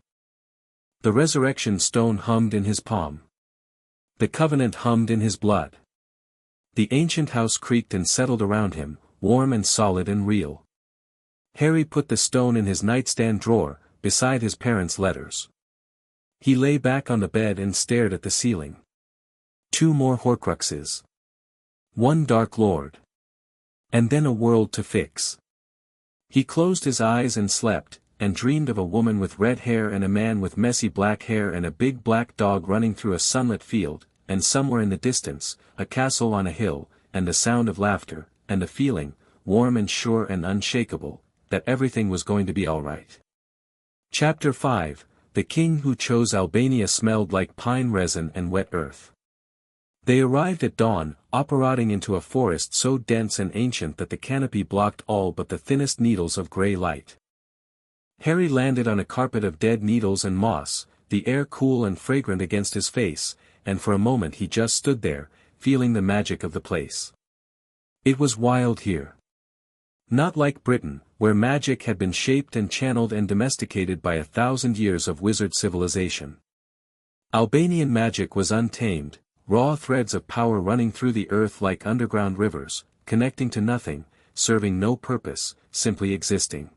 A: The resurrection stone hummed in his palm. The Covenant hummed in his blood. The ancient house creaked and settled around him, warm and solid and real. Harry put the stone in his nightstand drawer, beside his parents' letters. He lay back on the bed and stared at the ceiling. 2 more Horcruxes. 1 Dark Lord. And then a world to fix. He closed his eyes and slept, and dreamed of a woman with red hair and a man with messy black hair and a big black dog running through a sunlit field, and somewhere in the distance, a castle on a hill, and the sound of laughter, and a feeling, warm and sure and unshakable, that everything was going to be all right. Chapter 5, The King Who Chose Albania smelled like pine resin and wet earth. They arrived at dawn, operating into a forest so dense and ancient that the canopy blocked all but the thinnest needles of grey light. Harry landed on a carpet of dead needles and moss, the air cool and fragrant against his face, and for a moment he just stood there, feeling the magic of the place. It was wild here. Not like Britain, where magic had been shaped and channeled and domesticated by 1,000 years of wizard civilization. Albanian magic was untamed, raw threads of power running through the earth like underground rivers, connecting to nothing, serving no purpose, simply existing.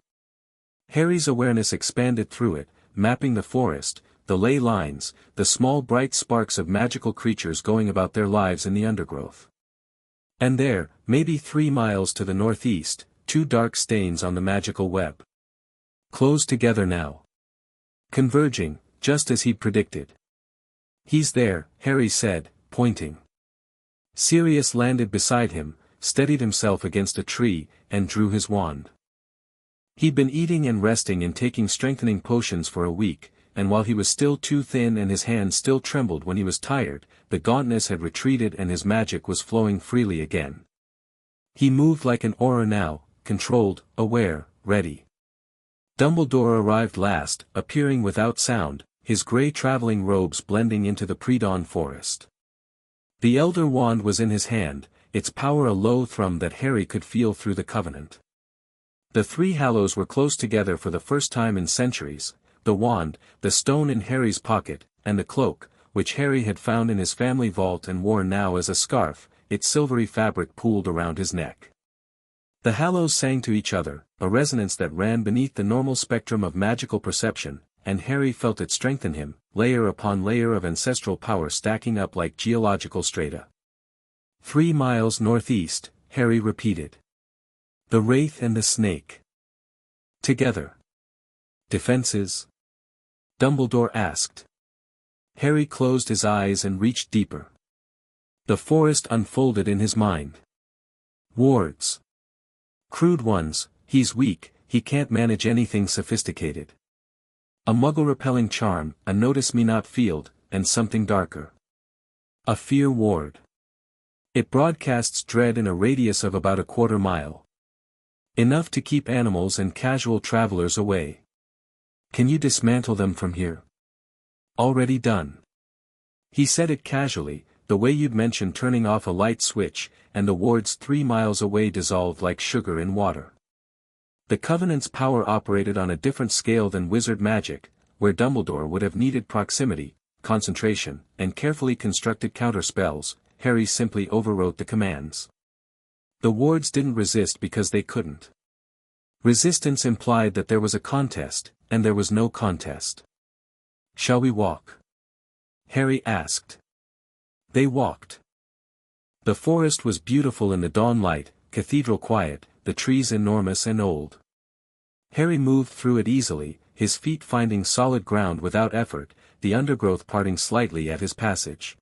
A: Harry's awareness expanded through it, mapping the forest, the ley lines, the small bright sparks of magical creatures going about their lives in the undergrowth. And there, maybe 3 miles to the northeast, 2 dark stains on the magical web. Close together now. Converging, just as he'd predicted. He's there, Harry said, pointing. Sirius landed beside him, steadied himself against a tree, and drew his wand. He'd been eating and resting and taking strengthening potions for a week, and while he was still too thin and his hands still trembled when he was tired, the gauntness had retreated and his magic was flowing freely again. He moved like an aura now, controlled, aware, ready. Dumbledore arrived last, appearing without sound, his grey travelling robes blending into the pre-dawn forest. The Elder Wand was in his hand, its power a low thrum that Harry could feel through the Covenant. The 3 Hallows were close together for the first time in centuries, the wand, the stone in Harry's pocket, and the cloak, which Harry had found in his family vault and wore now as a scarf, its silvery fabric pooled around his neck. The Hallows sang to each other, a resonance that ran beneath the normal spectrum of magical perception, and Harry felt it strengthen him, layer upon layer of ancestral power stacking up like geological strata. 3 miles northeast, Harry repeated. The Wraith and the Snake. Together. Defenses? Dumbledore asked. Harry closed his eyes and reached deeper. The forest unfolded in his mind. Wards. Crude ones, he's weak, he can't manage anything sophisticated. A muggle-repelling charm, a notice-me-not field, and something darker. A fear ward. It broadcasts dread in a radius of about a quarter mile. Enough to keep animals and casual travelers away. Can you dismantle them from here? Already done. He said it casually, the way you'd mention turning off a light switch, and the wards 3 miles away dissolved like sugar in water. The Covenant's power operated on a different scale than wizard magic, where Dumbledore would have needed proximity, concentration, and carefully constructed counterspells. Harry simply overwrote the commands. The wards didn't resist because they couldn't. Resistance implied that there was a contest, and there was no contest. Shall we walk? Harry asked. They walked. The forest was beautiful in the dawn light, cathedral quiet, the trees enormous and old. Harry moved through it easily, his feet finding solid ground without effort, the undergrowth parting slightly at his passage.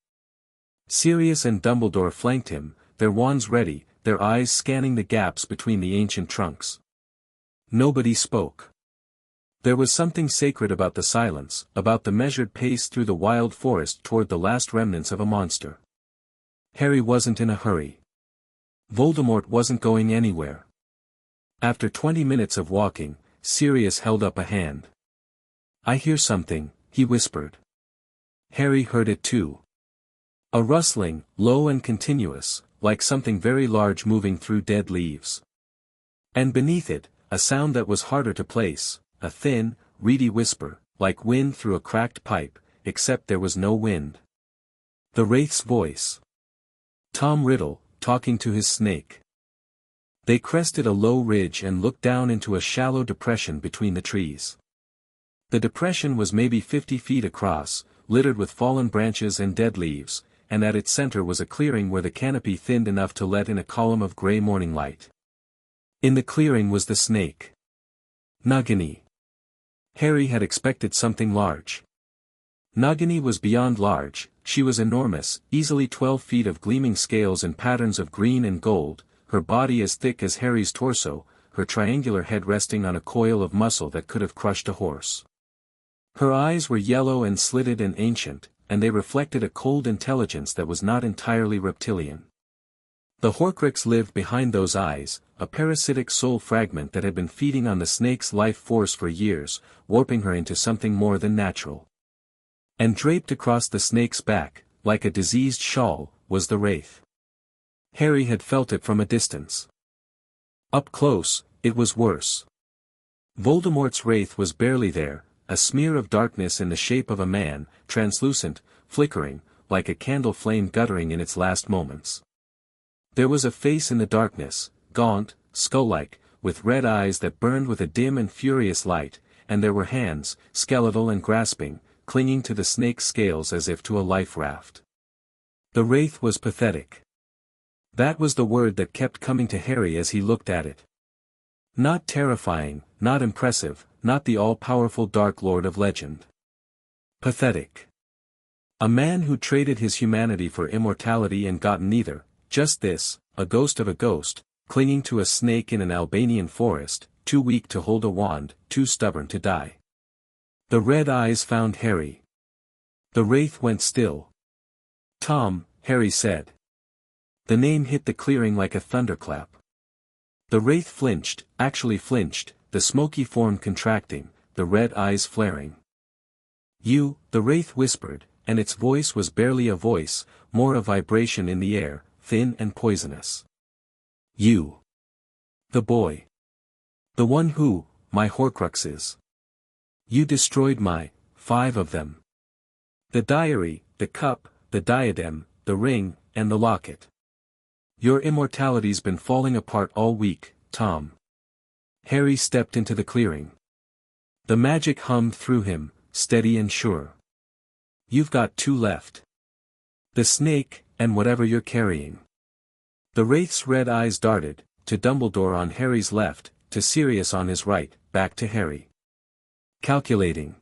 A: Sirius and Dumbledore flanked him, their wands ready, their eyes scanning the gaps between the ancient trunks. Nobody spoke. There was something sacred about the silence, about the measured pace through the wild forest toward the last remnants of a monster. Harry wasn't in a hurry. Voldemort wasn't going anywhere. After 20 minutes of walking, Sirius held up a hand. I hear something, he whispered. Harry heard it too. A rustling, low and continuous, like something very large moving through dead leaves. And beneath it, a sound that was harder to place, a thin, reedy whisper, like wind through a cracked pipe, except there was no wind. The Wraith's voice. Tom Riddle, talking to his snake. They crested a low ridge and looked down into a shallow depression between the trees. The depression was maybe 50 feet across, littered with fallen branches and dead leaves, and at its center was a clearing where the canopy thinned enough to let in a column of gray morning light. In the clearing was the snake. Nagini. Harry had expected something large. Nagini was beyond large, she was enormous, easily 12 feet of gleaming scales and patterns of green and gold, her body as thick as Harry's torso, her triangular head resting on a coil of muscle that could have crushed a horse. Her eyes were yellow and slitted and ancient, and they reflected a cold intelligence that was not entirely reptilian. The Horcrux lived behind those eyes, a parasitic soul fragment that had been feeding on the snake's life force for years, warping her into something more than natural. And draped across the snake's back, like a diseased shawl, was the Wraith. Harry had felt it from a distance. Up close, it was worse. Voldemort's Wraith was barely there, a smear of darkness in the shape of a man, translucent, flickering, like a candle flame guttering in its last moments. There was a face in the darkness, gaunt, skull-like, with red eyes that burned with a dim and furious light, and there were hands, skeletal and grasping, clinging to the snake's scales as if to a life raft. The Wraith was pathetic. That was the word that kept coming to Harry as he looked at it. Not terrifying, not impressive, not the all-powerful Dark Lord of legend. Pathetic. A man who traded his humanity for immortality and got neither, just this, a ghost of a ghost, clinging to a snake in an Albanian forest, too weak to hold a wand, too stubborn to die. The red eyes found Harry. The Wraith went still. Tom, Harry said. The name hit the clearing like a thunderclap. The Wraith flinched, actually flinched, the smoky form contracting, the red eyes flaring. You, the Wraith whispered, and its voice was barely a voice, more a vibration in the air, thin and poisonous. You. The boy. The one who, my Horcruxes. You destroyed my, 5 of them. The diary, the cup, the diadem, the ring, and the locket. Your immortality's been falling apart all week, Tom. Harry stepped into the clearing. The magic hummed through him, steady and sure. You've got 2 left. The snake, and whatever you're carrying. The wraith's red eyes darted, to Dumbledore on Harry's left, to Sirius on his right, back to Harry. Calculating.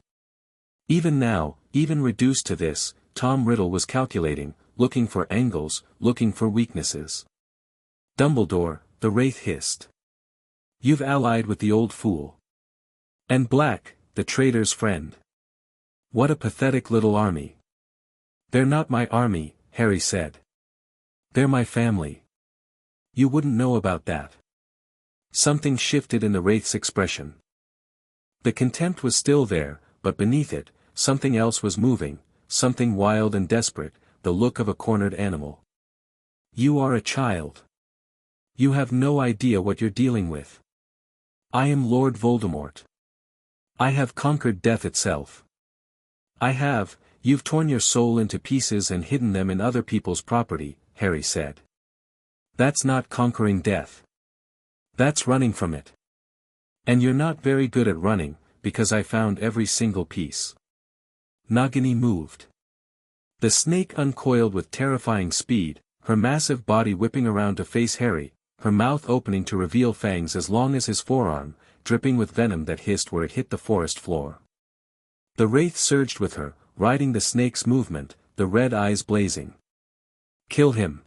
A: Even now, even reduced to this, Tom Riddle was calculating, looking for angles, looking for weaknesses. Dumbledore, the wraith hissed. You've allied with the old fool. And Black, the traitor's friend. What a pathetic little army. They're not my army, Harry said. They're my family. You wouldn't know about that. Something shifted in the wraith's expression. The contempt was still there, but beneath it, something else was moving, something wild and desperate, the look of a cornered animal. You are a child. You have no idea what you're dealing with. I am Lord Voldemort. I have conquered death itself. You've torn your soul into pieces and hidden them in other people's property, Harry said. That's not conquering death. That's running from it. And you're not very good at running, because I found every single piece. Nagini moved. The snake uncoiled with terrifying speed, her massive body whipping around to face Harry, her mouth opening to reveal fangs as long as his forearm, dripping with venom that hissed where it hit the forest floor. The wraith surged with her, riding the snake's movement, the red eyes blazing. Kill him!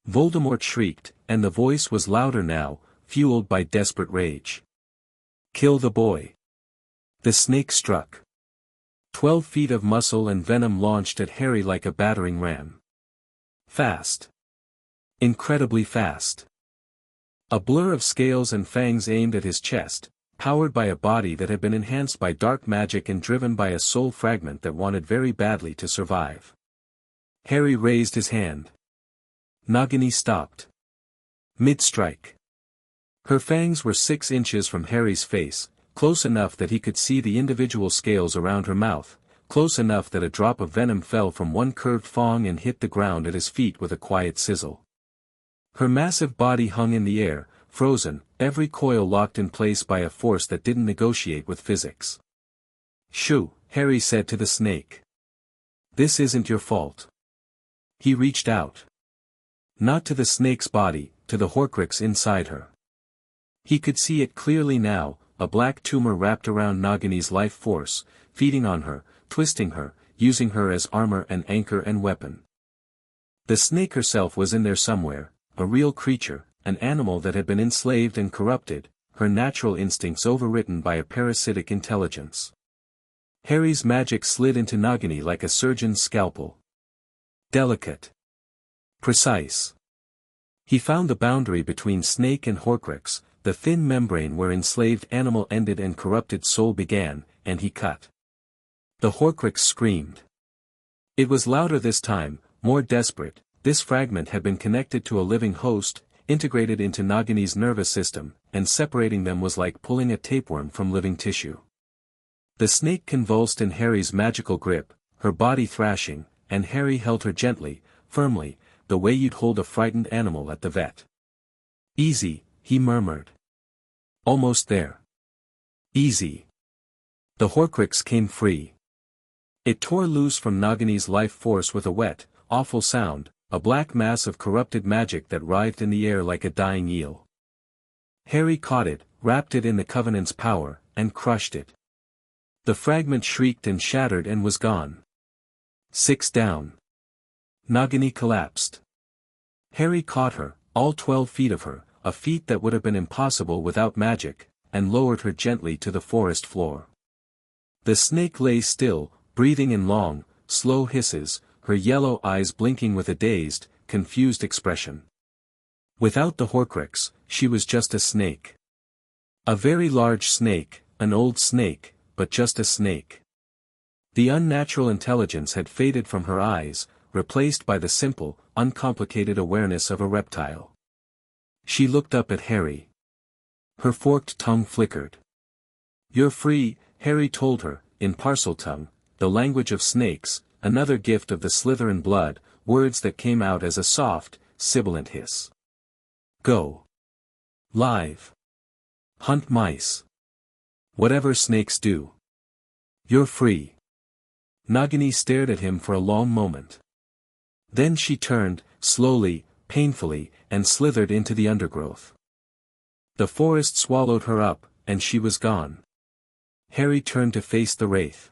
A: Voldemort shrieked, and the voice was louder now, fueled by desperate rage. Kill the boy! The snake struck. 12 feet of muscle and venom launched at Harry like a battering ram. Fast. Incredibly fast. A blur of scales and fangs aimed at his chest, powered by a body that had been enhanced by dark magic and driven by a soul fragment that wanted very badly to survive. Harry raised his hand. Nagini stopped. Mid-strike. Her fangs were 6 inches from Harry's face, close enough that he could see the individual scales around her mouth, close enough that a drop of venom fell from one curved fang and hit the ground at his feet with a quiet sizzle. Her massive body hung in the air, frozen, every coil locked in place by a force that didn't negotiate with physics. Shoo, Harry said to the snake. This isn't your fault. He reached out. Not to the snake's body, to the Horcrux inside her. He could see it clearly now, a black tumor wrapped around Nagini's life force, feeding on her, twisting her, using her as armor and anchor and weapon. The snake herself was in there somewhere, a real creature, an animal that had been enslaved and corrupted, her natural instincts overwritten by a parasitic intelligence. Harry's magic slid into Nagini like a surgeon's scalpel. Delicate. Precise. He found the boundary between snake and Horcrux, the thin membrane where enslaved animal ended and corrupted soul began, and he cut. The Horcrux screamed. It was louder this time, more desperate. This fragment had been connected to a living host, integrated into Nagini's nervous system, and separating them was like pulling a tapeworm from living tissue. The snake convulsed in Harry's magical grip, her body thrashing, and Harry held her gently, firmly, the way you'd hold a frightened animal at the vet. Easy, he murmured. Almost there. Easy. The Horcrux came free. It tore loose from Nagini's life force with a wet, awful sound, a black mass of corrupted magic that writhed in the air like a dying eel. Harry caught it, wrapped it in the Covenant's power, and crushed it. The fragment shrieked and shattered and was gone. 6 down. Nagini collapsed. Harry caught her, all 12 feet of her, a feat that would have been impossible without magic, and lowered her gently to the forest floor. The snake lay still, breathing in long, slow hisses, her yellow eyes blinking with a dazed, confused expression. Without the Horcrux, she was just a snake. A very large snake, an old snake, but just a snake. The unnatural intelligence had faded from her eyes, replaced by the simple, uncomplicated awareness of a reptile. She looked up at Harry. Her forked tongue flickered. You're free, Harry told her, in Parseltongue, the language of snakes, another gift of the Slytherin blood, words that came out as a soft, sibilant hiss. Go. Live. Hunt mice. Whatever snakes do. You're free. Nagini stared at him for a long moment. Then she turned, slowly, painfully, and slithered into the undergrowth. The forest swallowed her up, and she was gone. Harry turned to face the wraith.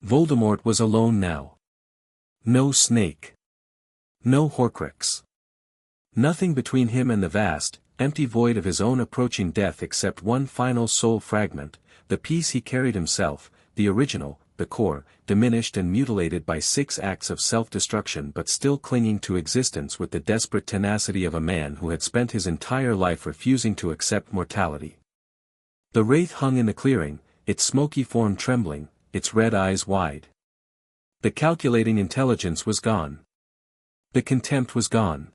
A: Voldemort was alone now. No snake. No Horcrux. Nothing between him and the vast, empty void of his own approaching death except one final soul fragment, the piece he carried himself, the original, the core, diminished and mutilated by 6 acts of self-destruction but still clinging to existence with the desperate tenacity of a man who had spent his entire life refusing to accept mortality. The wraith hung in the clearing, its smoky form trembling, its red eyes wide. The calculating intelligence was gone. The contempt was gone.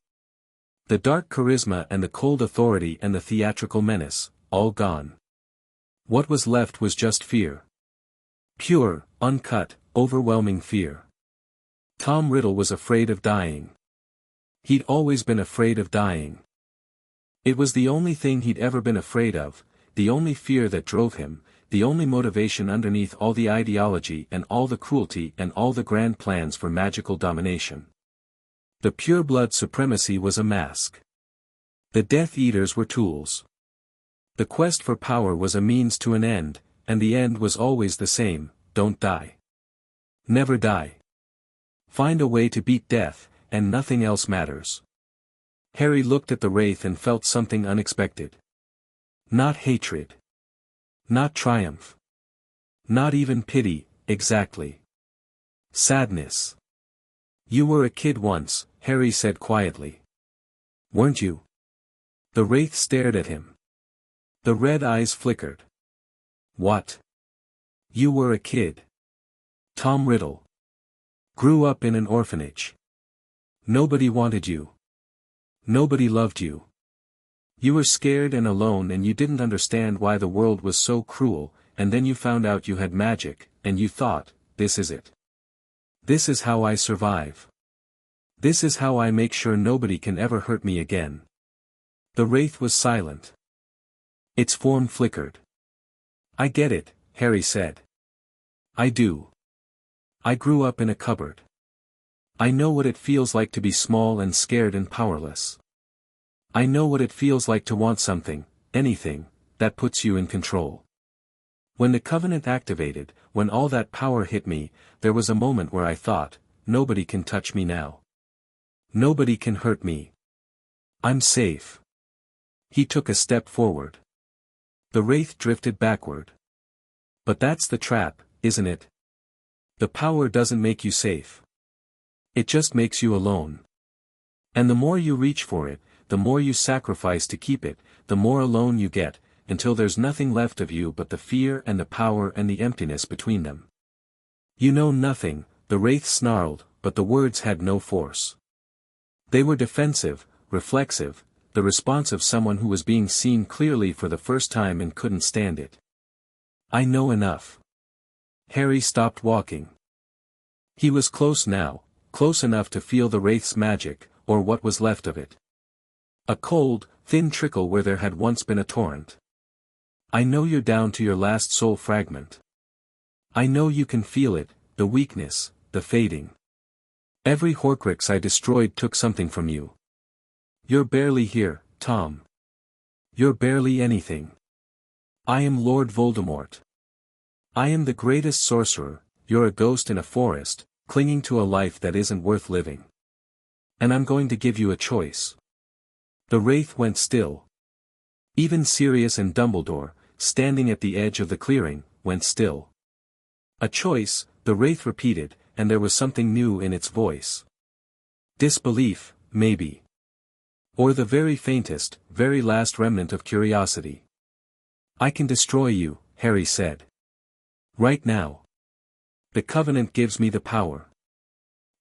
A: The dark charisma and the cold authority and the theatrical menace, all gone. What was left was just fear. Pure, uncut, overwhelming fear. Tom Riddle was afraid of dying. He'd always been afraid of dying. It was the only thing he'd ever been afraid of, the only fear that drove him, the only motivation underneath all the ideology and all the cruelty and all the grand plans for magical domination. The pure-blood supremacy was a mask. The Death Eaters were tools. The quest for power was a means to an end, and the end was always the same: don't die. Never die. Find a way to beat death, and nothing else matters. Harry looked at the wraith and felt something unexpected. Not hatred. Not triumph. Not even pity, exactly. Sadness. You were a kid once, Harry said quietly. Weren't you? The wraith stared at him. The red eyes flickered. What? You were a kid. Tom Riddle. Grew up in an orphanage. Nobody wanted you. Nobody loved you. You were scared and alone and you didn't understand why the world was so cruel, and then you found out you had magic, and you thought, this is it. This is how I survive. This is how I make sure nobody can ever hurt me again. The wraith was silent. Its form flickered. I get it, Harry said. I do. I grew up in a cupboard. I know what it feels like to be small and scared and powerless. I know what it feels like to want something, anything, that puts you in control. When the Covenant activated, when all that power hit me, there was a moment where I thought, nobody can touch me now. Nobody can hurt me. I'm safe. He took a step forward. The wraith drifted backward. But that's the trap, isn't it? The power doesn't make you safe. It just makes you alone. And the more you reach for it, the more you sacrifice to keep it, the more alone you get, until there's nothing left of you but the fear and the power and the emptiness between them. You know nothing, the wraith snarled, but the words had no force. They were defensive, reflexive, the response of someone who was being seen clearly for the first time and couldn't stand it. I know enough. Harry stopped walking. He was close now, close enough to feel the wraith's magic, or what was left of it. A cold, thin trickle where there had once been a torrent. I know you're down to your last soul fragment. I know you can feel it, the weakness, the fading. Every Horcrux I destroyed took something from you. You're barely here, Tom. You're barely anything. I am Lord Voldemort. I am the greatest sorcerer, you're a ghost in a forest, clinging to a life that isn't worth living. And I'm going to give you a choice. The wraith went still. Even Sirius and Dumbledore, standing at the edge of the clearing, went still. A choice, the wraith repeated, and there was something new in its voice. Disbelief, maybe. Or the very faintest, very last remnant of curiosity. I can destroy you, Harry said. Right now. The Covenant gives me the power.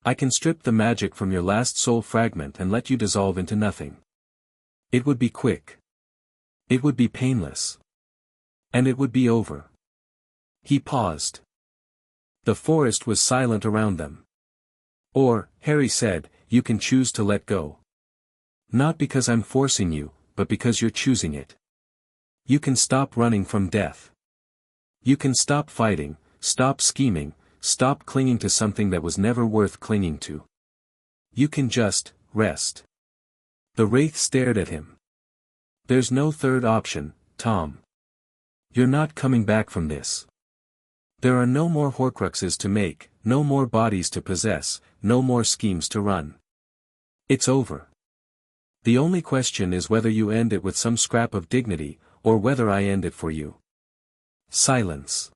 A: I can strip the magic from your last soul fragment and let you dissolve into nothing. It would be quick. It would be painless. And it would be over. He paused. The forest was silent around them. Or, Harry said, you can choose to let go. Not because I'm forcing you, but because you're choosing it. You can stop running from death. You can stop fighting, stop scheming, stop clinging to something that was never worth clinging to. You can just rest. The Wraith stared at him. There's no third option, Tom. You're not coming back from this. There are no more Horcruxes to make, no more bodies to possess, no more schemes to run. It's over. The only question is whether you end it with some scrap of dignity, or whether I end it for you. Silence.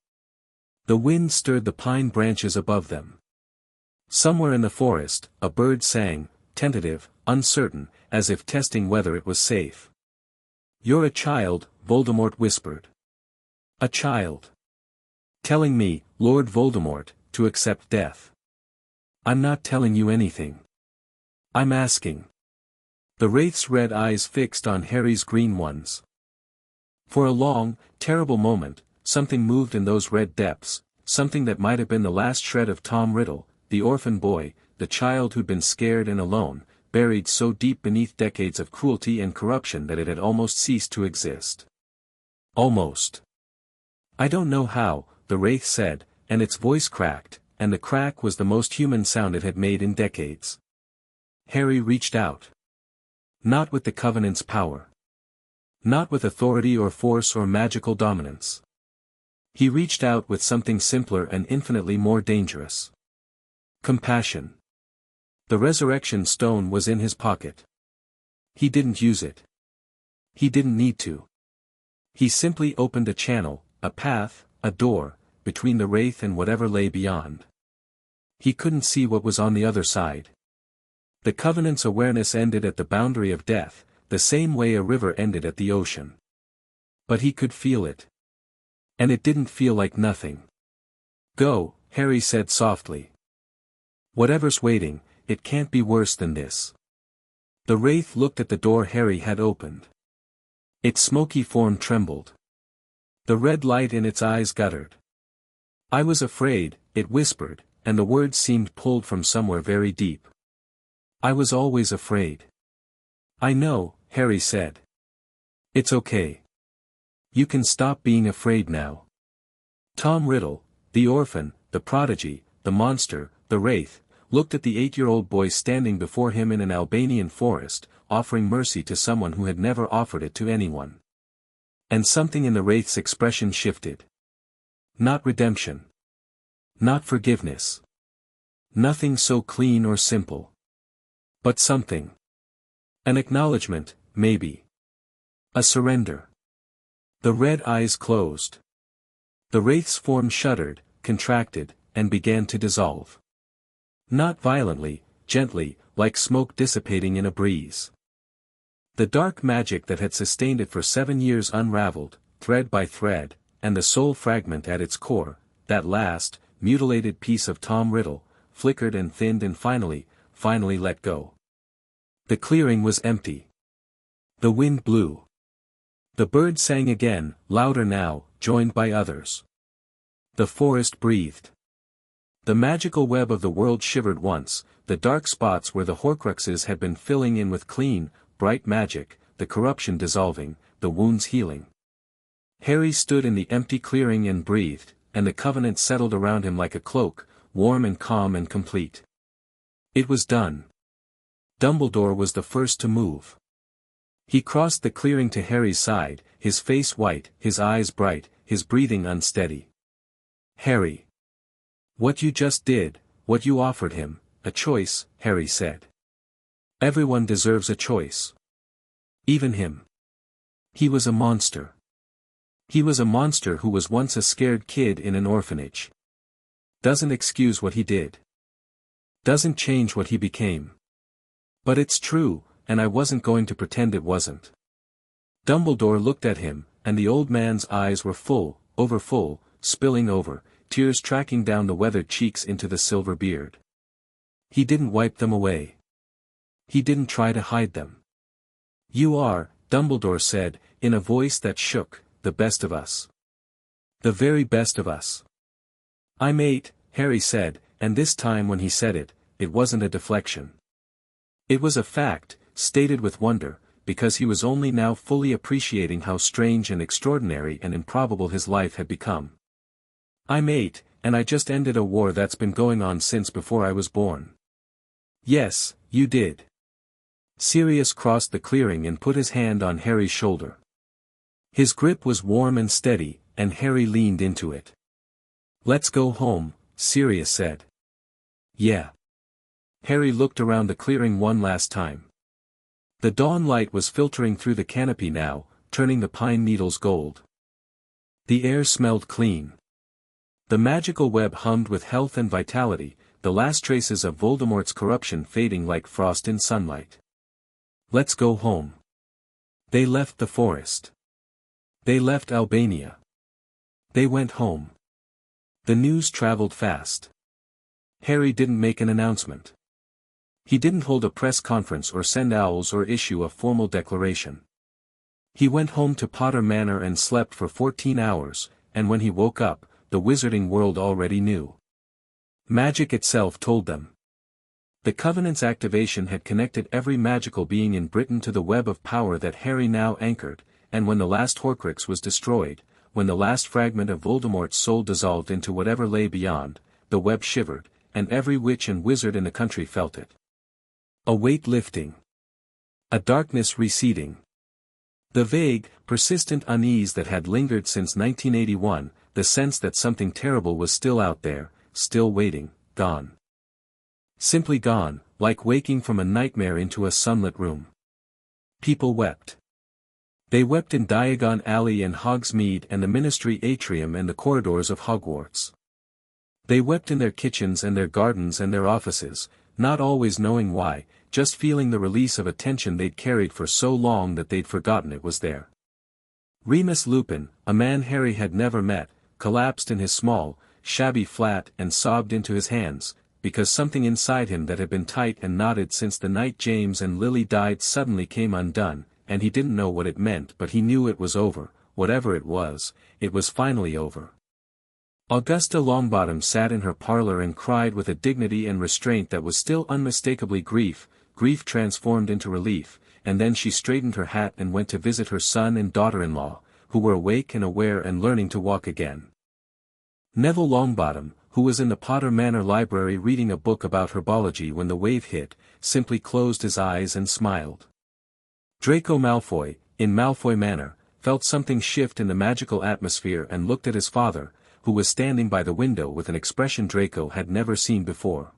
A: The wind stirred the pine branches above them. Somewhere in the forest, a bird sang, tentative, uncertain, as if testing whether it was safe. You're a child, Voldemort whispered. A child. Telling me, Lord Voldemort, to accept death. I'm not telling you anything. I'm asking. The Wraith's red eyes fixed on Harry's green ones. For a long, terrible moment, something moved in those red depths, something that might have been the last shred of Tom Riddle, the orphan boy, the child who'd been scared and alone, buried so deep beneath decades of cruelty and corruption that it had almost ceased to exist. Almost. I don't know how, the Wraith said, and its voice cracked, and the crack was the most human sound it had made in decades. Harry reached out. Not with the Covenant's power. Not with authority or force or magical dominance. He reached out with something simpler and infinitely more dangerous. Compassion. The resurrection stone was in his pocket. He didn't use it. He didn't need to. He simply opened a channel, a path, a door, between the Wraith and whatever lay beyond. He couldn't see what was on the other side. The Covenant's awareness ended at the boundary of death, the same way a river ended at the ocean. But he could feel it. And it didn't feel like nothing. Go, Harry said softly. Whatever's waiting, it can't be worse than this. The Wraith looked at the door Harry had opened. Its smoky form trembled. The red light in its eyes guttered. I was afraid, it whispered, and the words seemed pulled from somewhere very deep. I was always afraid. I know, Harry said. It's okay. You can stop being afraid now. Tom Riddle, the orphan, the prodigy, the monster, the Wraith, looked at the 8-year-old boy standing before him in an Albanian forest, offering mercy to someone who had never offered it to anyone. And something in the Wraith's expression shifted. Not redemption. Not forgiveness. Nothing so clean or simple. But something. An acknowledgement, maybe. A surrender. The red eyes closed. The Wraith's form shuddered, contracted, and began to dissolve. Not violently, gently, like smoke dissipating in a breeze. The dark magic that had sustained it for 7 years unraveled, thread by thread, and the soul fragment at its core, that last, mutilated piece of Tom Riddle, flickered and thinned and finally let go. The clearing was empty. The wind blew. The bird sang again, louder now, joined by others. The forest breathed. The magical web of the world shivered once, the dark spots where the Horcruxes had been filling in with clean, bright magic, the corruption dissolving, the wounds healing. Harry stood in the empty clearing and breathed, and the Covenant settled around him like a cloak, warm and calm and complete. It was done. Dumbledore was the first to move. He crossed the clearing to Harry's side, his face white, his eyes bright, his breathing unsteady. Harry. What you just did, what you offered him, a choice, Harry said. Everyone deserves a choice. Even him. He was a monster. He was a monster who was once a scared kid in an orphanage. Doesn't excuse what he did. Doesn't change what he became. But it's true, and I wasn't going to pretend it wasn't. Dumbledore looked at him, and the old man's eyes were full, overfull, spilling over, tears tracking down the weathered cheeks into the silver beard. He didn't wipe them away. He didn't try to hide them. You are, Dumbledore said, in a voice that shook, the best of us. The very best of us. I'm 8, Harry said, and this time when he said it, it wasn't a deflection. It was a fact, stated with wonder, because he was only now fully appreciating how strange and extraordinary and improbable his life had become. "I'm 8, and I just ended a war that's been going on since before I was born." "Yes, you did." Sirius crossed the clearing and put his hand on Harry's shoulder. His grip was warm and steady, and Harry leaned into it. "Let's go home," Sirius said. "Yeah." Harry looked around the clearing one last time. The dawn light was filtering through the canopy now, turning the pine needles gold. The air smelled clean. The magical web hummed with health and vitality, the last traces of Voldemort's corruption fading like frost in sunlight. "Let's go home." They left the forest. They left Albania. They went home. The news traveled fast. Harry didn't make an announcement. He didn't hold a press conference or send owls or issue a formal declaration. He went home to Potter Manor and slept for 14 hours, and when he woke up, the wizarding world already knew. Magic itself told them. The Covenant's activation had connected every magical being in Britain to the web of power that Harry now anchored, and when the last Horcrux was destroyed, when the last fragment of Voldemort's soul dissolved into whatever lay beyond, the web shivered, and every witch and wizard in the country felt it. A weight lifting. A darkness receding. The vague, persistent unease that had lingered since 1981, the sense that something terrible was still out there, still waiting, gone. Simply gone, like waking from a nightmare into a sunlit room. People wept. They wept in Diagon Alley and Hogsmeade and the Ministry Atrium and the corridors of Hogwarts. They wept in their kitchens and their gardens and their offices, not always knowing why, just feeling the release of a tension they'd carried for so long that they'd forgotten it was there. Remus Lupin, a man Harry had never met, collapsed in his small, shabby flat and sobbed into his hands, because something inside him that had been tight and knotted since the night James and Lily died suddenly came undone, and he didn't know what it meant but he knew it was over, whatever it was finally over. Augusta Longbottom sat in her parlor and cried with a dignity and restraint that was still unmistakably grief transformed into relief, and then she straightened her hat and went to visit her son and daughter-in-law, who were awake and aware and learning to walk again. Neville Longbottom, who was in the Potter Manor library reading a book about herbology when the wave hit, simply closed his eyes and smiled. Draco Malfoy, in Malfoy Manor, felt something shift in the magical atmosphere and looked at his father, who was standing by the window with an expression Draco had never seen before.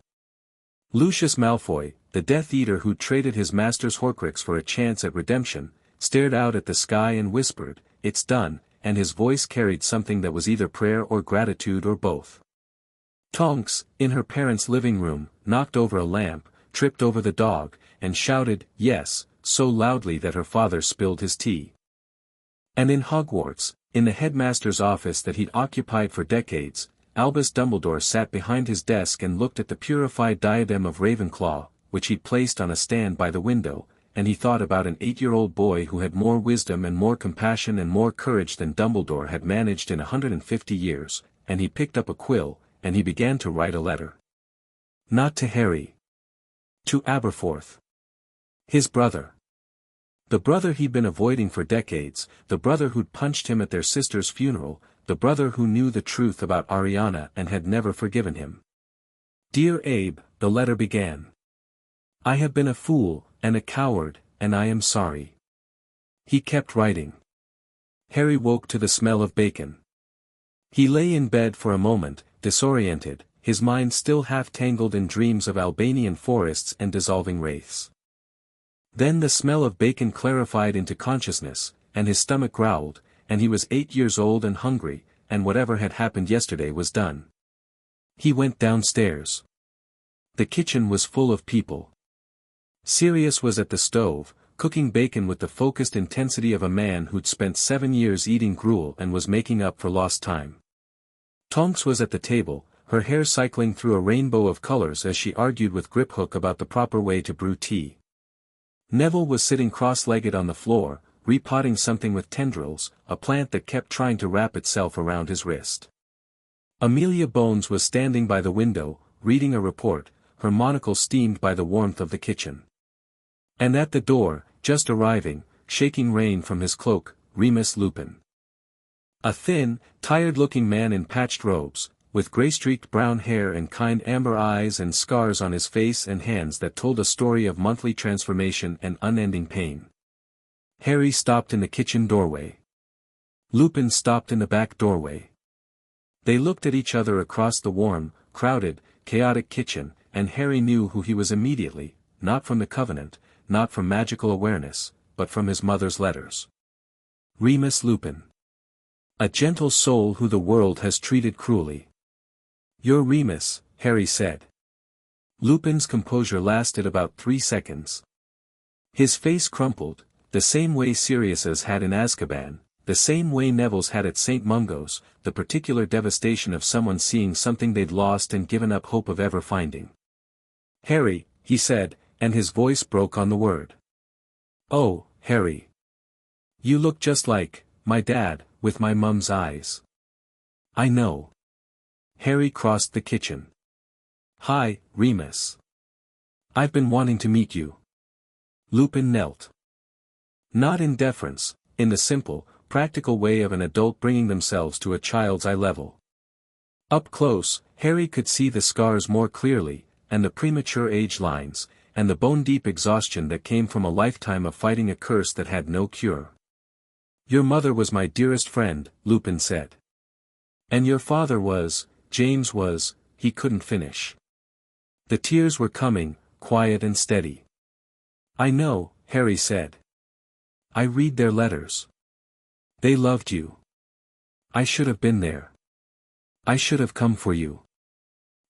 A: Lucius Malfoy, the Death Eater who traded his master's Horcrux for a chance at redemption, stared out at the sky and whispered, "It's done," and his voice carried something that was either prayer or gratitude or both. Tonks, in her parents' living room, knocked over a lamp, tripped over the dog, and shouted, "Yes," so loudly that her father spilled his tea. And in Hogwarts, in the headmaster's office that he'd occupied for decades, Albus Dumbledore sat behind his desk and looked at the purified diadem of Ravenclaw, which he'd placed on a stand by the window, and he thought about an 8-year-old boy who had more wisdom and more compassion and more courage than Dumbledore had managed in 150 years, and he picked up a quill, and he began to write a letter. Not to Harry. To Aberforth. His brother. The brother he'd been avoiding for decades, the brother who'd punched him at their sister's funeral, the brother who knew the truth about Ariana and had never forgiven him. Dear Abe, the letter began. I have been a fool, and a coward, and I am sorry. He kept writing. Harry woke to the smell of bacon. He lay in bed for a moment, disoriented, his mind still half-tangled in dreams of Albanian forests and dissolving wraiths. Then the smell of bacon clarified into consciousness, and his stomach growled, and he was 8 years old and hungry, and whatever had happened yesterday was done. He went downstairs. The kitchen was full of people. Sirius was at the stove, cooking bacon with the focused intensity of a man who'd spent 7 years eating gruel and was making up for lost time. Tonks was at the table, her hair cycling through a rainbow of colors as she argued with Griphook about the proper way to brew tea. Neville was sitting cross-legged on the floor, repotting something with tendrils, a plant that kept trying to wrap itself around his wrist. Amelia Bones was standing by the window, reading a report, her monocle steamed by the warmth of the kitchen. And at the door, just arriving, shaking rain from his cloak, Remus Lupin. A thin, tired-looking man in patched robes, with grey-streaked brown hair and kind amber eyes and scars on his face and hands that told a story of monthly transformation and unending pain. Harry stopped in the kitchen doorway. Lupin stopped in the back doorway. They looked at each other across the warm, crowded, chaotic kitchen, and Harry knew who he was immediately, not from the Covenant, not from magical awareness, but from his mother's letters. Remus Lupin. A gentle soul who the world has treated cruelly. You're Remus, Harry said. Lupin's composure lasted about 3 seconds. His face crumpled, the same way Sirius's had in Azkaban, the same way Neville's had at St. Mungo's, the particular devastation of someone seeing something they'd lost and given up hope of ever finding. Harry, he said, and his voice broke on the word. Oh, Harry. You look just like my dad, with my mum's eyes. I know. Harry crossed the kitchen. Hi, Remus. I've been wanting to meet you. Lupin knelt. Not in deference, in the simple, practical way of an adult bringing themselves to a child's eye level. Up close, Harry could see the scars more clearly, and the premature age lines, and the bone-deep exhaustion that came from a lifetime of fighting a curse that had no cure. Your mother was my dearest friend, Lupin said. And your father was, James was, he couldn't finish. The tears were coming, quiet and steady. I know, Harry said. I read their letters. They loved you. I should have been there. I should have come for you.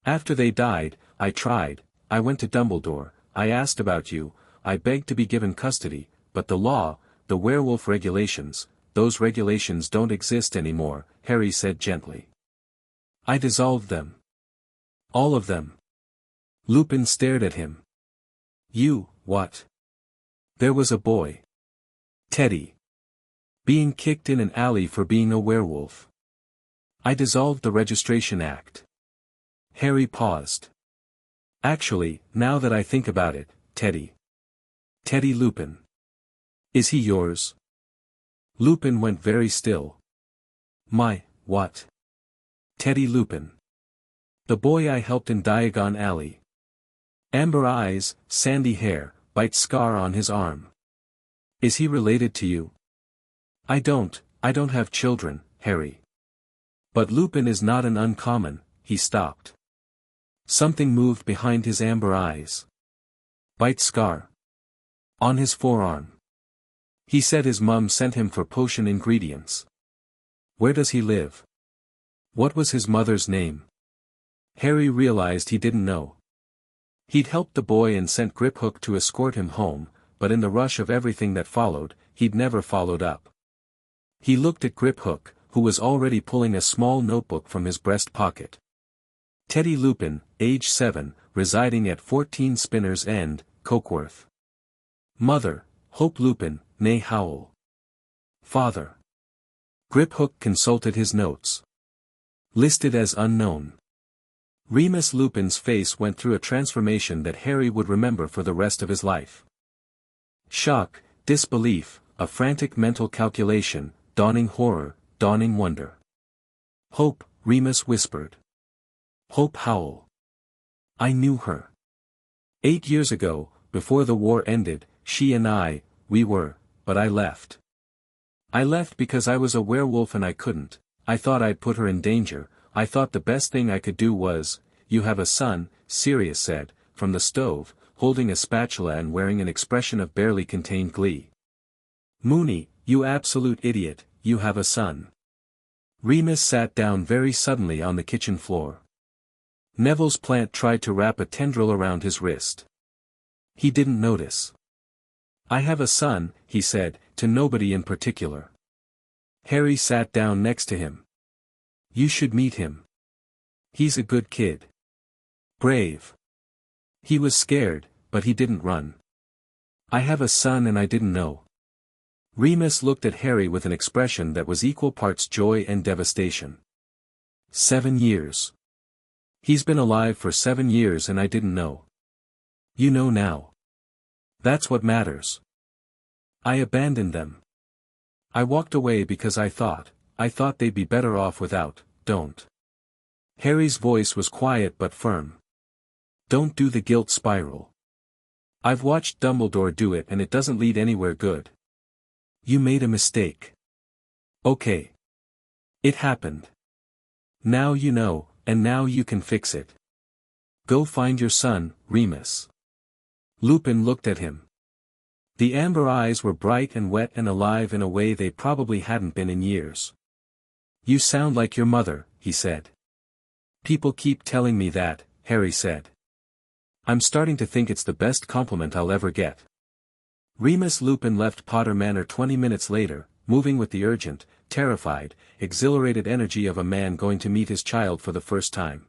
A: After they died, I tried, I went to Dumbledore, I asked about you, I begged to be given custody, but the law, the werewolf regulations, those regulations don't exist anymore, Harry said gently. I dissolved them. All of them. Lupin stared at him. You, what? There was a boy. Teddy. Being kicked in an alley for being a werewolf. I dissolved the Registration Act. Harry paused. Actually, now that I think about it, Teddy. Teddy Lupin. Is he yours? Lupin went very still. My, what? Teddy Lupin. The boy I helped in Diagon Alley. Amber eyes, sandy hair, bite scar on his arm. Is he related to you? I don't have children, Harry. But Lupin is not an uncommon, he stopped. Something moved behind his amber eyes. Bite scar. On his forearm. He said his mum sent him for potion ingredients. Where does he live? What was his mother's name? Harry realized he didn't know. He'd helped the boy and sent Griphook to escort him home, but in the rush of everything that followed, he'd never followed up. He looked at Griphook, who was already pulling a small notebook from his breast pocket. Teddy Lupin, age 7, residing at 14 Spinner's End, Cokeworth. Mother, Hope Lupin, née Howell. Father. Griphook consulted his notes. Listed as unknown. Remus Lupin's face went through a transformation that Harry would remember for the rest of his life. Shock, disbelief, a frantic mental calculation, dawning horror, dawning wonder. Hope, Remus whispered. Hope Howell. I knew her. 8 years ago, before the war ended, she and we were, but I left. I left because I was a werewolf and I couldn't, I thought I'd put her in danger, I thought the best thing I could do was, you have a son, Sirius said, from the stove, holding a spatula and wearing an expression of barely contained glee. Moony, you absolute idiot, you have a son. Remus sat down very suddenly on the kitchen floor. Neville's plant tried to wrap a tendril around his wrist. He didn't notice. I have a son, he said, to nobody in particular. Harry sat down next to him. You should meet him. He's a good kid. Brave. He was scared, but he didn't run. I have a son and I didn't know. Remus looked at Harry with an expression that was equal parts joy and devastation. 7 years. He's been alive for 7 years and I didn't know. You know now. That's what matters. I abandoned them. I walked away because I thought they'd be better off without, don't. Harry's voice was quiet but firm. Don't do the guilt spiral. I've watched Dumbledore do it and it doesn't lead anywhere good. You made a mistake. Okay. It happened. Now you know, and now you can fix it. Go find your son, Remus. Lupin looked at him. The amber eyes were bright and wet and alive in a way they probably hadn't been in years. You sound like your mother, he said. People keep telling me that, Harry said. I'm starting to think it's the best compliment I'll ever get. Remus Lupin left Potter Manor 20 minutes later, moving with the urgent, terrified, exhilarated energy of a man going to meet his child for the first time.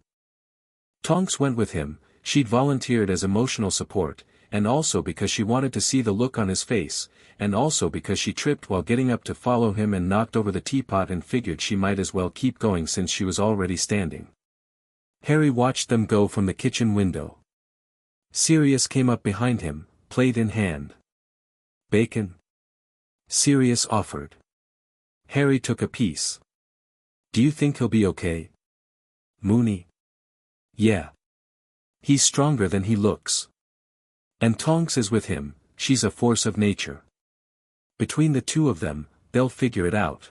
A: Tonks went with him. She'd volunteered as emotional support, and also because she wanted to see the look on his face, and also because she tripped while getting up to follow him and knocked over the teapot and figured she might as well keep going since she was already standing. Harry watched them go from the kitchen window. Sirius came up behind him, plate in hand. Bacon? Sirius offered. Harry took a piece. Do you think he'll be okay? Moony? Yeah. He's stronger than he looks. And Tonks is with him, she's a force of nature. Between the two of them, they'll figure it out.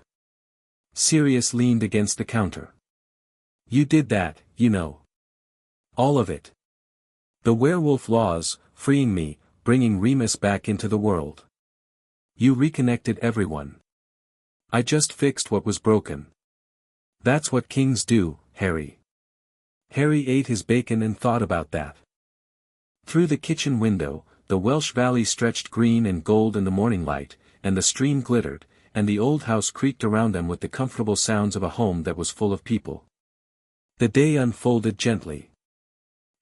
A: Sirius leaned against the counter. You did that, you know. All of it. The werewolf laws, freeing me, bringing Remus back into the world. You reconnected everyone. I just fixed what was broken. That's what kings do, Harry. Harry ate his bacon and thought about that. Through the kitchen window, the Welsh Valley stretched green and gold in the morning light, and the stream glittered, and the old house creaked around them with the comfortable sounds of a home that was full of people. The day unfolded gently.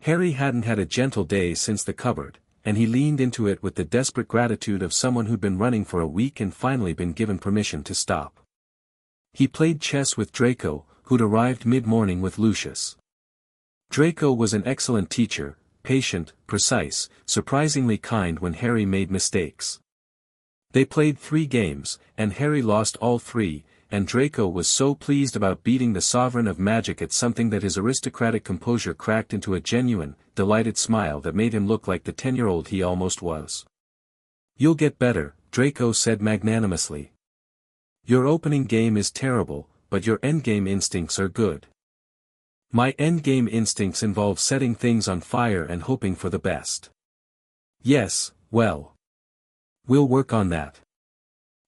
A: Harry hadn't had a gentle day since the cupboard, and he leaned into it with the desperate gratitude of someone who'd been running for a week and finally been given permission to stop. He played chess with Draco, who'd arrived mid-morning with Lucius. Draco was an excellent teacher, patient, precise, surprisingly kind when Harry made mistakes. They played 3 games, and Harry lost all 3, and Draco was so pleased about beating the sovereign of magic at something that his aristocratic composure cracked into a genuine, delighted smile that made him look like the 10-year-old he almost was. You'll get better, Draco said magnanimously. Your opening game is terrible, but your endgame instincts are good. My endgame instincts involve setting things on fire and hoping for the best. Yes, well. We'll work on that.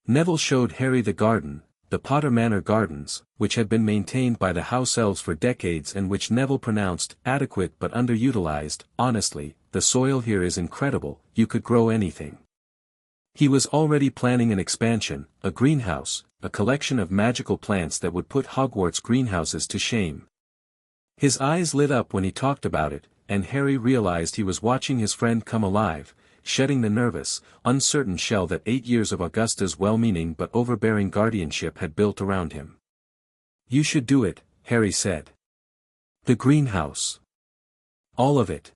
A: Neville showed Harry the garden, the Potter Manor Gardens, which had been maintained by the house elves for decades and which Neville pronounced adequate but underutilized. Honestly, the soil here is incredible, you could grow anything. He was already planning an expansion, a greenhouse, a collection of magical plants that would put Hogwarts greenhouses to shame. His eyes lit up when he talked about it, and Harry realized he was watching his friend come alive, shedding the nervous, uncertain shell that 8 years of Augusta's well-meaning but overbearing guardianship had built around him. You should do it, Harry said. The greenhouse. All of it.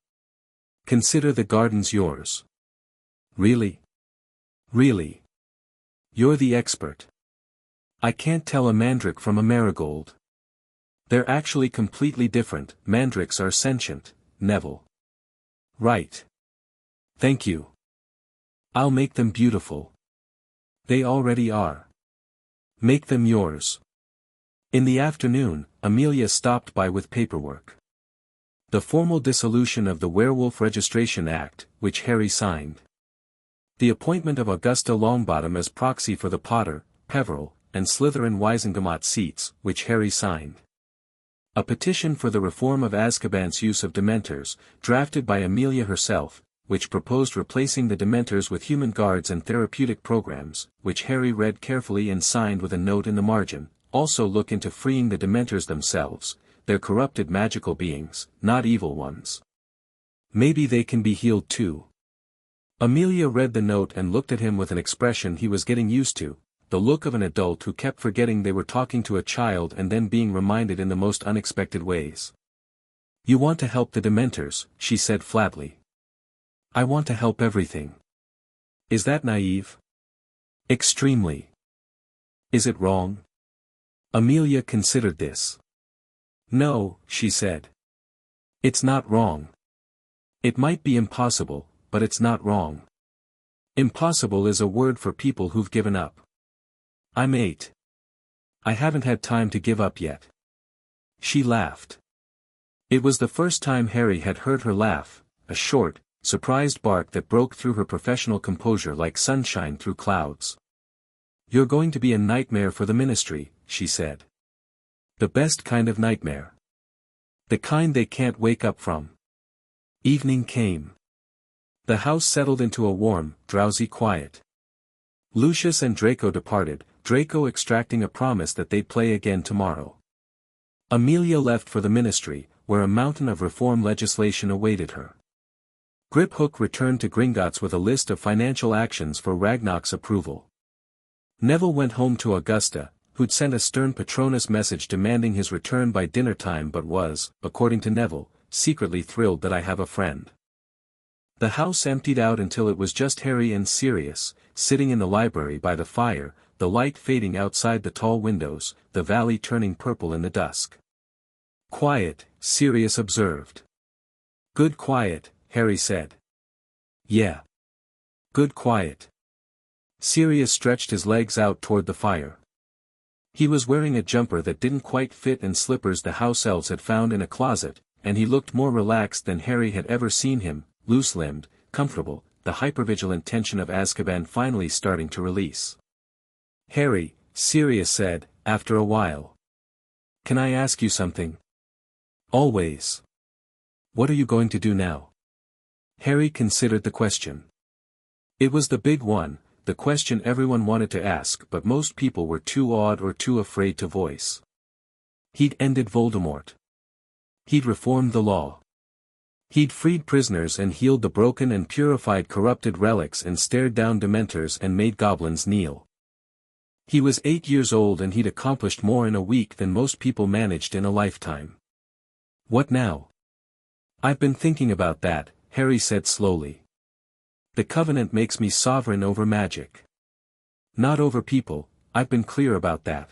A: Consider the gardens yours. Really? Really? You're the expert. I can't tell a mandrake from a marigold. They're actually completely different. Mandrakes are sentient, Neville. Right. Thank you. I'll make them beautiful. They already are. Make them yours. In the afternoon, Amelia stopped by with paperwork. The formal dissolution of the Werewolf Registration Act, which Harry signed. The appointment of Augusta Longbottom as proxy for the Potter, Peverell, and Slytherin Wisengamot seats, which Harry signed. A petition for the reform of Azkaban's use of Dementors, drafted by Amelia herself, which proposed replacing the Dementors with human guards and therapeutic programs, which Harry read carefully and signed with a note in the margin. Also look into freeing the Dementors themselves. They're corrupted magical beings, not evil ones. Maybe they can be healed too. Amelia read the note and looked at him with an expression he was getting used to, the look of an adult who kept forgetting they were talking to a child and then being reminded in the most unexpected ways. You want to help the Dementors, she said flatly. I want to help everything. Is that naive? Extremely. Is it wrong? Amelia considered this. No, she said. It's not wrong. It might be impossible, but it's not wrong. Impossible is a word for people who've given up. I'm 8. I haven't had time to give up yet. She laughed. It was the first time Harry had heard her laugh, a short, surprised bark that broke through her professional composure like sunshine through clouds. You're going to be a nightmare for the ministry, she said. The best kind of nightmare. The kind they can't wake up from. Evening came. The house settled into a warm, drowsy quiet. Lucius and Draco departed, Draco extracting a promise that they'd play again tomorrow. Amelia left for the ministry, where a mountain of reform legislation awaited her. Griphook returned to Gringotts with a list of financial actions for Ragnarok's approval. Neville went home to Augusta, who'd sent a stern Patronus message demanding his return by dinner time but was, according to Neville, secretly thrilled that I have a friend. The house emptied out until it was just Harry and Sirius, sitting in the library by the fire, the light fading outside the tall windows, the valley turning purple in the dusk. Quiet, Sirius observed. Good quiet, Harry said. Yeah. Good quiet. Sirius stretched his legs out toward the fire. He was wearing a jumper that didn't quite fit and slippers the house elves had found in a closet, and he looked more relaxed than Harry had ever seen him, loose-limbed, comfortable, the hypervigilant tension of Azkaban finally starting to release. Harry, Sirius said, after a while. Can I ask you something? Always. What are you going to do now? Harry considered the question. It was the big one, the question everyone wanted to ask but most people were too awed or too afraid to voice. He'd ended Voldemort. He'd reformed the law. He'd freed prisoners and healed the broken and purified corrupted relics and stared down Dementors and made goblins kneel. He was 8 years old and he'd accomplished more in a week than most people managed in a lifetime. What now? I've been thinking about that, Harry said slowly. The Covenant makes me sovereign over magic. Not over people, I've been clear about that.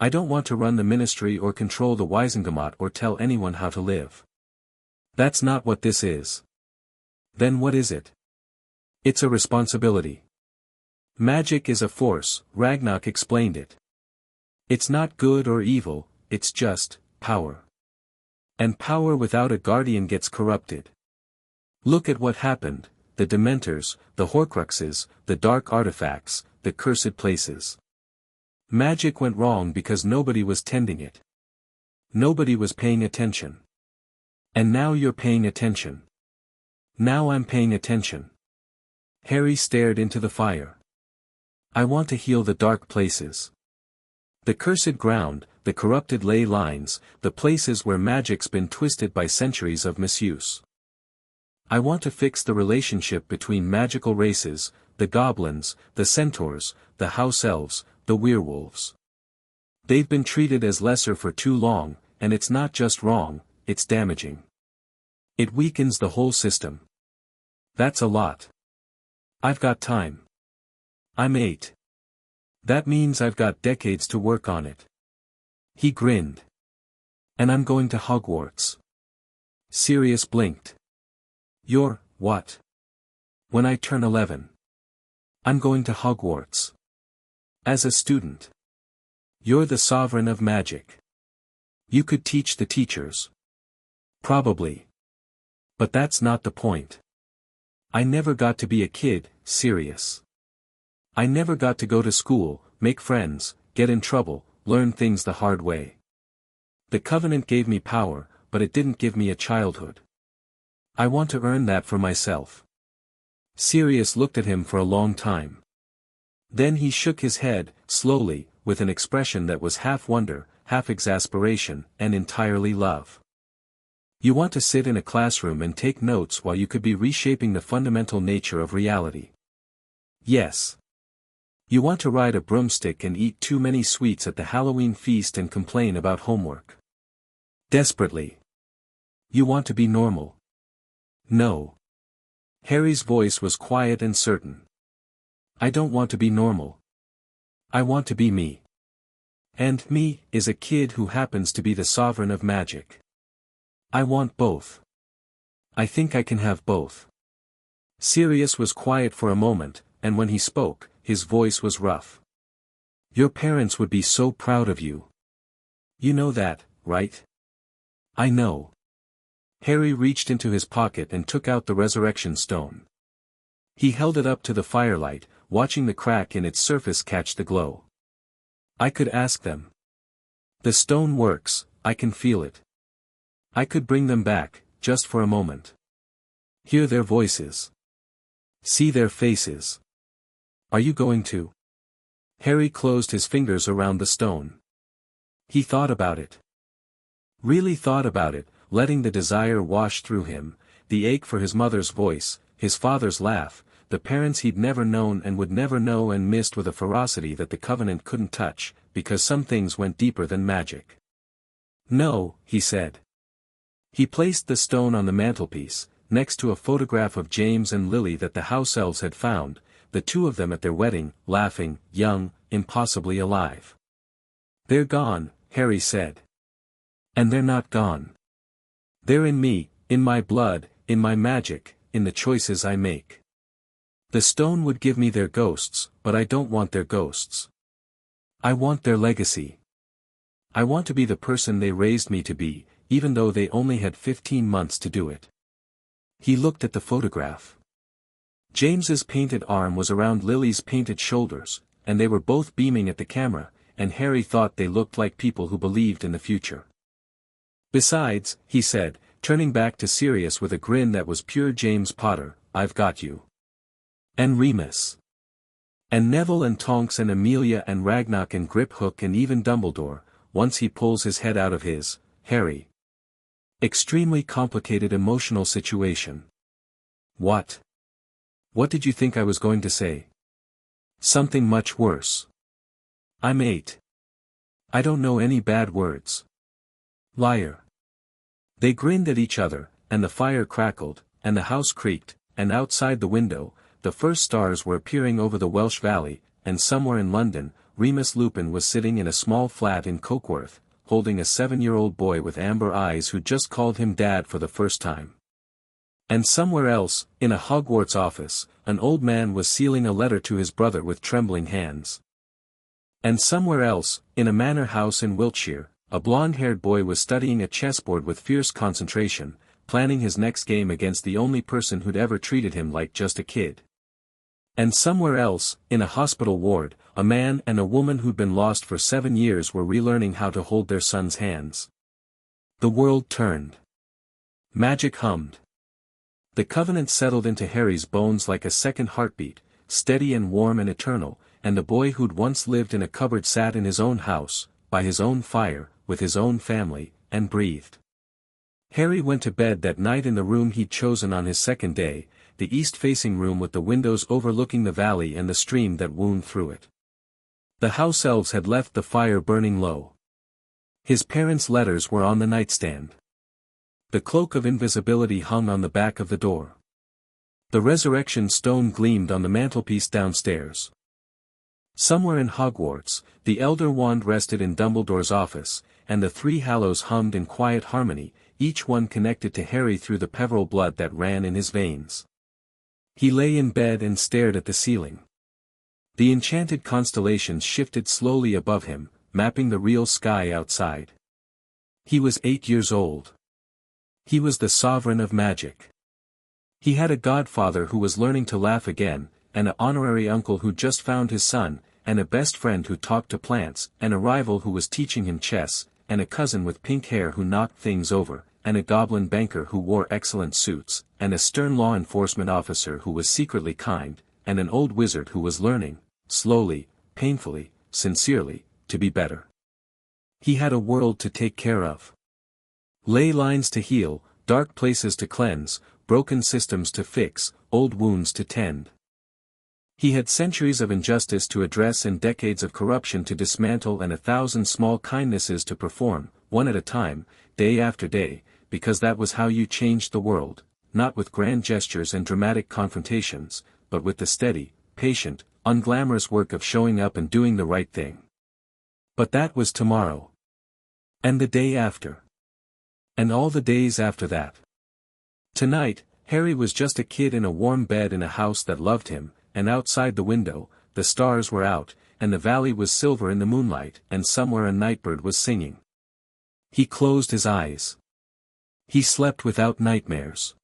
A: I don't want to run the ministry or control the Wizengamot or tell anyone how to live. That's not what this is. Then what is it? It's a responsibility. Magic is a force, Ragnarok explained it. It's not good or evil, it's just power. And power without a guardian gets corrupted. Look at what happened, the Dementors, the Horcruxes, the dark artifacts, the cursed places. Magic went wrong because nobody was tending it. Nobody was paying attention. And now you're paying attention. Now I'm paying attention. Harry stared into the fire. I want to heal the dark places. The cursed ground, the corrupted ley lines, the places where magic's been twisted by centuries of misuse. I want to fix the relationship between magical races, the goblins, the centaurs, the house elves, the werewolves. They've been treated as lesser for too long, and it's not just wrong, it's damaging. It weakens the whole system. That's a lot. I've got time. I'm 8. That means I've got decades to work on it. He grinned. And I'm going to Hogwarts. Sirius blinked. You're, what? When I turn 11. I'm going to Hogwarts. As a student. You're the sovereign of magic. You could teach the teachers. Probably. But that's not the point. I never got to be a kid, Sirius. I never got to go to school, make friends, get in trouble, learn things the hard way. The Covenant gave me power, but it didn't give me a childhood. I want to earn that for myself. Sirius looked at him for a long time. Then he shook his head, slowly, with an expression that was half wonder, half exasperation, and entirely love. You want to sit in a classroom and take notes while you could be reshaping the fundamental nature of reality. Yes. You want to ride a broomstick and eat too many sweets at the Halloween feast and complain about homework. Desperately. You want to be normal. No. Harry's voice was quiet and certain. I don't want to be normal. I want to be me. And me is a kid who happens to be the sovereign of magic. I want both. I think I can have both. Sirius was quiet for a moment, and when he spoke, his voice was rough. Your parents would be so proud of you. You know that, right? I know. Harry reached into his pocket and took out the resurrection stone. He held it up to the firelight, watching the crack in its surface catch the glow. I could ask them. The stone works, I can feel it. I could bring them back, just for a moment. Hear their voices. See their faces. Are you going to? Harry closed his fingers around the stone. He thought about it. Really thought about it, letting the desire wash through him, the ache for his mother's voice, his father's laugh, the parents he'd never known and would never know, and missed with a ferocity that the Covenant couldn't touch, because some things went deeper than magic. No, he said. He placed the stone on the mantelpiece, next to a photograph of James and Lily that the house elves had found, the two of them at their wedding, laughing, young, impossibly alive. They're gone, Harry said. And they're not gone. They're in me, in my blood, in my magic, in the choices I make. The stone would give me their ghosts, but I don't want their ghosts. I want their legacy. I want to be the person they raised me to be, even though they only had 15 months to do it. He looked at the photograph. James's painted arm was around Lily's painted shoulders, and they were both beaming at the camera, and Harry thought they looked like people who believed in the future. Besides, he said, turning back to Sirius with a grin that was pure James Potter, I've got you. And Remus. And Neville and Tonks and Amelia and Ragnock and Griphook and even Dumbledore, once he pulls his head out of his, Harry. Extremely complicated emotional situation. What? What did you think I was going to say? Something much worse. I'm 8. I don't know any bad words. Liar. They grinned at each other, and the fire crackled, and the house creaked, and outside the window, the first stars were appearing over the Welsh Valley, and somewhere in London, Remus Lupin was sitting in a small flat in Cokeworth, holding a 7-year-old boy with amber eyes who just called him Dad for the first time. And somewhere else, in a Hogwarts office, an old man was sealing a letter to his brother with trembling hands. And somewhere else, in a manor house in Wiltshire, a blonde-haired boy was studying a chessboard with fierce concentration, planning his next game against the only person who'd ever treated him like just a kid. And somewhere else, in a hospital ward, a man and a woman who'd been lost for 7 years were relearning how to hold their son's hands. The world turned. Magic hummed. The Covenant settled into Harry's bones like a second heartbeat, steady and warm and eternal, and the boy who'd once lived in a cupboard sat in his own house, by his own fire, with his own family, and breathed. Harry went to bed that night in the room he'd chosen on his second day, the east-facing room with the windows overlooking the valley and the stream that wound through it. The house elves had left the fire burning low. His parents' letters were on the nightstand. The cloak of invisibility hung on the back of the door. The resurrection stone gleamed on the mantelpiece downstairs. Somewhere in Hogwarts, the Elder Wand rested in Dumbledore's office, and the 3 Hallows hummed in quiet harmony, each one connected to Harry through the Peverell blood that ran in his veins. He lay in bed and stared at the ceiling. The enchanted constellations shifted slowly above him, mapping the real sky outside. He was 8 years old. He was the sovereign of magic. He had a godfather who was learning to laugh again, and an honorary uncle who just found his son, and a best friend who talked to plants, and a rival who was teaching him chess, and a cousin with pink hair who knocked things over, and a goblin banker who wore excellent suits, and a stern law enforcement officer who was secretly kind, and an old wizard who was learning, slowly, painfully, sincerely, to be better. He had a world to take care of. Ley lines to heal, dark places to cleanse, broken systems to fix, old wounds to tend. He had centuries of injustice to address and decades of corruption to dismantle and 1,000 small kindnesses to perform, one at a time, day after day, because that was how you changed the world, not with grand gestures and dramatic confrontations, but with the steady, patient, unglamorous work of showing up and doing the right thing. But that was tomorrow. And the day after. And all the days after that. Tonight, Harry was just a kid in a warm bed in a house that loved him, and outside the window, the stars were out, and the valley was silver in the moonlight, and somewhere a nightbird was singing. He closed his eyes. He slept without nightmares.